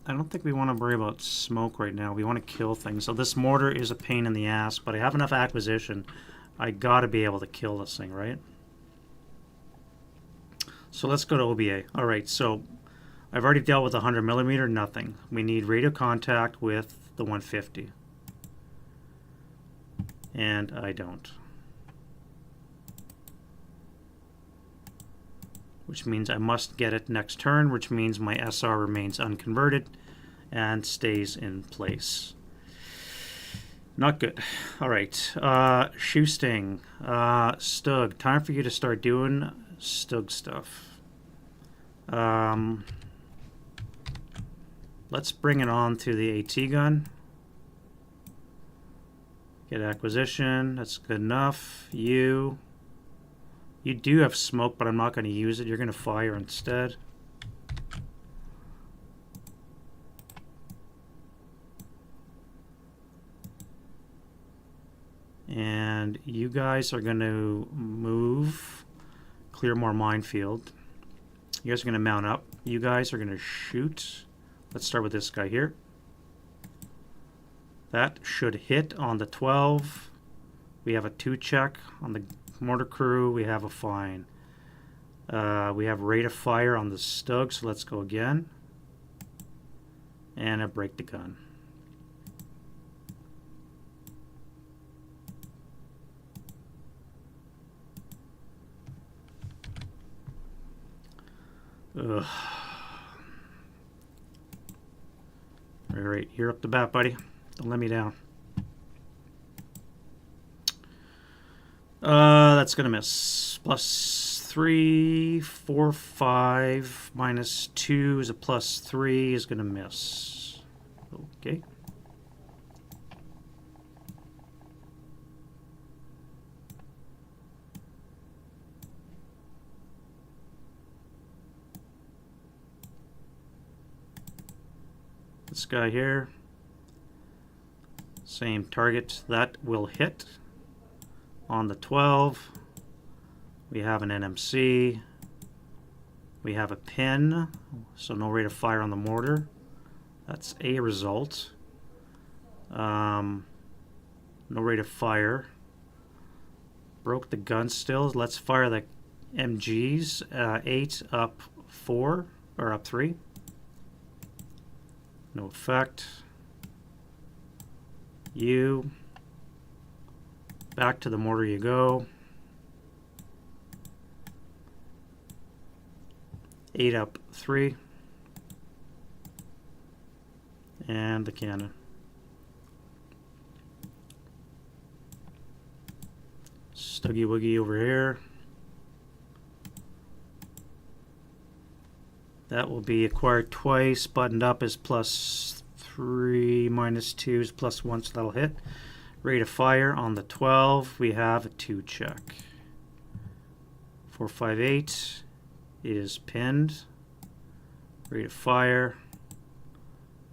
S1: don't think we want to worry about smoke right now. We want to kill things. So this mortar is a pain in the ass, but I have enough acquisition. I gotta be able to kill this thing, right? So let's go to OBA. Alright, so I've already dealt with 100mm, nothing. We need radio contact with the 150. And I don't. Which means I must get it next turn, which means my SR remains unconverted and stays in place. Not good. All right. Shoe Sting. Stug. Time for you to start doing Stug stuff. Let's bring it on to the AT gun. Get acquisition. That's good enough. You do have smoke, but I'm not going to use it. You're going to fire instead. And you guys are going to move, clear more minefield. You guys are going to mount up. You guys are going to shoot. Let's start with this guy here. That should hit on the 12. We have a 2 check on the mortar crew. We have a fine. We have rate of fire on the Stug, so let's go again. And I break the gun. Ugh. Alright, you're up the bat, buddy. Don't let me down. That's gonna miss. +3, 4, 5, -2 is a +3 is gonna miss. Okay. This guy here, same target, that will hit on the 12. We have an NMC. We have a pin, so no rate of fire on the mortar. That's a result. No rate of fire. Broke the gun still. Let's fire the MGs. 8 up 4, or up 3. No effect. You. Back to the mortar you go. 8 up 3. And the cannon. Stuggy Woogie over here. That will be acquired twice. Buttoned up is +3, -2 is +1, so that'll hit. Rate of fire on the 12. We have a 2 check. 458 is pinned. Rate of fire.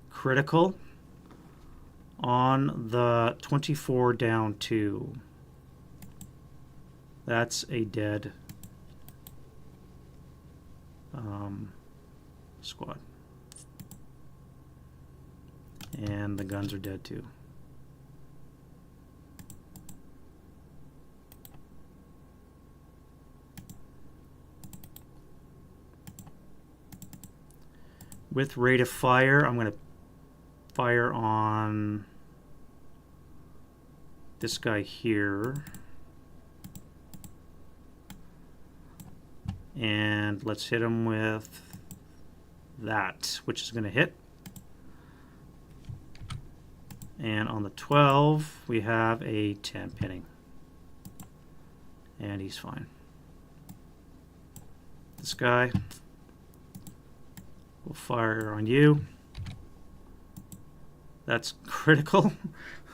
S1: Critical on the 24 down 2. That's a dead squad. And the guns are dead too. With rate of fire, I'm going to fire on this guy here. And let's hit him with that, which is going to hit. And on the 12, we have a 10 pinning. And he's fine. This guy will fire on you. That's critical.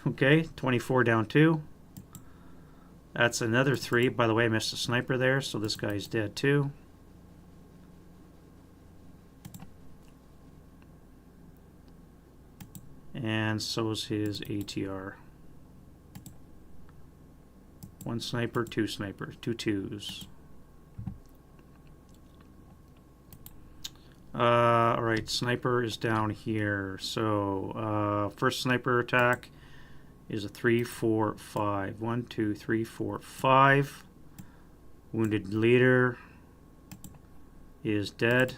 S1: Okay, 24 down 2. That's another 3. By the way, I missed a sniper there, so this guy's dead too. And so is his ATR. 1 sniper, 2 snipers, 2 twos. Alright, sniper is down here. So, first sniper attack is a 3, 4, 5. 1, 2, 3, 4, 5. Wounded leader is dead.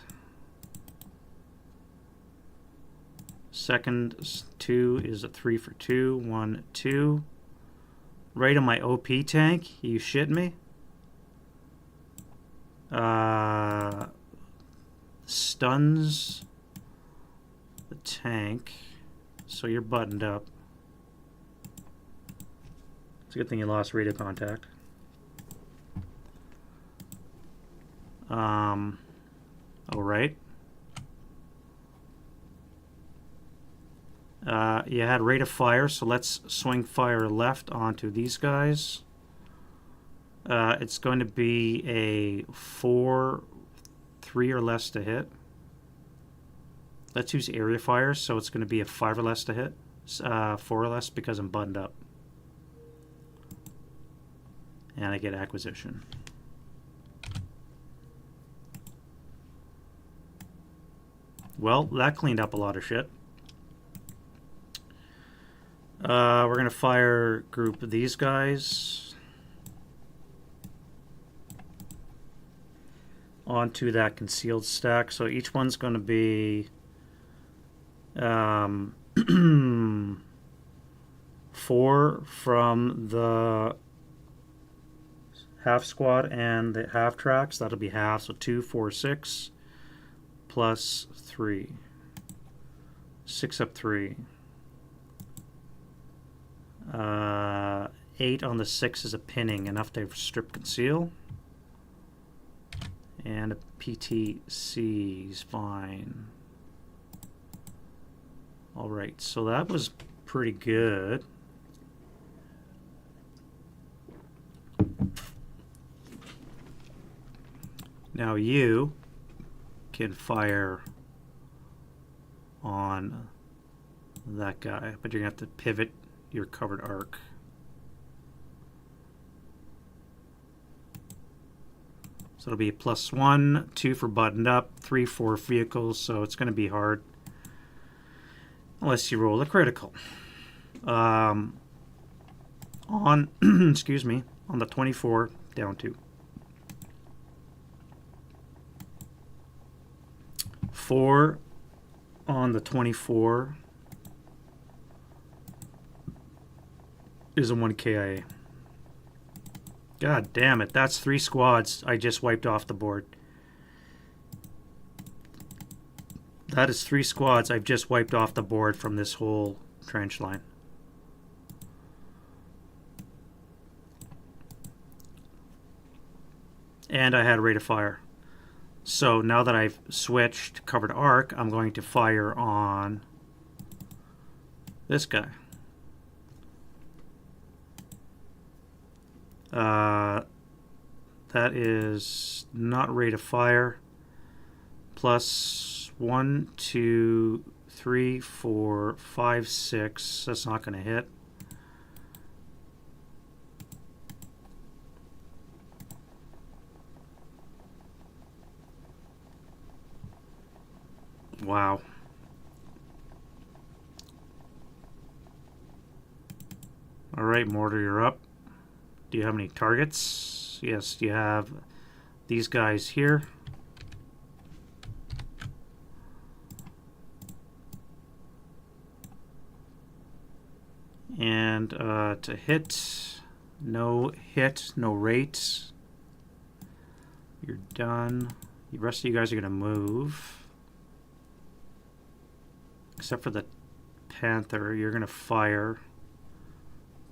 S1: Second 2 is a 3 for 2. 1, 2. Right on my OP tank. You shit me? Stuns the tank. So you're buttoned up. It's a good thing you lost radio contact. All right. You had rate of fire, so let's swing fire left onto these guys. It's going to be a 4, 3 or less to hit. Let's use area fire, so it's going to be a 5 or less to hit. 4 or less because I'm buttoned up. And I get acquisition. Well, that cleaned up a lot of shit. We're going to fire group these guys onto that concealed stack. So each one's going to be 4 from the half squad and the half tracks. That'll be half, so 2, 4, 6 plus 3. 6 up 3. 8 on the 6 is a pinning, enough to strip conceal. And a PTC is fine. Alright, so that was pretty good. Now you can fire on that guy, but you're going to have to pivot your covered arc. So it'll be a +1, 2 for buttoned up, 3 for vehicles, so it's going to be hard unless you roll a critical. On excuse me, on the 24, down 2. 4 on the 24 is a 1 KIA. God damn it, that's 3 squads I just wiped off the board. That is 3 squads I've just wiped off the board from this whole trench line. And I had rate of fire. So now that I've switched covered arc, I'm going to fire on this guy. That is not rate of fire. +1, 2, 3, 4, 5, 6. That's not going to hit. Wow. Alright, mortar, you're up. Do you have any targets? Yes, you have these guys here. And to hit, no hit, no rate. You're done. The rest of you guys are going to move. Except for the Panther, you're going to fire.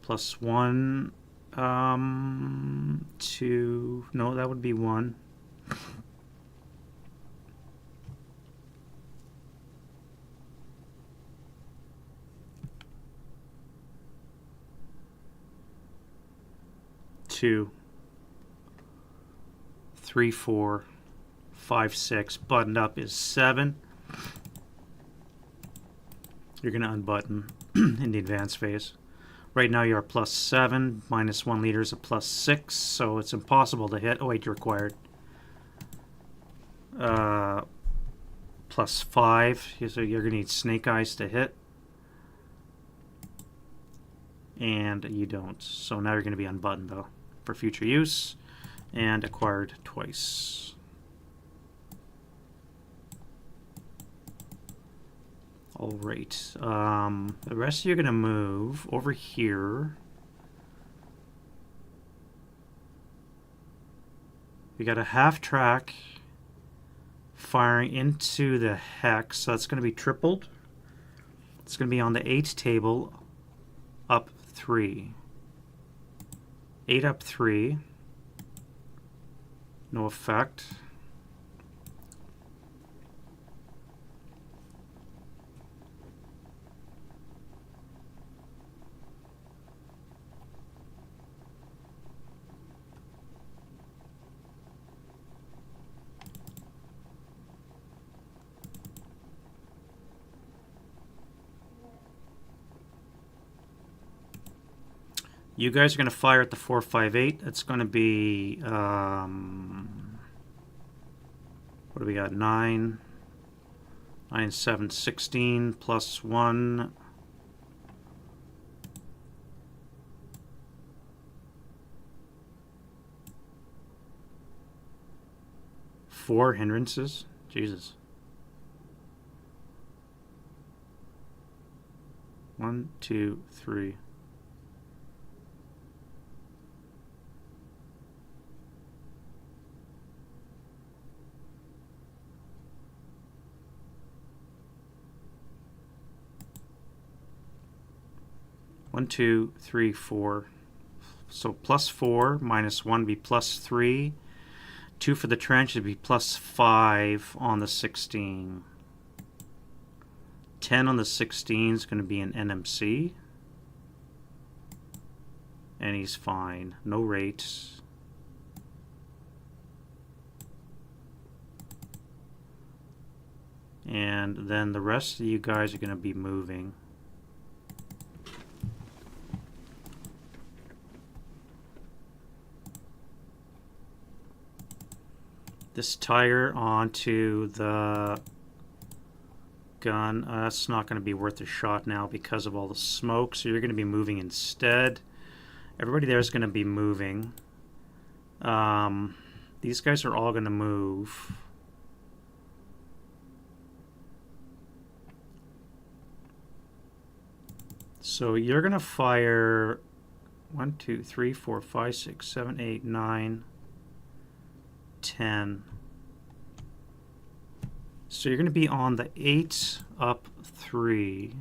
S1: +1, 2, no, that would be 1. Two, 3, 4, 5, 6. Buttoned up is 7. You're going to unbutton in the advanced phase. Right now you're +7, -1 leader is a +6, so it's impossible to hit. Oh wait, you're required. +5, so you're going to need snake eyes to hit. And you don't. So now you're going to be unbuttoned though for future use and acquired twice. Alright, the rest of you are going to move over here. We got a half track firing into the hex, so that's going to be tripled. It's going to be on the 8 table, up 3. 8 up 3. No effect. You guys are going to fire at the 458. It's going to be, what do we got? 9, 9, 7, 16 plus 1. 4 hindrances. Jesus. 1, 2, 3. One, 2, 3, 4. So plus 4 minus 1 be plus 3. 2 for the trench would be plus 5 on the 16. 10 on the 16 is going to be an NMC. And he's fine. No rates. And then the rest of you guys are going to be moving. This tire onto the gun, that's not going to be worth a shot now because of all the smoke, so you're going to be moving instead. Everybody there is going to be moving. These guys are all going to move. So you're going to fire 1, 2, 3, 4, 5, 6, 7, 8, 9, 10. So you're going to be on the 8 up 3.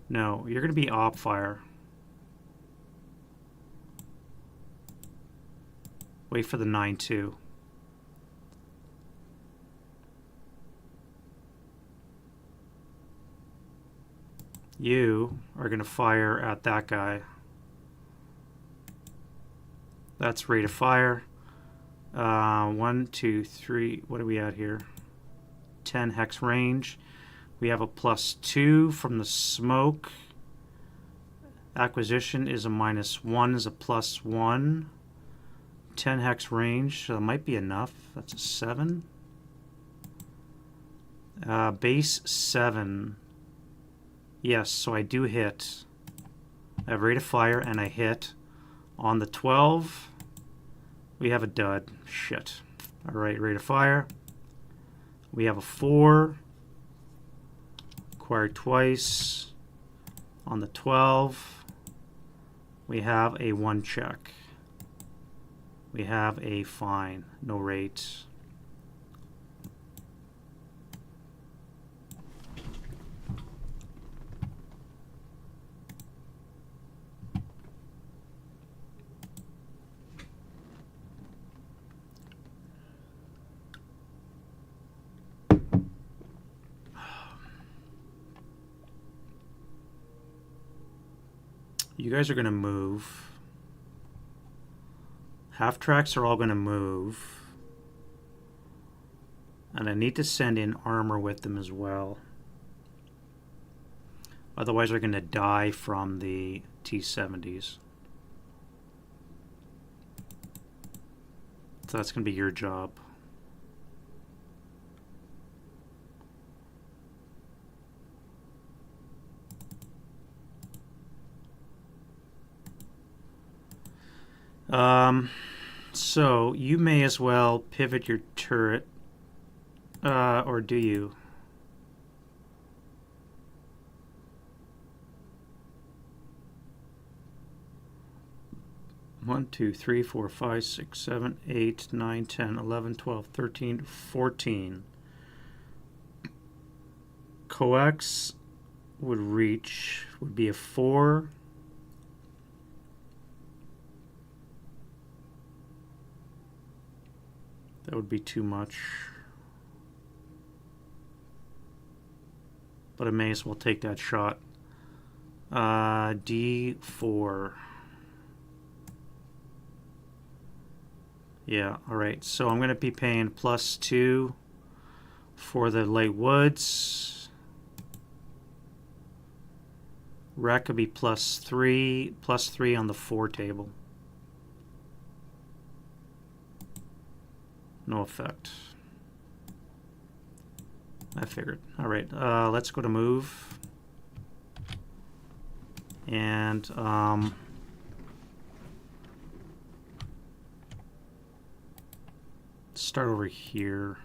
S1: No, you're going to be op fire. Wait for the 9-2. You are going to fire at that guy. That's rate of fire. 1, 2, 3. What are we at here? 10 hex range. We have a plus 2 from the smoke. Acquisition is a minus 1, is a plus 1. 10 hex range, so that might be enough. That's a 7. Base 7. Yes, so I do hit. I have rate of fire and I hit. On the 12, we have a dud. Shit. Alright, rate of fire. We have a 4. Acquired twice. On the 12, we have a 1 check. We have a fine. No rate. You guys are going to move. Half tracks are all going to move. And I need to send in armor with them as well. Otherwise they're going to die from the T-70s. So that's going to be your job. So you may as well pivot your turret, or do you? One, 2, 3, 4, 5, 6, 7, 8, 9, 10, 11, 12, 13, 14. Coax would be a 4. That would be too much. But I may as well take that shot. D4. Yeah, alright. So I'm going to be paying +2 for the late woods. Rack could be +3 on the 4 table. No effect. I figured. Alright, let's go to move. And start over here.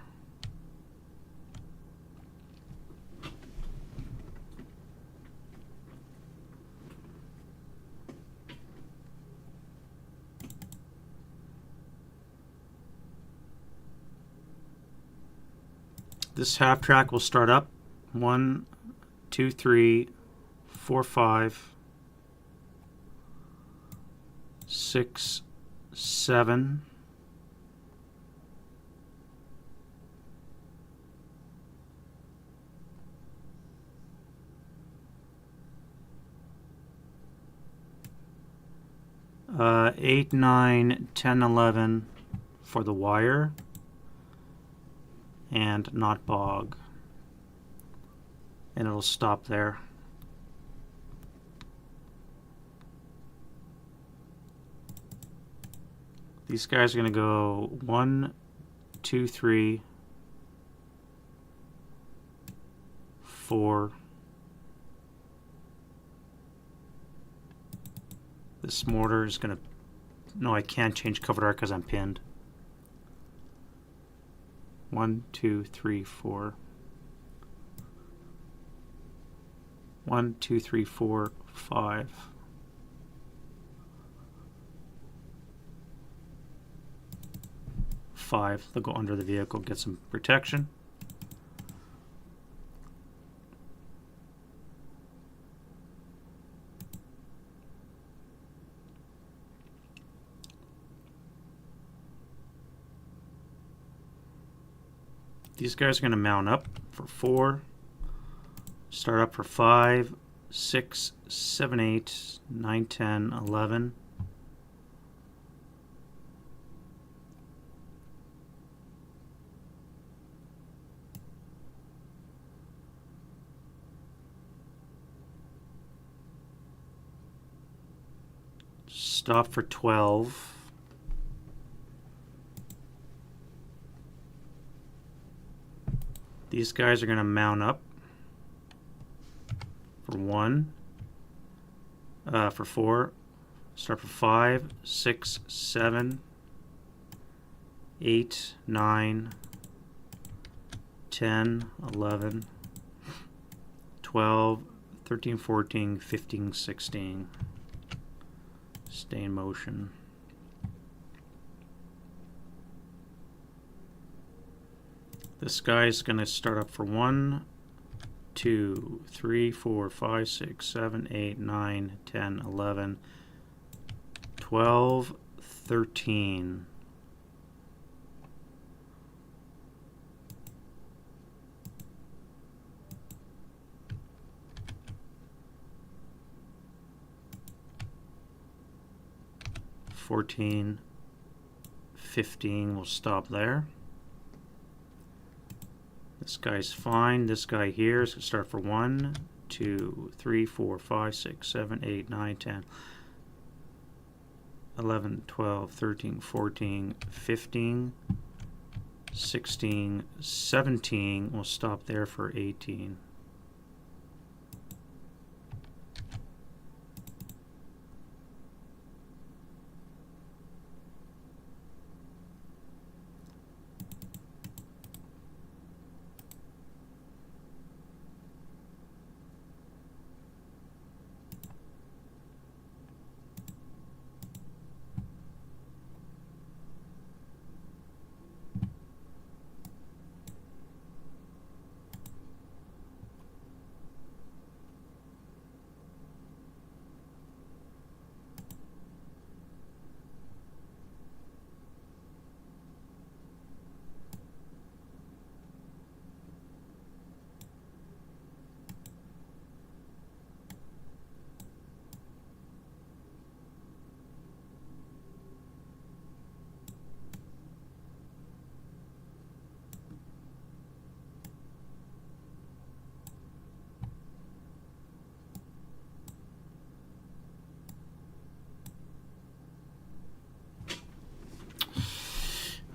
S1: This half track will start up 1, 2, 3, 4, 5, 6, 7. Uh, 8, 9, 10, 11 for the wire. And not bog. And it'll stop there. These guys are going to go 1, 2, 3, 4. This mortar is going to... No, I can't change cover art because I'm pinned. 1, 2, 3, 4. 1, 2, 3, 4, 5. They'll go under the vehicle, get some protection. These guys are going to mount up for 4, start up for 5, 6, 7, 8, 9, 10, 11. Stop for 12. These guys are going to mount up for 1, for 4, start for 5, 6, 7, 8, 9, 10, 11, 12, 13, 14, 15, 16. Stay in motion. This guy's going to start up for 1, 2, 3, 4, 5, 6, 7, 8, 9, 10, 11, 12, 13. $14, $15, we'll stop there. This guy's fine. This guy here is going to start for 1, 2, 3, 4, 5, 6, 7, 8, 9, 10, 11, 12, 13, 14, 15, 16, 17. We'll stop there for 18.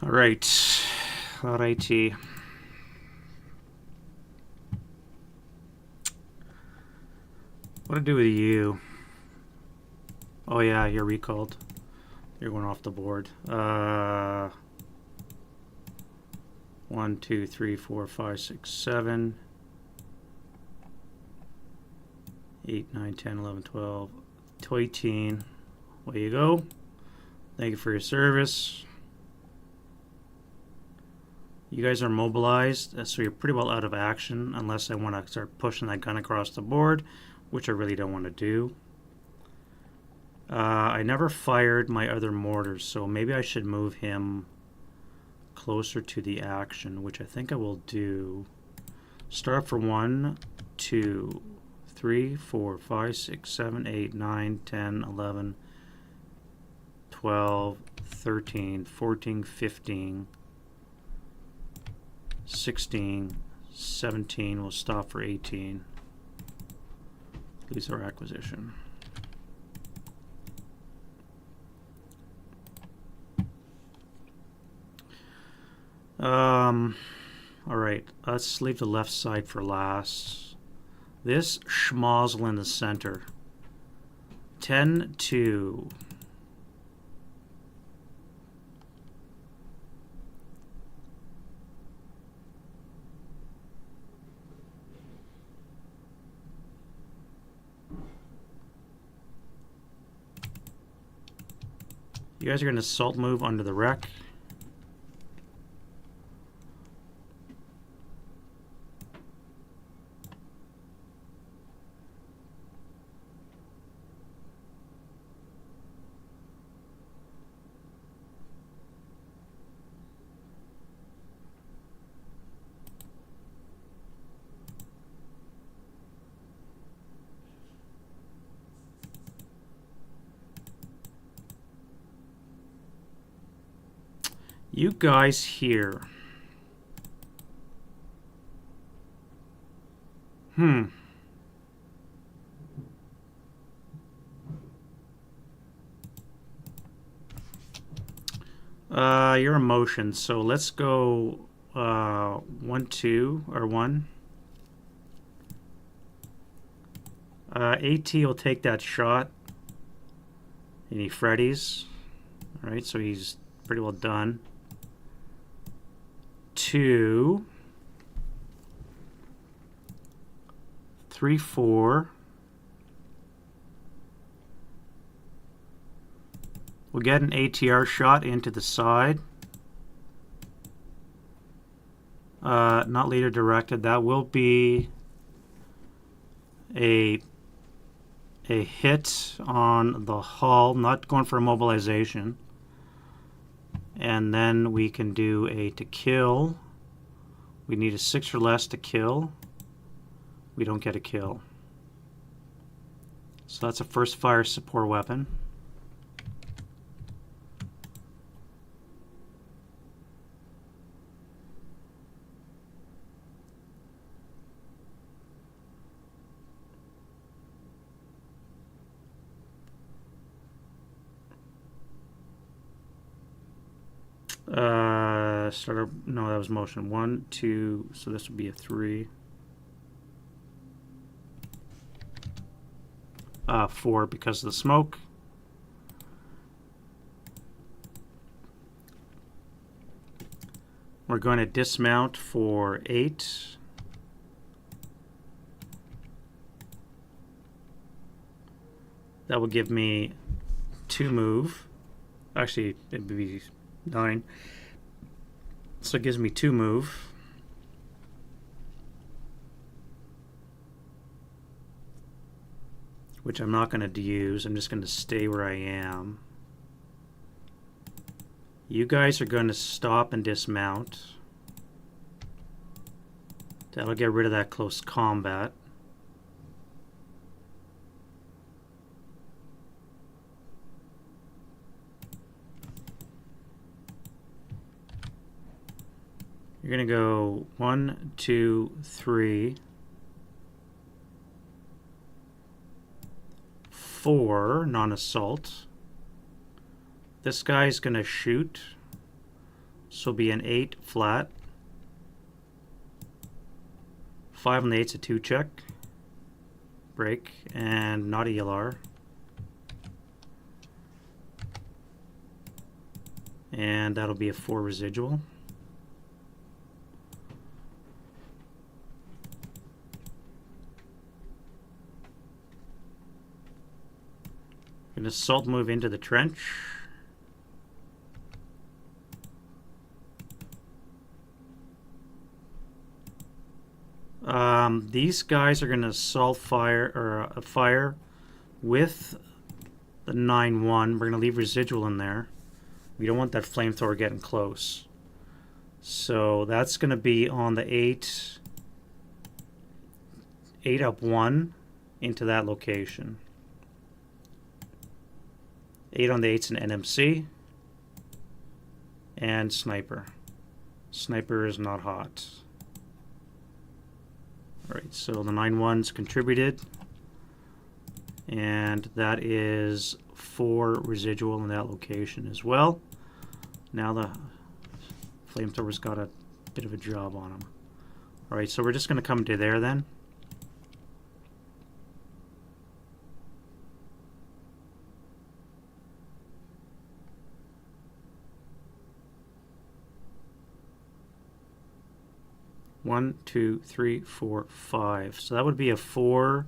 S1: All right. Alrighty. What to do with you? Oh yeah, you're recalled. You're going off the board. 1, 2, 3, 4, 5, 6, 7, 8, 9, 10, 11, 12, 18. Away you go. Thank you for your service. You guys are mobilized, so you're pretty well out of action unless I want to start pushing that gun across the board, which I really don't want to do. I never fired my other mortars, so maybe I should move him closer to the action, which I think I will do. Start for 1, 2, 3, 4, 5, 6, 7, 8, 9, 10, 11, 12, 13, 14, 15, 16, 17. We'll stop for 18. Lose our acquisition. All right, let's leave the left side for last. This schmozzle in the center. 10-2. You guys are going to assault move under the wreck. You guys here. Your emotions. So let's go 1, 2, or 1. AT will take that shot. And he Freddy's. Alright, so he's pretty well done. 2, 3, 4. We'll get an ATR shot into the side. Not leader directed. That will be a hit on the hull. Not going for a mobilization. And then we can do a to kill. We need a 6 or less to kill. We don't get a kill. So that's a first fire support weapon. No, that was motion. 1, 2, so this would be a 3. 4 because of the smoke. We're going to dismount for 8. That will give me 2 move. Actually, it would be 9. So it gives me 2 move. Which I'm not going to use. I'm just going to stay where I am. You guys are going to stop and dismount. That'll get rid of that close combat. You're going to go 1, 2, 3, 4, non-assault. This guy's going to shoot. So it'll be an 8 flat. 5 on the 8's a 2 check. Break, and not ELR. And that'll be a 4 residual. Going to salt move into the trench. These guys are going to salt fire or fire with the 9-1. We're going to leave residual in there. We don't want that flamethrower getting close. So that's going to be on the 8 up 1 into that location. 8 on the 8's an NMC. And sniper. Sniper is not hot. Alright, so the 9-1's contributed. And that is 4 residual in that location as well. Now the flamethrower's got a bit of a job on him. Alright, so we're just going to come to there then. One, 2, 3, 4, 5. So that would be a 4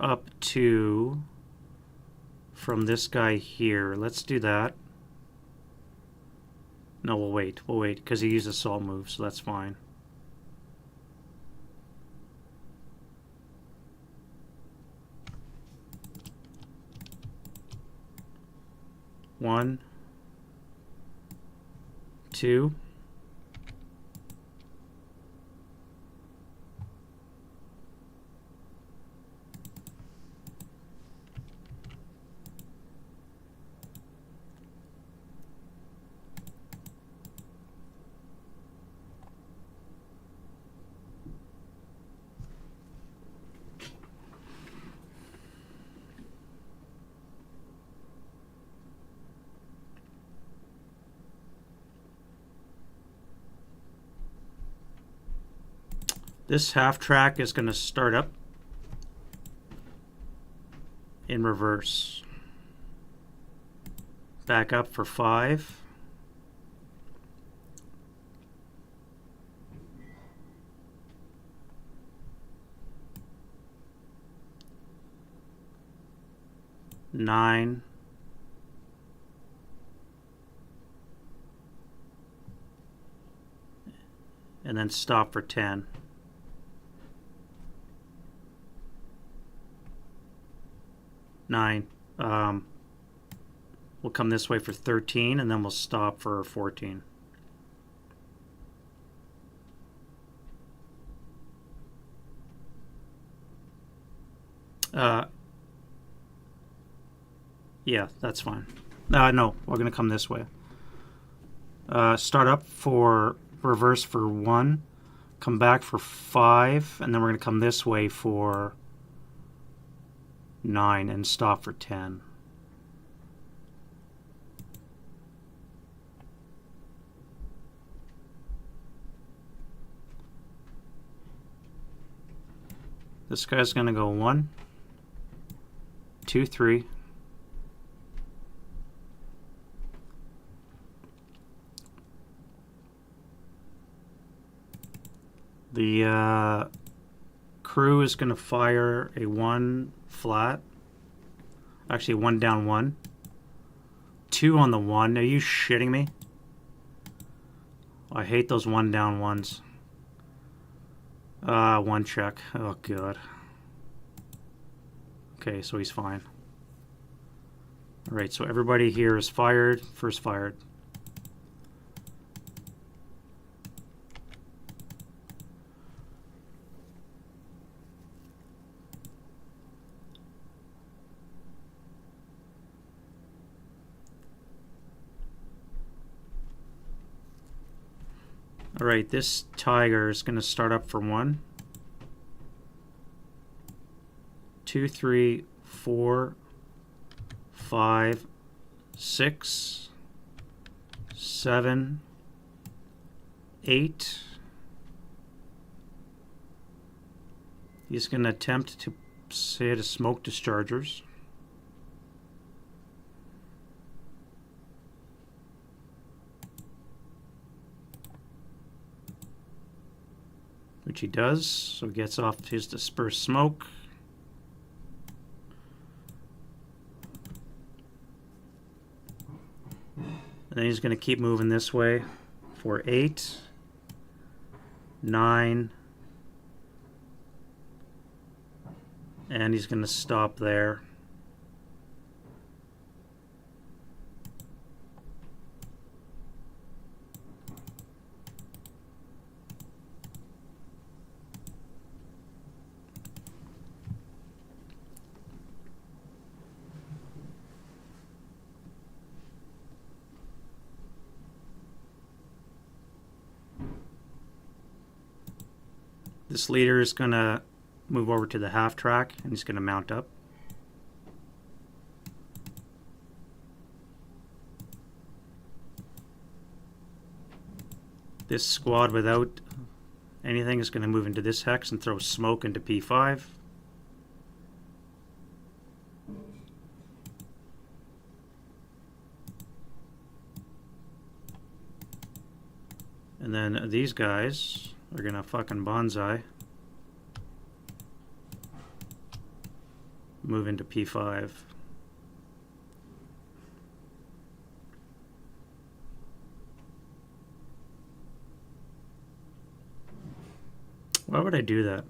S1: up 2 from this guy here. Let's do that. No, we'll wait because he used a salt move, so that's fine. One, 2. This half track is going to start up in reverse. Back up for 5. Nine. And then stop for 10. 9. We'll come this way for 13, and then we'll stop for 14. Yeah, that's fine. No, we're going to come this way. Start up for reverse for 1, come back for 5, and then we're going to come this way for 9 and stop for 10. This guy's going to go 1, 2, 3. The crew is going to fire a 1 flat. Actually, 1 down 1. 2 on the 1. Are you shitting me? I hate those 1 down 1s. 1 check. Oh, God. Okay, so he's fine. Alright, so everybody here is fired. First fired. Alright, this tiger is going to start up for 1, 2, 3, 4, 5, 6. 7, 8. He's going to attempt to say to smoke dischargers. Which he does, so he gets off his dispersed smoke. And then he's going to keep moving this way for 8, 9, and he's going to stop there. This leader is going to move over to the half track and he's going to mount up. This squad without anything is going to move into this hex and throw smoke into P5. And then these guys are gonna fucking bonsai. Move into P5. Why would I do that?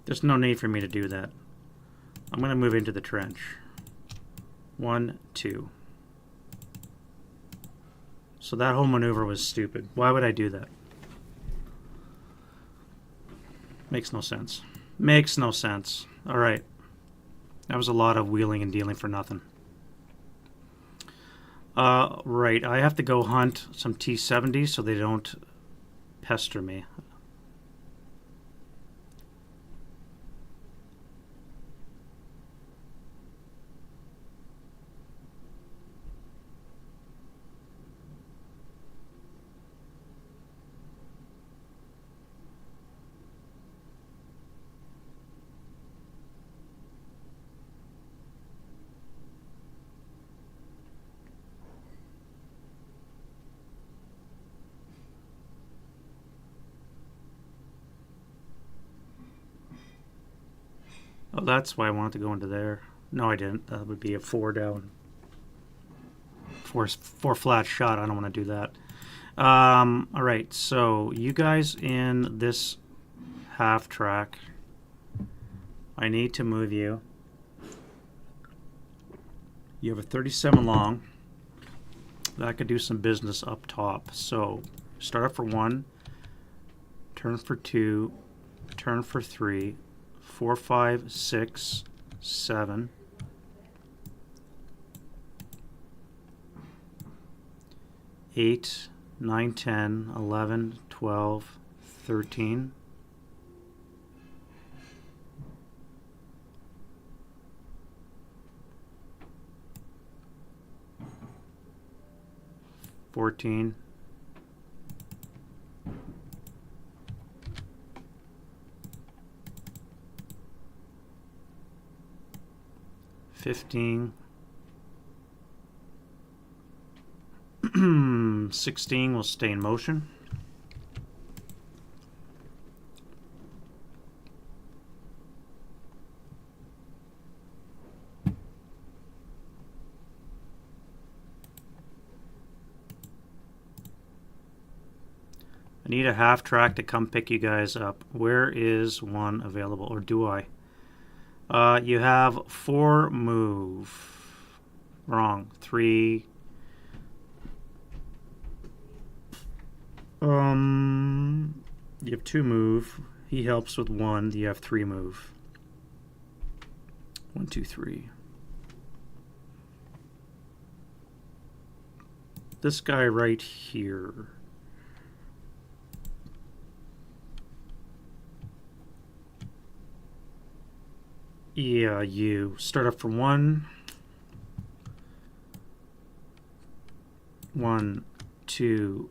S1: There's no need for me to do that. I'm gonna move into the trench. 1, 2. So that whole maneuver was stupid. Why would I do that? Makes no sense. Makes no sense. Alright. That was a lot of wheeling and dealing for nothing. Right. I have to go hunt some T-70s so they don't pester me. Oh, that's why I wanted to go into there. No, I didn't. That would be a 4 down. 4 flat shot. I don't want to do that. Alright, so you guys in this half track. I need to move you. You have a 37 long. That could do some business up top. So start up for 1, turn for 2, turn for 3. 4, 5, 6, 7. 8, 9, 10, 11, 12, 13. 14. 15. 16 will stay in motion. I need a half track to come pick you guys up. Where is one available, or do I? You have 4 move. Wrong. 3. You have 2 move. He helps with 1. You have 3 move. 1, 2, 3. This guy right here. Yeah, you start up for 1, 1, 2,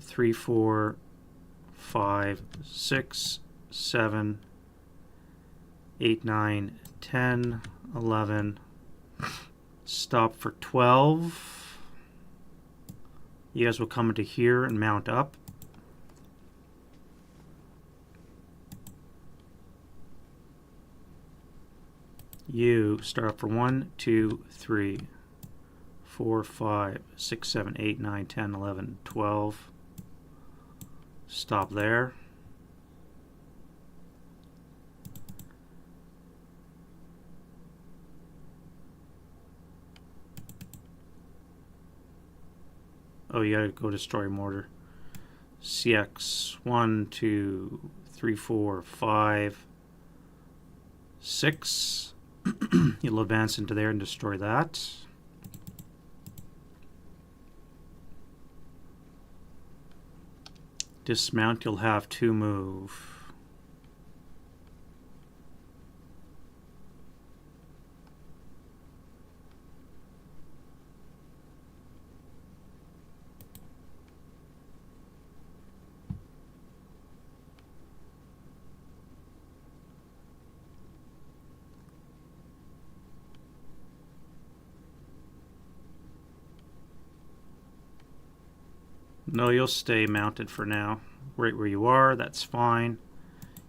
S1: 3, 4, 5, 6, 7, 8, 9, 10, 11. Stop for 12. You guys will come into here and mount up. You start up for 1, 2, 3, 4, 5, 6, 7, 8, 9, 10, 11, 12. Stop there. Oh, you gotta go destroy mortar. CX 1, 2, 3, 4, 5, 6. You'll advance into there and destroy that. Dismount, you'll have 2 move. No, you'll stay mounted for now. Right where you are, that's fine.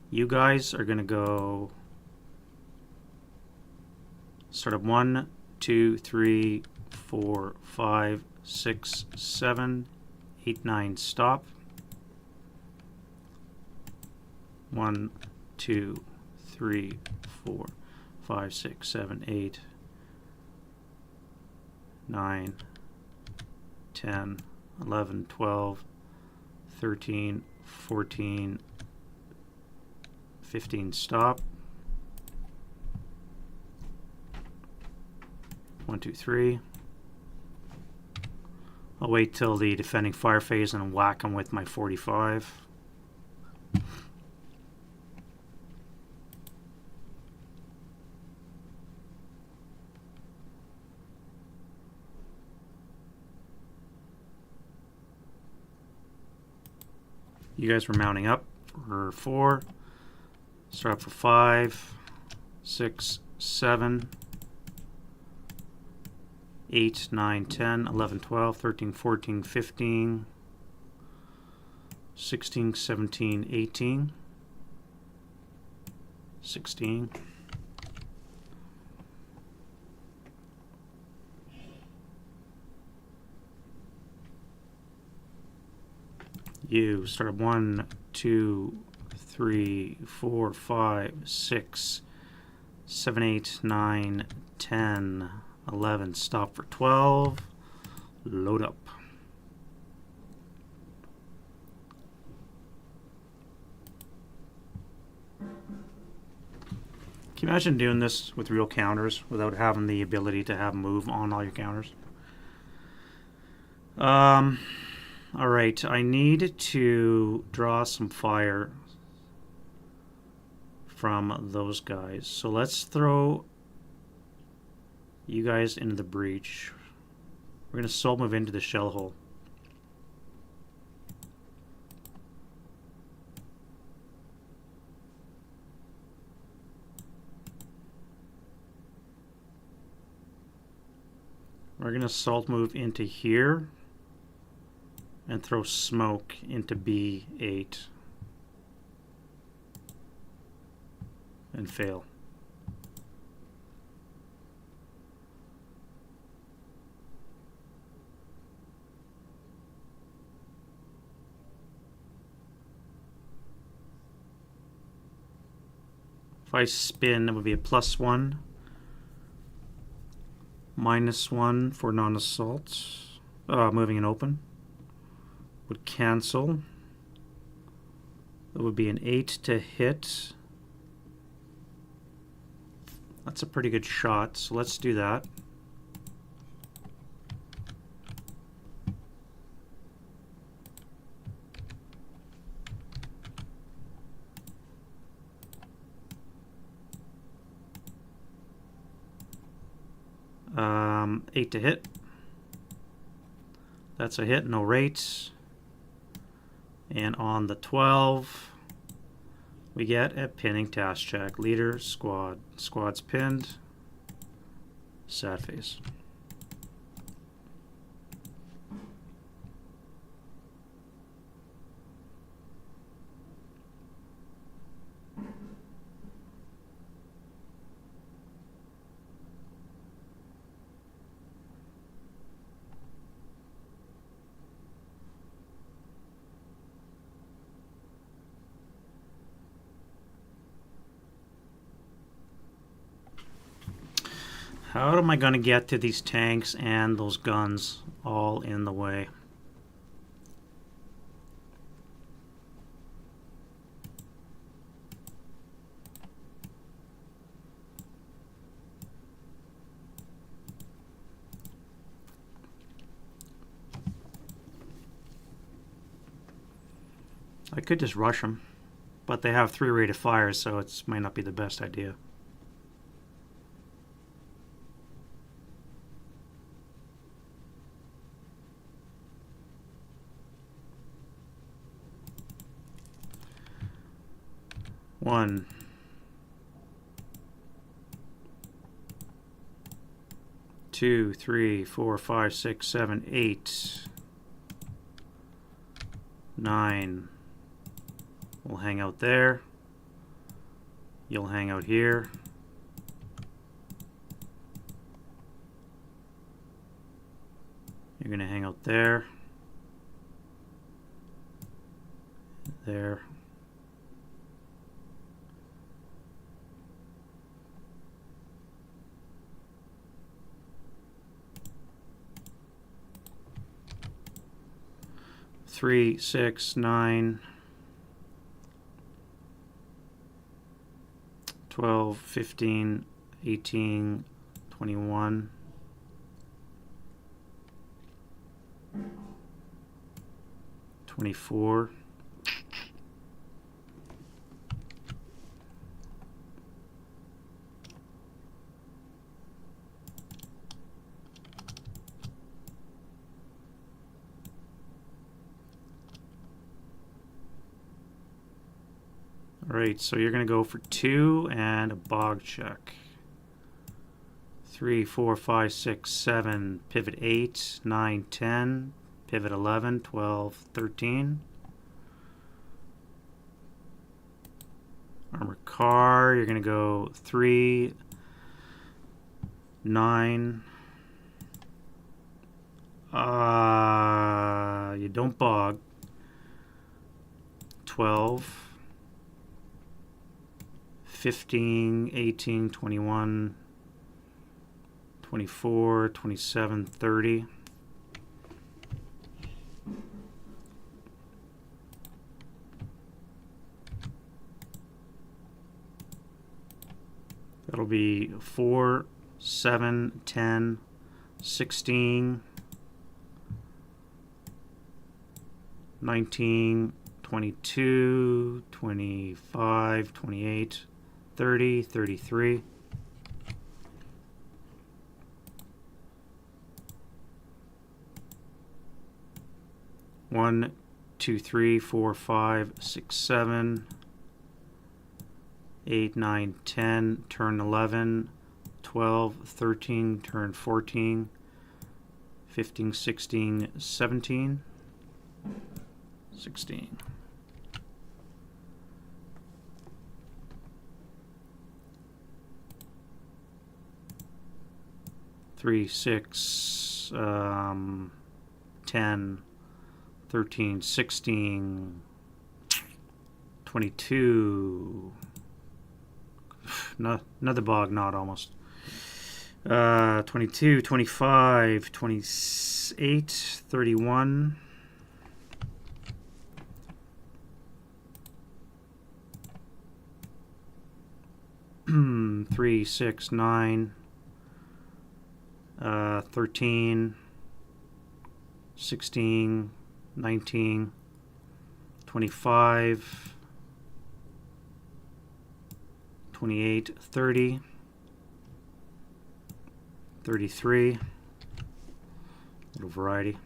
S1: You guys are going to go start up 1, 2, 3, 4, 5, 6, 7, 8, 9, stop. 1, 2, 3, 4, 5, 6, 7, 8, 9, 10, 11, 12, 13, 14, 15, stop. 1, 2, 3. I'll wait till the defending fire phase and whack them with my 45. You guys were mounting up for 4. Start up for 5, 6, 7, 8, 9, 10, 11, 12, 13, 14, 15, 16, 17, 18, 16. You start 1, 2, 3, 4, 5, 6, 7, 8, 9, 10, 11. Stop for 12. Load up. Can you imagine doing this with real counters without having the ability to have move on all your counters? Alright, I need to draw some fire from those guys. So let's throw you guys into the breach. We're going to soul move into the shell hole. We're going to salt move into here and throw smoke into B8 and fail. If I spin, it would be a +1, -1 for non-assault, moving and open. Would cancel. It would be an 8 to hit. That's a pretty good shot, so let's do that. 8 to hit. That's a hit, no rates. And on the 12, we get a pinning task check. Leader, squad. Squad's pinned. Sad face. How am I going to get to these tanks and those guns all in the way? I could just rush them, but they have 3 rate of fire, so it might not be the best idea. One, two, 3, 4, 5, 6, 7, 8, 9. We'll hang out there. You'll hang out here. You're going to hang out there. There. Three, 6, 9, 12, 15, 18, 21, 24, 'Alright, so you're going to go for 2 and a bog check. 3, 4, 5, 6, 7, pivot 8, 9, 10, pivot 11, 12, 13. Armor car, you're going to go 3, 9. You don't bog. 12. 15, 18, 21, 24, 27, 30. That'll be 4, 7, 10, 16, 19, 22, 25, 28, 30, 33. One, 2, 3, 4, 5, 6, 7, 8, 9, 10, turn 11, 12, 13, turn 14, 15, 16, 17, 16. Three, 6, 10, 13, 16, 22. No, another bog, not almost. 22, 25, 28, 31. 3, 6, 9, 13, 16, 19, 25, 28, 30, 33. Little variety.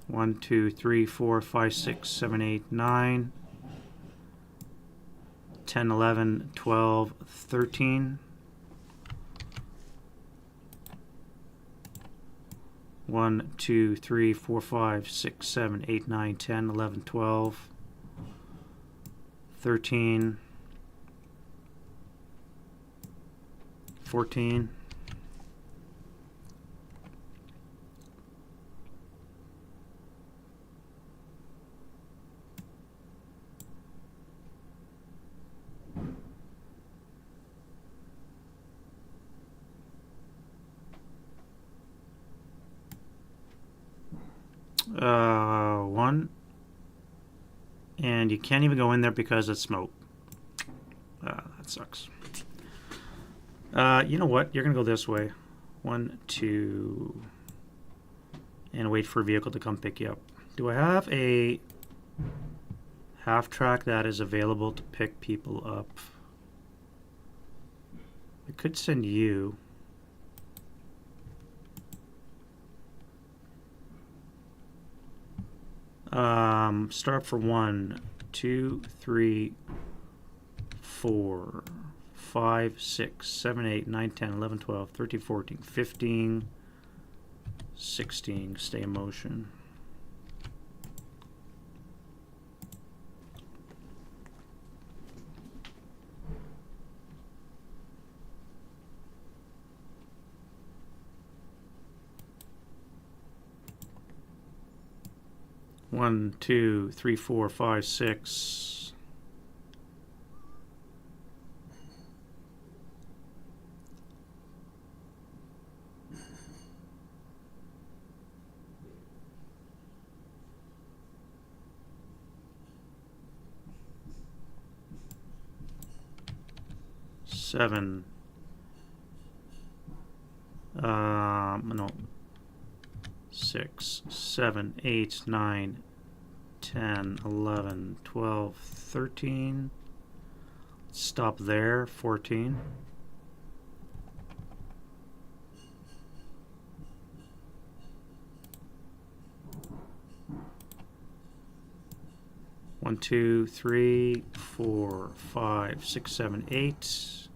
S1: 1, 2, 3, 4, 5, 6, 7, 8, 9, 10, 11, 12, 13. 1, 2, 3, 4, 5, 6, 7, 8, 9, 10, 11, 12, 13, 14, 1, and you can't even go in there because it's smoke. That sucks. You know what? You're gonna go this way. 1, 2, and wait for a vehicle to come pick you up. Do I have a half track that is available to pick people up? I could send you. Start for 1, 2, 3, 4, 5, 6, 7, 8, 9, 10, 11, 12, 13, 14, 15, 16. Stay in motion. One, 2, 3, 4, 5, 6. Seven. No. 6, 7, 8, 9, 10, 11, 12, 13. Stop there. 14. One, 2, 3, 4, 5, 6, 7, 8.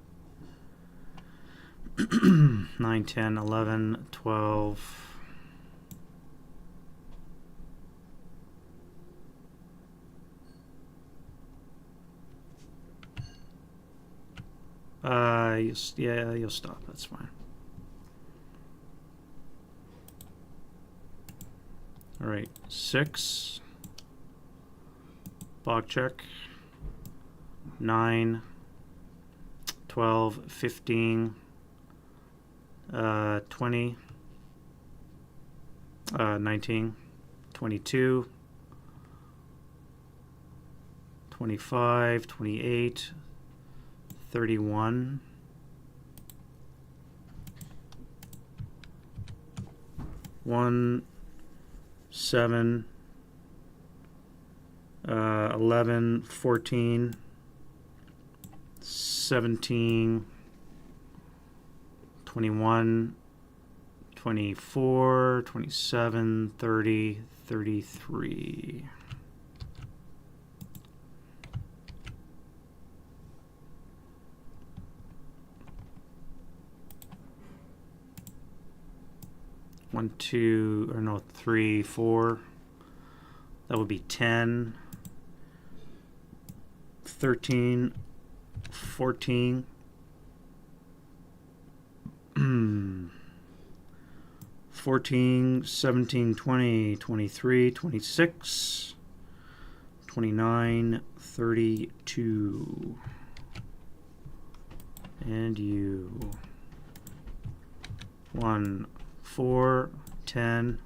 S1: 9, 10, 11, 12. Yeah, you'll stop. That's fine. All right, 6. Bog check. 9, 12, 15, 20, 19, 22, 25, 28, 31, 1, 7, 11, 14, 17, 21, 24, 27, 30, 33. One, 2, or no, 3, 4. That would be 10, 13, 14, 14, 17, 20, 23, 26, 29, 32. And you. 1, 4, 10,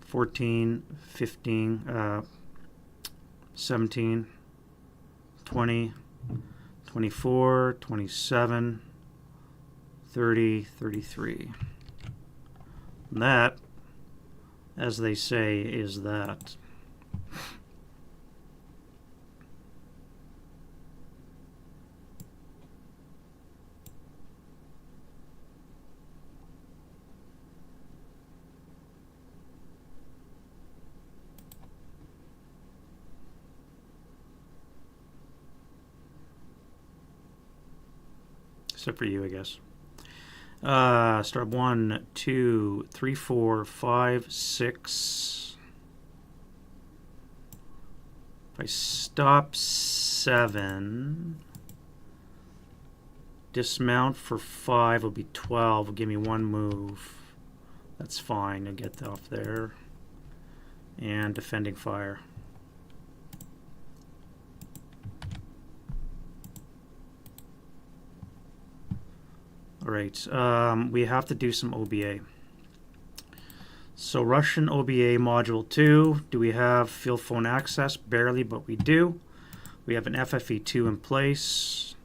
S1: 14, 15, 17, 20, 24, 27, 30, 33. And that, as they say, is that. except for you, I guess. Start 1, 2, 3, 4, 5, 6. If I stop 7, dismount for 5 will be 12. Will give me 1 move. That's fine. I get off there. And defending fire. Alright, we have to do some OBA. So Russian OBA Module 2, do we have field phone access? Barely, but we do. We have an FFE2 in place.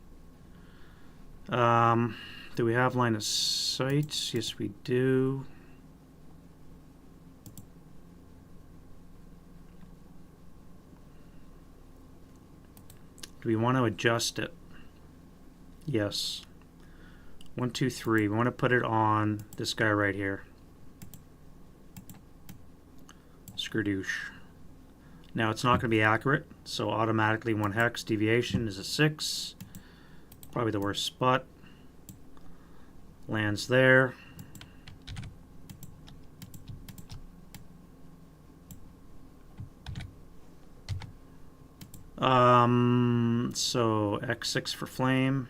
S1: Do we have line of sight? Yes, we do. Do we want to adjust it? Yes. 1, 2, 3. We want to put it on this guy right here. Skerdoosh. Now it's not going to be accurate, so automatically 1 hex deviation is a 6. Probably the worst spot. Lands there. So X6 for flame.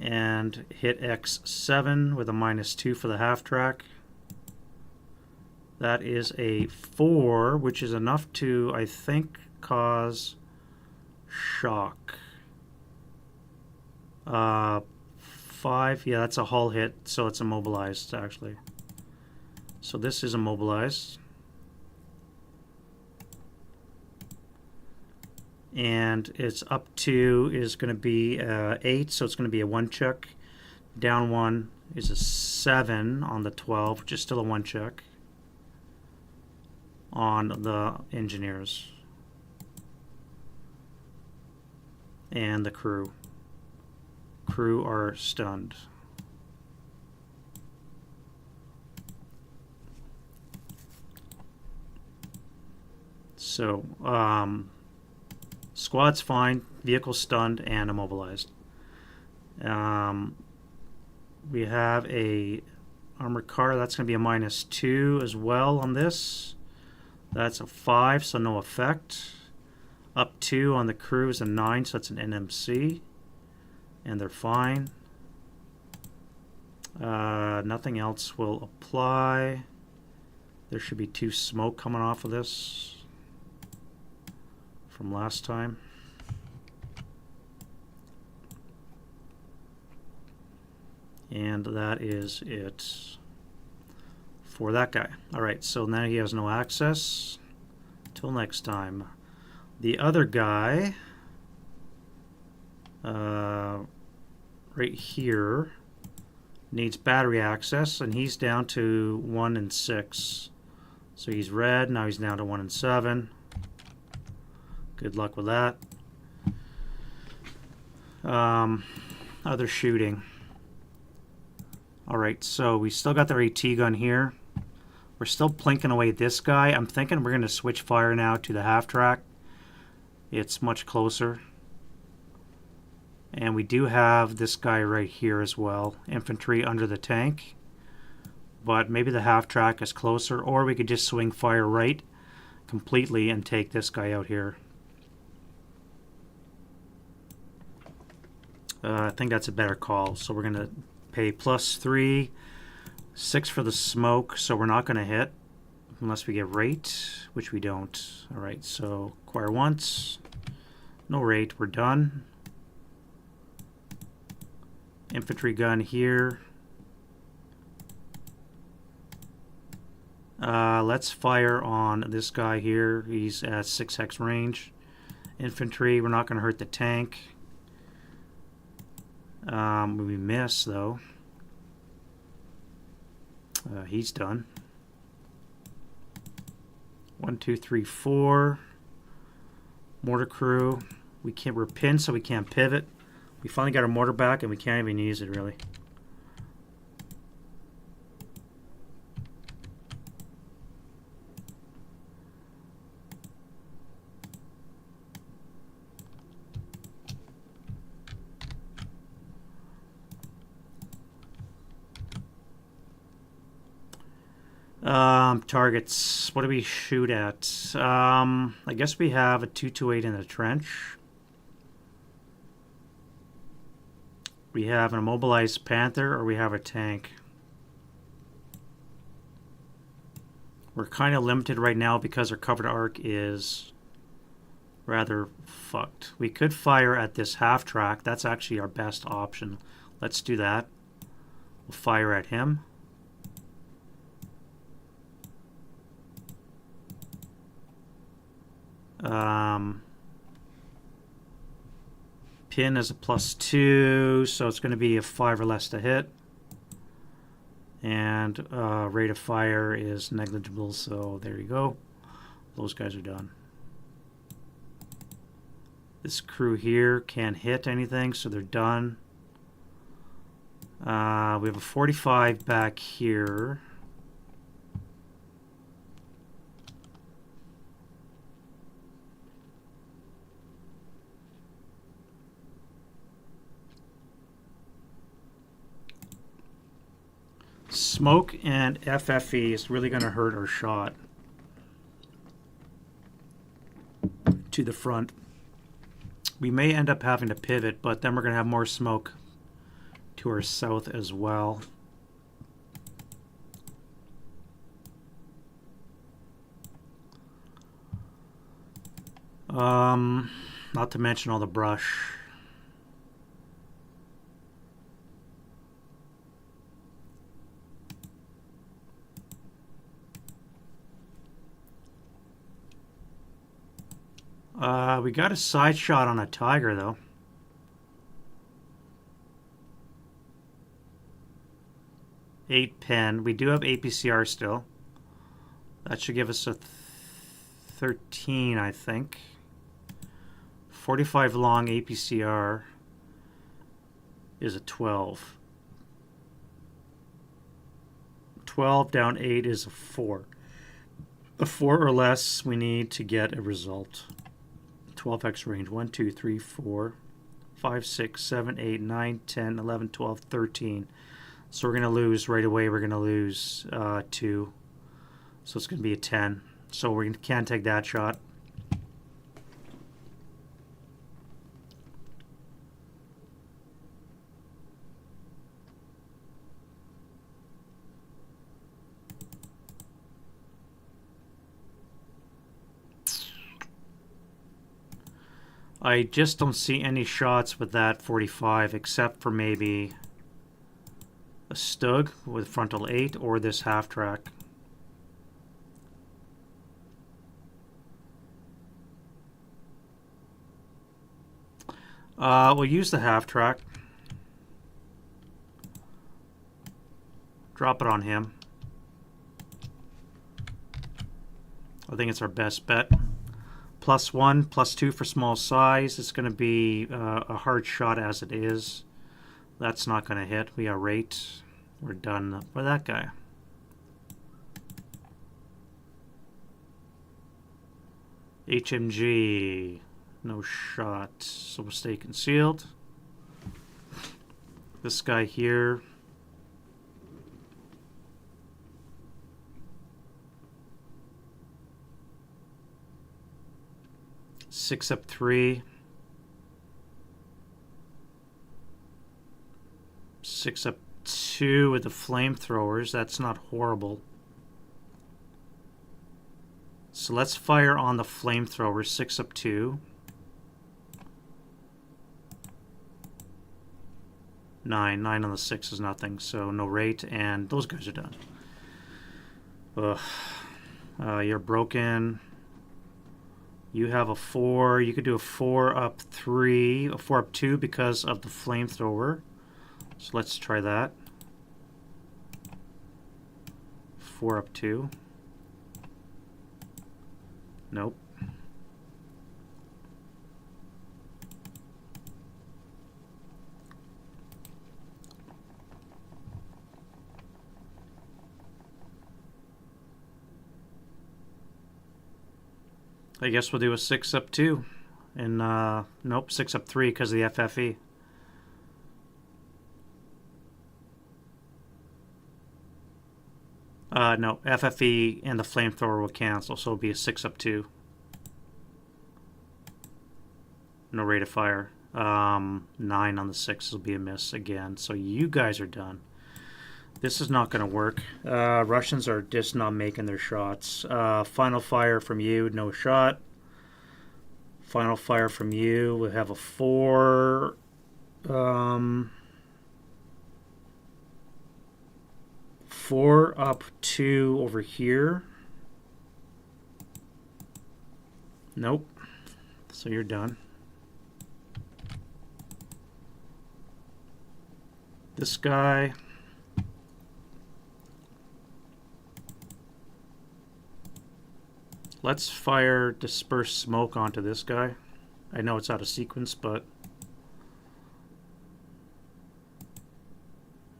S1: And hit X7 with a -2 for the half track. That is a 4, which is enough to, I think, cause shock. 5, yeah, that's a hull hit, so it's immobilized, actually. So this is immobilized. And its up to is going to be 8, so it's going to be a 1 check. Down 1 is a 7 on the 12, which is still a 1 check on the engineers and the crew. Crew are stunned. So, squad's fine, vehicle stunned and immobilized. We have a armored car, that's going to be a -2 as well on this. That's a 5, so no effect. Up 2 on the crew is a 9, so that's an NMC. And they're fine. Nothing else will apply. There should be 2 smoke coming off of this from last time. And that is it for that guy. Alright, so now he has no access. Till next time. The other guy, right here, needs battery access, and he's down to 1 and 6. So he's red, now he's down to 1 and 7. Good luck with that. Other shooting. Alright, so we still got their AT gun here. We're still plinking away at this guy. I'm thinking we're going to switch fire now to the half track. It's much closer. And we do have this guy right here as well. Infantry under the tank. But maybe the half track is closer, or we could just swing fire right completely and take this guy out here. I think that's a better call. So we're going to pay +3, 6 for the smoke, so we're not going to hit unless we get rate, which we don't. Alright, so acquire once. No rate, we're done. Infantry gun here. Let's fire on this guy here. He's at 6 hex range. Infantry, we're not going to hurt the tank. We miss though. He's done. 1, 2, 3, 4. Mortar crew. We're pinned, so we can't pivot. We finally got our mortar back, and we can't even use it really. Targets. What do we shoot at? I guess we have a 228 in the trench. We have an immobilized Panther, or we have a tank. We're kind of limited right now because our covered arc is rather fucked. We could fire at this half track. That's actually our best option. Let's do that. We'll fire at him. Pin is a +2, so it's going to be a 5 or less to hit. And rate of fire is negligible, so there you go. Those guys are done. This crew here can't hit anything, so they're done. We have a 45 back here. Smoke and FFE is really going to hurt our shot to the front. We may end up having to pivot, but then we're going to have more smoke to our south as well. Not to mention all the brush. We got a side shot on a Tiger, though. Eight pen. We do have APCR still. That should give us a 13, I think. 45 long APCR is a 12. 12 down 8 is a 4. A 4 or less we need to get a result. 12x range. 1, 2, 3, 4, 5, 6, 7, 8, 9, 10, 11, 12, 13. So we're going to lose right away. We're going to lose 2. So it's going to be a 10. So we can't take that shot. I just don't see any shots with that 45 except for maybe a Stug with frontal 8 or this half track. We'll use the half track. Drop it on him. I think it's our best bet. +1, +2 for small size. It's going to be a hard shot as it is. That's not going to hit. We got rate. We're done with that guy. HMG. No shot. So we'll stay concealed. This guy here. Six up 3. 6 up 2 with the flamethrowers. That's not horrible. So let's fire on the flamethrower. 6 up 2. 9. 9 on the 6 is nothing. So no rate, and those guys are done. Ugh. You're broken. You have a 4. You could do a 4 up 3, a 4 up 2 because of the flamethrower. So let's try that. 4 up 2. Nope. I guess we'll do a 6 up 2. And, nope, 6 up 3 because of the FFE. No, FFE and the flamethrower will cancel, so it'll be a 6-2. No rate of fire. 9 on the 6 will be a miss again. So you guys are done. This is not going to work. Russians are just not making their shots. Final fire from you, no shot. Final fire from you, we have a 4. 4 up 2 over here. Nope. So you're done. This guy. Let's fire disperse smoke onto this guy. I know it's out of sequence, but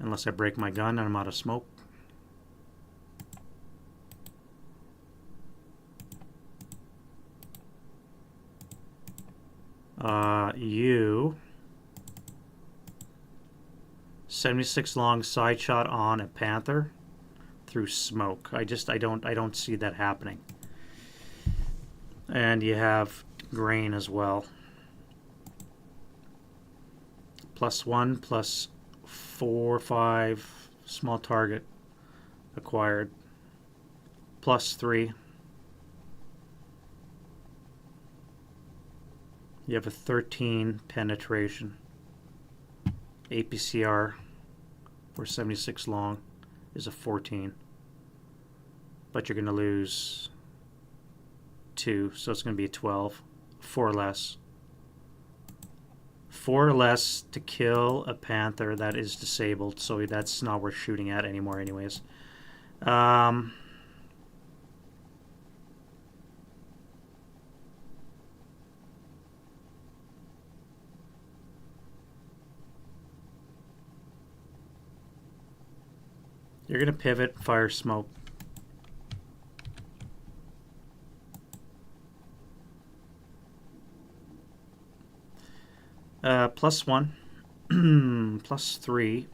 S1: unless I break my gun and I'm out of smoke. You 76 long side shot on a panther through smoke. I don't see that happening. And you have grain as well. +1 plus 4, 5 small target acquired. +3. You have a 13 penetration. APCR for 76 long is a 14. But you're going to lose 2, so it's going to be a 12. 4 or less. 4 or less to kill a panther that is disabled, so that's not worth shooting at anymore anyways. You're going to pivot, fire smoke. +1, +3.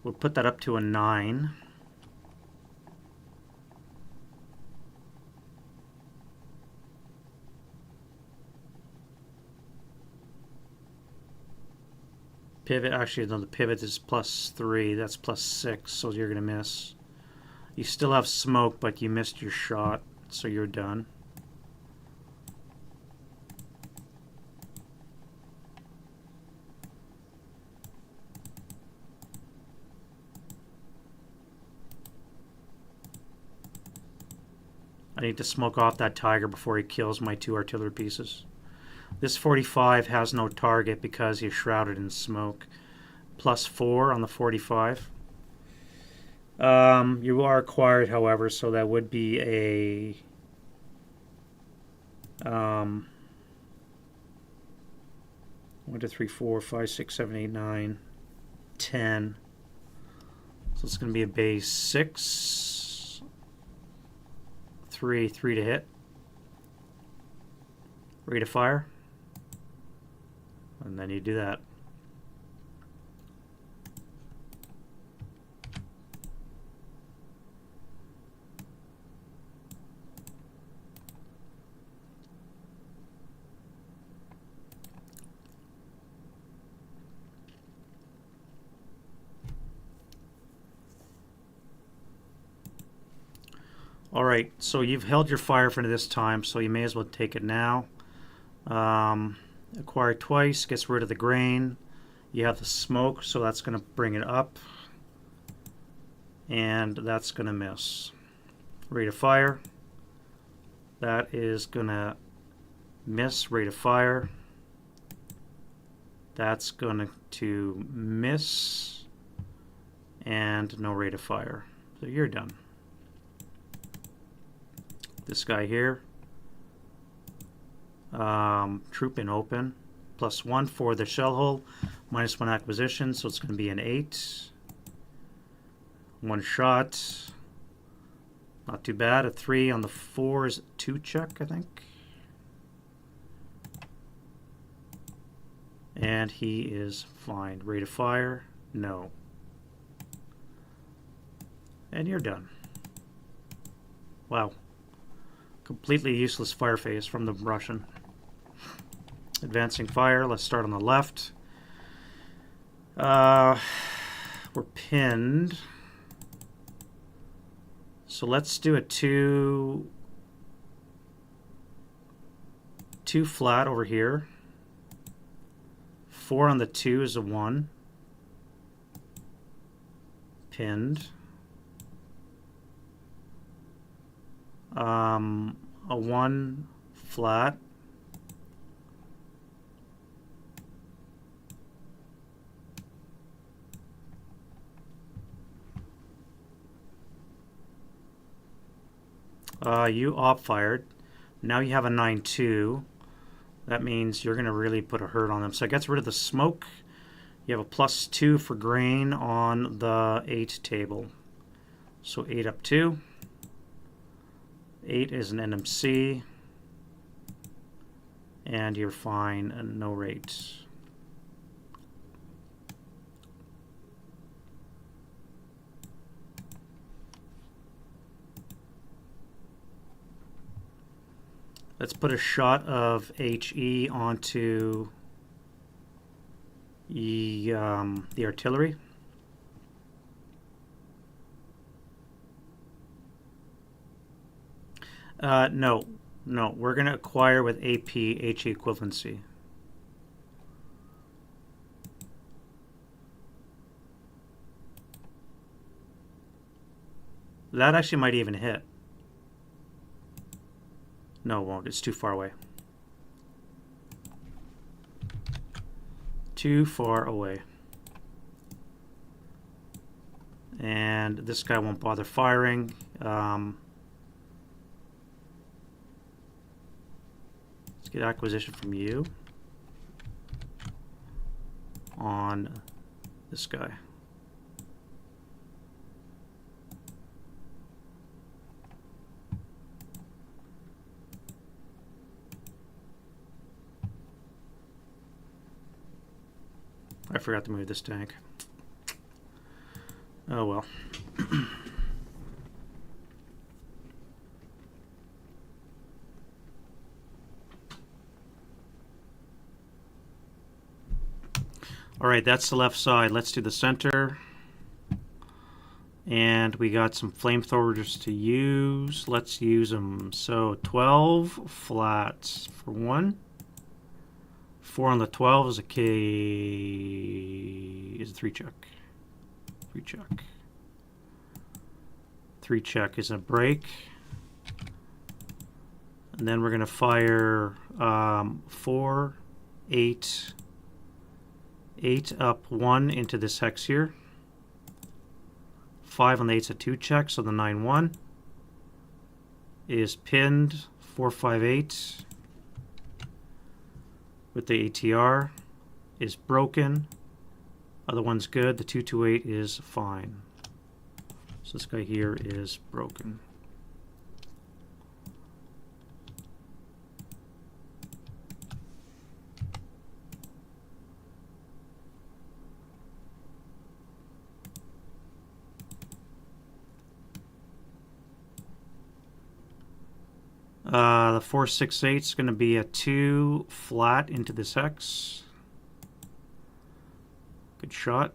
S1: We'll put that up to a 9. Pivot, actually, no, the pivot is +3. That's +6, so you're going to miss. You still have smoke, but you missed your shot, so you're done. I need to smoke off that tiger before he kills my 2 artillery pieces. This 45 has no target because he's shrouded in smoke. +4 on the 45. You are acquired, however, so that would be a 1, 2, 3, 4, 5, 6, 7, 8, 9, 10. So it's going to be a base 6. 3 to hit. Rate of fire. And then you do that. All right, so you've held your fire for this time, so you may as well take it now. Acquire twice, gets rid of the grain. You have the smoke, so that's going to bring it up. And that's going to miss. Rate of fire. That is going to miss. Rate of fire. That's going to miss. And no rate of fire. So you're done. This guy here. Troop in open. +1 for the shell hole. -1 acquisition, so it's going to be an 8. 1 shot. Not too bad. A 3 on the 4 is 2 check, I think. And he is fine. Rate of fire? No. And you're done. Wow. Completely useless fire phase from the Russian. Advancing fire. Let's start on the left. We're pinned. So let's do a two flat over here. 4 on the 2 is a 1. Pinned. A 1 flat. You op fired. Now you have a 9-2. That means you're going to really put a hurt on them. So it gets rid of the smoke. You have a +2 for grain on the 8 table. So 8 up 2. 8 is an NMC. And you're fine and no rate. Let's put a shot of HE onto the artillery. No, we're going to acquire with AP HE equivalency. That actually might even hit. No, it won't. It's too far away. Too far away. And this guy won't bother firing. Let's get acquisition from you on this guy. I forgot to move this tank. Oh well. Alright, that's the left side. Let's do the center. And we got some flamethrowers to use. Let's use them. So 12 flats for 1. 4 on the 12 is a K, is a 3 check. 3 check. 3 check is a break. And then we're going to fire 4, 8, 8 up 1 into this hex here. 5 on the 8's a 2 check, so the 9-1 is pinned. 4, 5, 8. With the ATR is broken. Other one's good. The 228 is fine. So this guy here is broken. The 468 is going to be a 2 flat into this hex. Good shot.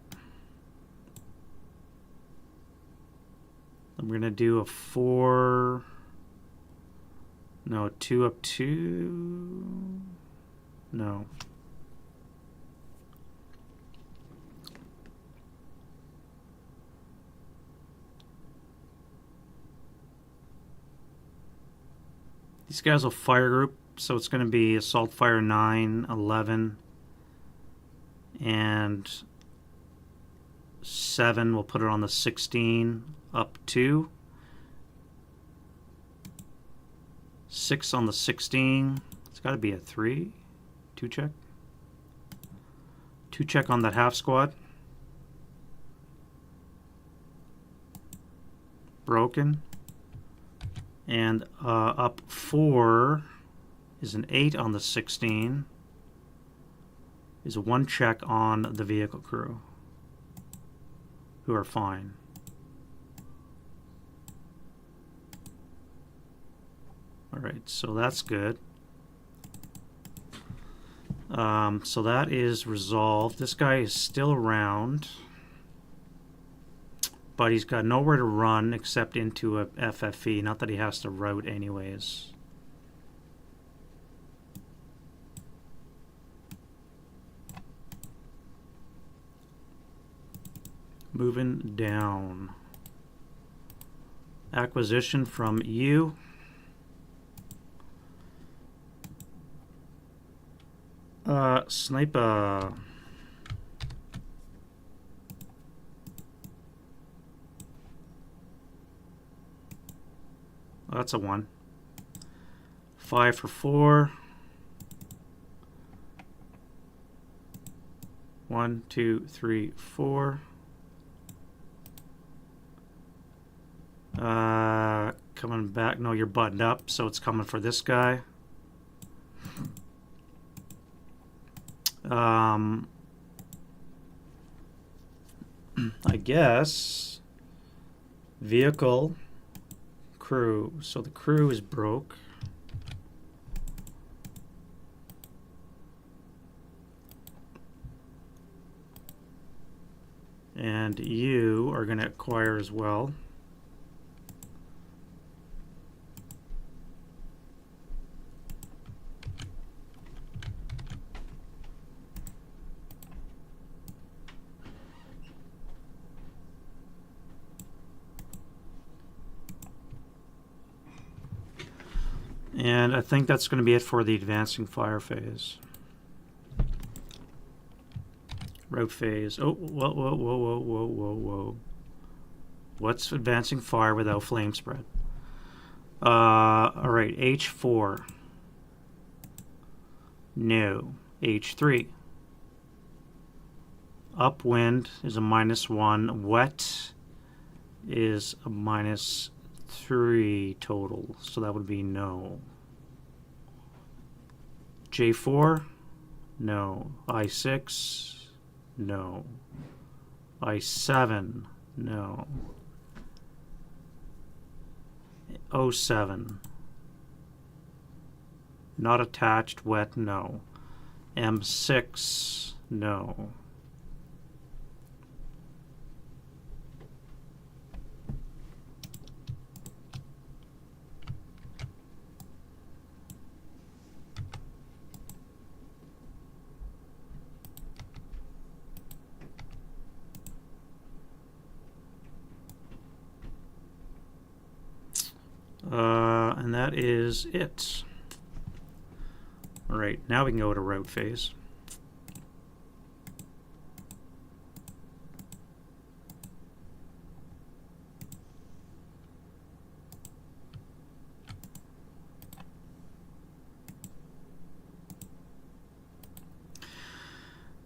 S1: I'm going to do a 4. No, 2 up 2. No. These guys will fire group, so it's going to be assault fire 9, 11, and 7. We'll put it on the 16, up 2. 6 on the 16. It's got to be a 3. 2 check. 2 check on that half squad. Broken. And up 4 is an 8 on the 16. Is a 1 check on the vehicle crew, who are fine. Alright, so that's good. So that is resolved. This guy is still around, but he's got nowhere to run except into a FFE. Not that he has to route anyways. Moving down. Acquisition from you. Sniper. That's a 1. 5 for 4. 1, 2, 3, 4. Coming back. No, you're buttoned up, so it's coming for this guy. I guess vehicle crew. So the crew is broke. And you are going to acquire as well. And I think that's going to be it for the advancing fire phase. Route phase. Oh, whoa, whoa, whoa, whoa, whoa, whoa, whoa. What's advancing fire without flame spread? Alright, H4. No. H3. Upwind is a -1. Wet is a -3 total. So that would be no. J4? No. I6? No. I7? No. 07. Not attached, wet, no. M6? No. And that is it. All right, now we can go to route phase.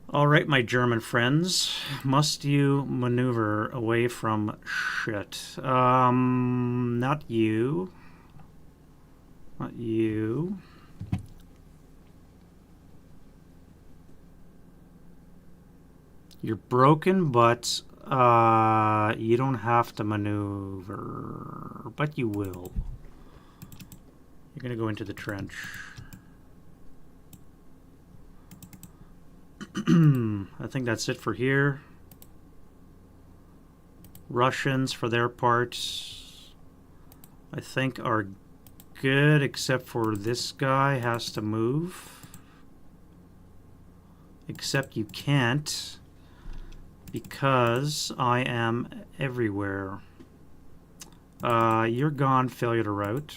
S1: All right, my German friends, must you maneuver away from shit? Not you. Not you. You're broken, but you don't have to maneuver, but you will. You're gonna go into the trench. I think that's it for here. Russians, for their part, I think are good, except for this guy has to move. Except you can't, because I am everywhere. You're gone, failure to route.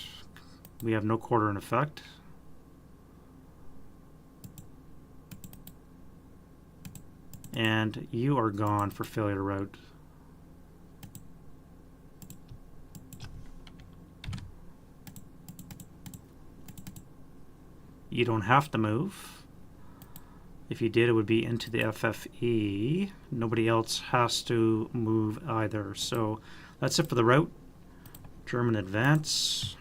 S1: We have no quarter in effect. And you are gone for failure to route. You don't have to move. If you did, it would be into the FFE. Nobody else has to move either. So that's it for the route. German advance.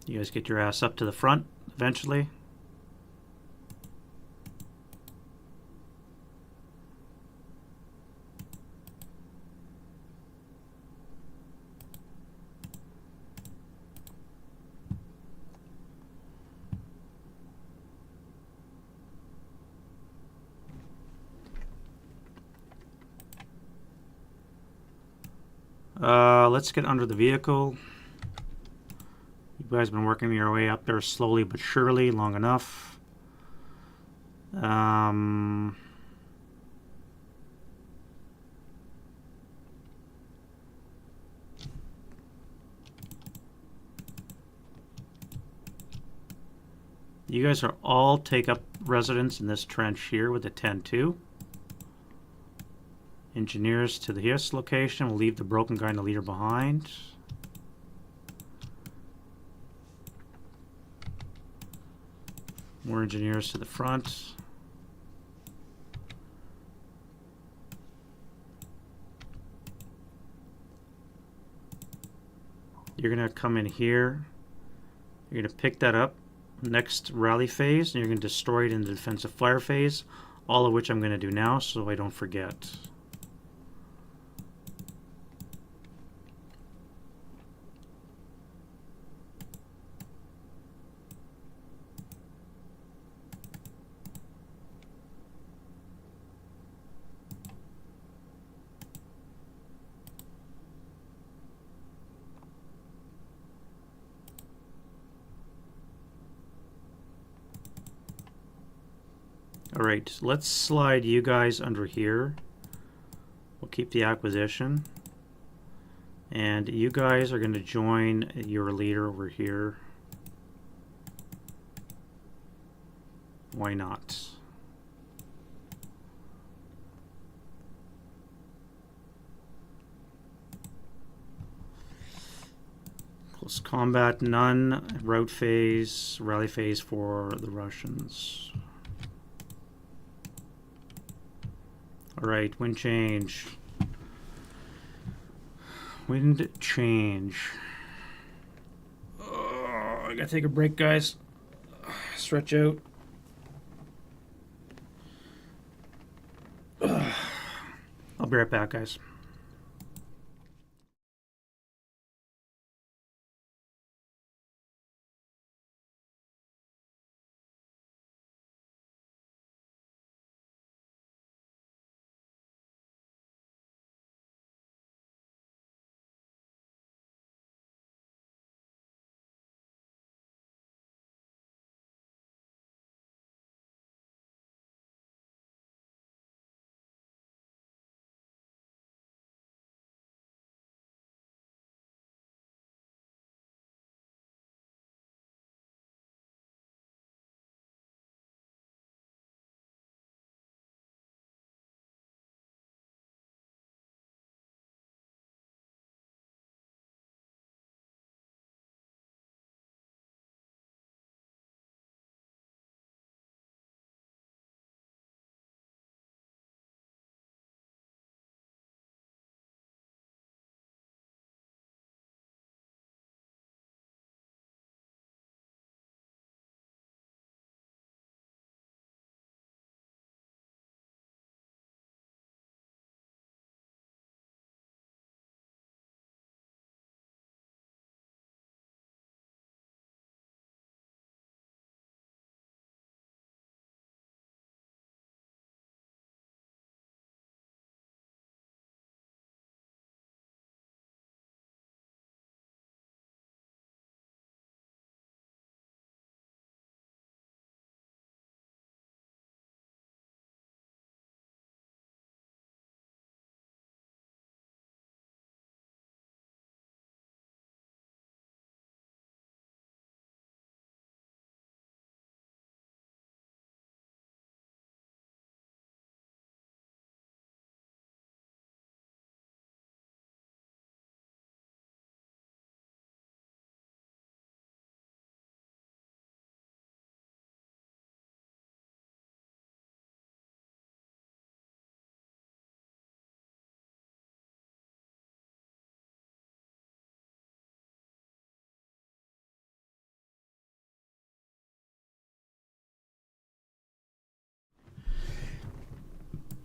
S1: You guys get your ass up to the front eventually. Let's get under the vehicle. You guys have been working your way up there slowly but surely, long enough. You guys are all take up residence in this trench here with the 10-2. Engineers to the Hiss location will leave the broken guy and the leader behind. More engineers to the front. You're going to come in here. You're going to pick that up next rally phase, and you're going to destroy it in the defensive fire phase, all of which I'm going to do now so I don't forget. Alright, let's slide you guys under here. We'll keep the acquisition. And you guys are going to join your leader over here. Why not? Close combat, none. Route phase, rally phase for the Russians. Alright, wind change. Wind change. Oh, I gotta take a break, guys. Stretch out. I'll be right back, guys.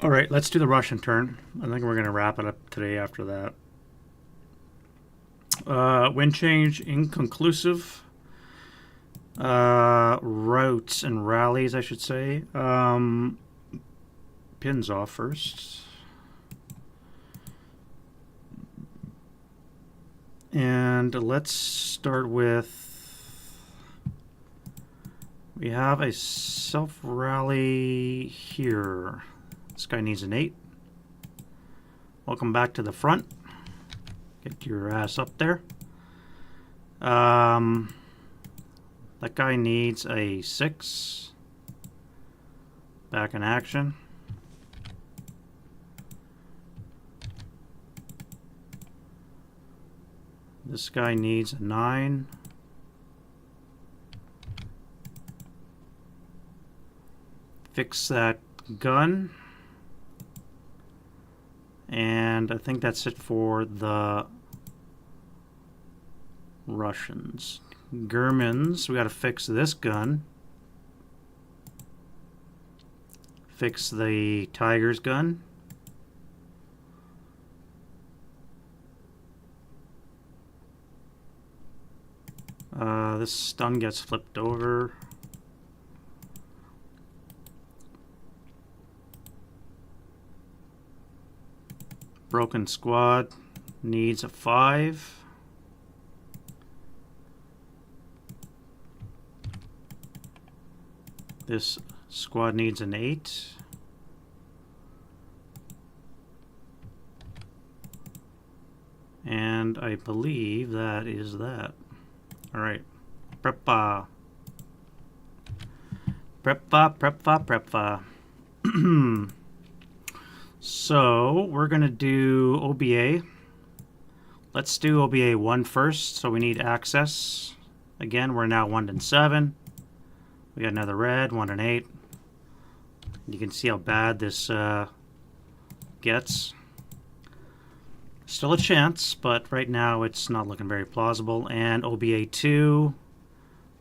S1: All right, let's do the Russian turn. I think we're going to wrap it up today after that. Wind change inconclusive. Routes and rallies, I should say. Pins off first. And let's start with, we have a self-rally here. This guy needs an 8. Welcome back to the front. Get your ass up there. That guy needs a 6. Back in action. This guy needs a 9. Fix that gun. And I think that's it for the Russians. Germans, we got to fix this gun. Fix the Tiger's gun. This stun gets flipped over. Broken squad needs a 5. This squad needs an 8. And I believe that is that. Alright. Preppa. Preppa, preppa, preppa. So, we're going to do OBA. Let's do OBA 1 first. So we need access. Again, we're now 1 and 7. We got another red, 1 and 8. You can see how bad this gets. Still a chance, but right now it's not looking very plausible. And OBA 2,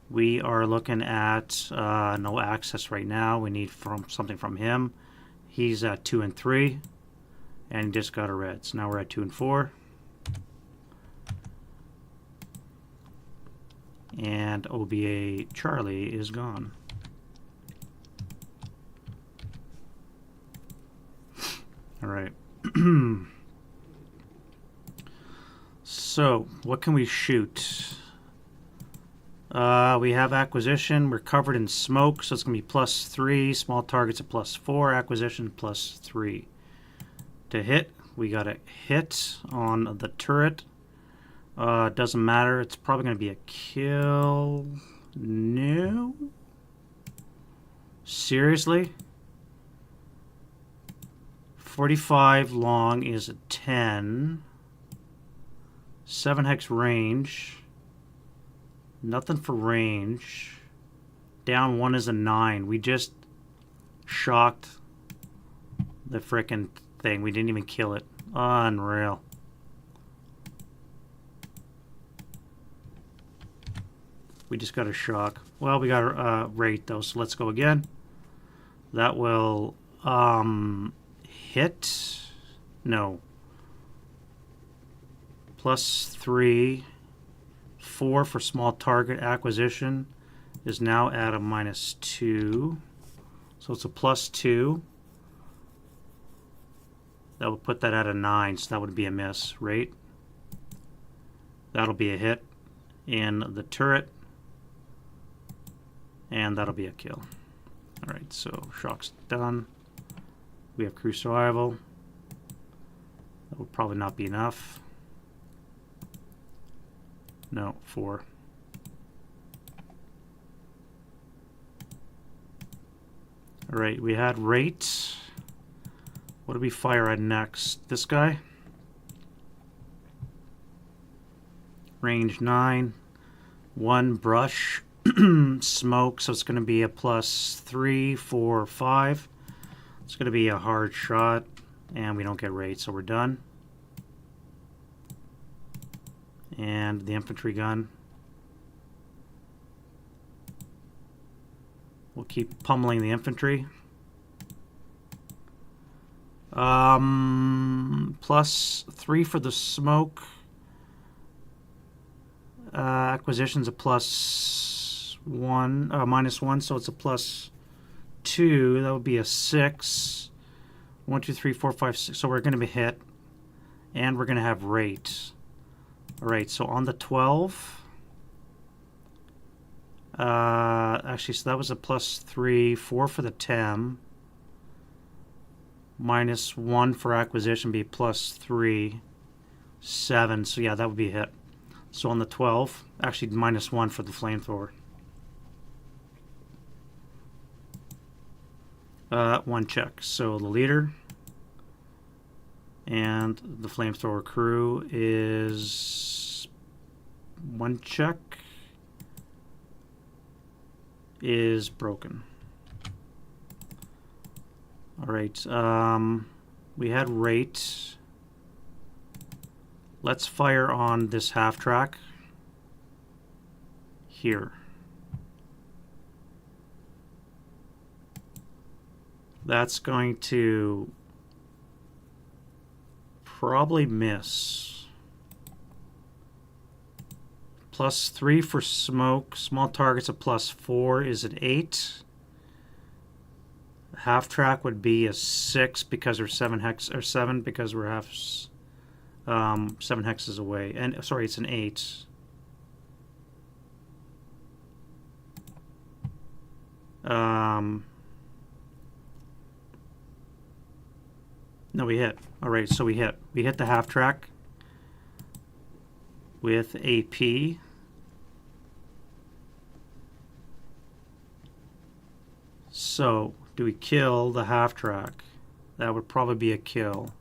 S1: we are looking at no access right now. We need something from him. He's at 2 and 3, and he just got a red. So now we're at 2 and 4. And OBA Charlie is gone. All right. So, what can we shoot? We have acquisition. We're covered in smoke, so it's going to be +3. Small targets at +4. Acquisition +3. To hit, we got a hit on the turret. Doesn't matter. It's probably going to be a kill. No? Seriously? 45 long is a 10. 7 hex range. Nothing for range. Down 1 is a 9. We just shocked the frickin' thing. We didn't even kill it. Unreal. We just got a shock. Well, we got a rate though, so let's go again. That will hit. No. +3. 4 for small target acquisition is now at a -2. So it's a +2. That would put that at a 9, so that would be a miss, right? That'll be a hit in the turret. And that'll be a kill. Alright, so shock's done. We have crew survival. That would probably not be enough. No, 4. Alright, we had rate. What do we fire at next? This guy? Range 9. 1 brush. Smoke, so it's going to be a +3, 4, 5. It's going to be a hard shot, and we don't get rate, so we're done. And the infantry gun. We'll keep pummeling the infantry. +3 for the smoke. Acquisition's a -1, so it's a +2. That would be a 6. 1, 2, 3, 4, 5, 6. So we're going to be hit, and we're going to have rate. All right, so on the 12, actually, so that was a +3, 4 for the 10, -1 for acquisition, be +3, 7. So yeah, that would be a hit. So on the 12, actually -1 for the flamethrower. 1 check. So the leader and the flamethrower crew is 1 check. Is broken. All right. We had rate. Let's fire on this half track here. That's going to probably miss. +3 for smoke. Small targets a +4 is an 8. Half track would be a 6 because we're 7 hex or 7 because we're 7 hexes away. And sorry, it's an 8. No, we hit. All right, so we hit. We hit the half track with AP. So, do we kill the half track? That would probably be a kill.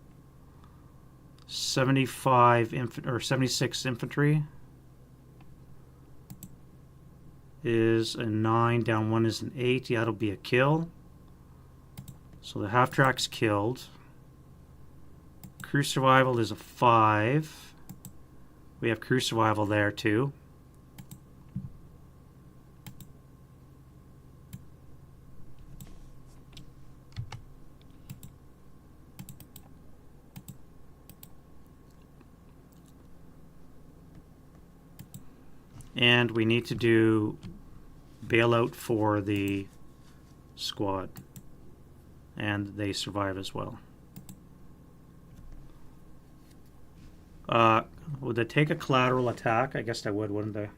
S1: 75 or 76 infantry is a 9, down 1 is an 8. Yeah, it'll be a kill. So the half track's killed. Crew survival is a 5. We have crew survival there too. And we need to do bailout for the squad. And they survive as well. Would they take a collateral attack? I guess they would, wouldn't they?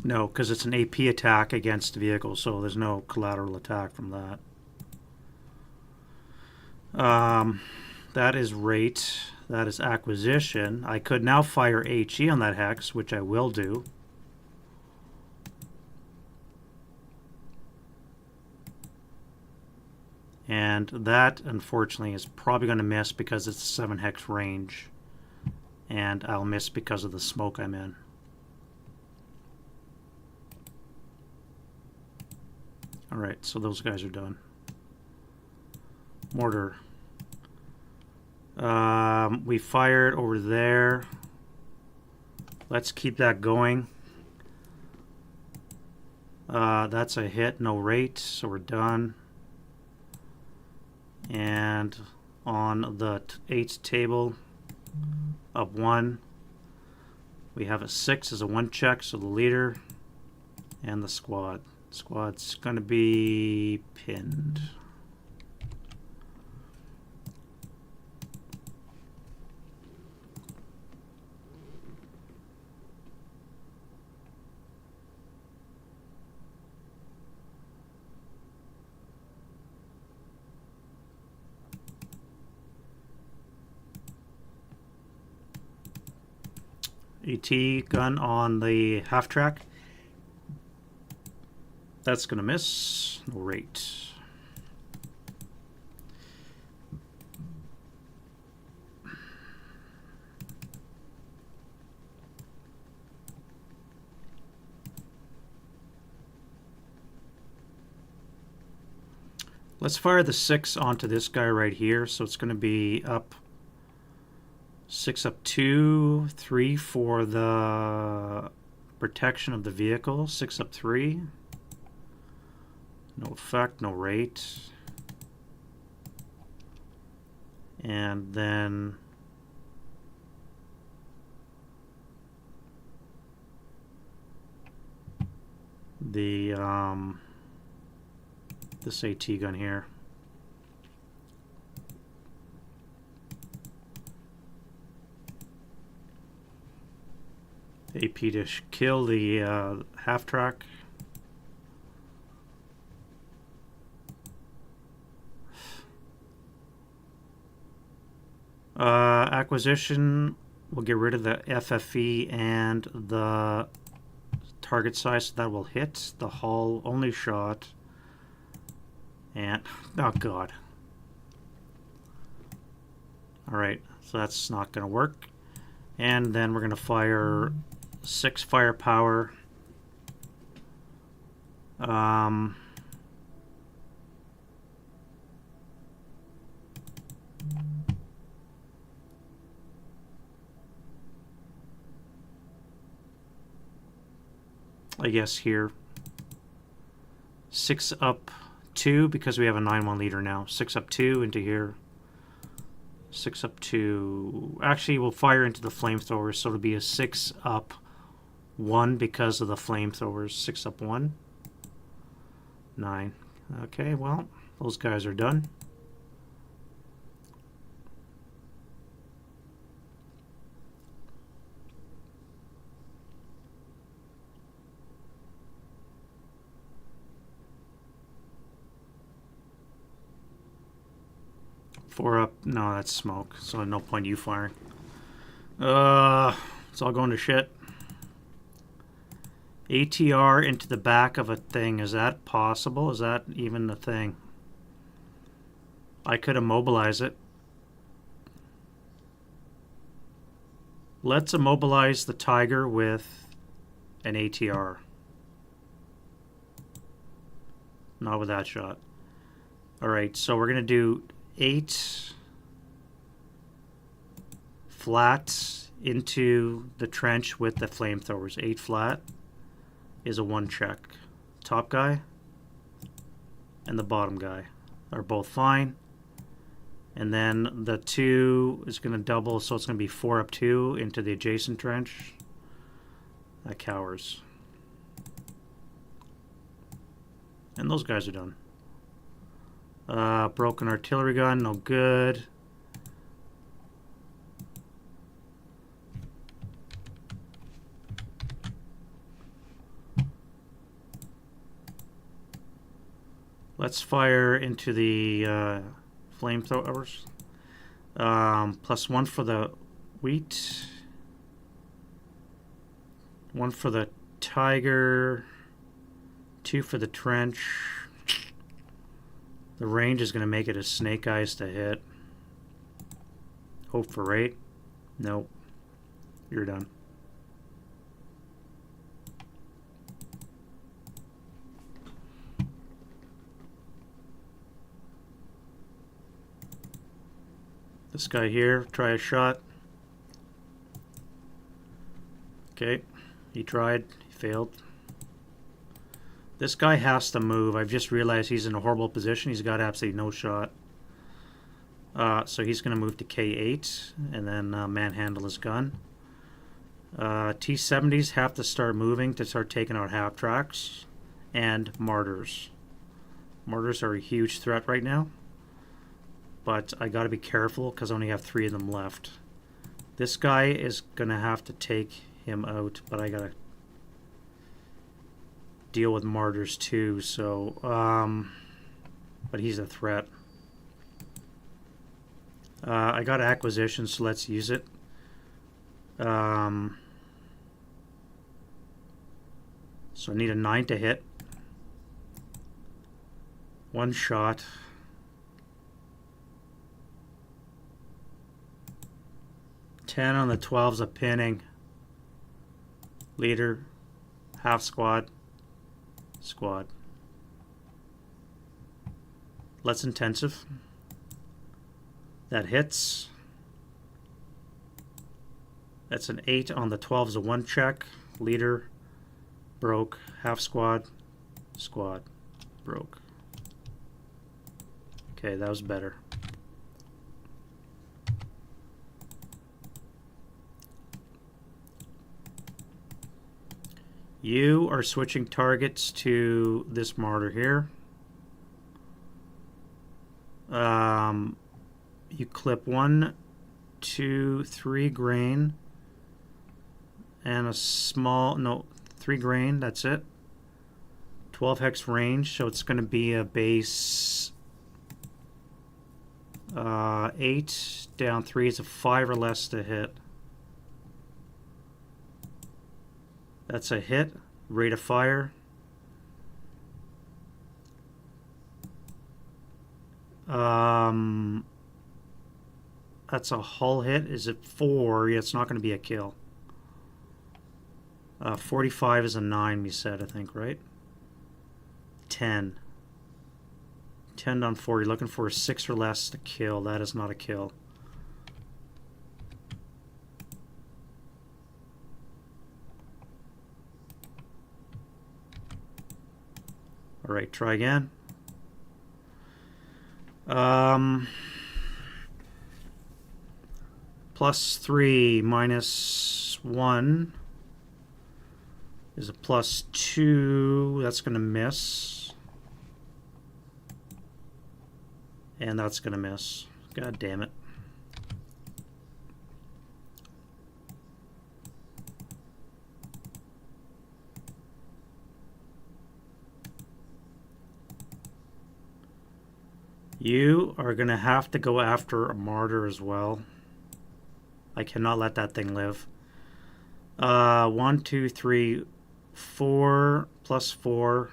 S1: No, because it's an AP attack against the vehicle, so there's no collateral attack from that. That is rate. That is acquisition. I could now fire HE on that hex, which I will do. And that, unfortunately, is probably going to miss because it's 7 hex range. And I'll miss because of the smoke I'm in. Alright, so those guys are done. Mortar. We fired over there. Let's keep that going. That's a hit, no rate, so we're done. And on the 8 table, up 1, we have a 6 as a 1 check, so the leader and the squad. Squad's going to be pinned. AT gun on the half track. That's going to miss. No rate. Let's fire the 6 onto this guy right here. So it's going to be up 6 up 2, 3 for the protection of the vehicle, 6 up 3. No effect, no rate. And then the this AT gun here. AP to kill the half track. Acquisition will get rid of the FFE and the target size, so that will hit the hull only shot. And oh god. Alright, so that's not going to work. And then we're going to fire 6 firepower. I guess here. 6 up 2 because we have a 9-1 leader now. 6 up 2 into here. 6 up 2. Actually, we'll fire into the flamethrowers, so it'll be a 6 up 1 because of the flamethrowers. 6 up 1. 9. Okay, well, those guys are done. Four up. No, that's smoke. So no point you firing. It's all going to shit. ATR into the back of a thing. Is that possible? Is that even a thing? I could immobilize it. Let's immobilize the Tiger with an ATR. Not with that shot. Alright, so we're going to do 8 flat into the trench with the flamethrowers. 8 flat is a 1 check. Top guy and the bottom guy are both fine. And then the 2 is going to double, so it's going to be 4 up 2 into the adjacent trench. That cowers. And those guys are done. Broken artillery gun, no good. Let's fire into the flamethrowers. +1 for the wheat. 1 for the Tiger. 2 for the trench. The range is going to make it a snake eyes to hit. Hope for 8. Nope. You're done. This guy here, try a shot. Okay, he tried, he failed. This guy has to move. I've just realized he's in a horrible position. He's got absolutely no shot. So he's going to move to K8 and then manhandle his gun. T-70s have to start moving to start taking out half tracks and martyrs. Martyrs are a huge threat right now. But I got to be careful because I only have 3 of them left. This guy is going to have to take him out, but I got to deal with martyrs too, so but he's a threat. I got acquisition, so let's use it. So I need a 9 to hit. 1 shot. Ten on the 12's a pinning. Leader, half squad. Squad. Let's intensive. That hits. That's an 8 on the 12's a 1 check. Leader, broke. Half squad. Squad, broke. Okay, that was better. You are switching targets to this martyr here. You clip 1, 2, 3 grain and a small, no, 3 grain, that's it. 12 hex range, so it's going to be a base 8, down 3 is a 5 or less to hit. That's a hit. Rate of fire. That's a hull hit. Is it 4? Yeah, it's not going to be a kill. 45 is a 9, we said, I think, right? 10. 10 on 4. You're looking for a 6 or less to kill. That is not a kill. All right, try again. +3 minus 1 is a +2. That's going to miss. And that's going to miss. God damn it. You are going to have to go after a martyr as well. I cannot let that thing live. 1, 2, 3, 4 plus 4.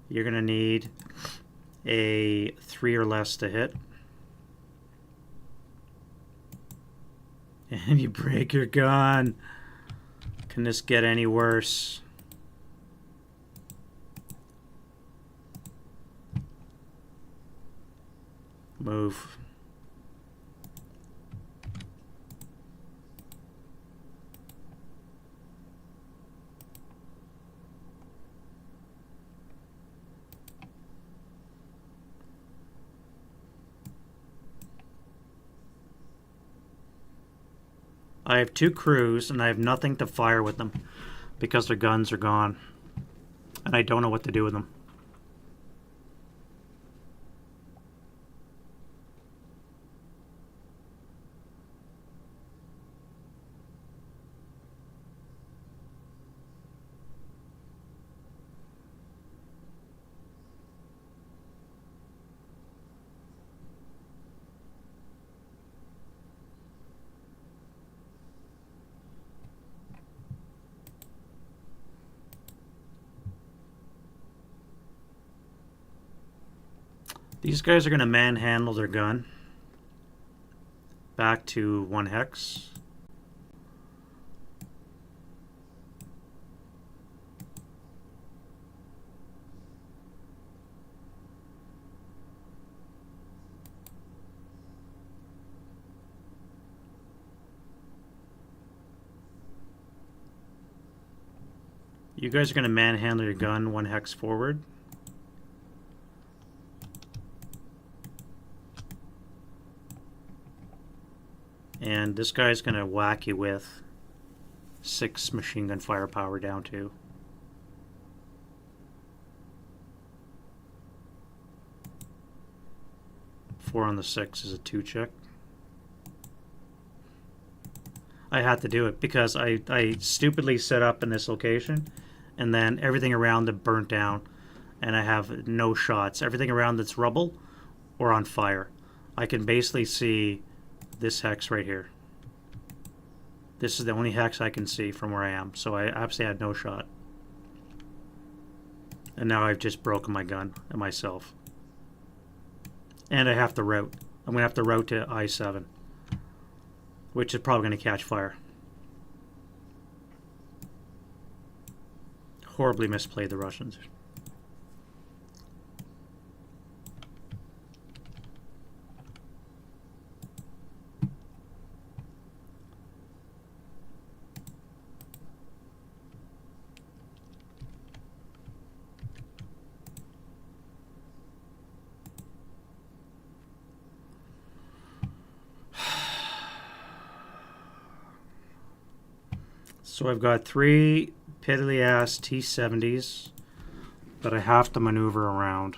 S1: You're going to need a 3 or less to hit. And you break your gun. Can this get any worse? Move. I have 2 crews and I have nothing to fire with them because their guns are gone. And I don't know what to do with them. These guys are going to manhandle their gun back to 1 hex. You guys are going to manhandle your gun 1 hex forward. And this guy's going to whack you with 6 machine gun firepower down to. Four on the 6 is a 2 check. I had to do it because I stupidly set up in this location and then everything around it burnt down and I have no shots. Everything around it's rubble or on fire. I can basically see this hex right here. This is the only hex I can see from where I am, so I absolutely had no shot. And now I've just broken my gun and myself. And I have to route. I'm going to have to route to I-7, which is probably going to catch fire. Horribly misplayed the Russians. So I've got 3 piddly ass T-70s that I have to maneuver around.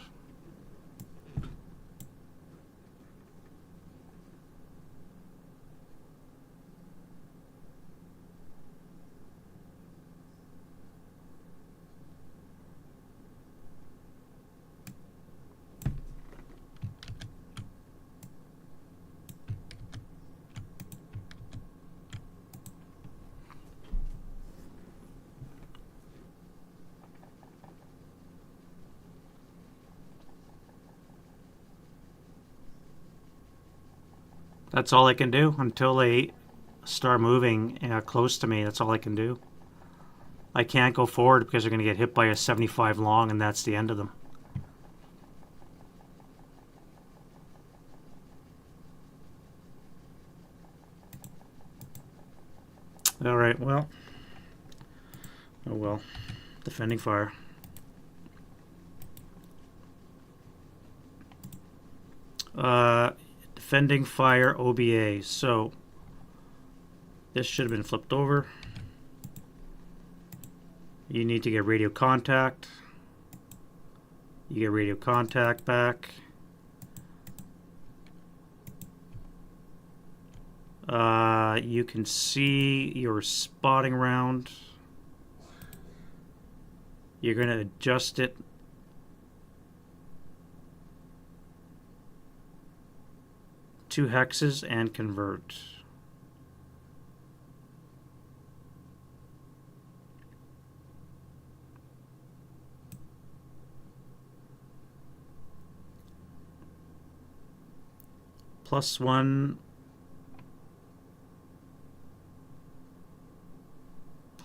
S1: That's all I can do until they start moving close to me. That's all I can do. I can't go forward because they're going to get hit by a 75 long, and that's the end of them. All right, well. Oh well. Defending fire. Defending fire OBA. So this should have been flipped over. You need to get radio contact. You get radio contact back. You can see your spotting round. You're going to adjust it. Two hexes and convert. +1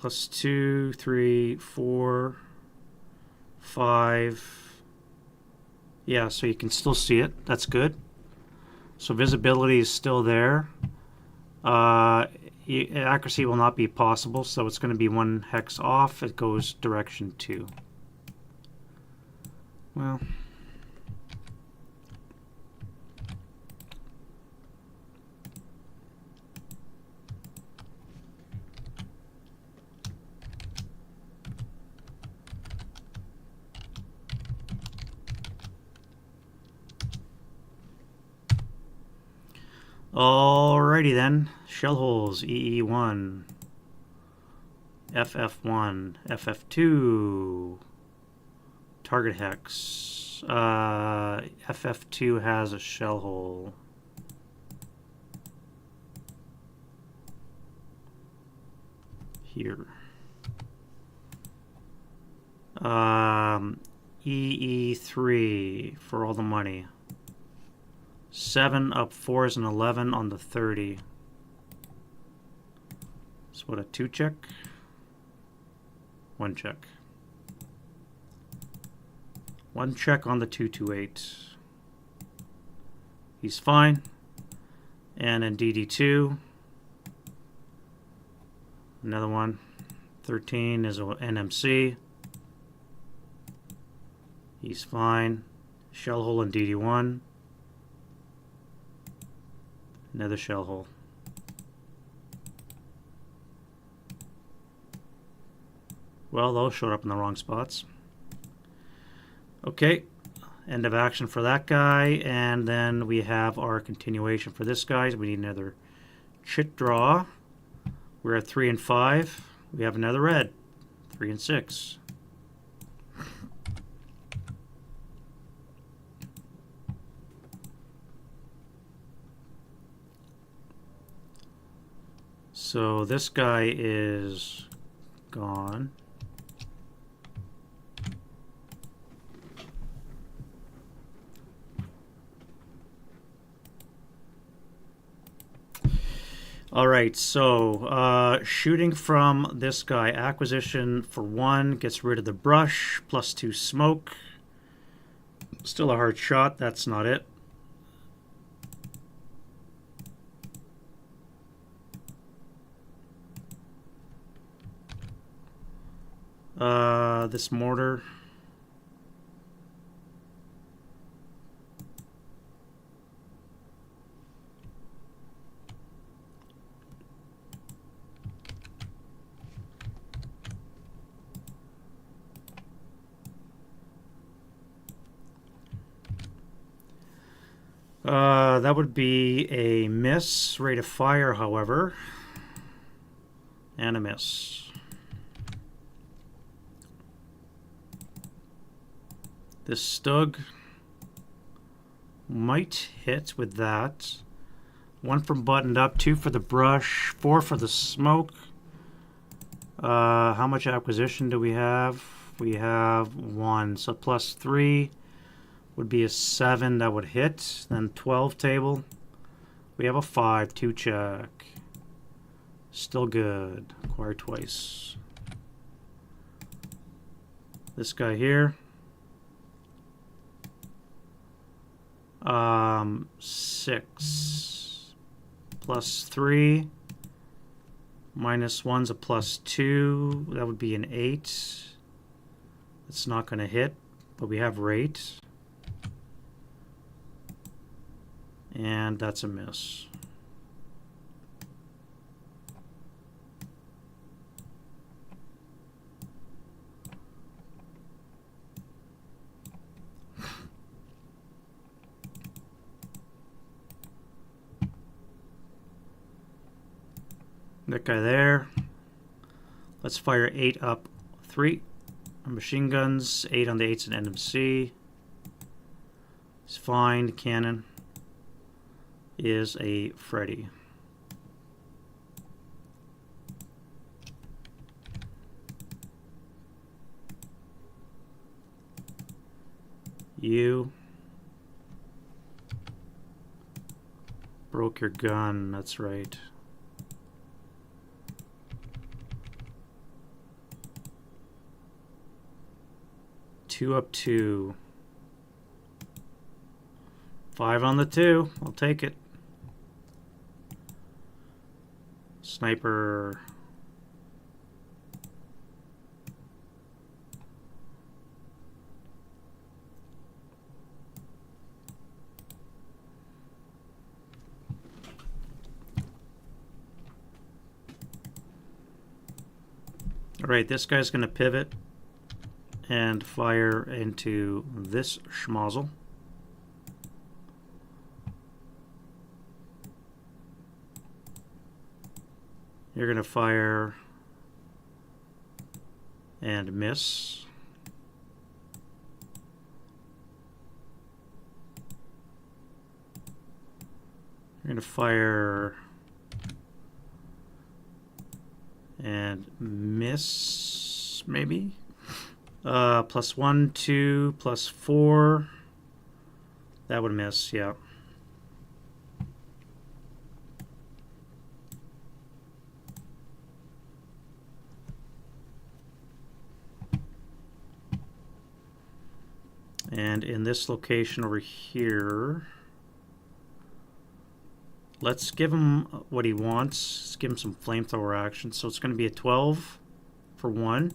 S1: +2, 3, 4, 5. Yeah, so you can still see it. That's good. So visibility is still there. Accuracy will not be possible, so it's going to be 1 hex off. It goes direction 2. Well, alrighty then. Shell holes EE1, FF1, FF2, target hex. FF2 has a shell hole. Here. EE3 for all the money. 7 up 4 is an 11 on the 30. So what, a 2 check? 1 check. 1 check on the 228. He's fine. And in DD2, another one. 13 is an NMC. He's fine. Shell hole in DD1. Another shell hole. Well, those showed up in the wrong spots. Okay, end of action for that guy, and then we have our continuation for this guy. We need another chit draw. We're at 3 and 5. We have another red, 3 and 6. So this guy is gone. All right, so shooting from this guy, acquisition for 1, gets rid of the brush, +2 smoke. Still a hard shot, that's not it. This mortar. That would be a miss. Rate of fire, however, and a miss. This Stug might hit with that. 1 from buttoned up, 2 for the brush, 4 for the smoke. How much acquisition do we have? We have 1, so +3 would be a 7 that would hit. Then 12 table We have a 5, 2 check. Still good. Acquire twice. This guy here. 6 plus 3 minus 1's a plus 2. That would be an 8. It's not going to hit, but we have rate. And that's a miss. That guy there. Let's fire 8 up 3. Machine guns, 8 on the 8's and NMC. It's fine. Cannon is a Freddy. You broke your gun, that's right. Two up 2. 5 on the 2. I'll take it. Sniper. All right, this guy's going to pivot and fire into this schmozzle. You're going to fire and miss. You're going to fire and miss, maybe. Plus 1, 2, plus 4. That would miss, yeah. And in this location over here, let's give him what he wants. Let's give him some flamethrower action. So it's going to be a 12 for 1.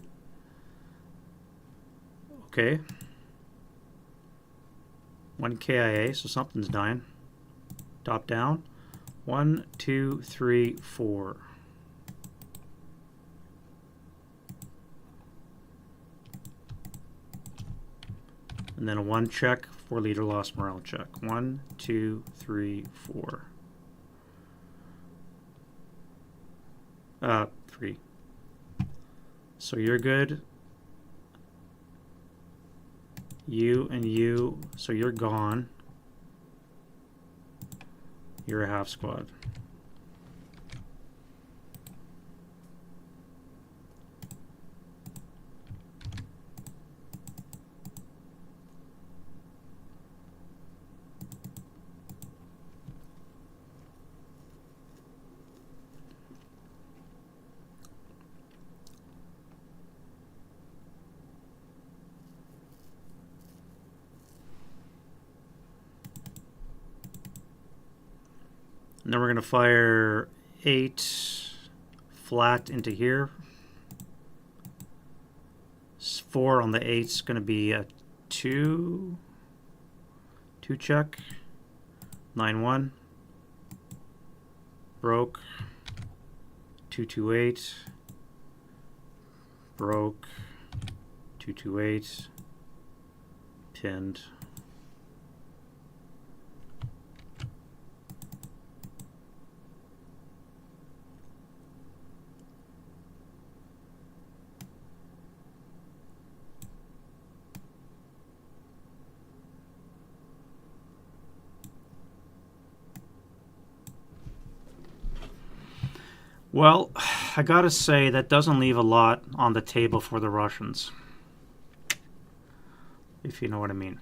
S1: Okay. 1 KIA, so something's dying. Top down. 1, 2, 3, 4. And then a 1 check, 4 leader lost morale check. 1, 2, 3, 4. 3. So you're good. You and you, so you're gone. You're a half squad. And then we're going to fire 8 flat into here. 4 on the 8's going to be a 2. 2 check. 9-1. Broke. 228. Broke. 228. Pinned. Well, I gotta say, that doesn't leave a lot on the table for the Russians, if you know what I mean.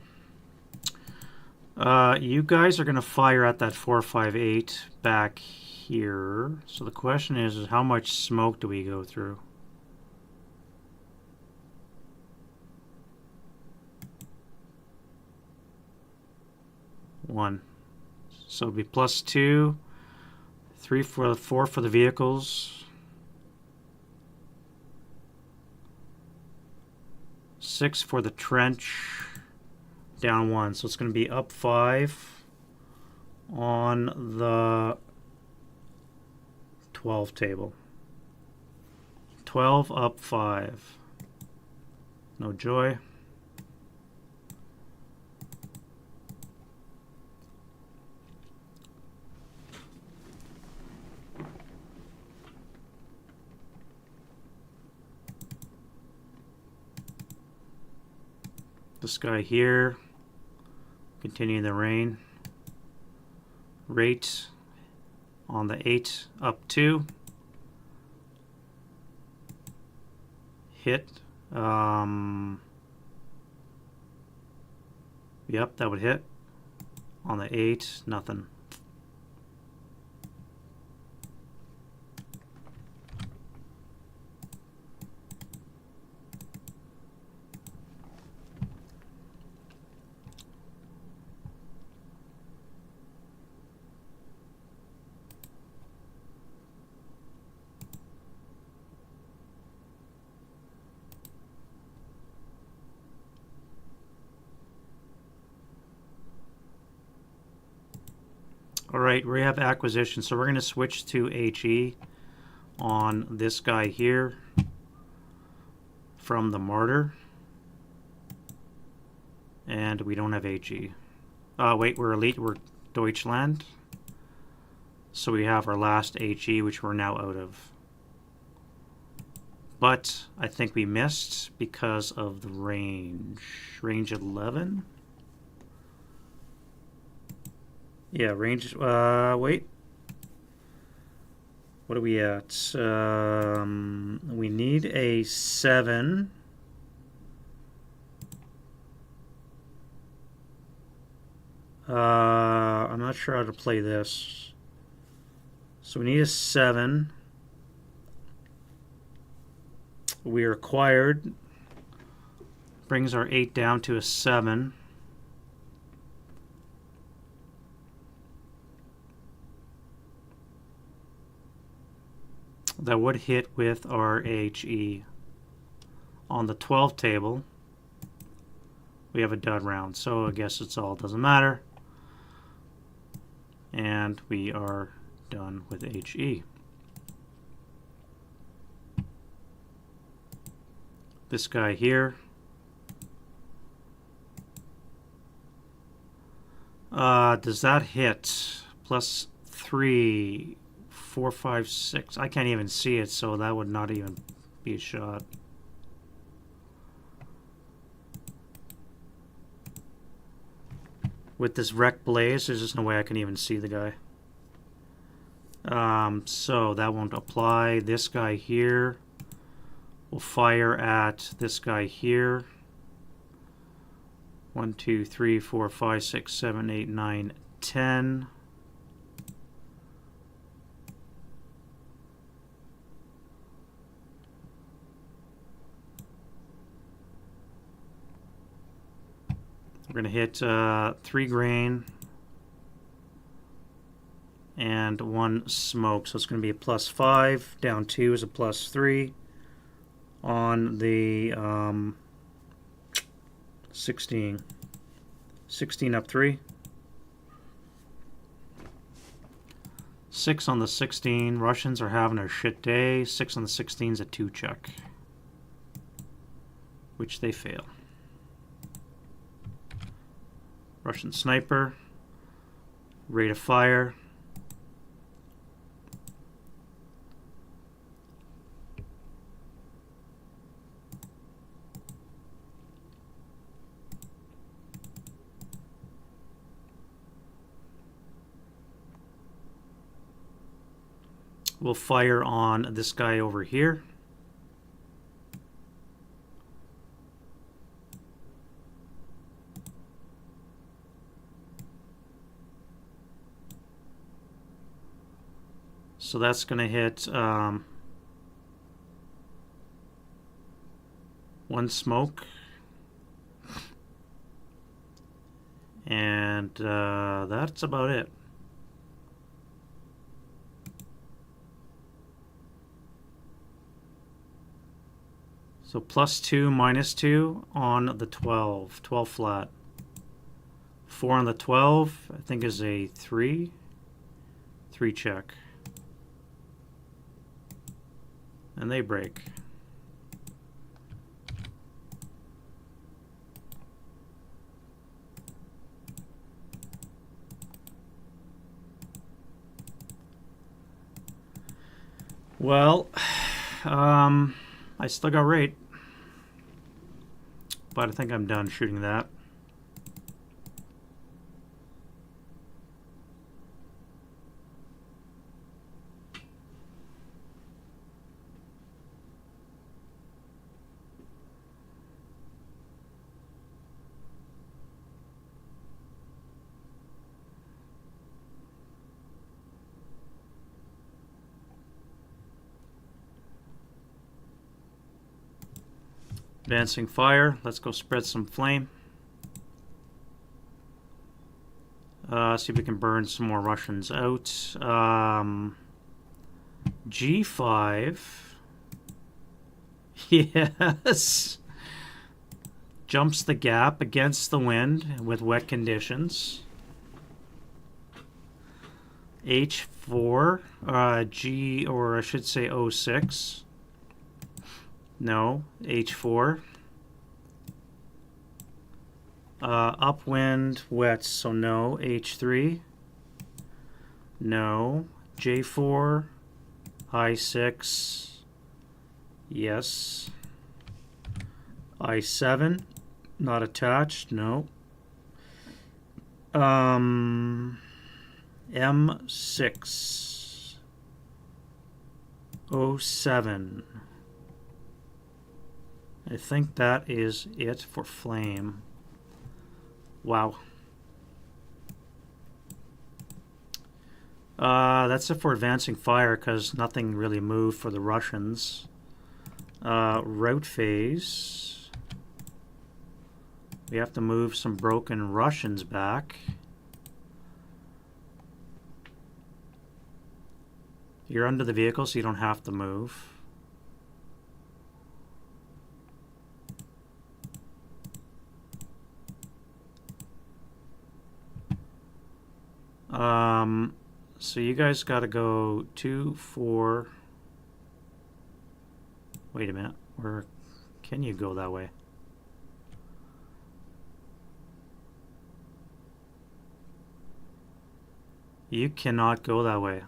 S1: You guys are going to fire at that 458 back here. So the question is how much smoke do we go through? One. So it'll be +2, 3 for the 4 for the vehicles, 6 for the trench, down 1. So it's going to be up 5 on the 12 table. 12 up 5. No joy. This guy here, continuing the rain. Rate on the 8 up 2. Hit. Yep, that would hit. On the 8, nothing. Alright, we have acquisition, so we're going to switch to HE on this guy here from the Martyr. And we don't have HE. Wait, we're Elite, we're Deutschland. So we have our last HE, which we're now out of. But I think we missed because of the range. Range 11? Yeah, range, wait. What are we at? We need a 7. I'm not sure how to play this. So we need a 7. We are acquired. Brings our 8 down to a 7. That would hit with our HE. On the 12 table, we have a dud round, so I guess it's all doesn't matter. And we are done with HE. This guy here. Does that hit? +3. 4, 5, 6. I can't even see it, so that would not even be a shot. With this wreck blaze, there's just no way I can even see the guy. So that won't apply. This guy here will fire at this guy here. 1, 2, 3, 4, 5, 6, 7, 8, 9, 10. We're going to hit 3 grain and 1 smoke. So it's going to be a +5. Down 2 is a +3 on the 16. 16 up 3. 6 on the 16. Russians are having a shit day. 6 on the 16 is a 2 check, which they fail. Russian sniper, rate of fire, we'll fire on this guy over here. So that's going to hit one smoke. And that's about it. So +2, -2 on the 12. 12 flat. 4 on the 12, I think is a 3. 3 check. And they break. Well, I still got rate, but I think I'm done shooting that. Advancing fire. Let's go spread some flame. See if we can burn some more Russians out. G5. Yes. Jumps the gap against the wind with wet conditions. H4. G, or I should say 06. No, H4. Upwind, wet, so no. H3. No. J4. I6. Yes. I7. Not attached, no. M6. 07. I think that is it for flame. Wow. That's it for advancing fire because nothing really moved for the Russians. Route phase. We have to move some broken Russians back. You're under the vehicle, so you don't have to move. So you guys got to go 2, 4. Wait a minute. Where can you go that way? You cannot go that way.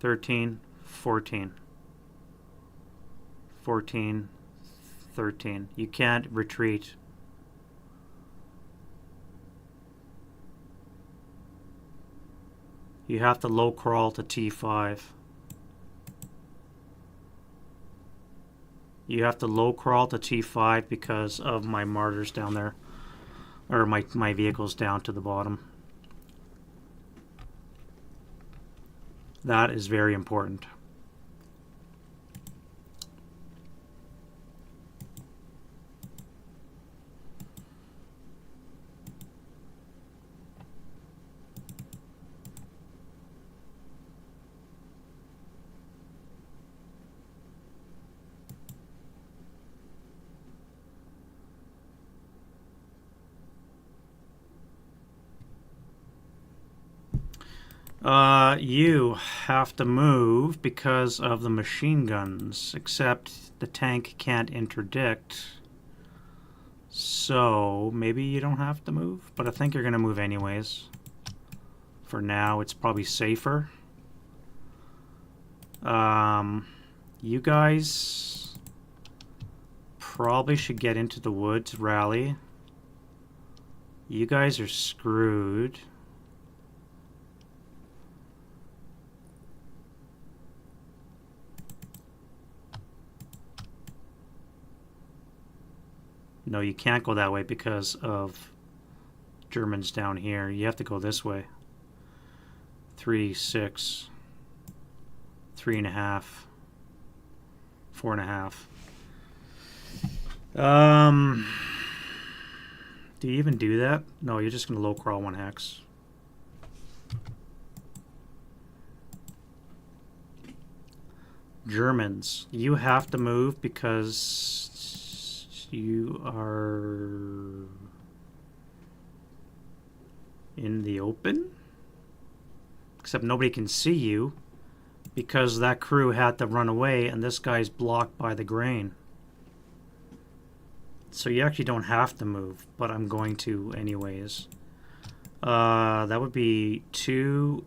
S1: $13, $14. 14, 13. You can't retreat. You have to low crawl to T5. You have to low crawl to T5 because of my martyrs down there. Or my vehicles down to the bottom. That is very important. You have to move because of the machine guns, except the tank can't interdict. So maybe you don't have to move, but I think you're going to move anyways. For now, it's probably safer. You guys probably should get into the woods, rally. You guys are screwed. No, you can't go that way because of Germans down here. You have to go this way. 3, 6, 3.5, 4.5. Do you even do that? No, you're just going to low crawl 1 hex. Germans, you have to move because you are in the open. Except nobody can see you because that crew had to run away and this guy's blocked by the grain. So you actually don't have to move, but I'm going to anyways. That would be 2,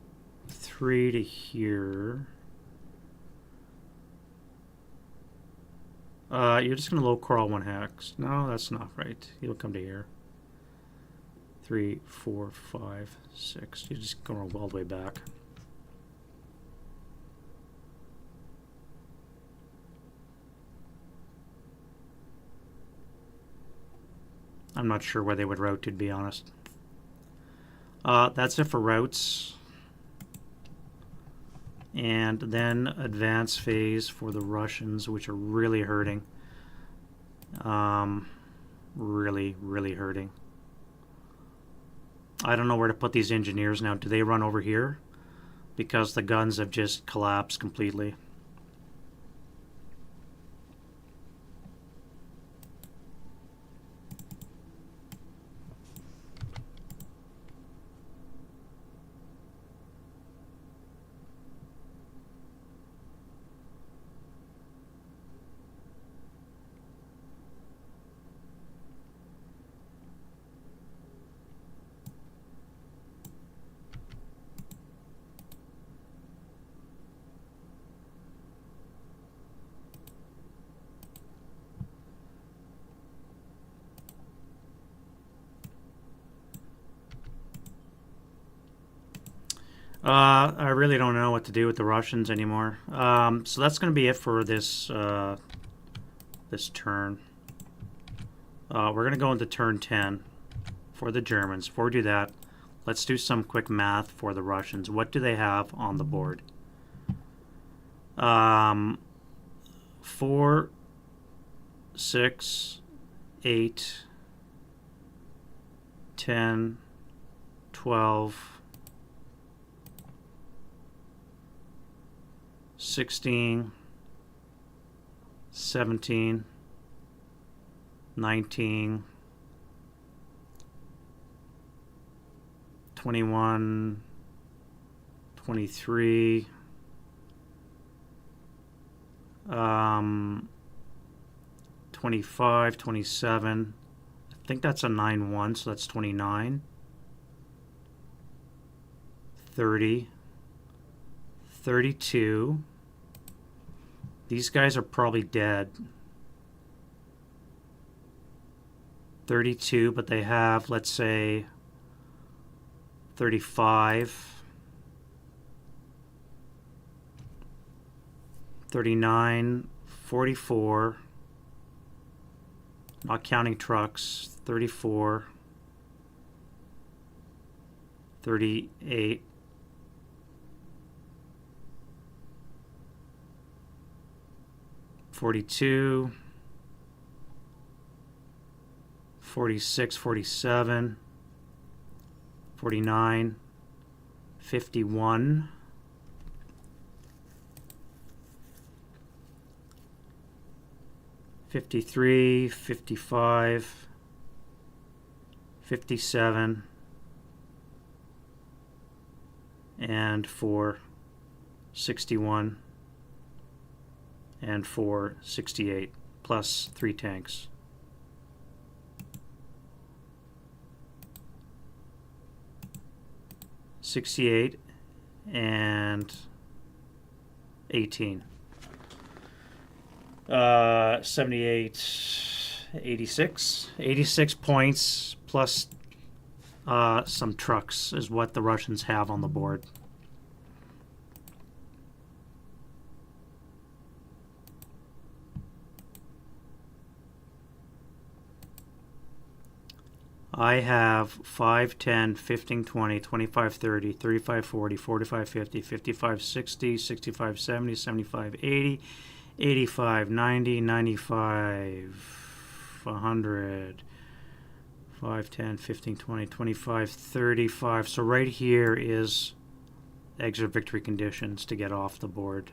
S1: 3 to here. You're just going to low crawl 1 hex. No, that's not right. You'll come to here. 3, 4, 5, 6. You're just going all the way back. I'm not sure where they would route, to be honest. That's it for routes. And then advance phase for the Russians, which are really hurting. Really, really hurting. I don't know where to put these engineers now. Do they run over here? Because the guns have just collapsed completely. I really don't know what to do with the Russians anymore. So that's going to be it for this this turn. We're going to go into turn 10 for the Germans. Before we do that, let's do some quick math for the Russians. What do they have on the board? 4, 6, 8, 10, 12, 16, 17, 19, 21, 23, 25, 27. I think that's a 9-1, so that's 29, 30, 32. These guys are probably dead. 32, but they have, let's say, 35, 39, 44, not counting trucks, 34, 38, 42, 46, 47, 49, 51, 53, 55, 57, and 61, and 68, plus 3 tanks. $68 and 18. 78, 86. 86 points plus some trucks is what the Russians have on the board. I have 5, 10, 15, 20, 25, 30, 35, 40, 45, 50, 55, 60, 65, 70, 75, 80, 85, 90, 95, 100, 5, 10, 15, 20, 25, 35. So right here is exit victory conditions to get off the board.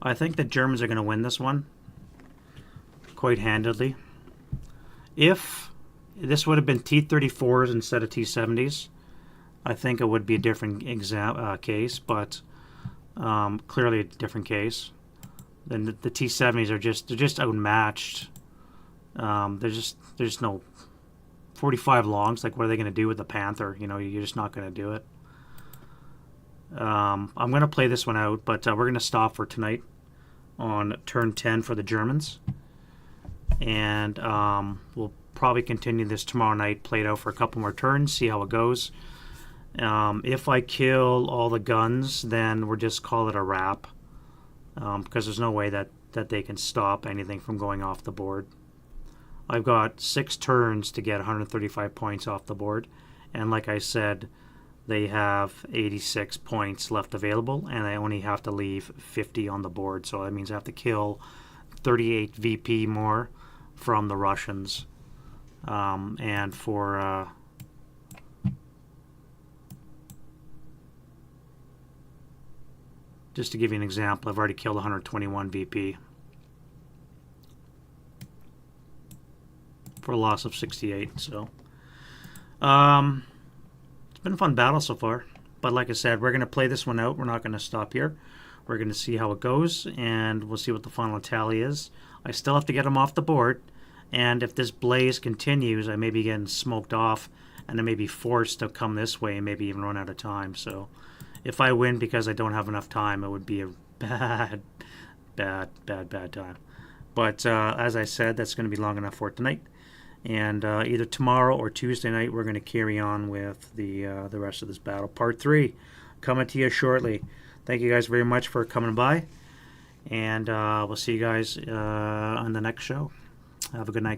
S1: I think the Germans are going to win this one quite handedly. If this would have been T-34s instead of T-70s, I think it would be a different case, but clearly a different case. Then the T-70s are just outmatched. There's no 45 longs. Like, what are they going to do with the Panther? You know, you're just not going to do it. I'm going to play this one out, but we're going to stop for tonight on turn 10 for the Germans. And we'll probably continue this tomorrow night, play it out for a couple more turns, see how it goes. If I kill all the guns, then we'll just call it a wrap, because there's no way that they can stop anything from going off the board. I've got 6 turns to get 135 points off the board, and like I said, they have 86 points left available, and I only have to leave 50 on the board, so that means I have to kill 38 VP more from the Russians. And for just to give you an example, I've already killed 121 VP for a loss of 68. So it's been a fun battle so far, but like I said, we're going to play this one out. We're not going to stop here. We're going to see how it goes, and we'll see what the final tally is. I still have to get them off the board, and if this blaze continues, I may be getting smoked off, and I may be forced to come this way and maybe even run out of time. So if I win because I don't have enough time, it would be a bad time. But as I said, that's going to be long enough for tonight. And either tomorrow or Tuesday night, we're going to carry on with the rest of this battle. Part 3 coming to you shortly. Thank you guys very much for coming by. And we'll see you guys on the next show. Have a good night, guys.